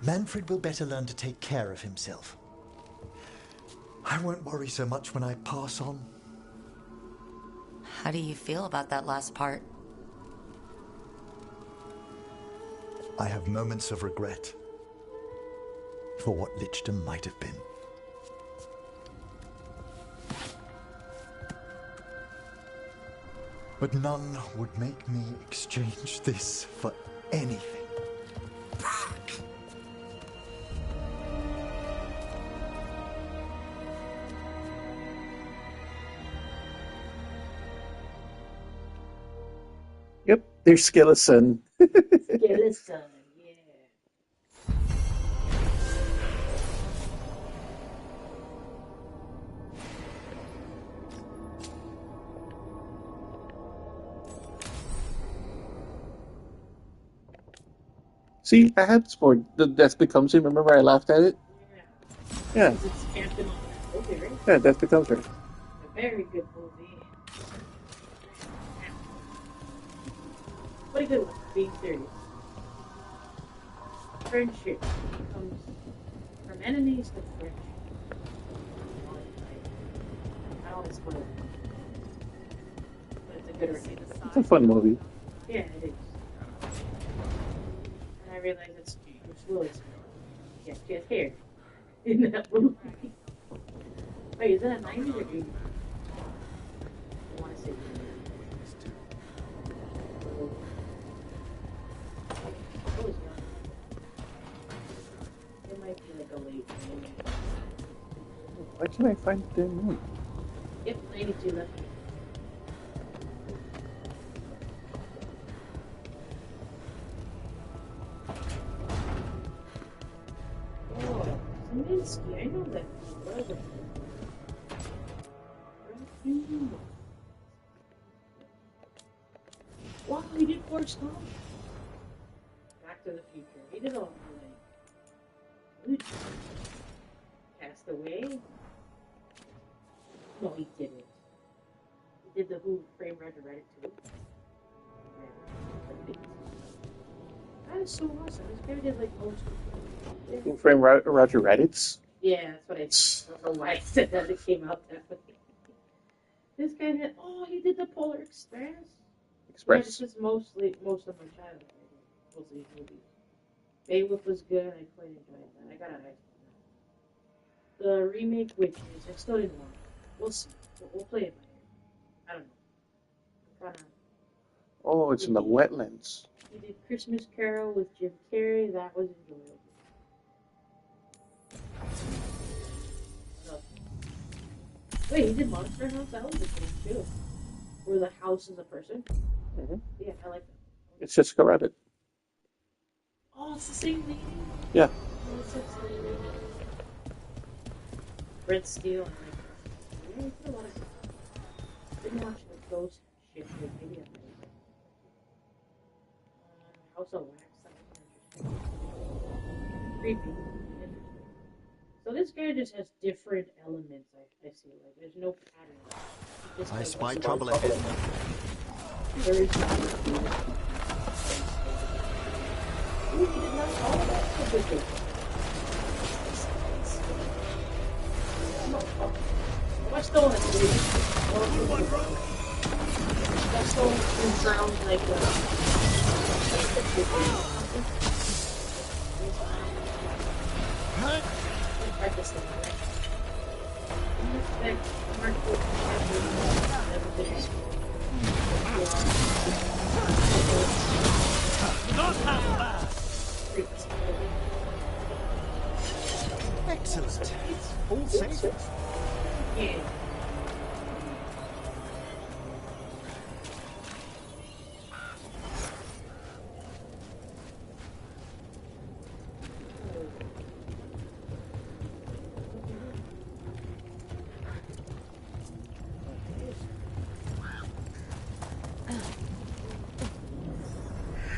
Manfred will better learn to take care of himself. I won't worry so much when I pass on. How do you feel about that last part? I have moments of regret for what Lichdom might have been. But none would make me exchange this for anything. Yep, there's Skeleton. Skeleton, yeah. See, I had this board. The Death Becomes Her. Remember I laughed at it? Yeah. It's Captain on that movie, right? Yeah, Death Becomes Her. A very good movie. What a good one, being serious. Friendship comes from enemies to friendship. I don't want to spoil it. But it's a good review. It's a fun movie. Yeah, it is. And I realize it's Bruce Willis. Yeah, she has hair in that movie. Wait, is that a 90s or 80s? I want to say 80s. I was young. It might be like a late 90s. Why can't I find the damn movie? Yep, 92 left. Oh, Zelensky, I know that. Wow, he did 4 songs. Back to the Future. He did all like Cast Away. No, he didn't. He did the Who Framed Roger Rabbit too. That is so awesome. This guy did like most of it. Who Framed Roger Rabbit's? Yeah, that's what I don't know why I said that. It came out that way. This guy did. Oh, he did the Polar Express. Yeah, this is most of my childhood. Mostly his movies. Beowulf was good. I quite enjoyed that. I got an ice on that. The remake Witches, I still didn't want it. We'll see. We'll play it by ear. I don't know. Oh, it's in the wetlands. He did Christmas Carol with Jim Carrey. That was enjoyable. Wait, he did Monster House? That was a good too. Where the house is a person? Mm-hmm. Yeah, I like that. It's Jessica Rabbit. Oh, it's the same lady? Yeah. Oh, it's the same lady. Red Steel and like, yeah, it's a lot of stuff. Didn't watch the ghost shit, but maybe at night. House of Wax, that was interesting. Creepy. Interesting. So this guy just has different elements. I see. Like there's no pattern. He just I has, spy like, trouble ahead. There is nothing. Ooh, he did not call that. That's a good thing. Am I still in the city? Am I still in drowned like practice them, right? Excellent. All safe. Yeah.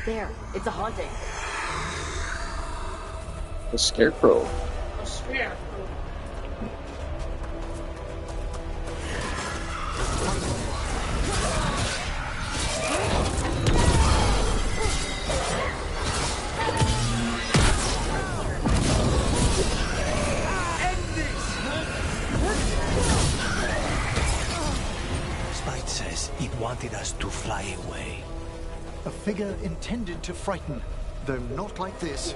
There, it's a haunting. The scarecrow. A scarecrow. Spite says it wanted us to fly away. A figure intended to frighten, though not like this.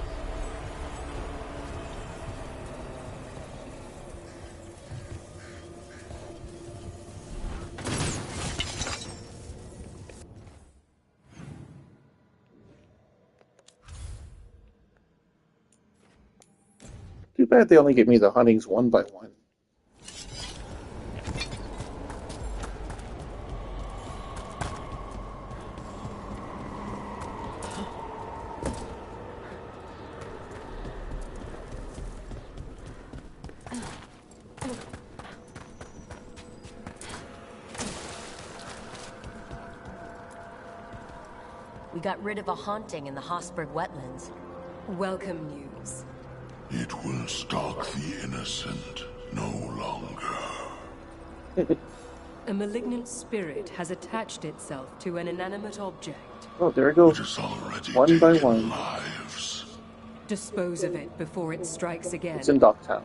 Too bad they only give me the huntings one by one. We got rid of a haunting in the Hosberg wetlands. Welcome news. It will stalk the innocent no longer. A malignant spirit has attached itself to an inanimate object. Oh, there we go. One by one. Lives. Dispose of it before it strikes again. It's in Docktown.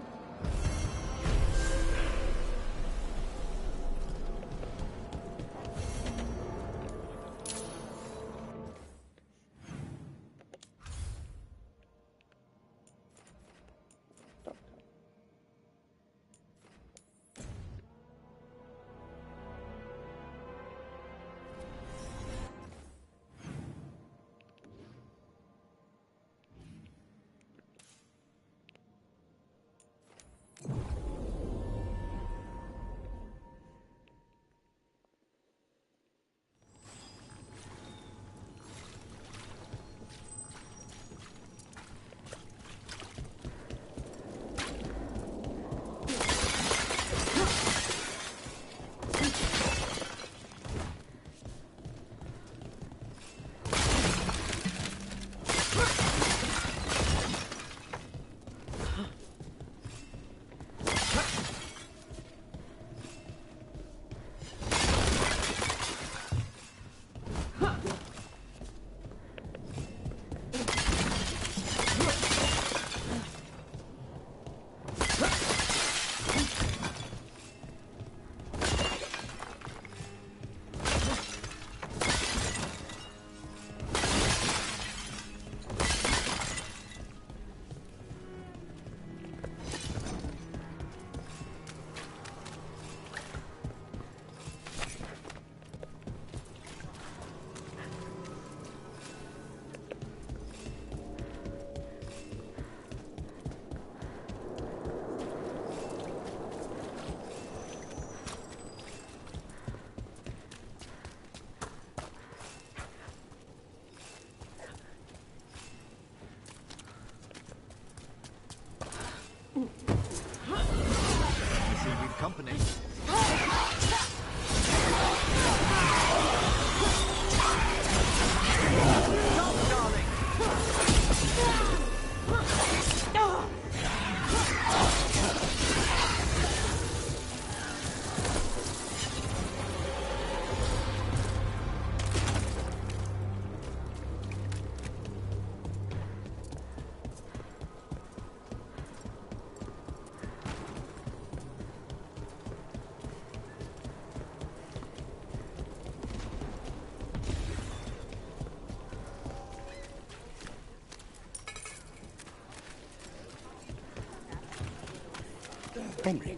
Emric,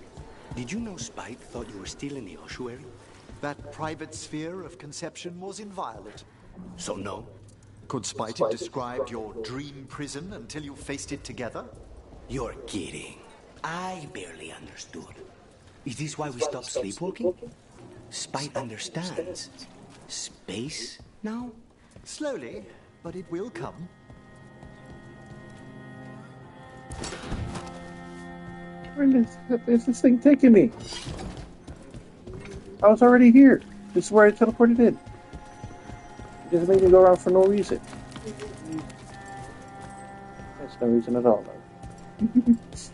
did you know Spite thought you were still in the ossuary? That private sphere of conception was inviolate. So no? Could Spite have described your dream prison until you faced it together? You're kidding. I barely understood. Is this why we stopped sleepwalking? Spite understands. Space now? Slowly, but it will come. Where is this thing taking me? I was already here. This is where I teleported in. It just made me go around for no reason. That's no reason at all, though. Is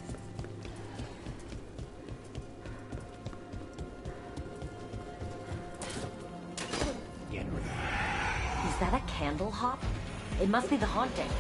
that a candle hop? It must be the haunting.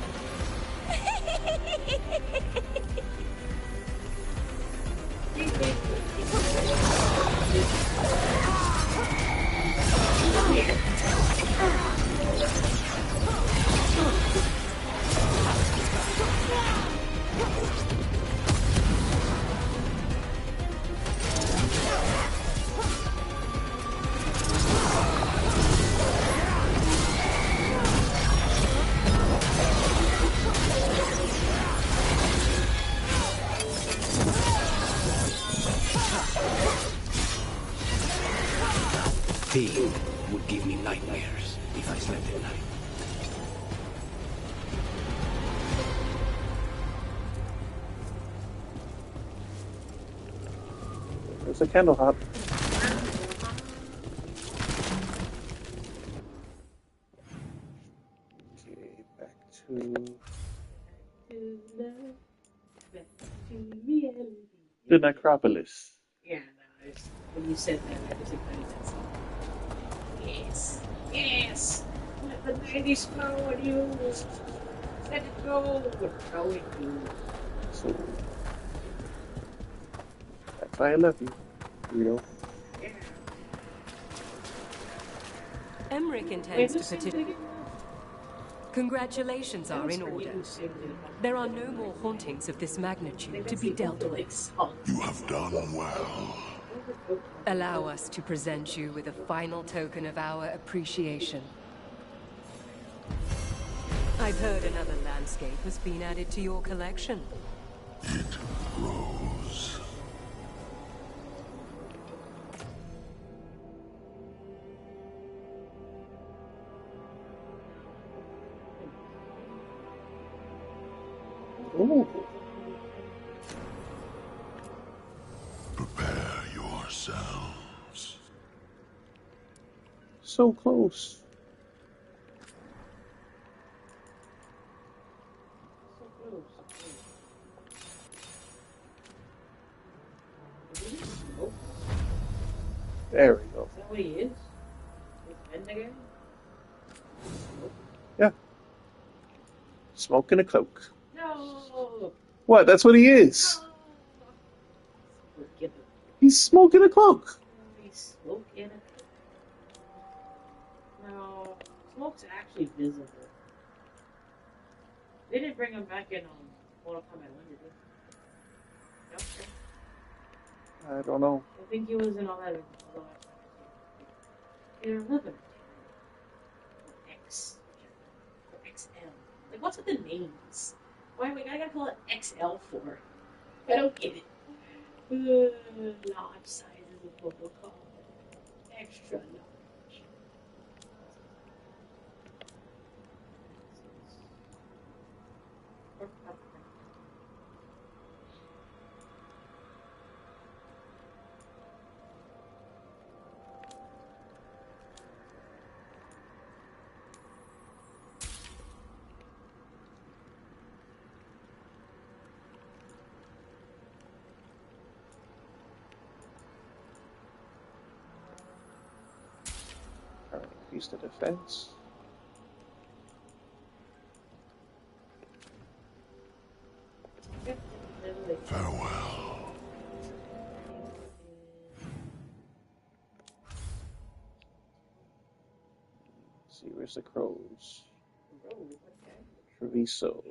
Thing would give me nightmares if I slept at night. There's a candle hop. Okay, back to the necropolis. Yeah, no, when you said that, I was excited. Yes, yes! Let the 90s flow on you! Let it go! We're going to. So that's why I love you, Rito. Yeah. Emric intends to petition. Congratulations are in order. There are no more hauntings of this magnitude to be dealt with. You have done well. Allow us to present you with a final token of our appreciation. I've heard another landscape has been added to your collection. It grows. Ooh. Prepare yourselves. So close. There we go. Is that what he is? He's been again? Yeah. Smoke in a cloak. No! What? That's what he is. Forgive him. He's smoking a cloak. He's smoking. No, smoke's actually visible. They didn't bring him back in on Mortal Kombat 1, did they? No? I don't know. I think he was in all that. They're 11. Or X. Or XL. Like, what's with the names? Why am I gotta call it XL for? I don't get it. Large sizes of Mortal Kombat. Extra large. Increase the defense. Farewell. Let's see, where's the crows? Treviso.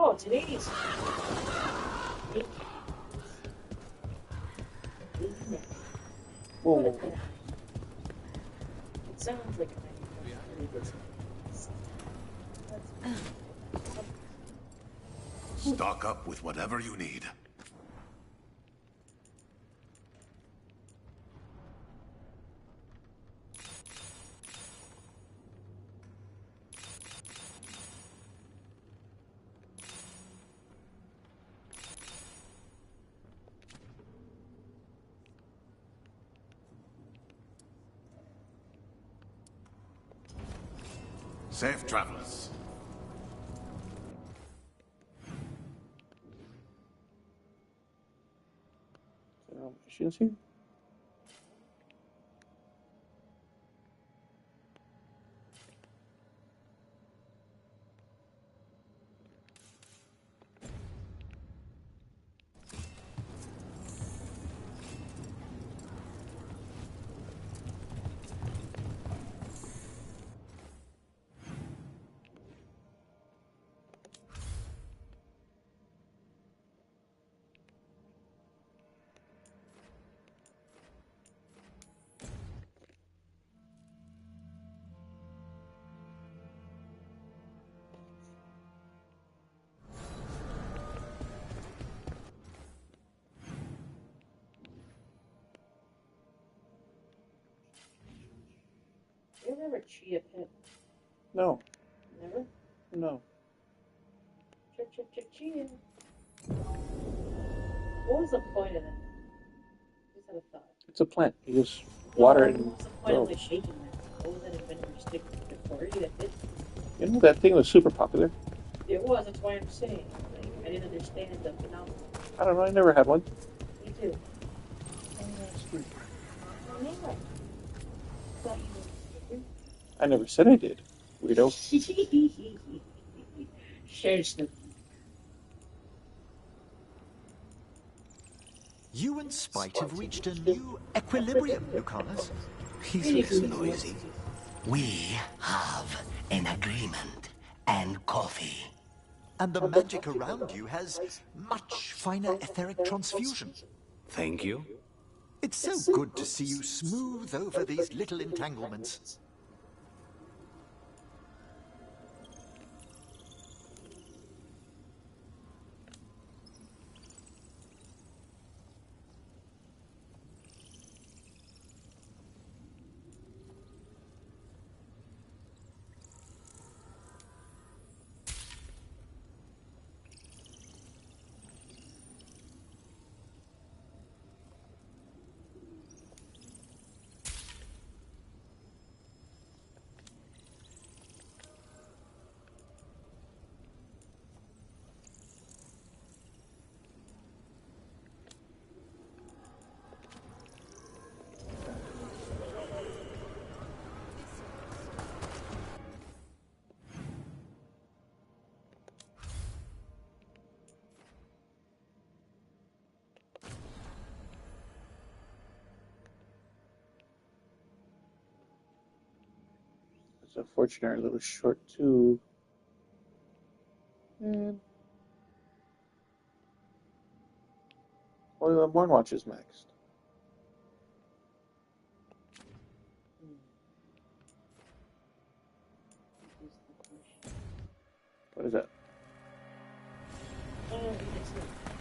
Oh, today's. Whoa. It sounds like Stock up with whatever you need. Safe travels. Machines here? You remember Chia Pet? No. Never? No. Chia. What was the point of that? Just had a thought. It's a plant. You just water it What and was the point grow. of like shaking that? What was that inventor stick for? That it? You know, that thing was super popular. It was, that's why I'm saying. Like, I didn't understand the phenomenon. I don't know, I never had one. Me too. I never said I did. Weirdo. Shares them. You and Spite have reached a new equilibrium, Lucanus. He looks noisy. We have an agreement and coffee. And the magic around you has much finer etheric transfusion. Thank you. It's so good to see you smooth over these little entanglements. It's unfortunate, our little short tube. And only the Morn Watch is maxed. What is that?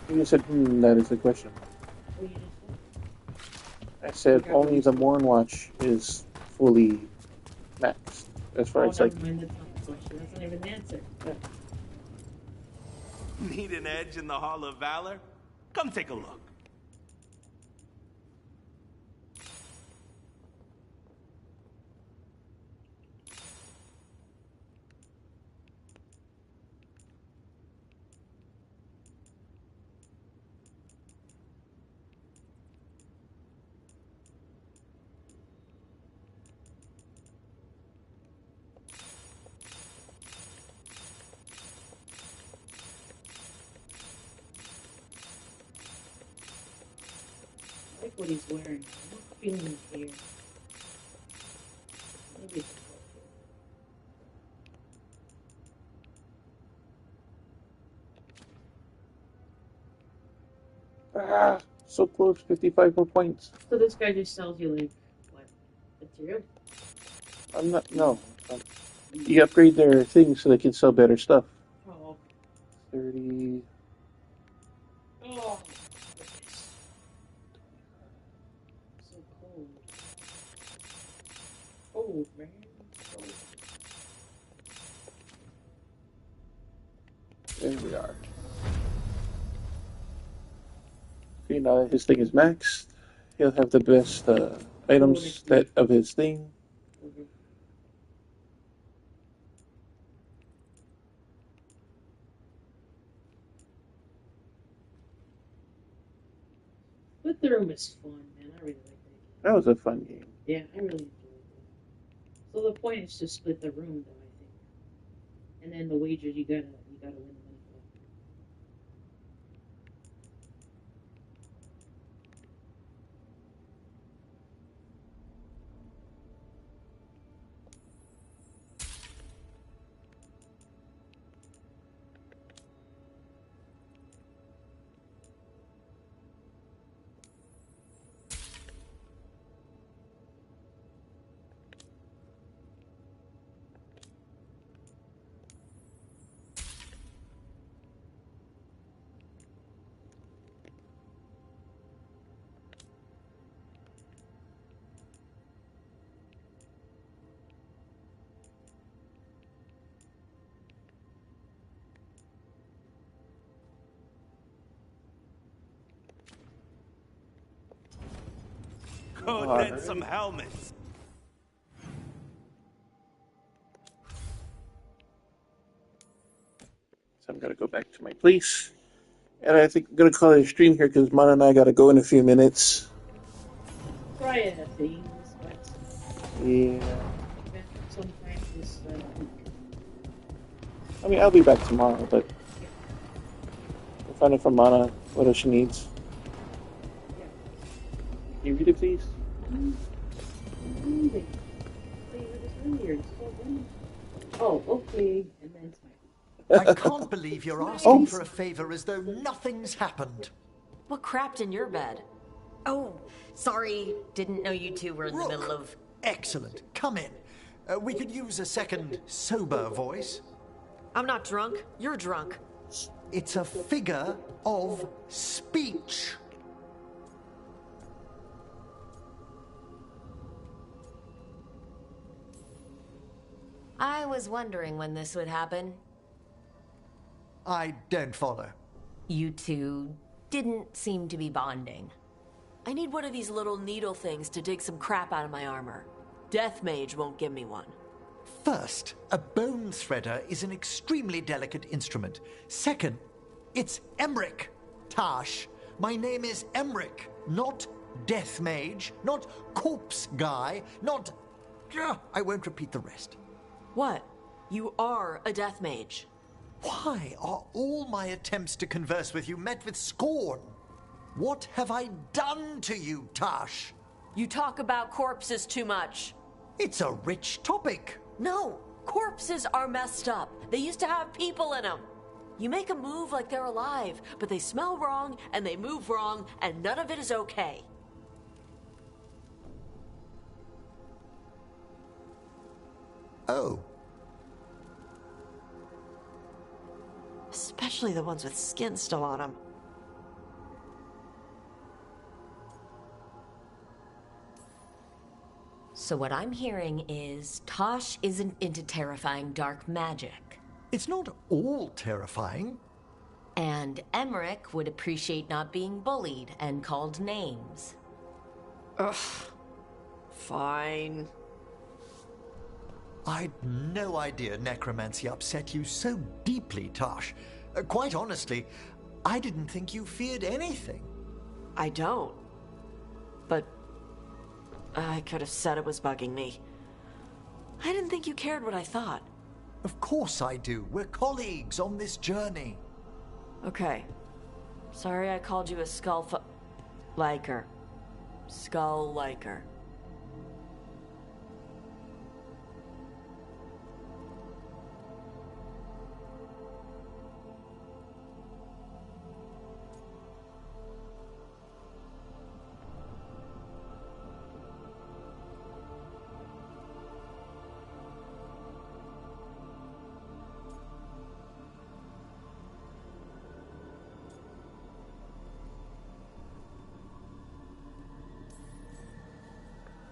You just said, that is the question. I said only the Morn Watch is fully maxed. As far as like. Never mind, that's not the question. That's not even the answer. Need an edge in the Hall of Valor? Come take a look. I like what he's wearing. I'm not feeling his hair. Maybe it's Ah, so close. 55 more points. So this guy just sells you like what material? I'm not. No. You upgrade their things so they can sell better stuff. Oh, 30. oh, so cold. Cold, man. Cold. There we are. Okay, now his thing is maxed. He'll have the best items that of his thing. Split the Room is fun, man. I really like that. That was a fun game. Yeah, I really enjoyed it. So the point is to split the room, though, I think. And then the wager you gotta win the money for that. Go get some helmets. So I'm gonna go back to my place. And I think I'm gonna call it a stream here because Mana and I gotta go in a few minutes. Try a thing, but Yeah. sometimes this week. I mean, I'll be back tomorrow, but we'll find out from Mana what else she needs. Can you read it, please? Oh, okay. And then it's I can't believe you're asking for a favor as though nothing's happened. What crapped in your bed? Oh, sorry. Didn't know you two were in the middle of... Excellent. Come in. We could use a second sober voice. I'm not drunk. You're drunk. It's a figure of speech. I was wondering when this would happen. I don't follow. You two didn't seem to be bonding. I need one of these little needle things to dig some crap out of my armor. Death Mage won't give me one. First, a bone threader is an extremely delicate instrument. Second, it's Emmerich. Tash, my name is Emmerich, not Death Mage, not Corpse Guy, not... I won't repeat the rest. What? You are a Death Mage. Why are all my attempts to converse with you met with scorn? What have I done to you, Tash? You talk about corpses too much. It's a rich topic. No, corpses are messed up. They used to have people in them. You make them move like they're alive, but they smell wrong and they move wrong, and none of it is okay. Oh. Especially the ones with skin still on them. So what I'm hearing is Tosh isn't into terrifying dark magic. It's not all terrifying. And Emmerich would appreciate not being bullied and called names. Ugh. Fine. I'd no idea necromancy upset you so deeply, Tosh. Quite honestly, I didn't think you feared anything. I don't. But I could have said it was bugging me. I didn't think you cared what I thought. Of course I do. We're colleagues on this journey. Okay. Sorry I called you a liker. Skull liker.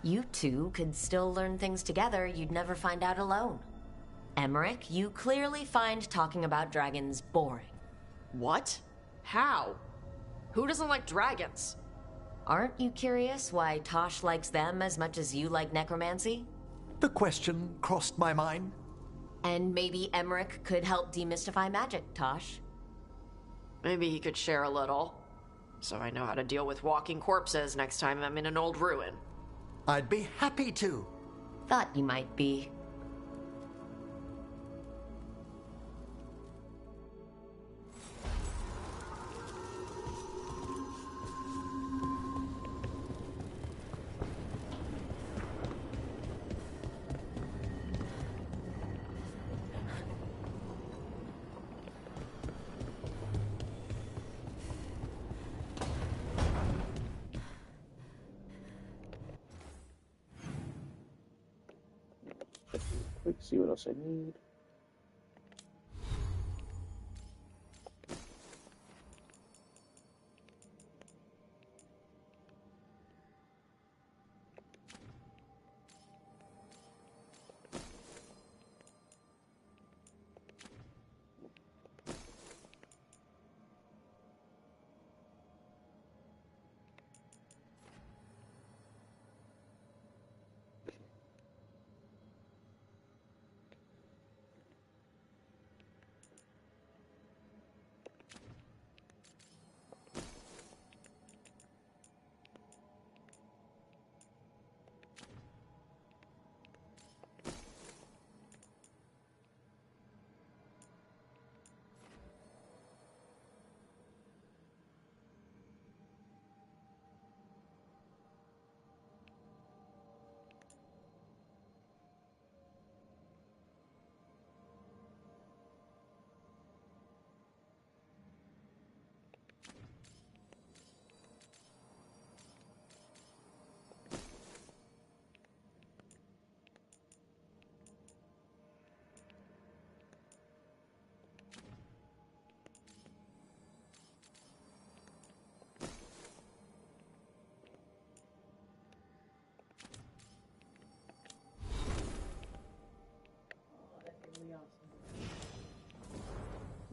You two could still learn things together you'd never find out alone. Emmerich, you clearly find talking about dragons boring. What? How? Who doesn't like dragons? Aren't you curious why Tosh likes them as much as you like necromancy? The question crossed my mind. And maybe Emmerich could help demystify magic, Tosh. Maybe he could share a little, so I know how to deal with walking corpses next time I'm in an old ruin. I'd be happy to. Thought you might be. Quick, see what else I need.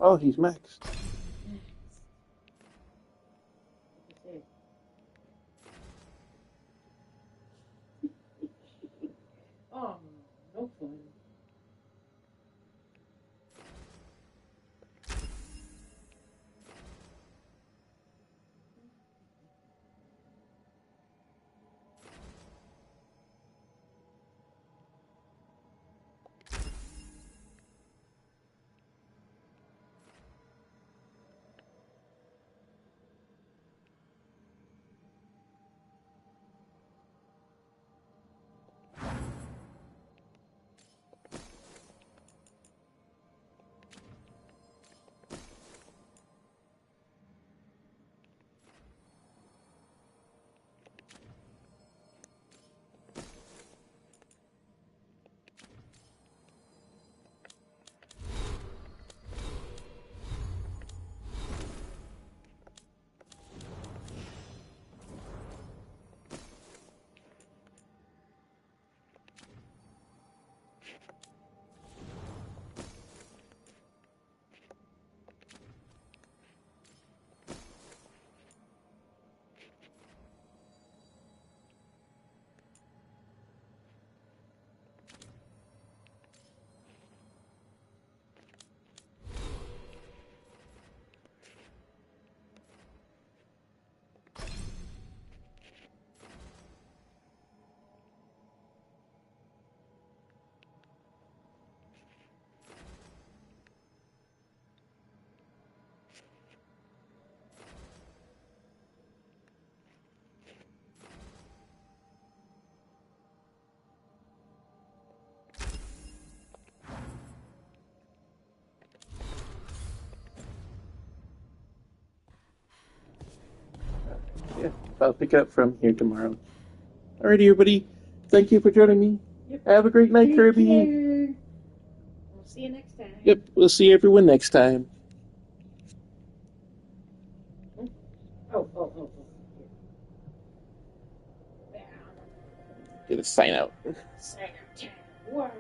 Oh, he's maxed. Oh, no fun. Yeah, I'll pick it up from here tomorrow. Alrighty, everybody. Thank you for joining me. Yep. Have a great night, Take Kirby. care. We'll see you next time. Yep, we'll see everyone next time. Oh. Get a sign out. Sign out time. Whoa.